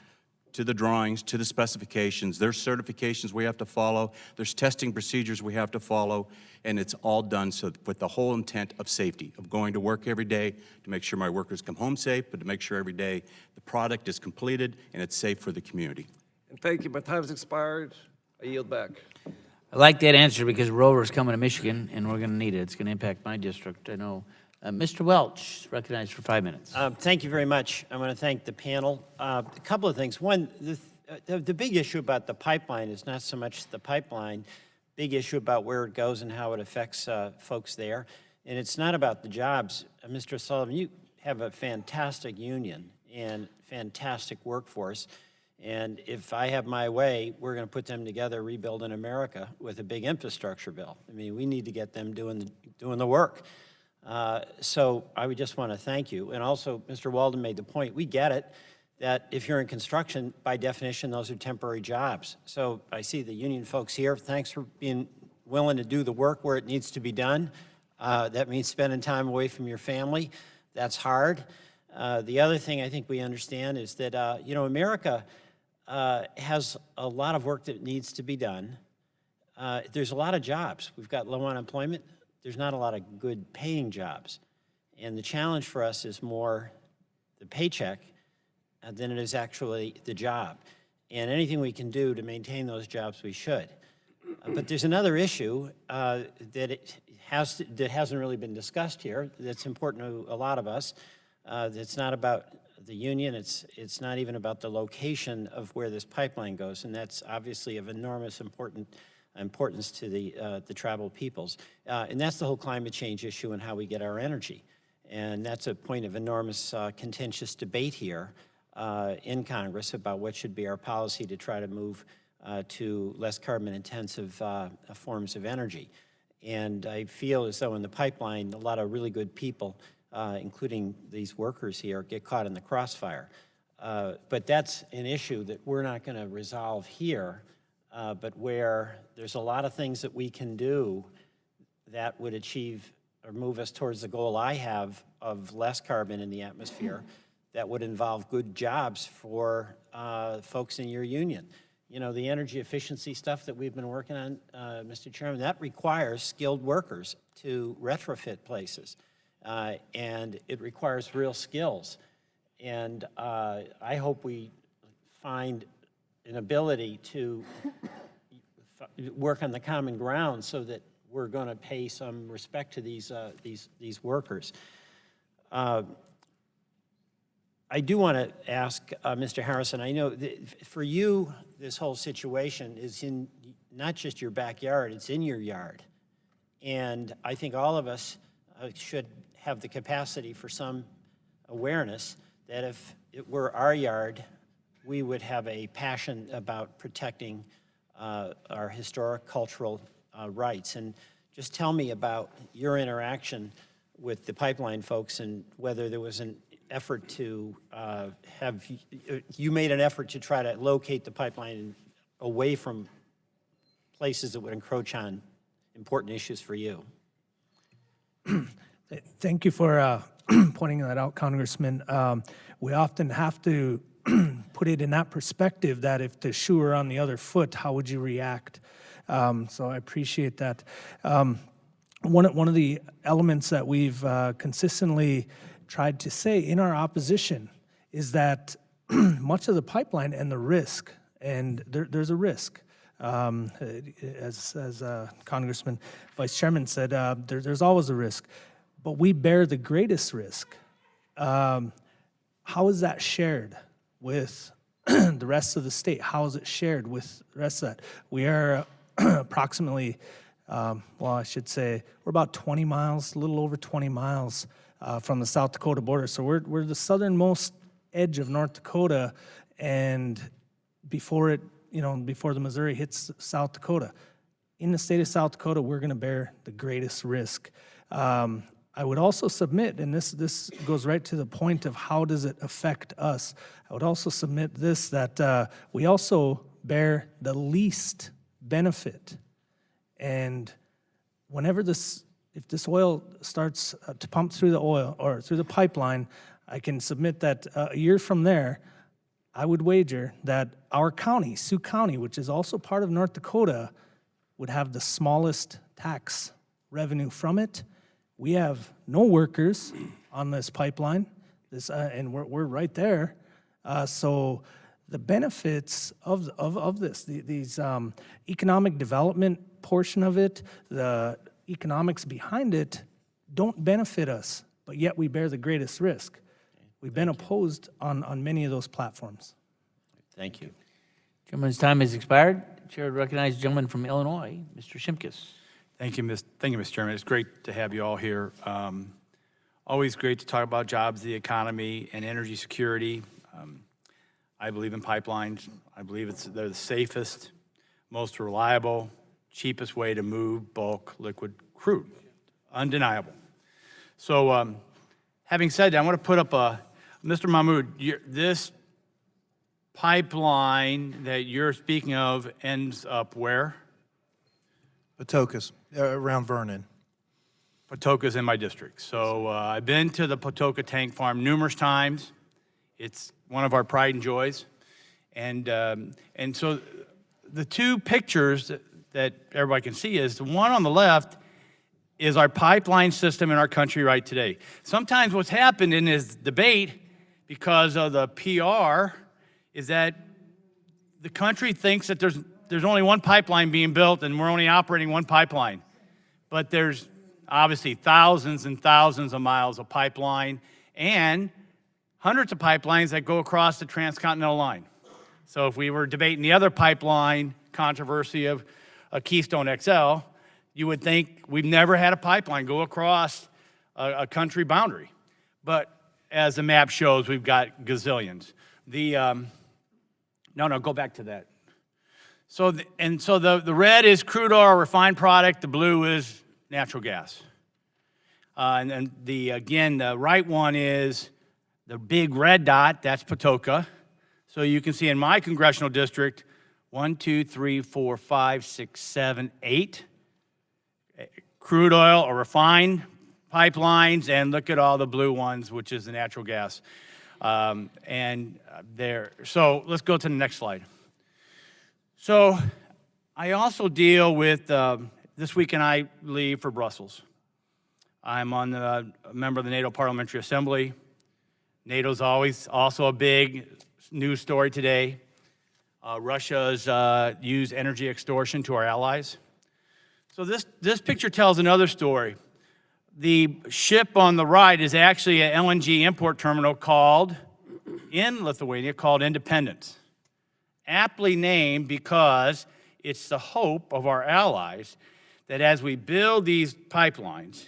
O: to the drawings, to the specifications. There's certifications we have to follow. There's testing procedures we have to follow, and it's all done so with the whole intent of safety, of going to work every day to make sure my workers come home safe, but to make sure every day the product is completed and it's safe for the community.
B: And thank you. My time has expired. I yield back.
A: I like that answer because Rover's coming to Michigan, and we're going to need it. It's going to impact my district, I know. Mr. Welch, recognized for 5 minutes.
T: Thank you very much. I want to thank the panel. A couple of things. One, the big issue about the pipeline is not so much the pipeline, big issue about where it goes and how it affects folks there. And it's not about the jobs. Mr. Sullivan, you have a fantastic union and fantastic workforce. And if I have my way, we're going to put them together, rebuilding America with a big infrastructure bill. I mean, we need to get them doing the work. So I would just want to thank you. And also, Mr. Walden made the point, we get it, that if you're in construction, by definition, those are temporary jobs. So I see the union folks here. Thanks for being willing to do the work where it needs to be done. That means spending time away from your family. That's hard. The other thing I think we understand is that, America has a lot of work that needs to be done. There's a lot of jobs. We've got low unemployment. There's not a lot of good paying jobs. And the challenge for us is more the paycheck than it is actually the job. And anything we can do to maintain those jobs, we should. But there's another issue that hasn't really been discussed here that's important to a lot of us. It's not about the union. It's not even about the location of where this pipeline goes. And that's obviously of enormous importance importance to the tribal peoples. And that's the whole climate change issue and how we get our energy. And that's a point of enormous contentious debate here in Congress about what should be our policy to try to move to less carbon-intensive forms of energy. And I feel as though in the pipeline, a lot of really good people, including these workers here, get caught in the crossfire. But that's an issue that we're not going to resolve here, but where there's a lot of things that we can do that would achieve or move us towards the goal I have of less carbon in the atmosphere that would involve good jobs for folks in your union. You know, the energy efficiency stuff that we've been working on, Mr. Chairman, that requires skilled workers to retrofit places. And it requires real skills. And I hope we find an ability to work on the common ground so that we're going to pay some respect to these workers. I do want to ask Mr. Harrison, I know that for you, this whole situation is in not just your backyard, it's in your yard. And I think all of us should have the capacity for some awareness that if it were our yard, we would have a passion about protecting our historic cultural rights. And just tell me about your interaction with the pipeline folks and whether there was an effort to you made an effort to try to locate the pipeline away from places that would encroach on important issues for you.
M: Thank you for pointing that out, Congressman. We often have to put it in that perspective that if the shoe were on the other foot, how would you react? So I appreciate that. One of the elements that we've consistently tried to say in our opposition is that much of the pipeline and the risk, and there's a risk, as Congressman Vice Chairman said, there's always a risk, but we bear the greatest risk. How is that shared with the rest of the state? How is it shared with the rest of that? We are approximately, well, I should say, we're about 20 miles, a little over 20 miles from the South Dakota border. So we're the southernmost edge of North Dakota, and before the Missouri hits South Dakota. In the state of South Dakota, we're going to bear the greatest risk. I would also submit, and this goes right to the point of how does it affect us, I would also submit this, that we also bear the least benefit. And whenever if this oil starts to pump through the oil or through the pipeline, I can submit that a year from there, I would wager that our county, Sioux County, which is also part of North Dakota, would have the smallest tax revenue from it. We have no workers on this pipeline, and we're right there. So the benefits of this, these economic development portion of it, the economics behind it, don't benefit us, but yet we bear the greatest risk. We've been opposed on many of those platforms.
T: Thank you.
A: Gentleman's time has expired. Chair would recognize the gentleman from Illinois, Mr. Shimkus.
F: Thank you, Mr. Chairman. It's great to have you all here. Always great to talk about jobs, the economy, and energy security. I believe in pipelines. I believe they're the safest, most reliable, cheapest way to move bulk liquid crude. Undeniable. So having said that, I want to put up Mr. Mahmoud, this pipeline that you're speaking of ends up where?
Q: Patokas, around Vernon.
F: Patoka's in my district. So I've been to the Patoka tank farm numerous times. It's one of our pride and joys. And so the two pictures that everybody can see is the one on the left is our pipeline system in our country right today. Sometimes what's happened in this debate, because of the PR, is that the country thinks that there's only one pipeline being built and we're only operating one pipeline. But there's obviously thousands and thousands of miles of pipeline and hundreds of pipelines that go across the transcontinental line. So if we were debating the other pipeline controversy of
U: a Keystone XL, you would think we've never had a pipeline go across a country boundary. But as the map shows, we've got gazillions. No, go back to that. So the red is crude oil, refined product. The blue is natural gas. And then the right one is the big red dot. That's Patoka. So you can see in my congressional district, 1, 2, 3, 4, 5, 6, 7, 8 crude oil or refined pipelines, and look at all the blue ones, which is the natural gas. So let's go to the next slide. So I also deal with, this weekend I leave for Brussels. I'm a member of the NATO Parliamentary Assembly. NATO's always also a big news story today. Russia's used energy extortion to our allies. So this picture tells another story. The ship on the right is actually an LNG import terminal in Lithuania called Independence. Aptly named because it's the hope of our allies that as we build these pipelines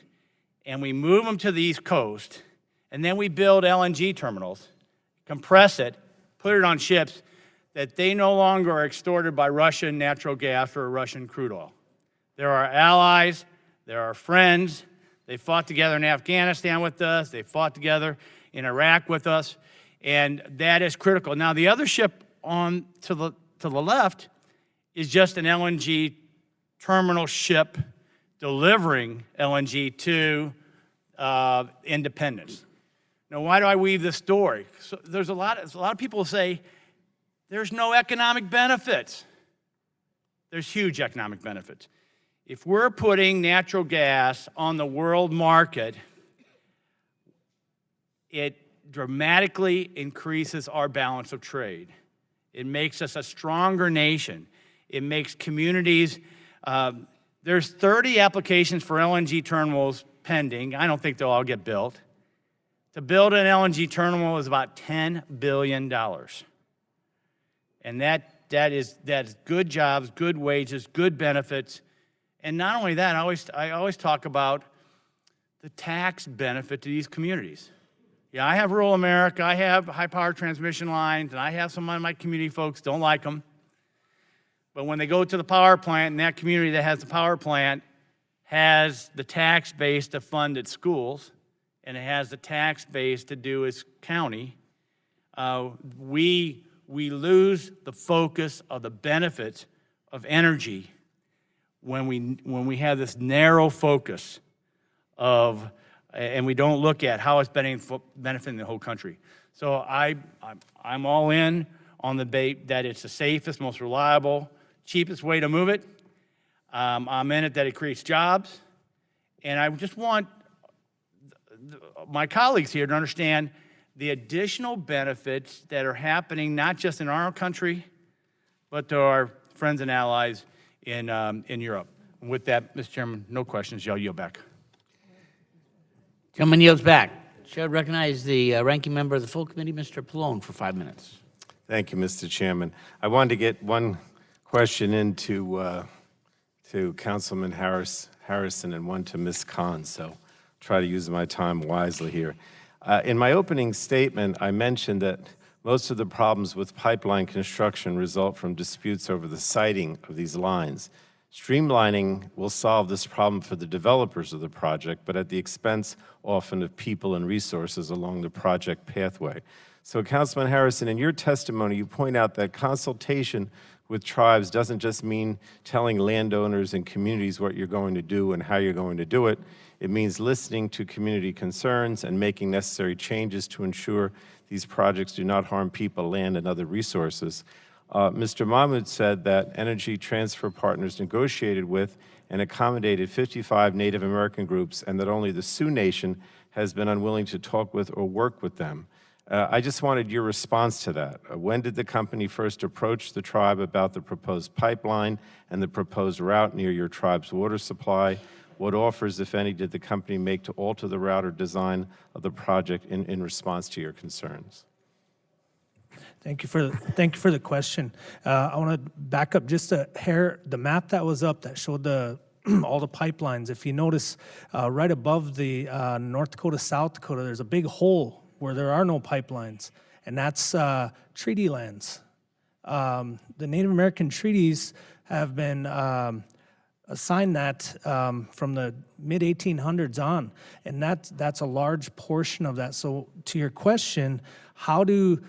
U: and we move them to the East Coast, and then we build LNG terminals, compress it, put it on ships, that they no longer are extorted by Russian natural gas or Russian crude oil. They're our allies, they're our friends. They fought together in Afghanistan with us, they fought together in Iraq with us, and that is critical. Now, the other ship to the left is just an LNG terminal ship delivering LNG to Independence. Now, why do I weave this story? So there's a lot of people say there's no economic benefits. There's huge economic benefits. If we're putting natural gas on the world market, it dramatically increases our balance of trade. It makes us a stronger nation. It makes communities, there's 30 applications for LNG terminals pending. I don't think they'll all get built. To build an LNG terminal is about $10 billion. And that is good jobs, good wages, good benefits. And not only that, I always talk about the tax benefit to these communities. Yeah, I have rural America, I have high-power transmission lines, and I have some of my community folks don't like them. But when they go to the power plant, and that community that has the power plant has the tax base to fund its schools, and it has the tax base to do its county, we lose the focus of the benefits of energy when we have this narrow focus and we don't look at how it's benefiting the whole country. So I'm all in on the debate that it's the safest, most reliable, cheapest way to move it. I'm in it that it creates jobs. And I just want my colleagues here to understand the additional benefits that are happening not just in our country, but to our friends and allies in Europe. And with that, Mr. Chairman, no questions. I'll yield back.
A: Gentleman yields back. Chair would recognize the ranking member of the full committee, Mr. Pallone, for 5 minutes.
V: Thank you, Mr. Chairman. I wanted to get one question into to Councilman Harrison and one to Ms. Khan, so try to use my time wisely here. In my opening statement, I mentioned that most of the problems with pipeline construction result from disputes over the siting of these lines. Streamlining will solve this problem for the developers of the project, but at the expense often of people and resources along the project pathway. So, Councilman Harrison, in your testimony, you point out that consultation with tribes doesn't just mean telling landowners and communities what you're going to do and how you're going to do it. It means listening to community concerns and making necessary changes to ensure these projects do not harm people, land, and other resources. Mr. Mahmoud said that Energy Transfer Partners negotiated with and accommodated 55 Native American groups, and that only the Sioux Nation has been unwilling to talk with or work with them. I just wanted your response to that. When did the company first approach the tribe about the proposed pipeline and the proposed route near your tribe's water supply? What offers, if any, did the company make to alter the route or design of the project in response to your concerns?
M: Thank you for the question. I want to back up just a hair. The map that was up that showed all the pipelines. If you notice, right above the North Dakota, South Dakota, there's a big hole where there are no pipelines, and that's treaty lands. The Native American treaties have been assigned that from the mid-1800s on, and that's a large portion of that. So to your question, how do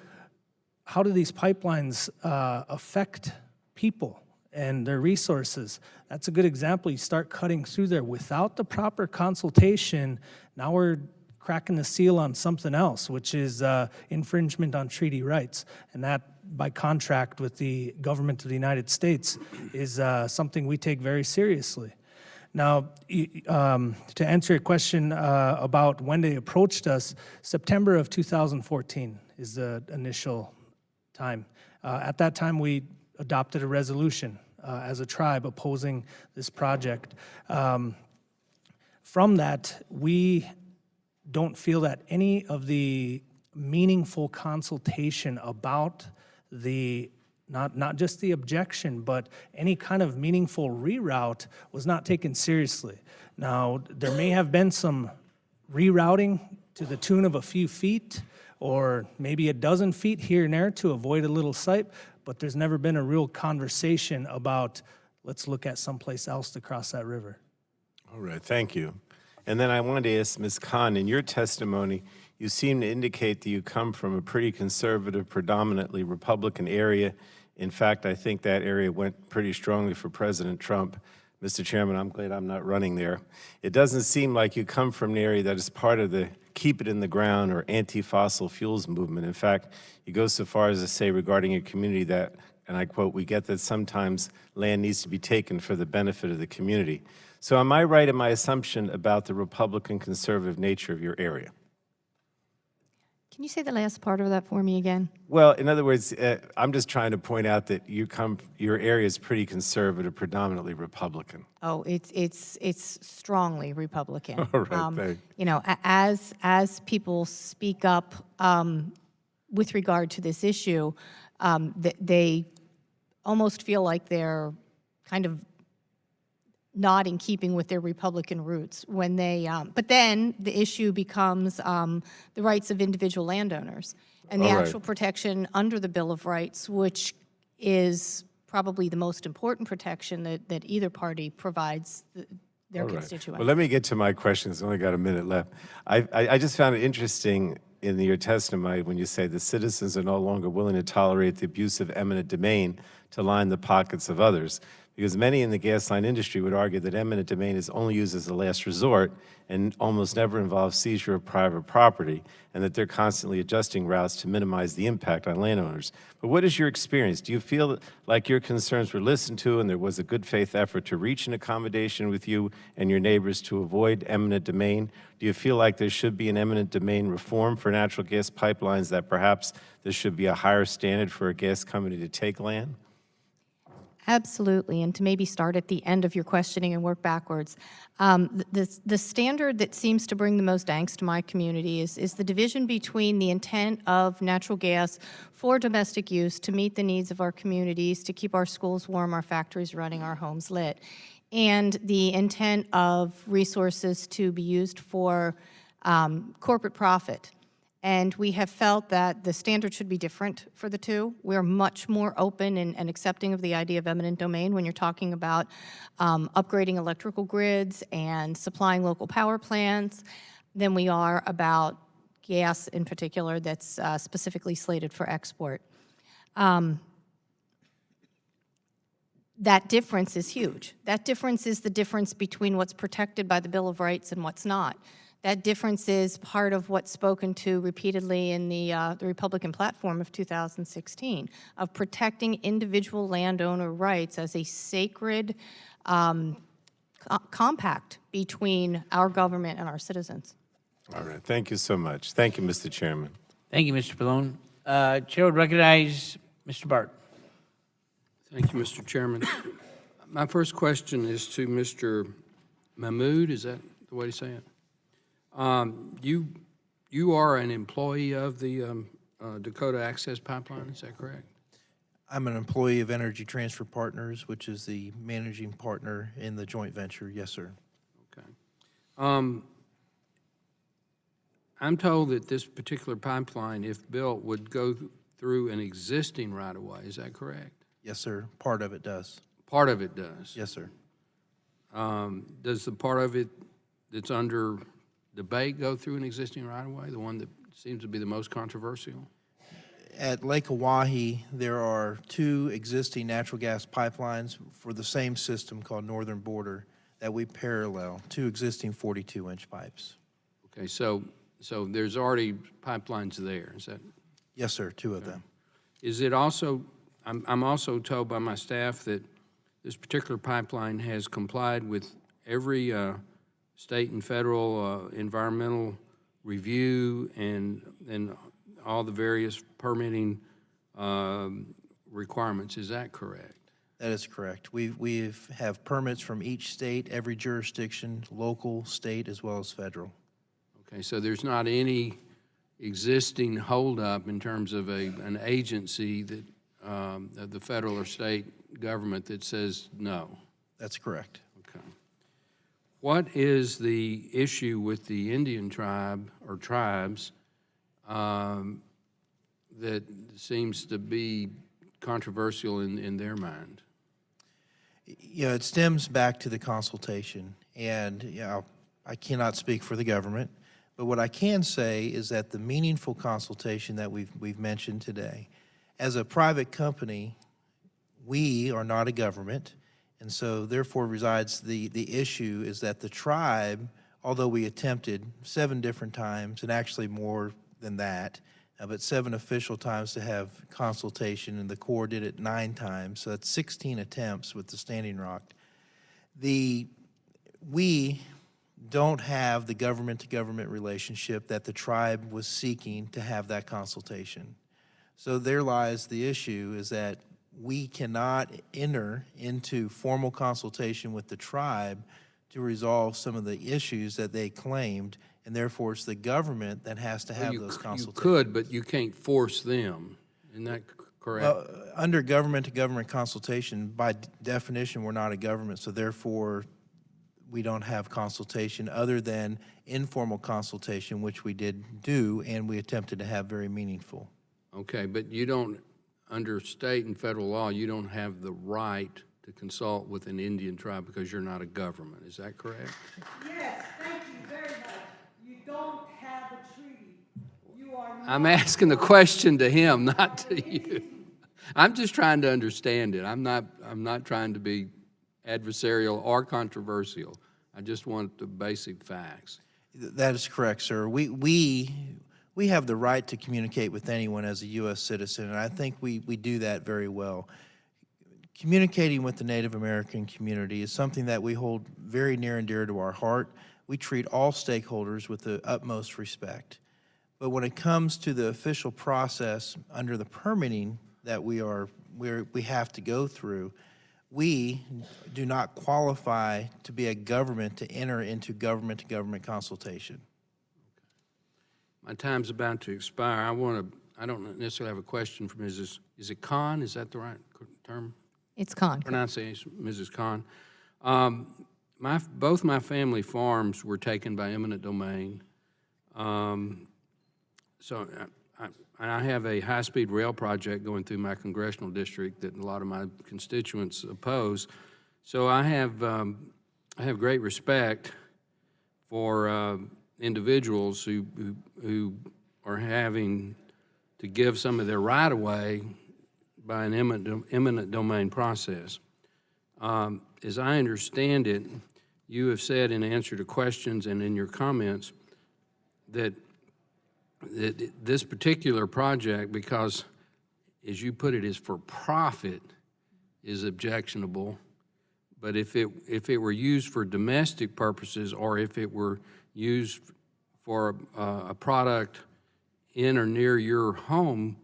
M: these pipelines affect people and their resources? That's a good example. You start cutting through there without the proper consultation. Now we're cracking the seal on something else, which is infringement on treaty rights. And that, by contract with the government of the United States, is something we take very seriously. Now, to answer your question about when they approached us, September of 2014 is the initial time. At that time, we adopted a resolution as a tribe opposing this project. From that, we don't feel that any of the meaningful consultation about not just the objection, but any kind of meaningful reroute was not taken seriously. Now, there may have been some rerouting to the tune of a few feet, or maybe a dozen feet here and there to avoid a little site, but there's never been a real conversation about, let's look at someplace else to cross that river.
V: All right, thank you. And then I wanted to ask Ms. Khan, in your testimony, you seem to indicate that you come from a pretty conservative, predominantly Republican area. In fact, I think that area went pretty strongly for President Trump. Mr. Chairman, I'm glad I'm not running there. It doesn't seem like you come from an area that is part of the keep it in the ground or anti-fossil fuels movement. In fact, you go so far as to say regarding your community that, and I quote, "We get that sometimes land needs to be taken for the benefit of the community." So am I right in my assumption about the Republican conservative nature of your area?
N: Can you say the last part of that for me again?
V: Well, in other words, I'm just trying to point out that your area is pretty conservative, predominantly Republican.
N: Oh, it's strongly Republican.
V: All right, thanks.
N: You know, as people speak up with regard to this issue, they almost feel like they're kind of not in keeping with their Republican roots when they, but then the issue becomes the rights of individual landowners and the
V: All right.
N: actual protection under the Bill of Rights, which is probably the most important protection that either party provides their
V: All right.
N: constituents.
V: Well, let me get to my questions. I've only got a minute left. I just found it interesting in your testimony when you say the citizens are no longer willing to tolerate the abuse of eminent domain to line the pockets of others, because many in the gas line industry would argue that eminent domain is only used as a last resort and almost never involves seizure of private property, and that they're constantly adjusting routes to minimize the impact on landowners. But what is your experience? Do you feel like your concerns were listened to and there was a good faith effort to reach an accommodation with you and your neighbors to avoid eminent domain? Do you feel like there should be an eminent domain reform for natural gas pipelines, that perhaps there should be a higher standard for a gas company to take land?
N: Absolutely, and to maybe start at the end of your questioning and work backwards, the standard that seems to bring the most angst to my community is the division between the intent of natural gas for domestic use to meet the needs of our communities, to keep our schools warm, our factories running, our homes lit, and the intent of resources to be used for corporate profit. And we have felt that the standard should be different for the two. We're much more open and accepting of the idea of eminent domain when you're talking about upgrading electrical grids and supplying local power plants than we are about gas in particular that's specifically slated for export. That difference is huge. That difference is the difference between what's protected by the Bill of Rights and what's not. That difference is part of what's spoken to repeatedly in the Republican platform of 2016, of protecting individual landowner rights as a sacred compact between our government and our citizens.
V: All right, thank you so much. Thank you, Mr. Chairman.
A: Thank you, Mr. Pallone. Chair would recognize Mr. Bart.
C: Thank you, Mr. Chairman. My first question is to Mr. Mahmood. Is that the way to say it? You are an employee of the Dakota Access Pipeline, is that correct?
Q: I'm an employee of Energy Transfer Partners, which is the managing partner in the joint venture. Yes, sir.
C: Okay. I'm told that this particular pipeline, if built, would go through an existing right-of-way. Is that correct?
Q: Yes, sir. Part of it does.
C: Part of it does.
Q: Yes, sir.
C: Does the part of it that's under debate go through an existing right-of-way, the one that seems to be the most controversial?
Q: At Lake Oahe, there are 2 existing natural gas pipelines for the same system called Northern Border that we parallel, 2 existing 42-inch pipes.
C: Okay, so there's already pipelines there, is that?
Q: Yes, sir, 2 of them.
C: Is it also, I'm also told by my staff that this particular pipeline has complied with every state and federal environmental review and all the various permitting requirements. Is that correct?
Q: That is correct. We have permits from each state, every jurisdiction, local, state, as well as federal.
C: Okay, so there's not any existing holdup in terms of an agency that of the federal or state government that says no?
Q: That's correct.
C: Okay. What is the issue with the Indian tribe or tribes that seems to be controversial in their mind?
Q: Yeah, it stems back to the consultation, and I cannot speak for the government, but what I can say is that the meaningful consultation that we've mentioned today, as a private company, we are not a government, and so therefore resides the issue is that the tribe, although we attempted 7 different times, and actually more than that, but 7 official times to have consultation, and the Corps did it 9 times, so that's 16 attempts with the Standing Rock. We don't have the government-to-government relationship that the tribe was seeking to have that consultation. So there lies the issue, is that we cannot enter into formal consultation with the tribe to resolve some of the issues that they claimed, and therefore it's the government that has to have those consultations.
C: You could, but you can't force them. Isn't that correct?
Q: Well, under government-to-government consultation, by definition, we're not a government, so therefore we don't have consultation other than informal consultation, which we did do, and we attempted to have very meaningful.
C: Okay, but you don't, under state and federal law, you don't have the right to consult with an Indian tribe because you're not a government. Is that correct?
E: Yes, thank you very much. You don't have a treaty. You are not.
C: I'm asking the question to him, not to you. I'm just trying to understand it. I'm not trying to be adversarial or controversial. I just want the basic facts.
Q: That is correct, sir. We have the right to communicate with anyone as a U.S. citizen, and I think we do that very well. Communicating with the Native American community is something that we hold very near and dear to our heart. We treat all stakeholders with the utmost respect. But when it comes to the official process under the permitting that we have to go through, we do not qualify to be a government to enter into government-to-government consultation.
C: My time's about to expire. I don't necessarily have a question for Mrs. Is it Khan? Is that the right term?
N: It's Khan.
C: Pronunciation, Mrs. Khan. Both my family farms were taken by eminent domain. So I have a high-speed rail project going through my congressional district that a lot of my constituents oppose. So I have great respect for individuals who are having to give some of their right-of-way by an eminent domain process. As I understand it, you have said in answer to questions and in your comments that this particular project, because, as you put it, is for profit, is objectionable. But if it were used for domestic purposes, or if it were used for a product in or near your home,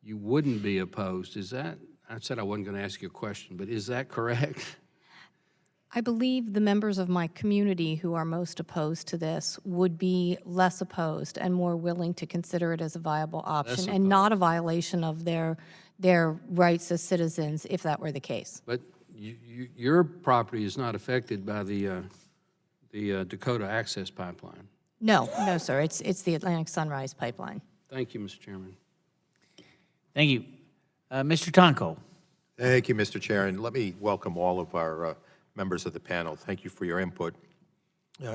C: you wouldn't be opposed. Is that? I said I wasn't going to ask you a question, but is that correct?
N: I believe the members of my community who are most opposed to this would be less opposed and more willing to consider it as a viable option and not a violation of their rights as citizens if that were the case.
C: But your property is not affected by the Dakota Access Pipeline.
N: No, no, sir. It's the Atlantic Sunrise Pipeline.
C: Thank you, Mr. Chairman.
A: Thank you. Mr. Tonko.
I: Thank you, Mr. Chair, and let me welcome all of our members of the panel. Thank you for your input.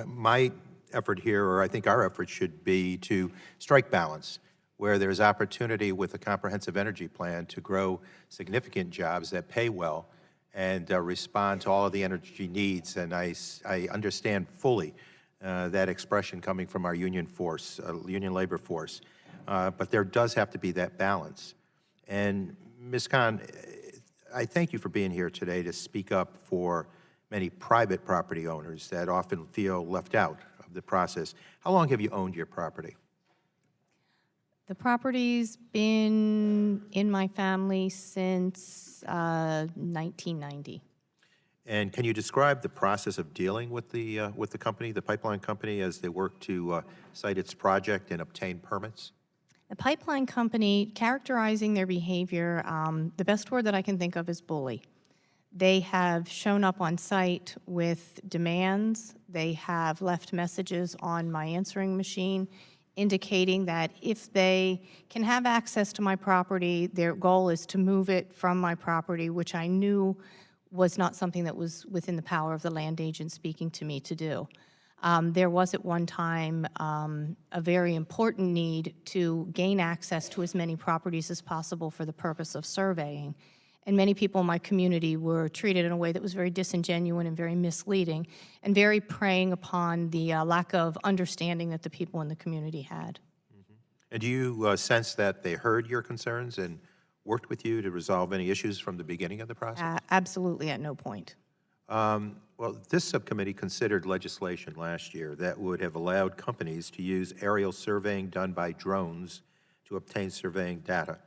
I: My effort here, or I think our effort, should be to strike balance where there's opportunity with a comprehensive energy plan to grow significant jobs that pay well and respond to all of the energy needs. And I understand fully that expression coming from our union force, union labor force. But there does have to be that balance. And Ms. Khan, I thank you for being here today to speak up for many private property owners that often feel left out of the process. How long have you owned your property?
N: The property's been in my family since 1990.
I: And can you describe the process of dealing with the company, the pipeline company, as they work to cite its project and obtain permits?
N: The pipeline company, characterizing their behavior, the best word that I can think of is bully. They have shown up on site with demands. They have left messages on my answering machine indicating that if they can have access to my property, their goal is to move it from my property, which I knew was not something that was within the power of the land agent speaking to me to do. There was at one time a very important need to gain access to as many properties as possible for the purpose of surveying. And many people in my community were treated in a way that was very disingenuous and very misleading and very preying upon the lack of understanding that the people in the community had.
I: And do you sense that they heard your concerns and worked with you to resolve any issues from the beginning of the process?
N: Absolutely at no point.
I: Well, this subcommittee considered legislation last year that would have allowed companies to use aerial surveying done by drones to obtain surveying data.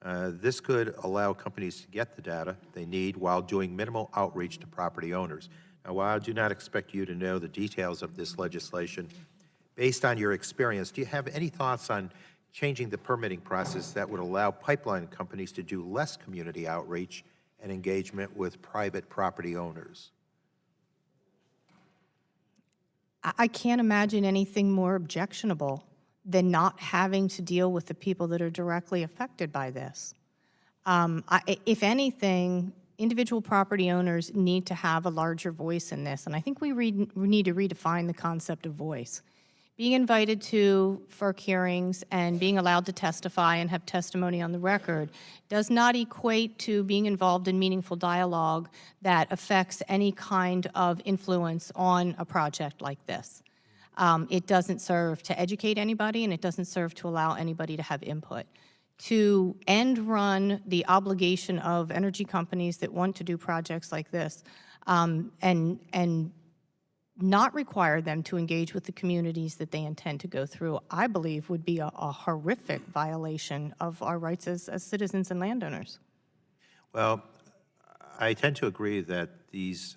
I: This could allow companies to get the data they need while doing minimal outreach to property owners. Now, while I do not expect you to know the details of this legislation, based on your experience, do you have any thoughts on changing the permitting process that would allow pipeline companies to do less community outreach and engagement with private property owners?
N: I can't imagine anything more objectionable than not having to deal with the people that are directly affected by this. If anything, individual property owners need to have a larger voice in this, and I think we need to redefine the concept of voice. Being invited to FERC hearings and being allowed to testify and have testimony on the record does not equate to being involved in meaningful dialogue that affects any kind of influence on a project like this. It doesn't serve to educate anybody, and it doesn't serve to allow anybody to have input. To end run the obligation of energy companies that want to do projects like this and not require them to engage with the communities that they intend to go through, I believe would be a horrific violation of our rights as citizens and landowners.
I: Well, I tend to agree that these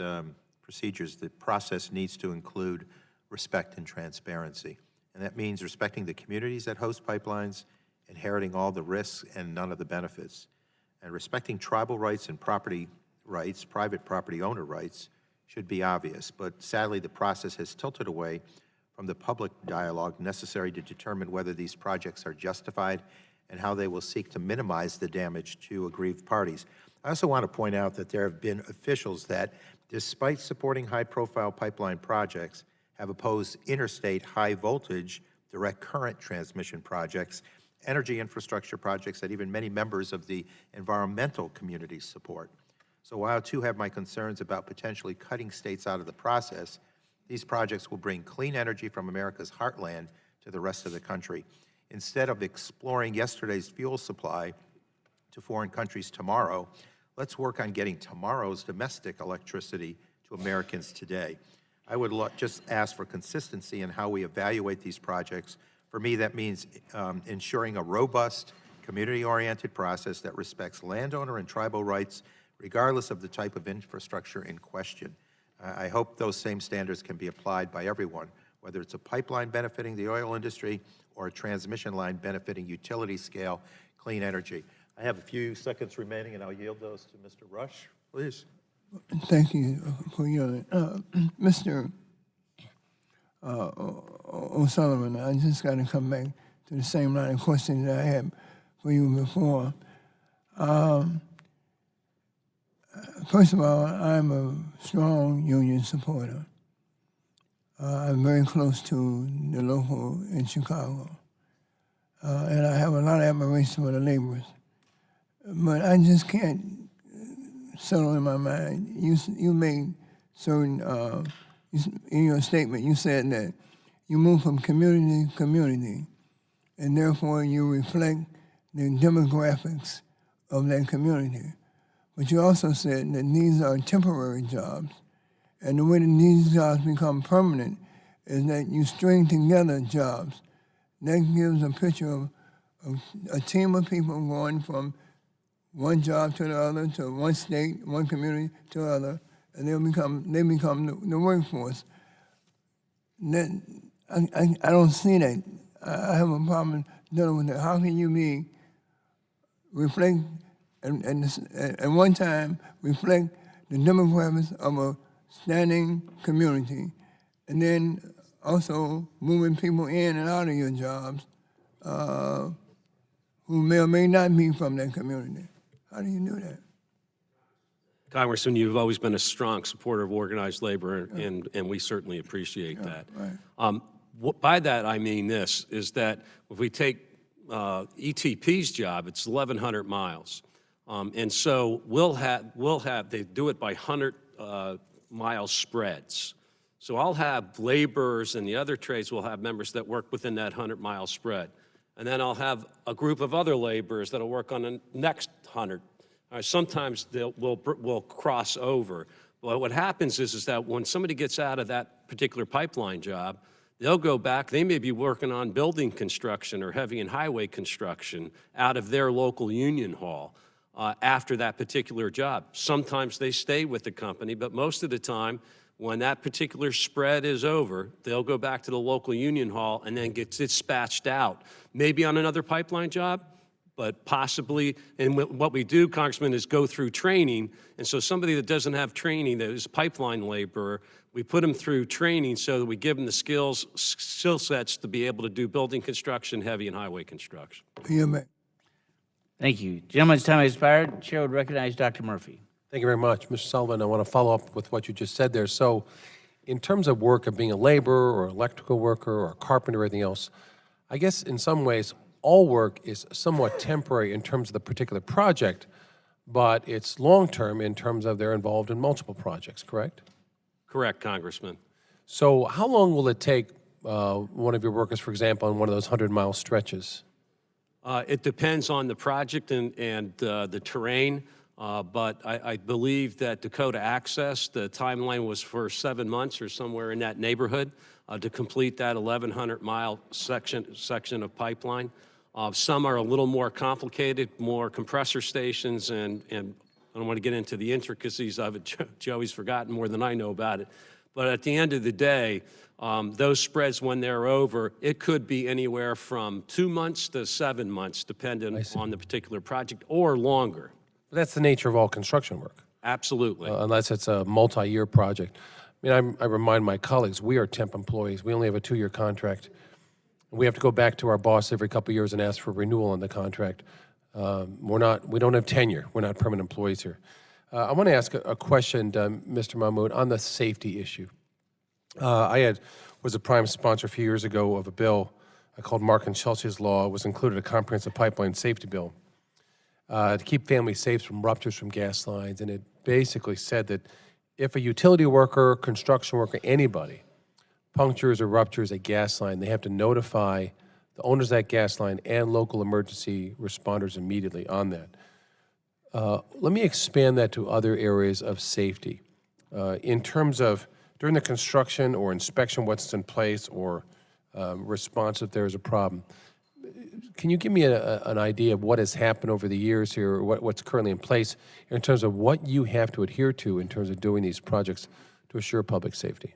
I: procedures, the process needs to include respect and transparency. And that means respecting the communities that host pipelines, inheriting all the risks and none of the benefits, and respecting tribal rights and property rights, private property owner rights, should be obvious. But sadly, the process has tilted away from the public dialogue necessary to determine whether these projects are justified and how they will seek to minimize the damage to aggrieved parties. I also want to point out that there have been officials that, despite supporting high-profile pipeline projects, have opposed interstate high-voltage direct current transmission projects, energy infrastructure projects that even many members of the environmental community support. So while I too have my concerns about potentially cutting states out of the process, these projects will bring clean energy from America's heartland to the rest of the country. Instead of exploring yesterday's fuel supply to foreign countries tomorrow, let's work on getting tomorrow's domestic electricity to Americans today. I would just ask for consistency in how we evaluate these projects. For me, that means ensuring a robust, community-oriented process that respects landowner and tribal rights, regardless of the type of infrastructure in question. I hope those same standards can be applied by everyone, whether it's a pipeline benefiting the oil industry or a transmission line benefiting utility-scale clean energy. I have a few seconds remaining, and I'll yield those to Mr. Rush, please.
R: Thank you for your, Mr. O'Sullivan, I just got to come back to the same line of questions that I had for you before. First of all, I'm a strong union supporter. I'm very close to the local in Chicago. And I have a lot of admiration for the laborers. But I just can't settle in my mind. You made certain, in your statement, you said that you move from community to community, and therefore you reflect the demographics of that community. But you also said that these are temporary jobs, and the way that these jobs become permanent is that you string together jobs. That gives a picture of a team of people going from one job to the other, to one state, one community to the other, and they become the workforce. I don't see that. I have a problem dealing with that. How can you reflect and at one time reflect the demographics of a standing community, and then also moving people in and out of your jobs who may or may not be from that community? How do you do that?
P: Congressman, you've always been a strong supporter of organized labor, and we certainly appreciate that.
R: Right.
P: By that, I mean this, is that if we take ETP's job, it's 1,100 miles. And so they do it by 100-mile spreads. So I'll have laborers and the other trades will have members that work within that 100-mile spread. And then I'll have a group of other laborers that'll work on the next 100. Sometimes we'll cross over. But what happens is that when somebody gets out of that particular pipeline job, they'll go back, they may be working on building construction or heavy and highway construction out of their local union hall after that particular job. Sometimes they stay with the company, but most of the time, when that particular spread is over, they'll go back to the local union hall and then get dispatched out, maybe on another pipeline job, but possibly, and what we do, Congressman, is go through training. And so somebody that doesn't have training, that is a pipeline laborer, we put them through training so that we give them the skill sets to be able to do building construction, heavy and highway construction.
A: Thank you. Gentleman's time has expired. Chair would recognize Dr. Murphy.
H: Thank you very much. Mr. Sullivan, I want to follow up with what you just said there. So in terms of work of being a laborer or electrical worker or a carpenter or anything else, I guess in some ways all work is somewhat temporary in terms of the particular project, but it's long-term in terms of they're involved in multiple projects, correct?
P: Correct, Congressman.
H: So how long will it take one of your workers, for example, on one of those 100-mile stretches?
P: It depends on the project and the terrain, but I believe that Dakota Access, the timeline was for 7 months or somewhere in that neighborhood to complete that 1,100-mile section of pipeline. Some are a little more complicated, more compressor stations, and I don't want to get into the intricacies of it. Joey's forgotten more than I know about it. But at the end of the day, those spreads, when they're over, it could be anywhere from 2 months to 7 months, depending on the particular project, or longer.
H: That's the nature of all construction work.
P: Absolutely.
H: Unless it's a multi-year project. I mean, I remind my colleagues, we are temp employees. We only have a 2-year contract. We have to go back to our boss every couple of years and ask for renewal on the contract. We don't have tenure. We're not permanent employees here. I want to ask a question, Mr. Mahmood, on the safety issue. I was a prime sponsor a few years ago of a bill called Mark and Chelsea's Law. It was included a comprehensive pipeline safety bill to keep families safe from ruptures from gas lines. And it basically said that if a utility worker, construction worker, anybody punctures or ruptures a gas line, they have to notify the owners of that gas line and local emergency responders immediately on that. Let me expand that to other areas of safety. In terms of during the construction or inspection, what's in place, or response if there's a problem, can you give me an idea of what has happened over the years here, or what's currently in place in terms of what you have to adhere to in terms of doing these projects to assure public safety?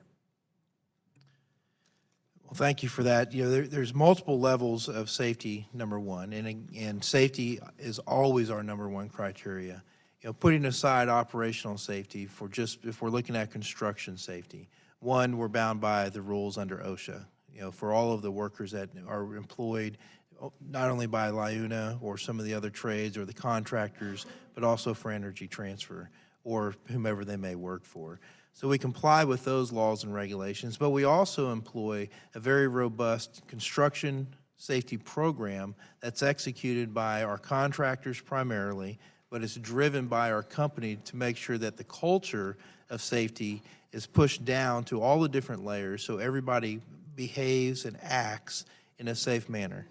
Q: Well, thank you for that. You know, there's multiple levels of safety, number one, and safety is always our number one criteria. You know, putting aside operational safety for just, if we're looking at construction safety, one, we're bound by the rules under OSHA. You know, for all of the workers that are employed, not only by LIUNA or some of the other trades or the contractors, but also for Energy Transfer or whomever they may work for. So we comply with those laws and regulations, but we also employ a very robust construction safety program that's executed by our contractors primarily, but it's driven by our company to make sure that the culture of safety is pushed down to all the different layers so everybody behaves and acts in a safe manner.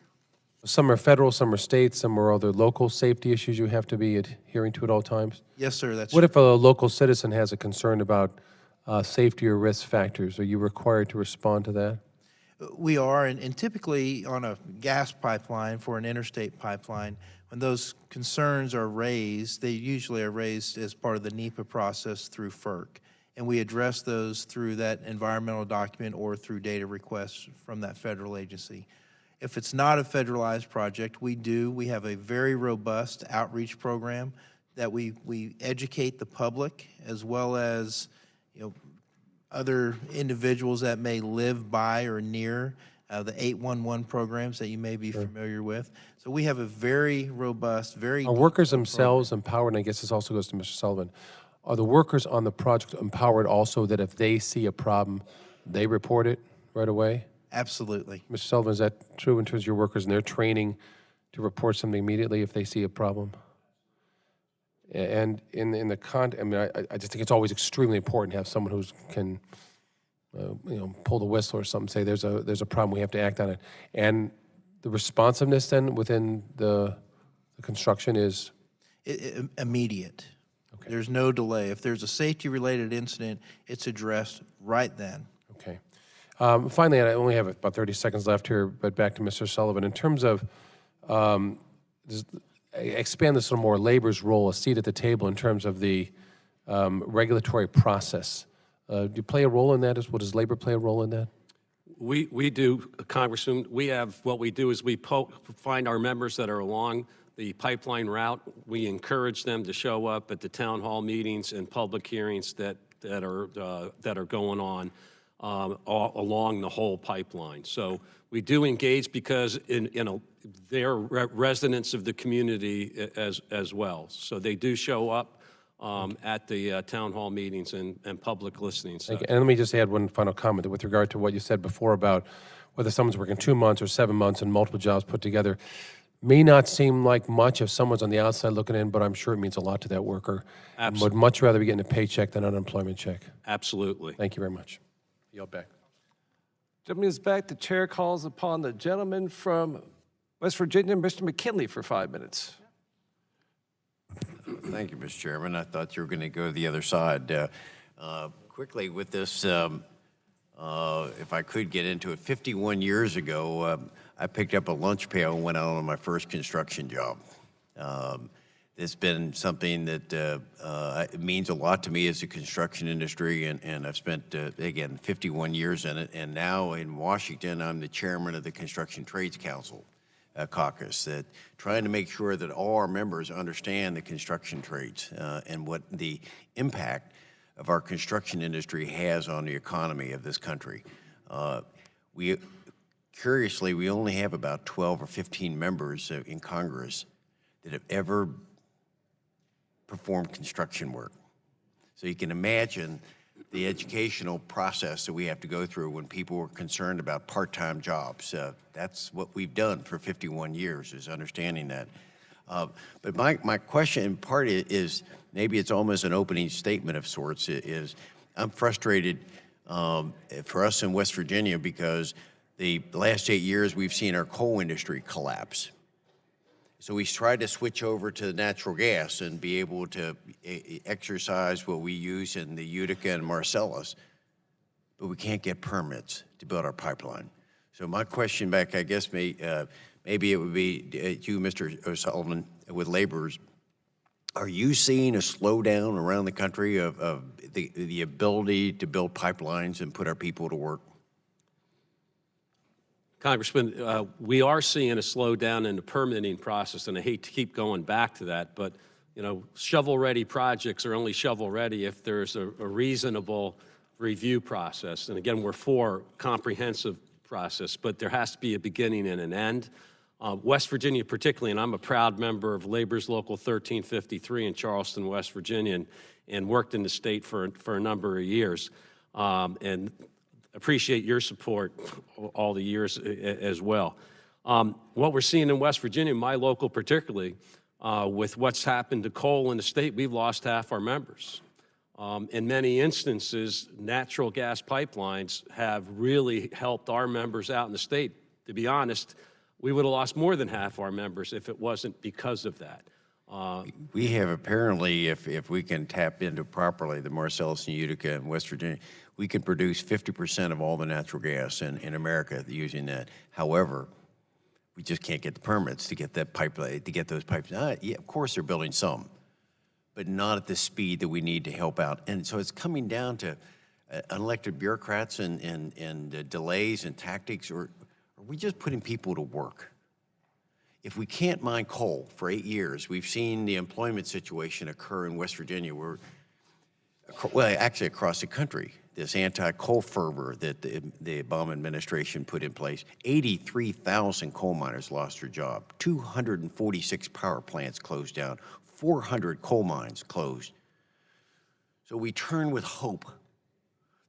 H: Some are federal, some are state, some are other local safety issues you have to be adhering to at all times?
Q: Yes, sir, that's
H: What if a local citizen has a concern about safety or risk factors? Are you required to respond to that?
Q: We are, and typically on a gas pipeline for an interstate pipeline, when those concerns are raised, they usually are raised as part of the NEPA process through FERC. And we address those through that environmental document or through data requests from that federal agency. If it's not a federalized project, we have a very robust outreach program that we educate the public as well as, you know, other individuals that may live by or near the 811 programs that you may be familiar with. So we have a very robust, very
H: Are workers themselves empowered, and I guess this also goes to Mr. Sullivan, are the workers on the project empowered also that if they see a problem, they report it right away?
Q: Absolutely.
H: Mr. Sullivan, is that true in terms of your workers and their training to report something immediately if they see a problem? And I mean, I just think it's always extremely important to have someone who can, pull the whistle or something, say there's a problem, we have to act on it. And the responsiveness then within the construction is?
Q: Immediate. Okay. There's no delay. If there's a safety-related incident, it's addressed right then.
H: Okay. Finally, I only have about 30 seconds left here, but back to Mr. Sullivan. In terms of, expand this a little more, labor's role, a seat at the table in terms of the regulatory process. Do you play a role in that? Does labor play a role in that?
P: We do, Congressman. What we do is we find our members that are along the pipeline route. We encourage them to show up at the town hall meetings and public hearings that are going on along the whole pipeline. So we do engage because they're residents of the community as well. So they do show up at the town hall meetings and public listening. So.
H: And let me just add one final comment with regard to what you said before about whether someone's working 2 months or 7 months and multiple jobs put together. May not seem like much if someone's on the outside looking in, but I'm sure it means a lot to that worker.
P: Absolutely.
H: Would much rather be getting a paycheck than an unemployment check.
P: Absolutely.
H: Thank you very much. Yield back.
B: Gentleman is back. The chair calls upon the gentleman from West Virginia, Mr. McKinley, for 5 minutes.
G: Thank you, Mr. Chairman. I thought you were going to go the other side. Quickly with this, if I could get into it, 51 years ago, I picked up a lunch pail and went out on my first construction job. It's been something that it means a lot to me as a construction industry, and I've spent, again, 51 years in it. And now in Washington, I'm the chairman of the Construction Trades Council caucus, that trying to make sure that all our members understand the construction trades and what the impact of our construction industry has on the economy of this country. Curiously, we only have about 12 or 15 members in Congress that have ever performed construction work. So you can imagine the educational process that we have to go through when people are concerned about part-time jobs. That's what we've done for 51 years, is understanding that. But my question in part is, maybe it's almost an opening statement of sorts, is I'm frustrated for us in West Virginia because the last 8 years we've seen our coal industry collapse. So we tried to switch over to natural gas and be able to exercise what we use in the Utica and Marcellus, but we can't get permits to build our pipeline. So my question back, I guess, maybe it would be to you, Mr. O'Sullivan, with laborers. Are you seeing a slowdown around the country of the ability to build pipelines and put our people to work?
P: Congressman, we are seeing a slowdown in the permitting process, and I hate to keep going back to that, but shovel-ready projects are only shovel-ready if there's a reasonable review process. And again, we're for comprehensive process, but there has to be a beginning and an end. West Virginia particularly, and I'm a proud member of Labor's Local 1353 in Charleston, West Virginia, and worked in the state for a number of years. And appreciate your support all the years as well. What we're seeing in West Virginia, my local particularly, with what's happened to coal in the state, we've lost half our members. In many instances, natural gas pipelines have really helped our members out in the state. To be honest, we would have lost more than half our members if it wasn't because of that.
G: We have apparently, if we can tap into properly the Marcellus and Utica and West Virginia, we can produce 50% of all the natural gas in America using that. However, we just can't get the permits to get that pipeline, to get those pipes. Yeah, of course they're building some, but not at the speed that we need to help out. And so it's coming down to unelected bureaucrats and delays and tactics, or are we just putting people to work? If we can't mine coal for 8 years, we've seen the employment situation occur in West Virginia, where, well, actually across the country, this anti-coal fervor that the Obama administration put in place. 83,000 coal miners lost their job. 246 power plants closed down. 400 coal mines closed. So we turn with hope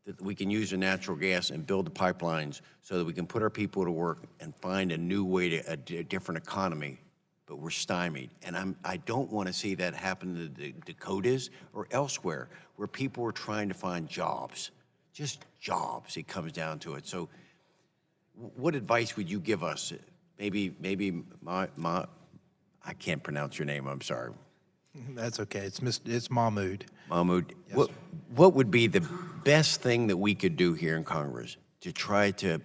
G: that we can use the natural gas and build the pipelines so that we can put our people to work and find a new way to a different economy, but we're stymied. And I don't want to see that happen to the Dakotas or elsewhere where people are trying to find jobs, just jobs, it comes down to it. So what advice would you give us? Maybe I can't pronounce your name, I'm sorry.
Q: That's okay. It's Mahmoud.
G: Mahmoud,
Q: Yes,
G: what would be the best thing that we could do here in Congress to try to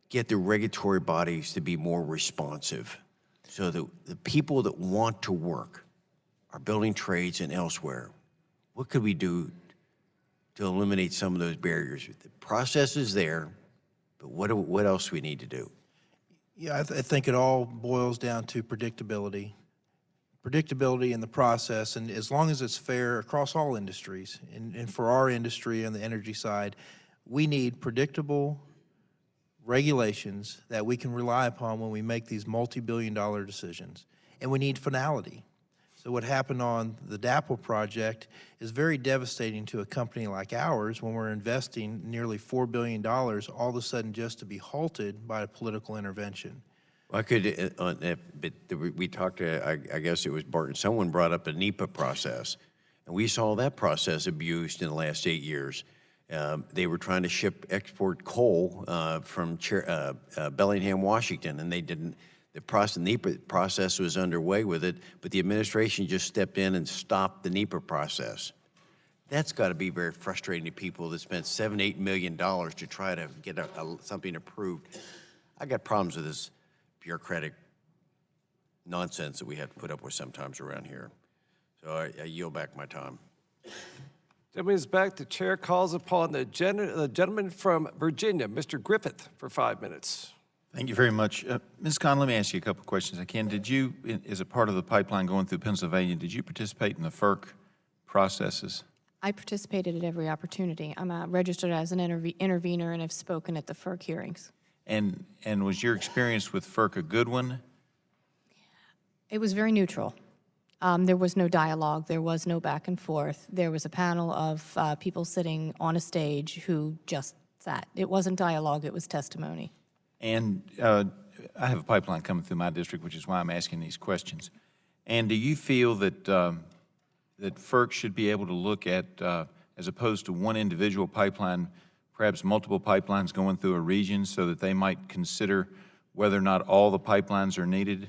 G: get the regulatory bodies to be more responsive so that the people that want to work are building trades and elsewhere? What could we do to eliminate some of those barriers? The process is there, but what else do we need to do?
Q: Yeah, I think it all boils down to predictability. Predictability in the process, and as long as it's fair across all industries, and for our industry on the energy side, we need predictable regulations that we can rely upon when we make these multi-billion-dollar decisions. And we need finality. So what happened on the DAPL project is very devastating to a company like ours when we're investing nearly $4 billion all of a sudden just to be halted by a political intervention.
G: I could, but we talked to, I guess it was Barton, someone brought up a NEPA process, and we saw that process abused in the last 8 years. They were trying to export coal from Bellingham, Washington, and they didn't. The NEPA process was underway with it, but the administration just stepped in and stopped the NEPA process. That's got to be very frustrating to people that spent $7-8 million to try to get something approved. I got problems with this bureaucratic nonsense that we have to put up with sometimes around here. So I yield back my time.
B: Gentleman is back. The chair calls upon the gentleman from Virginia, Mr. Griffith, for 5 minutes.
J: Thank you very much. Ms. Conn, let me ask you a couple of questions. Did you, as a part of the pipeline going through Pennsylvania, did you participate in the FERC processes?
N: I participated at every opportunity. I'm registered as an intervener and have spoken at the FERC hearings.
J: And was your experience with FERC a good one?
N: It was very neutral. There was no dialogue. There was no back and forth. There was a panel of people sitting on a stage who just sat. It wasn't dialogue. It was testimony.
J: And I have a pipeline coming through my district, which is why I'm asking these questions. And do you feel that that FERC should be able to look at, as opposed to one individual pipeline, perhaps multiple pipelines going through a region so that they might consider whether or not all the pipelines are needed?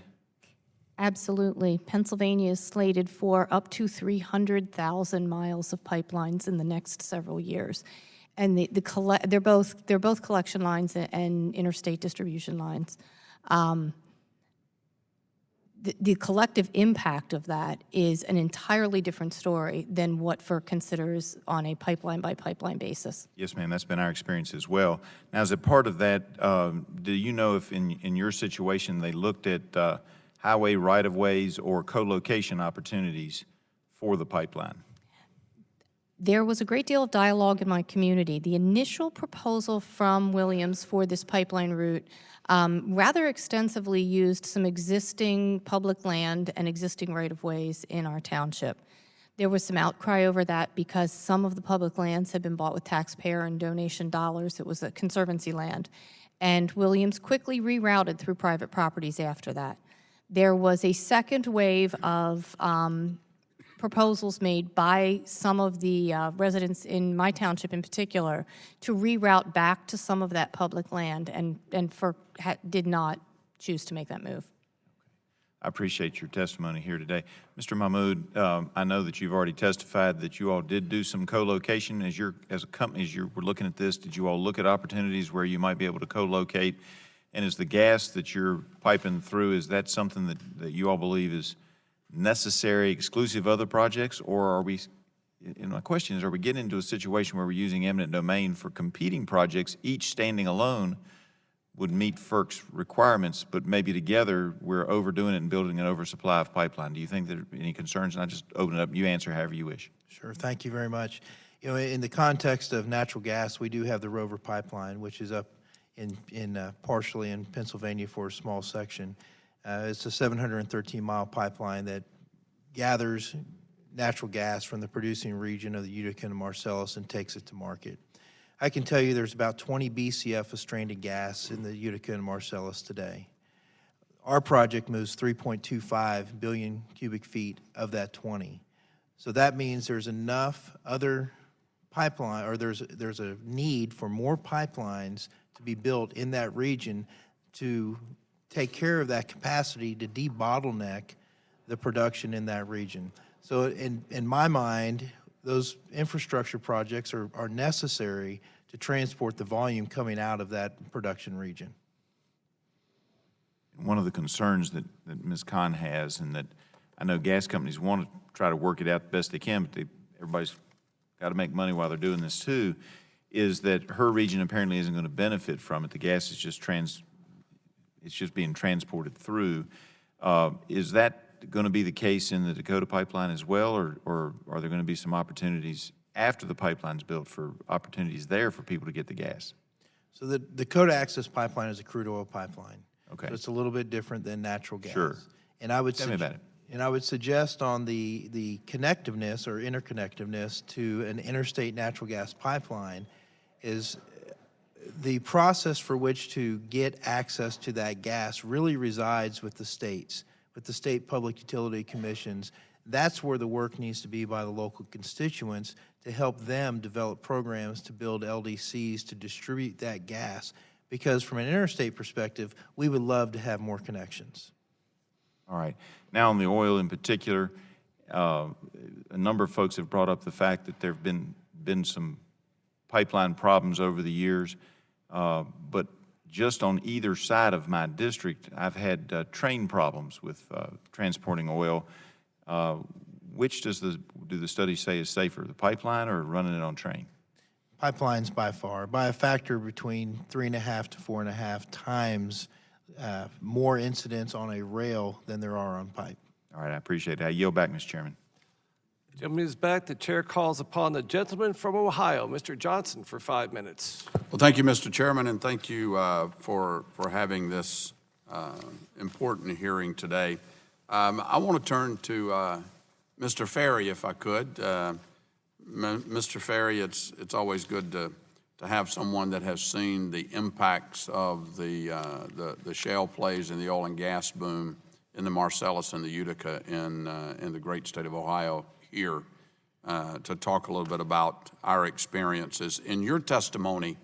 N: Absolutely. Pennsylvania is slated for up to 300,000 miles of pipelines in the next several years. And they're both collection lines and interstate distribution lines. the collective impact of that is an entirely different story than what FERC considers on a pipeline-by-pipeline basis.
J: Yes, ma'am, that's been our experience as well. Now, as a part of that, do you know if in your situation they looked at highway right-of-ways or co-location opportunities for the pipeline?
N: There was a great deal of dialogue in my community. The initial proposal from Williams for this pipeline route rather extensively used some existing public land and existing right-of-ways in our township. There was some outcry over that because some of the public lands had been bought with taxpayer and donation dollars. It was a conservancy land. And Williams quickly rerouted through private properties after that. There was a second wave of proposals made by some of the residents in my township in particular to reroute back to some of that public land, and FERC did not choose to make that move.
J: I appreciate your testimony here today. Mr. Mahmood, I know that you've already testified that you all did do some co-location. As a company, as you were looking at this, did you all look at opportunities where you might be able to co-locate? And is the gas that you're piping through, is that something that you all believe is necessary, exclusive of other projects, or are we, and my question is, are we getting into a situation where we're using eminent domain for competing projects, each standing alone would meet FERC's requirements, but maybe together we're overdoing it and building an oversupply of pipeline? Do you think there are any concerns? And I just open it up, you answer however you wish.
Q: Sure, thank you very much. You know, in the context of natural gas, we do have the Rover pipeline, which is up partially in Pennsylvania for a small section. It's a 713-mile pipeline that gathers natural gas from the producing region of the Utica and Marcellus and takes it to market. I can tell you there's about 20 BCF of stranded gas in the Utica and Marcellus today. Our project moves 3.25 billion cubic feet of that 20. So that means there's enough other pipeline, or there's a need for more pipelines to be built in that region to take care of that capacity to debottleneck the production in that region. So in my mind, those infrastructure projects are necessary to transport the volume coming out of that production region.
J: One of the concerns that Ms. Kahn has, and that I know gas companies want to try to work it out the best they can, but everybody's got to make money while they're doing this too, is that her region apparently isn't going to benefit from it. The gas is just it's just being transported through. Is that going to be the case in the Dakota pipeline as well, or are there going to be some opportunities after the pipeline's built for opportunities there for people to get the gas?
Q: So the Dakota Access Pipeline is a crude oil pipeline.
J: Okay.
Q: So it's a little bit different than natural gas.
J: Sure.
Q: And I would
J: Tell me about it.
Q: And I would suggest on the connectiveness or interconnectiveness to an interstate natural gas pipeline is the process for which to get access to that gas really resides with the states, with the state public utility commissions. That's where the work needs to be by the local constituents to help them develop programs to build LDCs to distribute that gas. Because from an interstate perspective, we would love to have more connections.
J: All right. Now on the oil in particular, a number of folks have brought up the fact that there have been some pipeline problems over the years, but just on either side of my district, I've had train problems with transporting oil. Which do the studies say is safer, the pipeline or running it on train?
Q: Pipelines by far, by a factor between 3.5 to 4.5 times more incidents on a rail than there are on pipe.
J: All right, I appreciate it. I yield back, Mr. Chairman.
B: Gentleman is back. The chair calls upon the gentleman from Ohio, Mr. Johnson, for 5 minutes.
D: Well, thank you, Mr. Chairman, and thank you for having this important hearing today. I want to turn to Mr. Ferry, if I could. Mr. Ferry, it's always good to have someone that has seen the impacts of the shale plays and the oil and gas boom in the Marcellus and the Utica in the great state of Ohio here to talk a little bit about our experiences. In your testimony,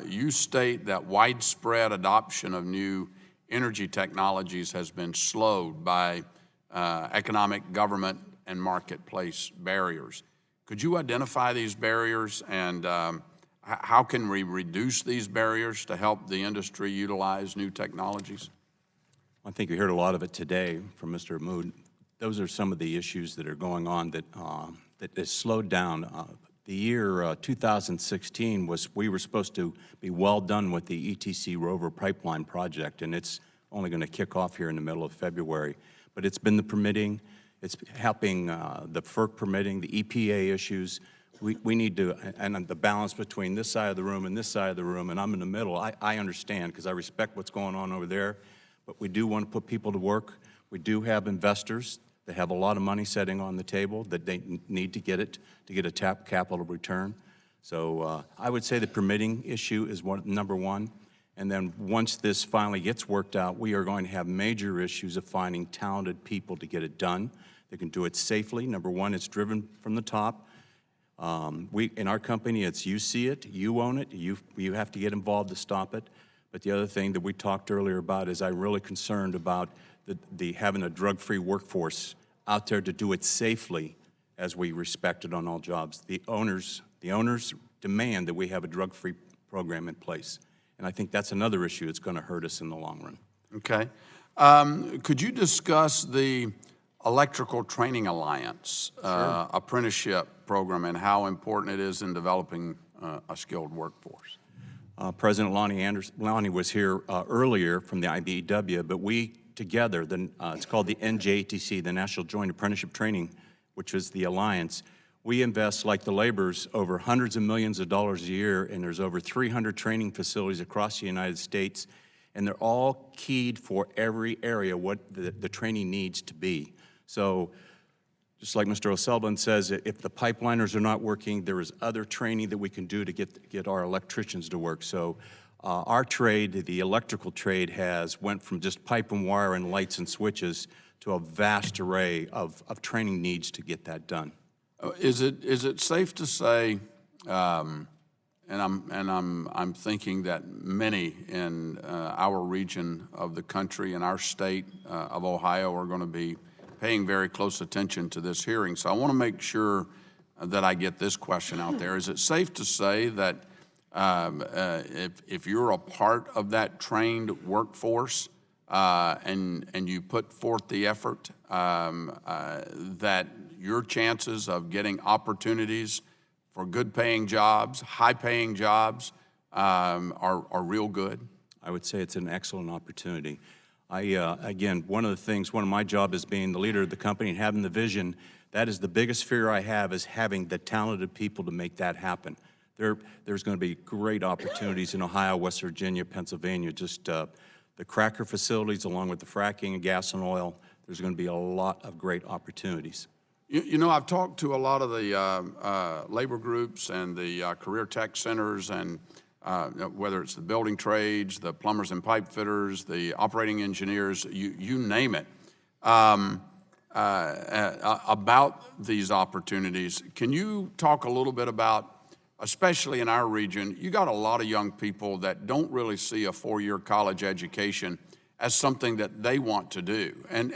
D: you state that widespread adoption of new energy technologies has been slowed by economic, government, and marketplace barriers. Could you identify these barriers, and how can we reduce these barriers to help the industry utilize new technologies?
O: I think we heard a lot of it today from Mr. Mood. Those are some of the issues that are going on that has slowed down. The year 2016 we were supposed to be well done with the ETC Rover pipeline project, and it's only going to kick off here in the middle of February. But it's been the permitting, it's helping the FERC permitting, the EPA issues. We need to, and the balance between this side of the room and this side of the room, and I'm in the middle. I understand because I respect what's going on over there, but we do want to put people to work. We do have investors that have a lot of money sitting on the table that they need to get it to get a capital return. So I would say the permitting issue is number one. And then once this finally gets worked out, we are going to have major issues of finding talented people to get it done. They can do it safely. Number one, it's driven from the top. In our company, it's you see it, you own it, you have to get involved to stop it. But the other thing that we talked earlier about is I'm really concerned about having a drug-free workforce out there to do it safely as we respect it on all jobs. The owners demand that we have a drug-free program in place. And I think that's another issue that's going to hurt us in the long run.
D: Okay. Could you discuss the Electrical Training Alliance apprenticeship program and how important it is in developing a skilled workforce?
O: President Lonnie was here earlier from the IBEW, but we together, it's called the NJATC, the National Joint Apprenticeship Training, which is the alliance. We invest, like the laborers, over hundreds of millions of dollars a year, and there's over 300 training facilities across the United States, and they're all keyed for every area what the training needs to be. So just like Mr. O'Sullivan says, if the pipeliners are not working, there is other training that we can do to get our electricians to work. So our trade, the electrical trade, went from just pipe and wire and lights and switches to a vast array of training needs to get that done.
D: Is it safe to say, and I'm thinking that many in our region of the country and our state of Ohio are going to be paying very close attention to this hearing. So I want to make sure that I get this question out there. Is it safe to say that if you're a part of that trained workforce and you put forth the effort, that your chances of getting opportunities for good-paying jobs, high-paying jobs, are real good?
O: I would say it's an excellent opportunity. Again, one of my job is being the leader of the company and having the vision. That is the biggest fear I have, is having the talented people to make that happen. There's going to be great opportunities in Ohio, West Virginia, Pennsylvania, just the cracker facilities along with the fracking and gas and oil. There's going to be a lot of great opportunities.
D: You know, I've talked to a lot of the labor groups and the career tech centers, and whether it's the building trades, the plumbers and pipe fitters, the operating engineers, you name it, about these opportunities. Can you talk a little bit about, especially in our region, you got a lot of young people that don't really see a four-year college education as something that they want to do, and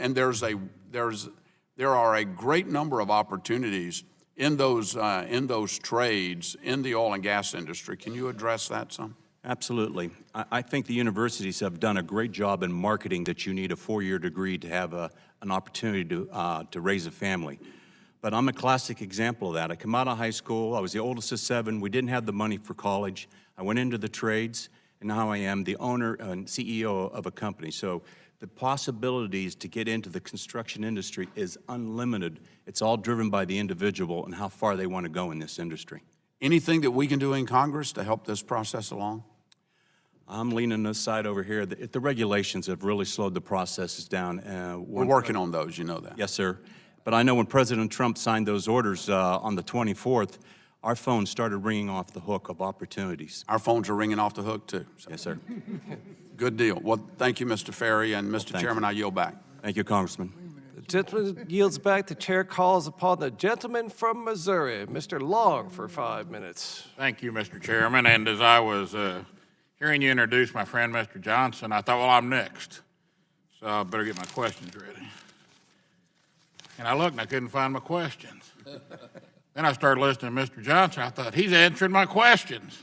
D: there are a great number of opportunities in those trades in the oil and gas industry. Can you address that some?
O: Absolutely. I think the universities have done a great job in marketing that you need a four-year degree to have an opportunity to raise a family. But I'm a classic example of that. I come out of high school. I was the oldest of 7. We didn't have the money for college. I went into the trades, and now I am the owner and CEO of a company. So the possibilities to get into the construction industry is unlimited. It's all driven by the individual and how far they want to go in this industry.
D: Anything that we can do in Congress to help this process along?
O: I'm leaning this side over here. The regulations have really slowed the processes down.
D: We're working on those, you know that.
O: Yes, sir. But I know when President Trump signed those orders on the 24th, our phones started ringing off the hook of opportunities.
D: Our phones are ringing off the hook, too. So.
O: Yes, sir.
D: Good deal. Well, thank you, Mr. Ferry, and Mr. Chairman, I yield back.
O: Thank you, Congressman.
B: The gentleman yields back. The chair calls upon the gentleman from Missouri, Mr. Long, for 5 minutes.
K: Thank you, Mr. Chairman. And as I was hearing you introduce my friend, Mr. Johnson, I thought, well, I'm next. So I better get my questions ready. And I looked and I couldn't find my questions. Then I started listening to Mr. Johnson. I thought, he's answering my questions.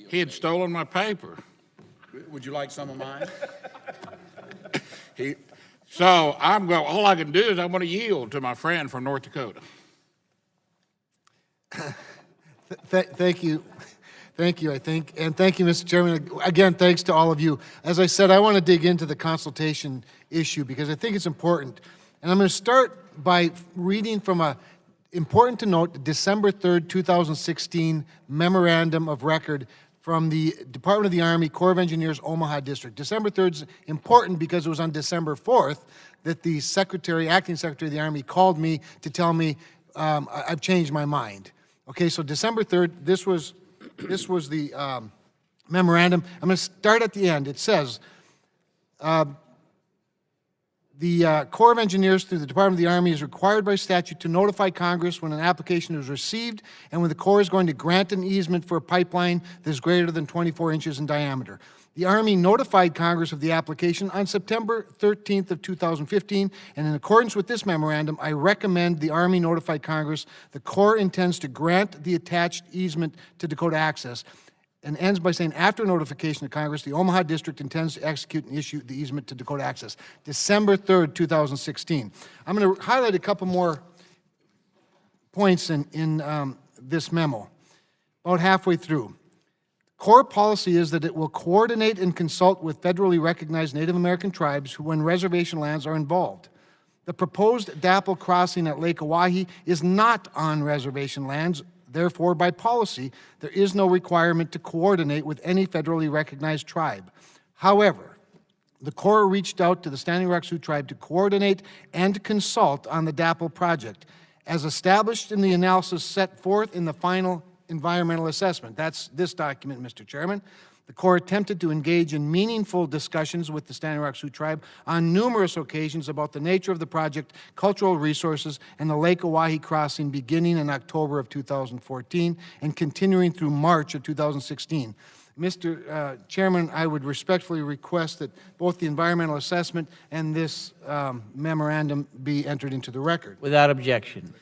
K: He had stolen my paper.
D: Would you like some of mine?
K: So all I can do is I'm going to yield to my friend from North Dakota.
L: Thank you. Thank you, I think. And thank you, Mr. Chairman. Again, thanks to all of you. As I said, I want to dig into the consultation issue because I think it's important. And I'm going to start by reading from important to note, December 3rd, 2016 memorandum of record from the Department of the Army Corps of Engineers, Omaha District. December 3rd is important because it was on December 4th that the acting secretary of the Army called me to tell me I've changed my mind. Okay, so December 3rd, this was the memorandum. I'm going to start at the end. It says, the Corps of Engineers through the Department of the Army is required by statute to notify Congress when an application is received and when the Corps is going to grant an easement for a pipeline that is greater than 24 inches in diameter. The Army notified Congress of the application on September 13th of 2015, and in accordance with this memorandum, I recommend the Army notify Congress the Corps intends to grant the attached easement to Dakota Access, and ends by saying, after notification to Congress, the Omaha District intends to execute and issue the easement to Dakota Access. December 3rd, 2016. I'm going to highlight a couple more points in this memo, about halfway through. Core policy is that it will coordinate and consult with federally recognized Native American tribes when reservation lands are involved. The proposed DAPL crossing at Lake Oahe is not on reservation lands. Therefore, by policy, there is no requirement to coordinate with any federally recognized tribe. However, the Corps reached out to the Standing Rock Sioux tribe to coordinate and consult on the DAPL project, as established in the analysis set forth in the final environmental assessment. That's this document, Mr. Chairman. The Corps attempted to engage in meaningful discussions with the Standing Rock Sioux tribe on numerous occasions about the nature of the project, cultural resources, and the Lake Oahe crossing beginning in October of 2014 and continuing through March of 2016. Mr. Chairman, I would respectfully request that both the environmental assessment and this memorandum be entered into the record.
A: Without objection.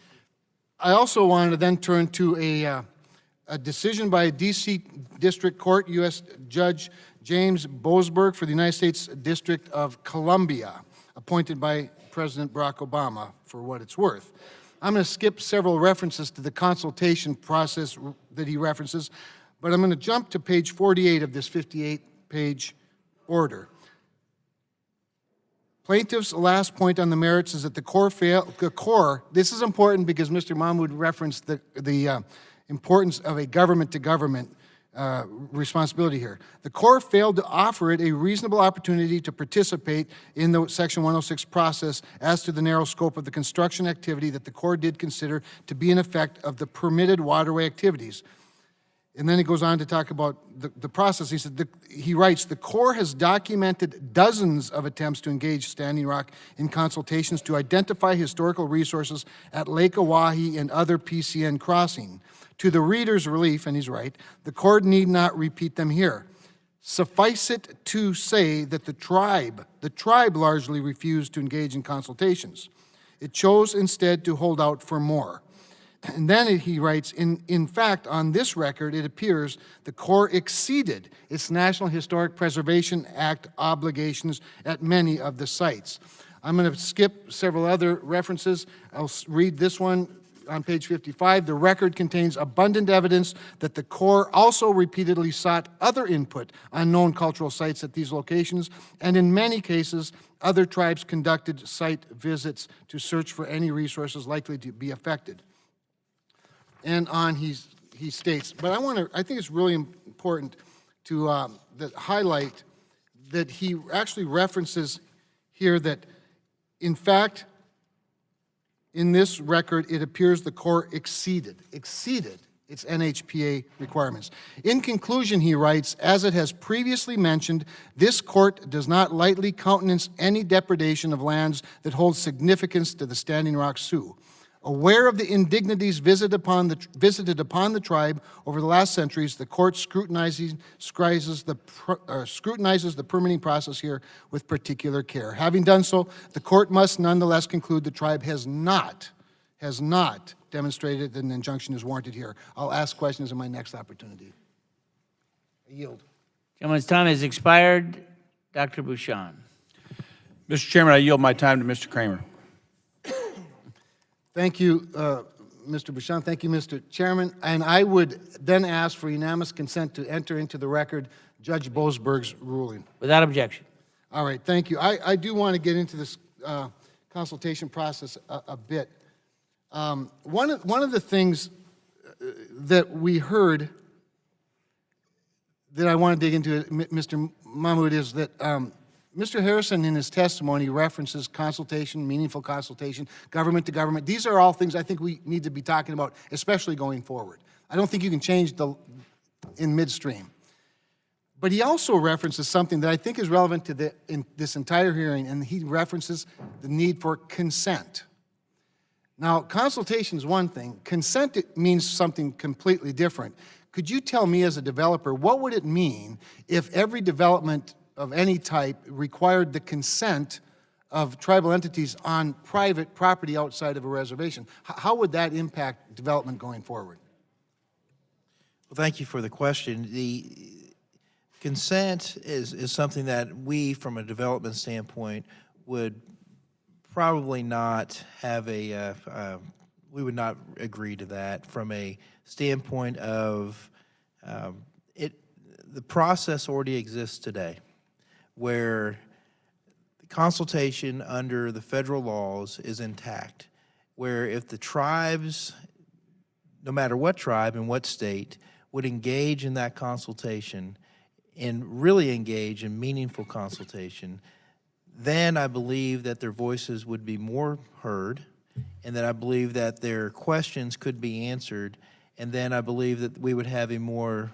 L: I also wanted to then turn to a decision by a D.C. District Court, U.S. Judge James Boasberg for the United States District of Columbia, appointed by President Barack Obama, for what it's worth. I'm going to skip several references to the consultation process that he references, but I'm going to jump to page 48 of this 58-page order. Plaintiff's last point on the merits is that the Corps, this is important because Mr. Mahmoud referenced the importance of a government-to-government responsibility here. The Corps failed to offer it a reasonable opportunity to participate in the Section 106 process as to the narrow scope of the construction activity that the Corps did consider to be an effect of the permitted waterway activities. And then he goes on to talk about the process. He said, he writes, the Corps has documented dozens of attempts to engage Standing Rock in consultations to identify historical resources at Lake Oahe and other PCN crossing. To the reader's relief, and he's right, the Corps need not repeat them here. Suffice it to say that the tribe largely refused to engage in consultations. It chose instead to hold out for more. And then he writes, in fact, on this record, it appears the Corps exceeded its National Historic Preservation Act obligations at many of the sites. I'm going to skip several other references. I'll read this one on page 55. The record contains abundant evidence that the Corps also repeatedly sought other input on known cultural sites at these locations, and in many cases, other tribes conducted site visits to search for any resources likely to be affected. And on he states, but I think it's really important to highlight that he actually references here that, in fact, in this record, it appears the Corps exceeded its NHPA requirements. In conclusion, he writes, as it has previously mentioned, this court does not lightly countenance any depredation of lands that hold significance to the Standing Rock Sioux. Aware of the indignities visited upon the tribe over the last centuries, the court scrutinizes the permitting process here with particular care. Having done so, the court must nonetheless conclude the tribe has not demonstrated that an injunction is warranted here. I'll ask questions in my next opportunity. I yield.
A: Gentleman's time has expired. Dr. Bouchon.
F: Mr. Chairman, I yield my time to Mr. Kramer.
L: Thank you, Mr. Bouchon. Thank you, Mr. Chairman. And I would then ask for unanimous consent to enter into the record Judge Boasberg's ruling.
A: Without objection.
L: All right, thank you. I do want to get into this consultation process a bit. One of the things that we heard that I want to dig into, Mr. Mahmoud, is that Mr. Harrison in his testimony references consultation, meaningful consultation, government to government. These are all things I think we need to be talking about, especially going forward. I don't think you can change in midstream. But he also references something that I think is relevant to this entire hearing, and he references the need for consent. Now, consultation is one thing. Consent means something completely different. Could you tell me as a developer, what would it mean if every development of any type required the consent of tribal entities on private property outside of a reservation? How would that impact development going forward?
Q: Well, thank you for the question. The consent is something that we, from a development standpoint, would probably not have we would not agree to that from a standpoint of the process already exists today, where the consultation under the federal laws is intact, where if the tribes, no matter what tribe and what state, would engage in that consultation and really engage in meaningful consultation, then I believe that their voices would be more heard, and that I believe that their questions could be answered, and then I believe that we would have a more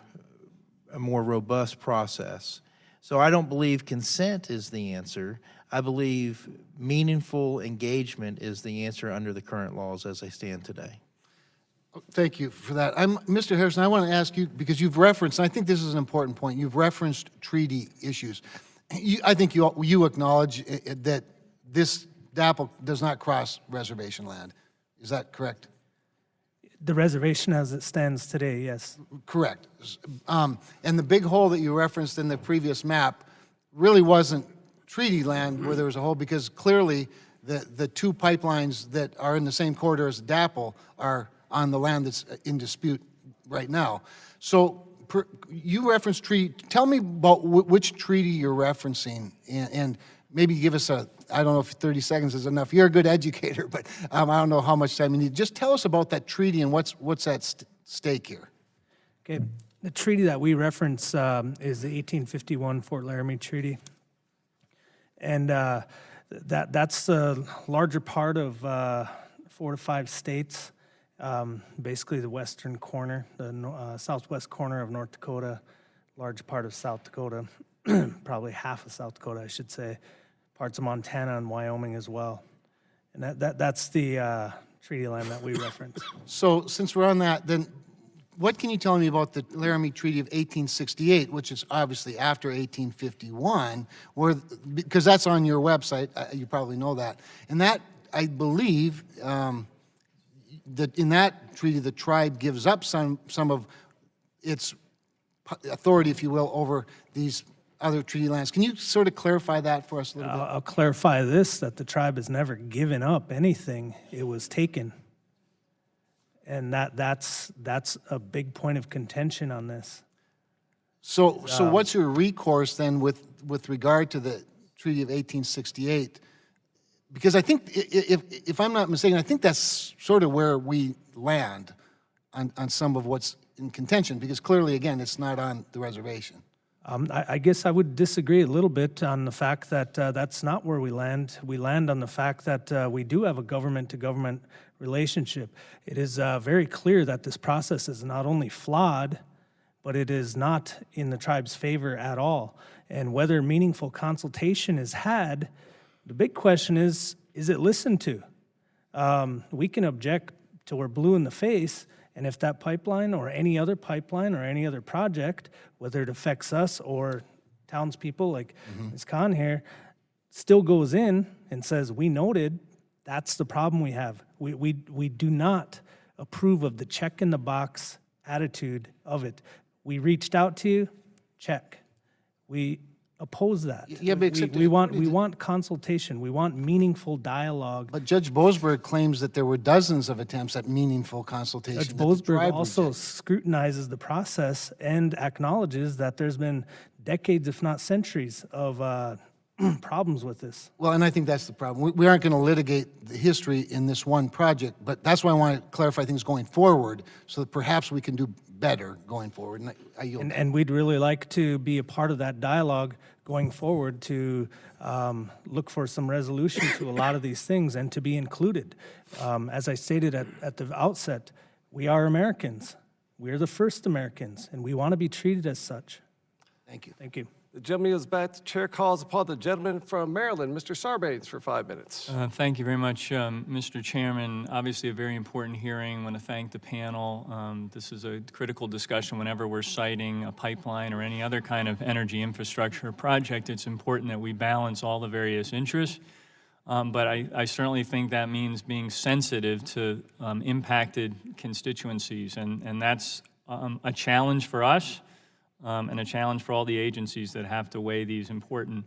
Q: robust process. So I don't believe consent is the answer. I believe meaningful engagement is the answer under the current laws as they stand today.
L: Thank you for that. Mr. Harrison, I want to ask you, because you've referenced, and I think this is an important point, you've referenced treaty issues. I think you acknowledge that this DAPL does not cross reservation land. Is that correct?
M: The reservation as it stands today, yes.
L: Correct. And the big hole that you referenced in the previous map really wasn't treaty land where there was a hole, because clearly the two pipelines that are in the same corridor as DAPL are on the land that's in dispute right now. So you referenced treaty. Tell me about which treaty you're referencing, and maybe give us I don't know if 30 seconds is enough. You're a good educator, but I don't know how much time you need. Just tell us about that treaty and what's at stake here.
M: Okay, the treaty that we reference is the 1851 Fort Laramie Treaty. And that's the larger part of 4 to 5 states, basically the western corner, the southwest corner of North Dakota, large part of South Dakota, probably half of South Dakota, I should say, parts of Montana and Wyoming as well. And that's the treaty land that we reference.
L: So since we're on that, then what can you tell me about the Laramie Treaty of 1868, which is obviously after 1851, because that's on your website, you probably know that. And that, I believe, that in that treaty, the tribe gives up some of its authority, if you will, over these other treaty lands. Can you sort of clarify that for us a little bit?
M: I'll clarify this, that the tribe has never given up anything. It was taken. And that's a big point of contention on this.
L: So what's your recourse then with regard to the Treaty of 1868? Because I think, if I'm not mistaken, I think that's sort of where we land on some of what's in contention, because clearly, again, it's not on the reservation.
M: I guess I would disagree a little bit on the fact that that's not where we land. We land on the fact that we do have a government-to-government relationship. It is very clear that this process is not only flawed, but it is not in the tribe's favor at all. And whether meaningful consultation is had, the big question is it listened to? We can object till we're blue in the face, and if that pipeline or any other pipeline or any other project, whether it affects us or townspeople like Ms. Khan here, still goes in and says, we noted, that's the problem we have. We do not approve of the check-in-the-box attitude of it. We reached out to you, check. We oppose that.
L: Yeah, but except
M: we want consultation. We want meaningful dialogue.
L: But Judge Boasberg claims that there were dozens of attempts at meaningful consultation.
M: Judge
L: that the
M: Boasberg
L: tribe
M: also
L: rejected.
M: scrutinizes the process and acknowledges that there's been decades, if not centuries, of problems with this.
L: Well, and I think that's the problem. We aren't going to litigate the history in this one project, but that's why I want to clarify things going forward so that perhaps we can do better going forward. And I yield.
M: And we'd really like to be a part of that dialogue going forward to look for some resolution to a lot of these things and to be included. As I stated at the outset, we are Americans. We're the first Americans, and we want to be treated as such.
L: Thank you.
M: Thank you.
B: The gentleman is back. The chair calls upon the gentleman from Maryland, Mr. Sarbanes, for 5 minutes.
S: Thank you very much, Mr. Chairman. Obviously, a very important hearing. I want to thank the panel. This is a critical discussion whenever we're citing a pipeline or any other kind of energy infrastructure project. It's important that we balance all the various interests. But I certainly think that means being sensitive to impacted constituencies, and that's a challenge for us. And a challenge for all the agencies that have to weigh these important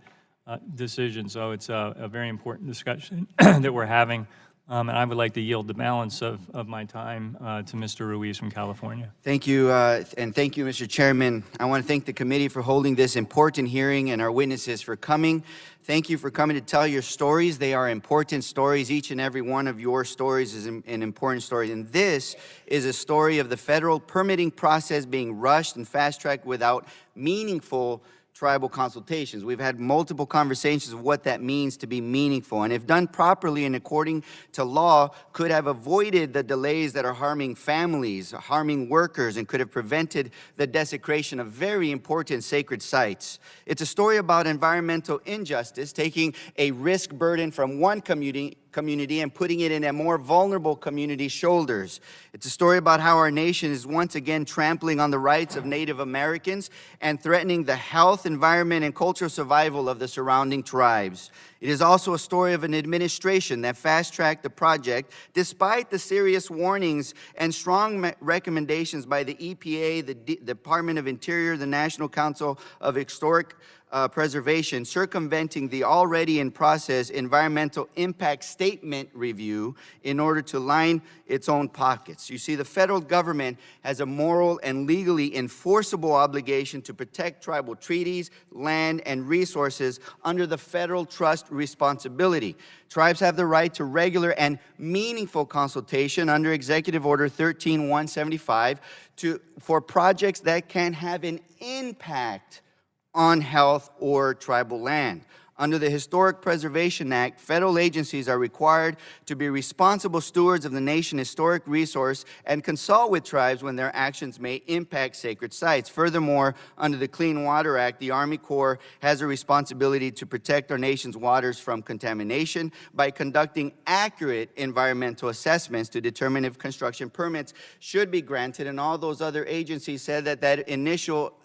S: decisions. So it's a very important discussion that we're having. And I would like to yield the balance of my time to Mr. Ruiz from California.
T: Thank you, and thank you, Mr. Chairman. I want to thank the committee for holding this important hearing and our witnesses for coming. Thank you for coming to tell your stories. They are important stories. Each and every one of your stories is an important story. And this is a story of the federal permitting process being rushed and fast-tracked without meaningful tribal consultations. We've had multiple conversations of what that means to be meaningful, and if done properly and according to law, could have avoided the delays that are harming families, harming workers, and could have prevented the desecration of very important sacred sites. It's a story about environmental injustice, taking a risk burden from one community and putting it in a more vulnerable community's shoulders. It's a story about how our nation is once again trampling on the rights of Native Americans and threatening the health, environment, and cultural survival of the surrounding tribes. It is also a story of an administration that fast-tracked the project despite the serious warnings and strong recommendations by the EPA, the Department of Interior, the National Council of Historic Preservation, circumventing the already in process environmental impact statement review in order to line its own pockets. You see, the federal government has a moral and legally enforceable obligation to protect tribal treaties, land, and resources under the federal trust responsibility. Tribes have the right to regular and meaningful consultation under Executive Order 13175 for projects that can have an impact on health or tribal land. Under the Historic Preservation Act, federal agencies are required to be responsible stewards of the nation's historic resource and consult with tribes when their actions may impact sacred sites. Furthermore, under the Clean Water Act, the Army Corps has a responsibility to protect our nation's waters from contamination by conducting accurate environmental assessments to determine if construction permits should be granted, and all those other agencies said that that initial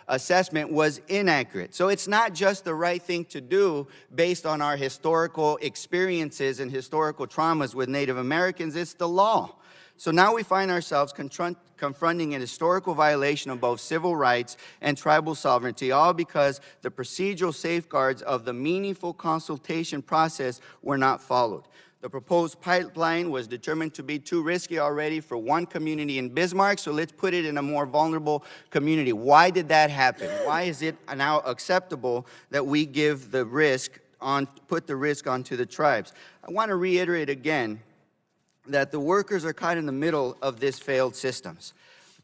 T: assessment was inaccurate. So it's not just the right thing to do based on our historical experiences and historical traumas with Native Americans, it's the law. So now we find ourselves confronting a historical violation of both civil rights and tribal sovereignty, all because the procedural safeguards of the meaningful consultation process were not followed. The proposed pipeline was determined to be too risky already for one community in Bismarck, so let's put it in a more vulnerable community. Why did that happen? Why is it now acceptable that we give the risk put the risk onto the tribes? I want to reiterate again that the workers are caught in the middle of this failed systems.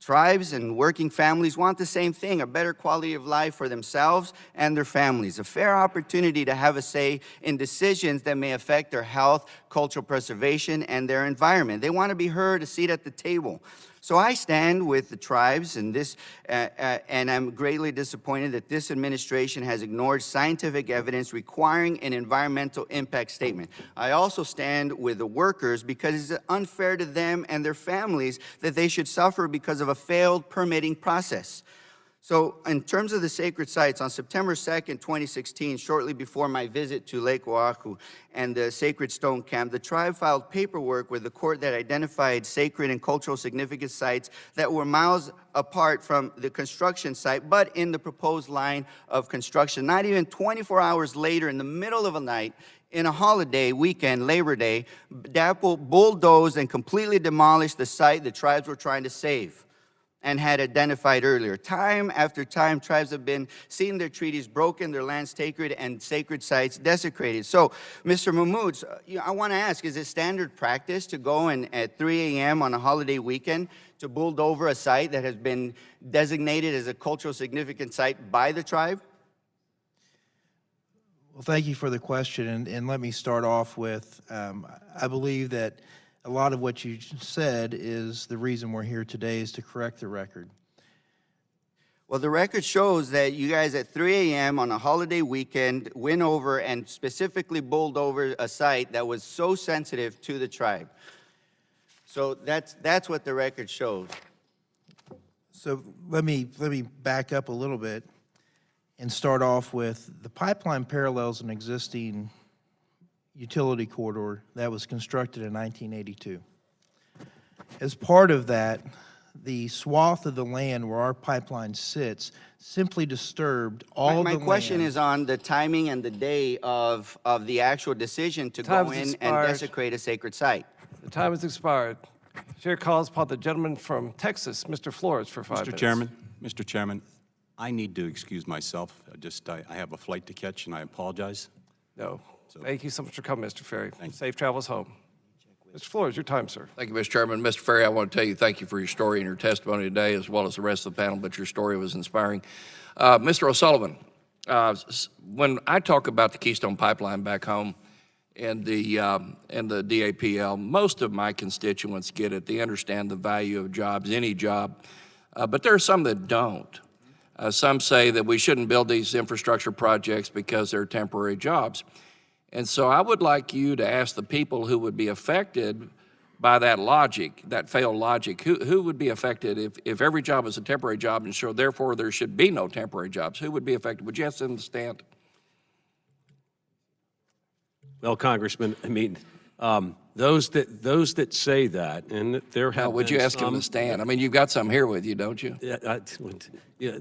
T: Tribes and working families want the same thing, a better quality of life for themselves and their families, a fair opportunity to have a say in decisions that may affect their health, cultural preservation, and their environment. They want to be heard, a seat at the table. So I stand with the tribes in this, and I'm greatly disappointed that this administration has ignored scientific evidence requiring an environmental impact statement. I also stand with the workers because it's unfair to them and their families that they should suffer because of a failed permitting process. So in terms of the sacred sites, on September 2nd, 2016, shortly before my visit to Lake Oahu and the Sacred Stone Camp, the tribe filed paperwork with the court that identified sacred and cultural significant sites that were miles apart from the construction site, but in the proposed line of construction. Not even 24 hours later, in the middle of a night, in a holiday weekend, Labor Day, DAPL bulldozed and completely demolished the site the tribes were trying to save and had identified earlier. Time after time, tribes have been seeing their treaties broken, their lands taken, and sacred sites desecrated. So, Mr. Mahmoud, I want to ask, is it standard practice to go and at 3 a.m. on a holiday weekend to bulldoze over a site that has been designated as a cultural significant site by the tribe?
Q: Well, thank you for the question, and let me start off with, I believe that a lot of what you said is the reason we're here today, is to correct the record.
T: Well, the record shows that you guys at 3 a.m. on a holiday weekend went over and specifically bowled over a site that was so sensitive to the tribe. So that's what the record shows.
Q: So let me back up a little bit and start off with the pipeline parallels an existing utility corridor that was constructed in 1982. As part of that, the swath of the land where our pipeline sits simply disturbed all
T: My
Q: the
T: question
Q: land.
T: is on the timing and the day of the actual decision to
B: Time
T: go
B: has
T: in and
B: expired.
T: desecrate a sacred site.
B: The time has expired. Chair calls upon the gentleman from Texas, Mr. Flores, for 5 minutes.
O: Mr. Chairman, I need to excuse myself. I have a flight to catch, and I apologize.
B: No. Thank you so much for coming, Mr. Ferry. Safe travels home. Mr. Flores, your time, sir.
U: Thank you, Mr. Chairman. Mr. Ferry, I want to tell you thank you for your story and your testimony today, as well as the rest of the panel, but your story was inspiring. Mr. O'Sullivan, when I talk about the Keystone Pipeline back home and the DAPL, most of my constituents get it. They understand the value of jobs, any job, but there are some that don't. Some say that we shouldn't build these infrastructure projects because they're temporary jobs. And so I would like you to ask the people who would be affected by that logic, that failed logic, who would be affected if every job is a temporary job and so therefore there should be no temporary jobs? Who would be affected? Would you ask them to stand?
P: Well, Congressman, I mean, those that say that, and there have
U: Would you ask them to stand? I mean, you've got some here with you, don't you?
P: Yeah,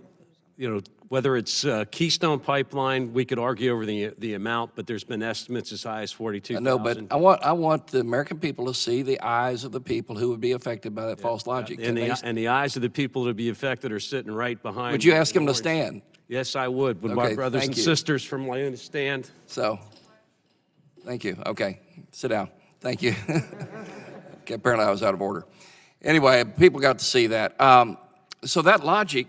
P: you know, whether it's Keystone Pipeline, we could argue over the amount, but there's been estimates as high as 42,000.
U: No, but I want the American people to see the eyes of the people who would be affected by that false logic.
P: And the eyes of the people to be affected are sitting right behind.
U: Would you ask them to stand?
P: Yes, I would. Would my brothers and sisters from Lyon stand?
U: So, thank you. Okay, sit down. Thank you. Okay, apparently I was out of order. Anyway, people got to see that. So that logic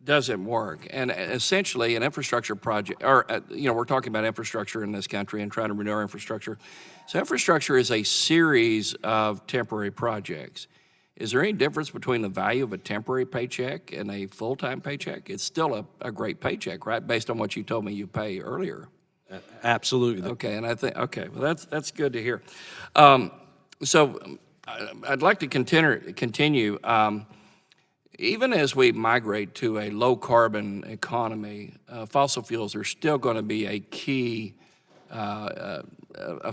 U: doesn't work. And essentially an infrastructure project, or, we're talking about infrastructure in this country and trying to renew our infrastructure. So infrastructure is a series of temporary projects. Is there any difference between the value of a temporary paycheck and a full-time paycheck? It's still a great paycheck, right? Based on what you told me you pay earlier.
P: Absolutely.
U: Okay, and I think, well, that's good to hear. So I'd like to continue. Even as we migrate to a low-carbon economy, fossil fuels are still going to be a key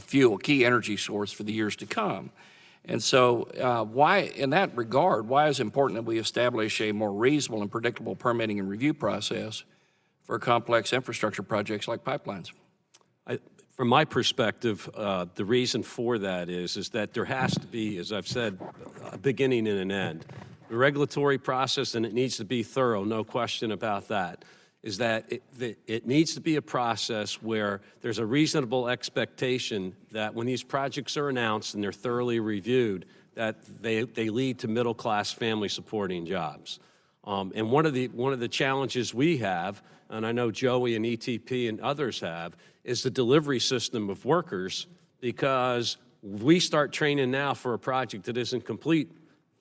U: key energy source for the years to come. And so why, in that regard, why is it important that we establish a more reasonable and predictable permitting and review process for complex infrastructure projects like pipelines?
P: From my perspective, the reason for that is that there has to be, as I've said, a beginning and an end. The regulatory process, and it needs to be thorough, no question about that, is that it needs to be a process where there's a reasonable expectation that when these projects are announced and they're thoroughly reviewed, that they lead to middle-class family supporting jobs. And one of the challenges we have, and I know Joey and ETP and others have, is the delivery system of workers, because we start training now for a project that isn't complete,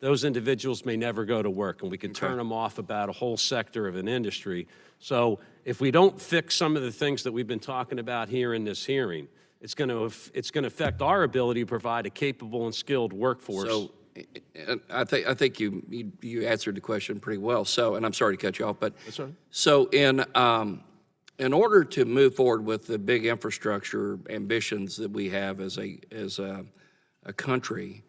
P: those individuals may never go to work, and we can turn them off about a whole sector of an industry. So if we don't fix some of the things that we've been talking about here in this hearing, it's going to affect our ability to provide a capable and skilled workforce
U: I think you answered the question pretty well. So, and I'm sorry to cut you off, but
B: That's all right.
U: so in order to move forward with the big infrastructure ambitions that we have as a country,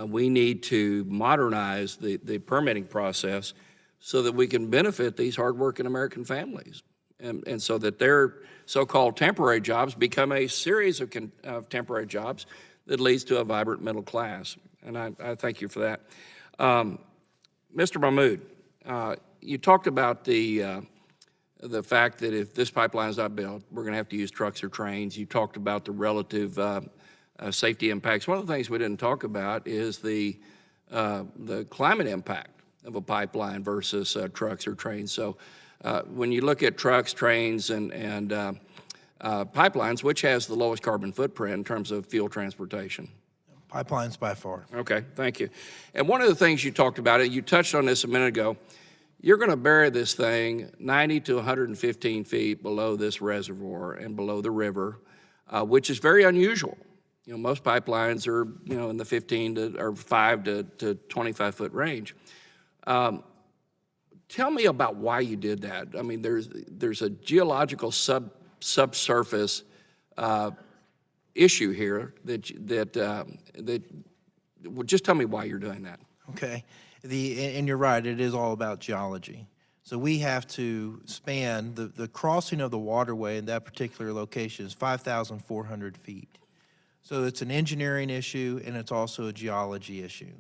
U: we need to modernize the permitting process so that we can benefit these hardworking American families, and so that their so-called temporary jobs become a series of temporary jobs that leads to a vibrant middle class. And I thank you for that. Mr. Mahmood, you talked about the fact that if this pipeline is not built, we're going to have to use trucks or trains. You talked about the relative safety impacts. One of the things we didn't talk about is the climate impact of a pipeline versus trucks or trains. So when you look at trucks, trains, and pipelines, which has the lowest carbon footprint in terms of fuel transportation?
Q: Pipelines by far.
U: Okay, thank you. And one of the things you talked about, and you touched on this a minute ago, you're going to bury this thing 90 to 115 feet below this reservoir and below the river, which is very unusual. You know, most pipelines are, you know, in the 5 to 25 foot range. Tell me about why you did that. I mean, there's a geological subsurface issue here that well, just tell me why you're doing that.
Q: Okay. And you're right, it is all about geology. So we have to span, the crossing of the waterway in that particular location is 5,400 feet. So it's an engineering issue and it's also a geology issue.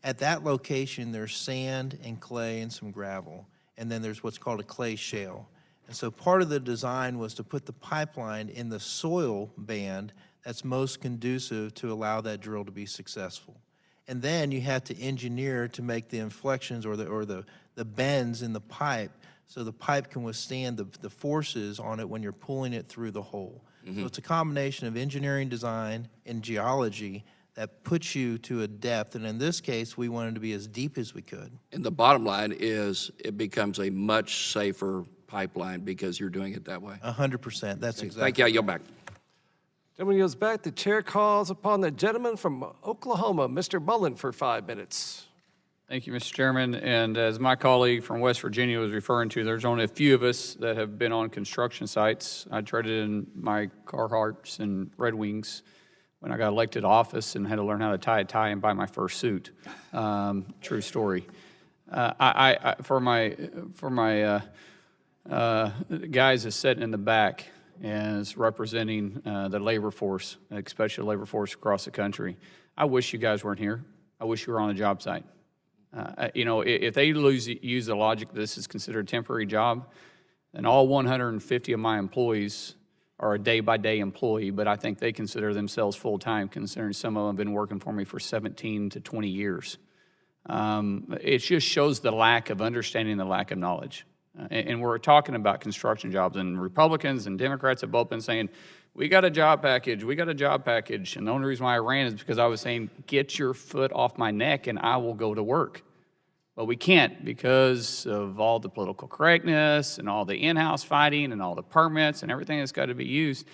Q: At that location, there's sand and clay and some gravel, and then there's what's called a clay shale. And so part of the design was to put the pipeline in the soil band that's most conducive to allow that drill to be successful. And then you have to engineer to make the inflections or the bends in the pipe so the pipe can withstand the forces on it when you're pulling it through the hole. Mm-hmm. So it's a combination of engineering design and geology that puts you to a depth, and in this case, we wanted to be as deep as we could.
U: And the bottom line is it becomes a much safer pipeline because you're doing it that way.
Q: 100%, that's exactly.
U: Thank you, I yield back.
B: Gentleman yields back. The chair calls upon the gentleman from Oklahoma, Mr. Mullen, for 5 minutes.
E: Thank you, Mr. Chairman. And as my colleague from West Virginia was referring to, there's only a few of us that have been on construction sites. I traded in my Carhartts and Red Wings when I got elected to office and had to learn how to tie a tie and buy my first suit. True story. For my guys that's sitting in the back and is representing the labor force, especially the labor force across the country, I wish you guys weren't here. I wish you were on a job site. You know, if they use the logic that this is considered a temporary job, then all 150 of my employees are a day-by-day employee, but I think they consider themselves full-time, considering some of them have been working for me for 17 to 20 years. It just shows the lack of understanding, the lack of knowledge. And we're talking about construction jobs, and Republicans and Democrats have both been saying, we got a job package, we got a job package. And the only reason why I ran is because I was saying, get your foot off my neck and I will go to work. But we can't because of all the political correctness and all the in-house fighting and all the permits and everything that's got to be used.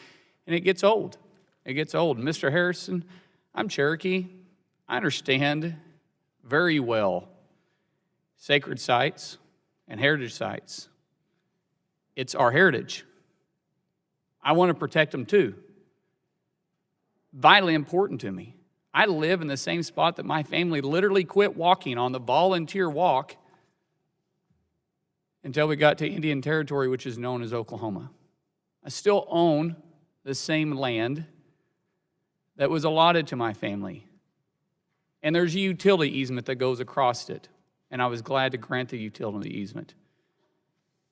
E: And it gets old. It gets old. Mr. Harrison, I'm Cherokee. I understand very well sacred sites and heritage sites. It's our heritage. I want to protect them too. Vitally important to me. I live in the same spot that my family literally quit walking on the volunteer walk until we got to Indian Territory, which is known as Oklahoma. I still own the same land that was allotted to my family. And there's a utility easement that goes across it. And I was glad to grant the utility easement.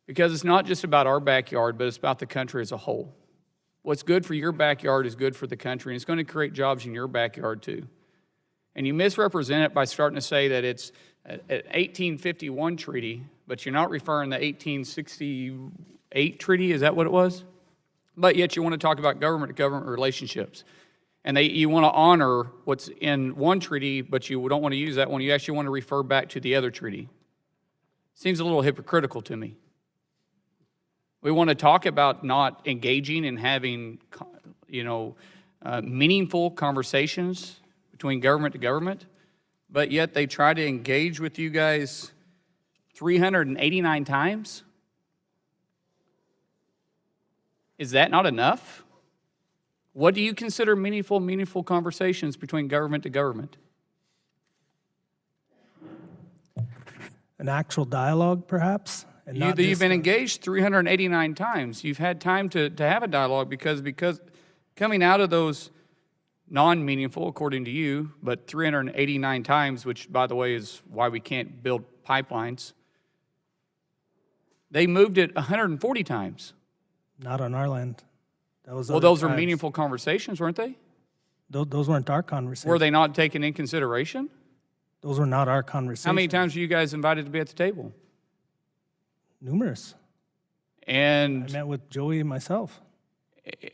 E: Because it's not just about our backyard, but it's about the country as a whole. What's good for your backyard is good for the country, and it's going to create jobs in your backyard too. And you misrepresent it by starting to say that it's an 1851 treaty, but you're not referring to the 1868 treaty, is that what it was? But yet you want to talk about government-to-government relationships. And you want to honor what's in one treaty, but you don't want to use that one. You actually want to refer back to the other treaty. Seems a little hypocritical to me. We want to talk about not engaging and having, meaningful conversations between government to government, but yet they try to engage with you guys 389 times? Is that not enough? What do you consider meaningful conversations between government to government?
M: An actual dialogue, perhaps? And not
E: You've
M: just
E: been engaged 389 times. You've had time to have a dialogue because coming out of those non-meaningful, according to you, but 389 times, which, by the way, is why we can't build pipelines, they moved it 140 times.
M: Not on our land. That was
E: Well,
M: other
E: those are
M: tribes.
E: meaningful conversations, weren't they?
M: Those weren't our conversations.
E: Were they not taken in consideration?
M: Those were not our conversations.
E: How many times were you guys invited to be at the table?
M: Numerous.
E: And
M: I met with Joey and myself.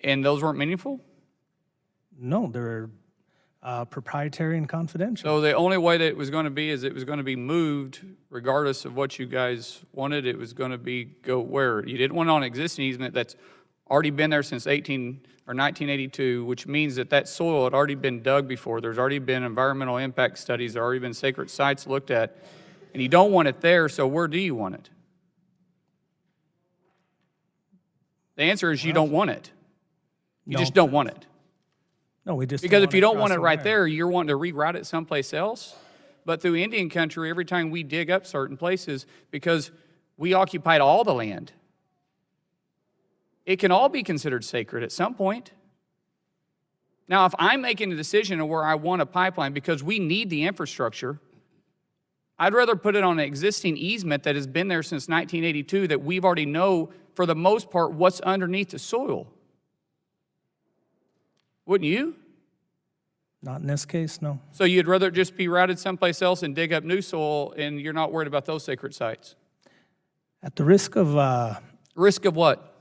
E: And those weren't meaningful?
M: No, they're proprietary and confidential.
E: So the only way that it was going to be is it was going to be moved regardless of what you guys wanted. It was going to be go where? You didn't want it on an existing easement that's already been there since 1982, which means that soil had already been dug before. There's already been environmental impact studies. There already been sacred sites looked at. And you don't want it there, so where do you want it? The answer is you don't want it. You just don't want it.
M: No, we just
E: Because
M: don't
E: if you don't want
M: cross
E: it right
M: the wire.
E: there, you're wanting to reroute it someplace else. But through Indian country, every time we dig up certain places, because we occupied all the land, it can all be considered sacred at some point. Now, if I'm making a decision of where I want a pipeline because we need the infrastructure, I'd rather put it on an existing easement that has been there since 1982 that we've already know, for the most part, what's underneath the soil. Wouldn't you?
M: Not in this case, no.
E: So you'd rather just be routed someplace else and dig up new soil, and you're not worried about those sacred sites?
M: At the risk of...
E: Risk of what?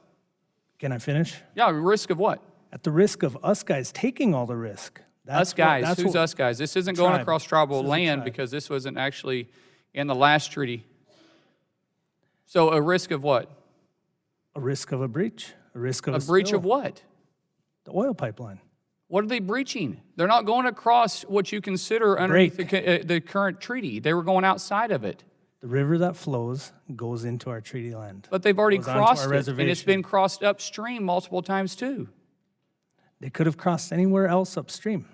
M: Can I finish?
E: Yeah, risk of what?
M: At the risk of us guys taking all the risk.
E: Us guys. Who's us guys? This isn't going
M: Tribe.
E: across tribal
M: This is a
E: land
M: tribe.
E: because this wasn't actually in the last treaty. So a risk of what?
M: A risk of a breach. A risk of
E: A breach
M: spill.
E: of what?
M: The oil pipeline.
E: What are they breaching? They're not going across what you consider underneath the current treaty. They were going outside of it.
M: The river that flows goes into our treaty land.
E: But they've already
M: Goes onto
E: crossed
M: our
E: it, and it's
M: reservation.
E: been crossed upstream multiple times too.
M: They could have crossed anywhere else upstream.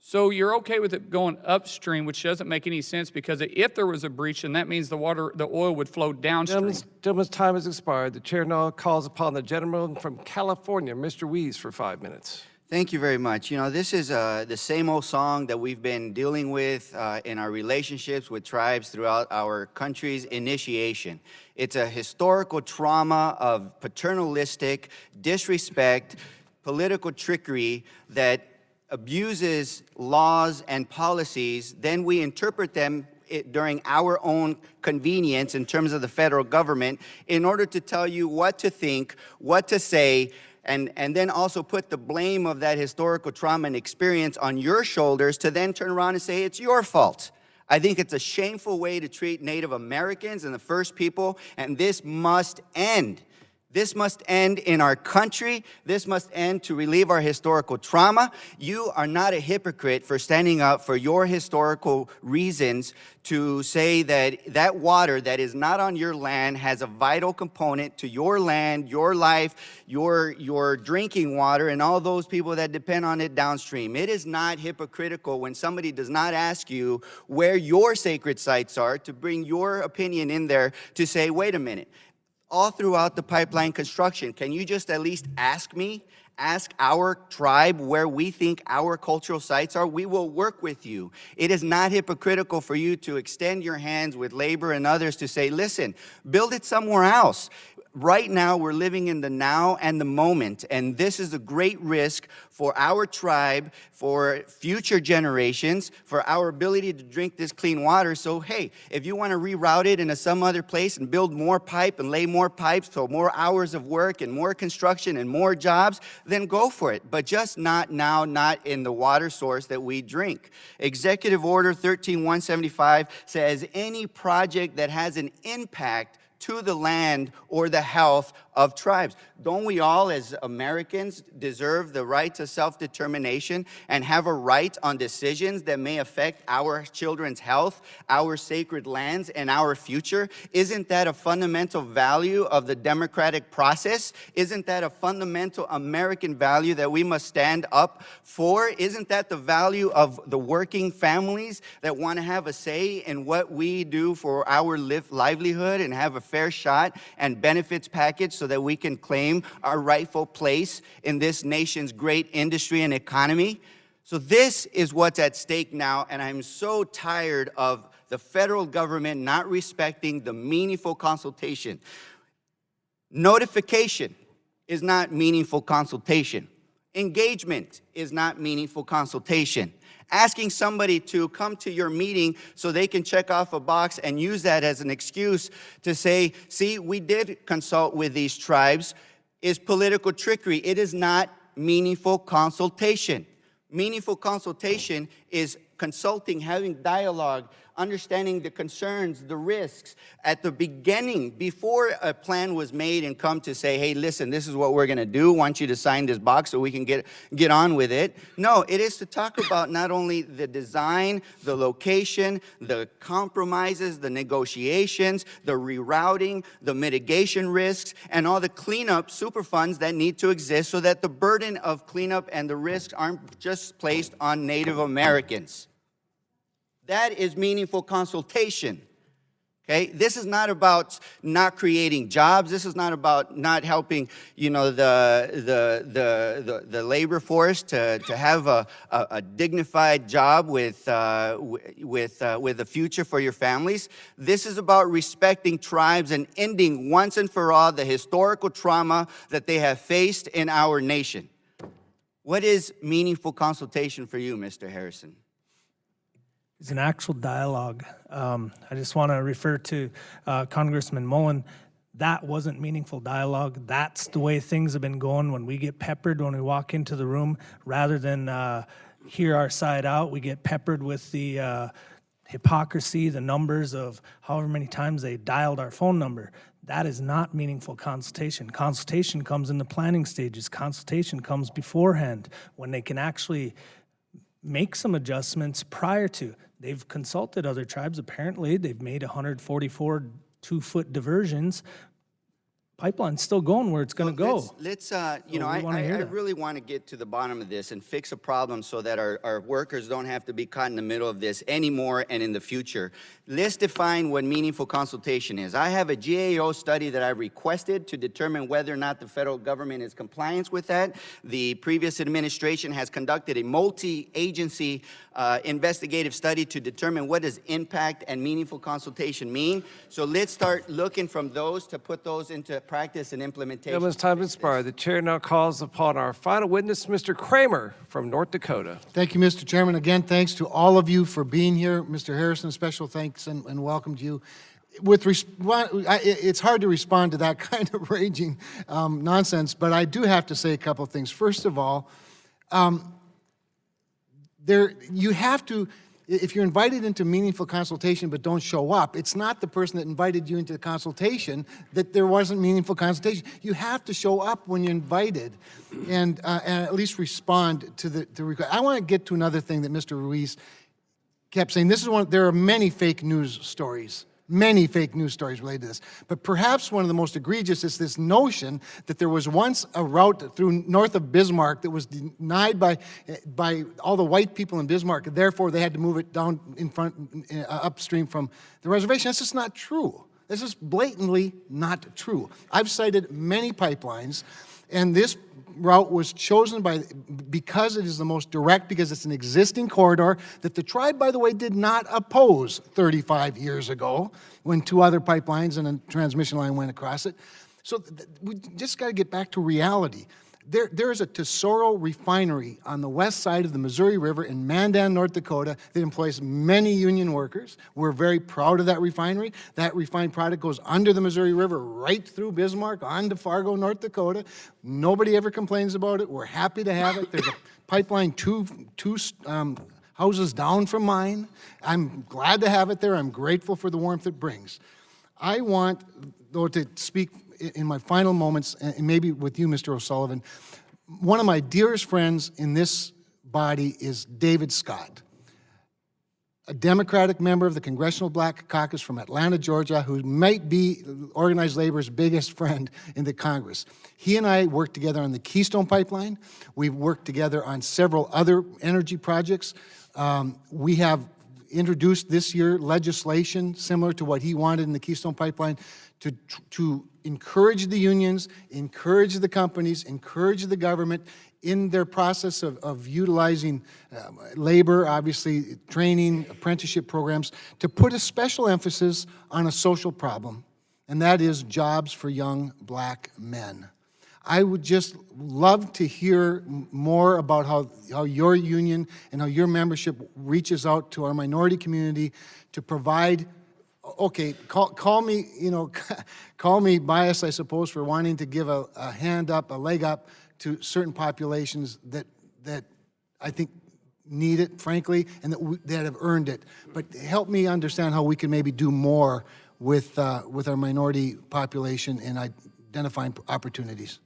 E: So you're okay with it going upstream, which doesn't make any sense because if there was a breach, then that means the oil would flow downstream.
B: Gentleman's time has expired. The chair now calls upon the gentleman from California, Mr. Wees, for 5 minutes.
T: Thank you very much. You know, this is the same old song that we've been dealing with in our relationships with tribes throughout our country's initiation. It's a historical trauma of paternalistic disrespect, political trickery that abuses laws and policies. Then we interpret them during our own convenience in terms of the federal government in order to tell you what to think, what to say, and then also put the blame of that historical trauma and experience on your shoulders to then turn around and say it's your fault. I think it's a shameful way to treat Native Americans and the First People, and this must end. This must end in our country. This must end to relieve our historical trauma. You are not a hypocrite for standing up for your historical reasons to say that that water that is not on your land has a vital component to your land, your life, your drinking water, and all those people that depend on it downstream. It is not hypocritical when somebody does not ask you where your sacred sites are to bring your opinion in there to say, wait a minute. All throughout the pipeline construction, can you just at least ask me, ask our tribe where we think our cultural sites are? We will work with you. It is not hypocritical for you to extend your hands with labor and others to say, listen, build it somewhere else. Right now, we're living in the now and the moment, and this is a great risk for our tribe, for future generations, for our ability to drink this clean water. So, hey, if you want to reroute it into some other place and build more pipe and lay more pipes, so more hours of work and more construction and more jobs, then go for it. But just not now, not in the water source that we drink. Executive Order 13175 says any project that has an impact to the land or the health of tribes. Don't we all, as Americans, deserve the right to self-determination and have a right on decisions that may affect our children's health, our sacred lands, and our future? Isn't that a fundamental value of the democratic process? Isn't that a fundamental American value that we must stand up for? Isn't that the value of the working families that want to have a say in what we do for our livelihood and have a fair shot and benefits package so that we can claim our rightful place in this nation's great industry and economy? So this is what's at stake now, and I'm so tired of the federal government not respecting the meaningful consultation. Notification is not meaningful consultation. Engagement is not meaningful consultation. Asking somebody to come to your meeting so they can check off a box and use that as an excuse to say, see, we did consult with these tribes, is political trickery. It is not meaningful consultation. Meaningful consultation is consulting, having dialogue, understanding the concerns, the risks at the beginning, before a plan was made and come to say, hey, listen, this is what we're going to do. I want you to sign this box so we can get on with it. No, it is to talk about not only the design, the location, the compromises, the negotiations, the rerouting, the mitigation risks, and all the cleanup super funds that need to exist so that the burden of cleanup and the risks aren't just placed on Native Americans. That is meaningful consultation, okay? This is not about not creating jobs. This is not about not helping, you know, the labor force to have a dignified job with a future for your families. This is about respecting tribes and ending once and for all the historical trauma that they have faced in our nation. What is meaningful consultation for you, Mr. Harrison?
M: It's an actual dialogue. I just want to refer to Congressman Mullen. That wasn't meaningful dialogue. That's the way things have been going when we get peppered when we walk into the room. Rather than hear our side out, we get peppered with the hypocrisy, the numbers of however many times they dialed our phone number. That is not meaningful consultation. Consultation comes in the planning stages. Consultation comes beforehand when they can actually make some adjustments prior to. They've consulted other tribes. Apparently, they've made 144 two-foot diversions. Pipeline's still going where it's going to go.
T: Let's you know, I really want to get to the bottom of this and fix a problem so that our workers don't have to be caught in the middle of this anymore and in the future. Let's define what meaningful consultation is. I have a GAO study that I requested to determine whether or not the federal government is compliant with that. The previous administration has conducted a multi-agency investigative study to determine what does impact and meaningful consultation mean. So let's start looking from those to put those into practice and implementation.
B: Gentleman's time expired. The chair now calls upon our final witness, Mr. Kramer from North Dakota.
L: Thank you, Mr. Chairman. Again, thanks to all of you for being here. Mr. Harrison, special thanks and welcome to you. It's hard to respond to that kind of raging nonsense, but I do have to say a couple of things. First of all, you have to, if you're invited into meaningful consultation but don't show up, it's not the person that invited you into the consultation that there wasn't meaningful consultation. You have to show up when you're invited and at least respond to the request. I want to get to another thing that Mr. Ruiz kept saying. There are many fake news stories related to this. But perhaps one of the most egregious is this notion that there was once a route through north of Bismarck that was denied by all the white people in Bismarck, and therefore they had to move it down upstream from the reservation. That's just not true. This is blatantly not true. I've cited many pipelines, and this route was chosen because it is the most direct, because it's an existing corridor that the tribe, by the way, did not oppose 35 years ago when two other pipelines and a transmission line went across it. So we just got to get back to reality. There is a Tesoro refinery on the west side of the Missouri River in Mandan, North Dakota, that employs many union workers. We're very proud of that refinery. That refined product goes under the Missouri River, right through Bismarck, on to Fargo, North Dakota. Nobody ever complains about it. We're happy to have it. There's a pipeline two houses down from mine. I'm glad to have it there. I'm grateful for the warmth it brings. I want though, to speak in my final moments, and maybe with you, Mr. O'Sullivan, one of my dearest friends in this body is David Scott, a Democratic member of the Congressional Black Caucus from Atlanta, Georgia, who might be organized labor's biggest friend in the Congress. He and I worked together on the Keystone Pipeline. We've worked together on several other energy projects. We have introduced this year legislation similar to what he wanted in the Keystone Pipeline to encourage the unions, encourage the companies, encourage the government in their process of utilizing labor, obviously training, apprenticeship programs, to put a special emphasis on a social problem, and that is jobs for young black men. I would just love to hear more about how your union and how your membership reaches out to our minority community to provide, okay, call me, call me biased, I suppose, for wanting to give a hand up, a leg up to certain populations that I think need it, frankly, and that have earned it. But help me understand how we can maybe do more with our minority population in identifying opportunities.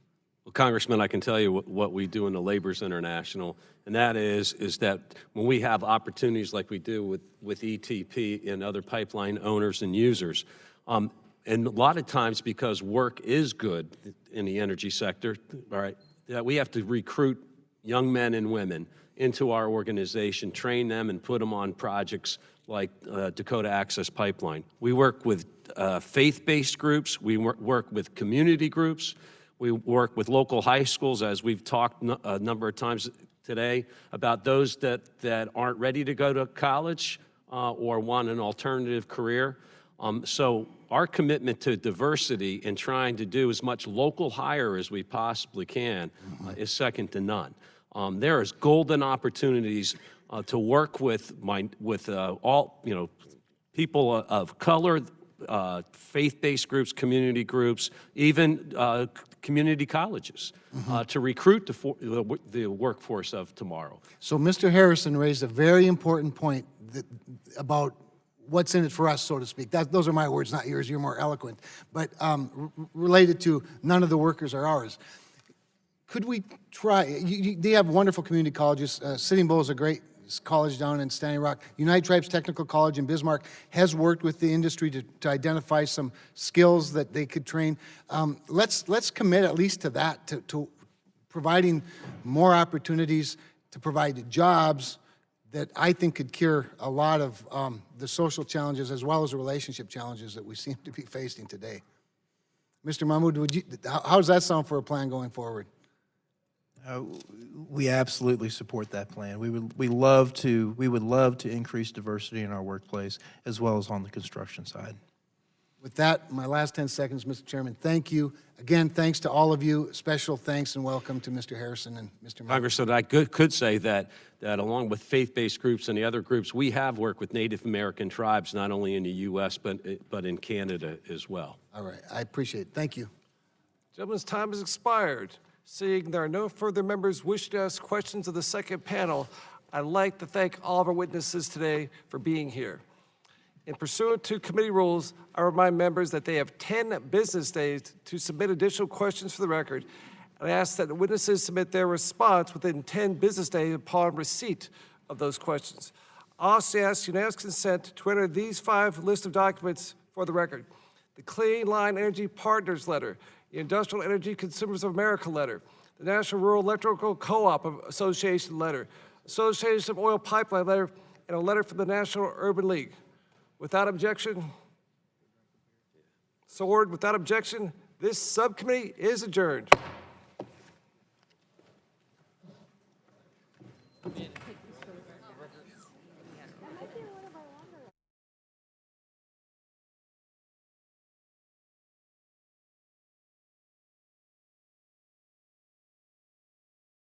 P: Well, Congressman, I can tell you what we do in the Labor's International, and that is that when we have opportunities like we do with ETP and other pipeline owners and users, and a lot of times because work is good in the energy sector, all right, that we have to recruit young men and women into our organization, train them, and put them on projects like Dakota Access Pipeline. We work with faith-based groups. We work with community groups. We work with local high schools, as we've talked a number of times today, about those that aren't ready to go to college or want an alternative career. So our commitment to diversity and trying to do as much local hire as we possibly can is second to none. There is golden opportunities to work with all people of color, faith-based groups, community groups, even community colleges to recruit the workforce of tomorrow.
L: So Mr. Harrison raised a very important point about what's in it for us, so to speak. Those are my words, not yours. You're more eloquent. But related to none of the workers are ours. Could we try, they have wonderful community colleges. Sitting Bull is a great college down in Standing Rock. United Tribes Technical College in Bismarck has worked with the industry to identify some skills that they could train. Let's commit at least to that, to providing more opportunities to provide jobs that I think could cure a lot of the social challenges as well as the relationship challenges that we seem to be facing today. Mr. Mahmoud, how does that sound for a plan going forward?
Q: We absolutely support that plan. We would love to increase diversity in our workplace as well as on the construction side.
L: With that, my last 10 seconds, Mr. Chairman, thank you. Again, thanks to all of you. Special thanks and welcome to Mr. Harrison and Mr. Mahmoud.
P: Congressman, I could say that along with faith-based groups and the other groups, we have worked with Native American tribes, not only in the U.S., but in Canada as well.
L: All right, I appreciate it. Thank you.
B: Gentlemen's time has expired. Seeing there are no further members wishing to ask questions of the second panel, I'd like to thank all of our witnesses today for being here. In pursuant to committee rules, I remind members that they have 10 business days to submit additional questions for the record, and I ask that the witnesses submit their response within 10 business days upon receipt of those questions. I also ask unanimous consent to enter these 5 lists of documents for the record: the Clean Line Energy Partners letter, the Industrial Energy Consumers of America letter, the National Rural Electrical Co-op Association letter, Association of Oil Pipeline letter, and a letter from the National Urban League. Without objection, so ordered. Without objection, this subcommittee is adjourned.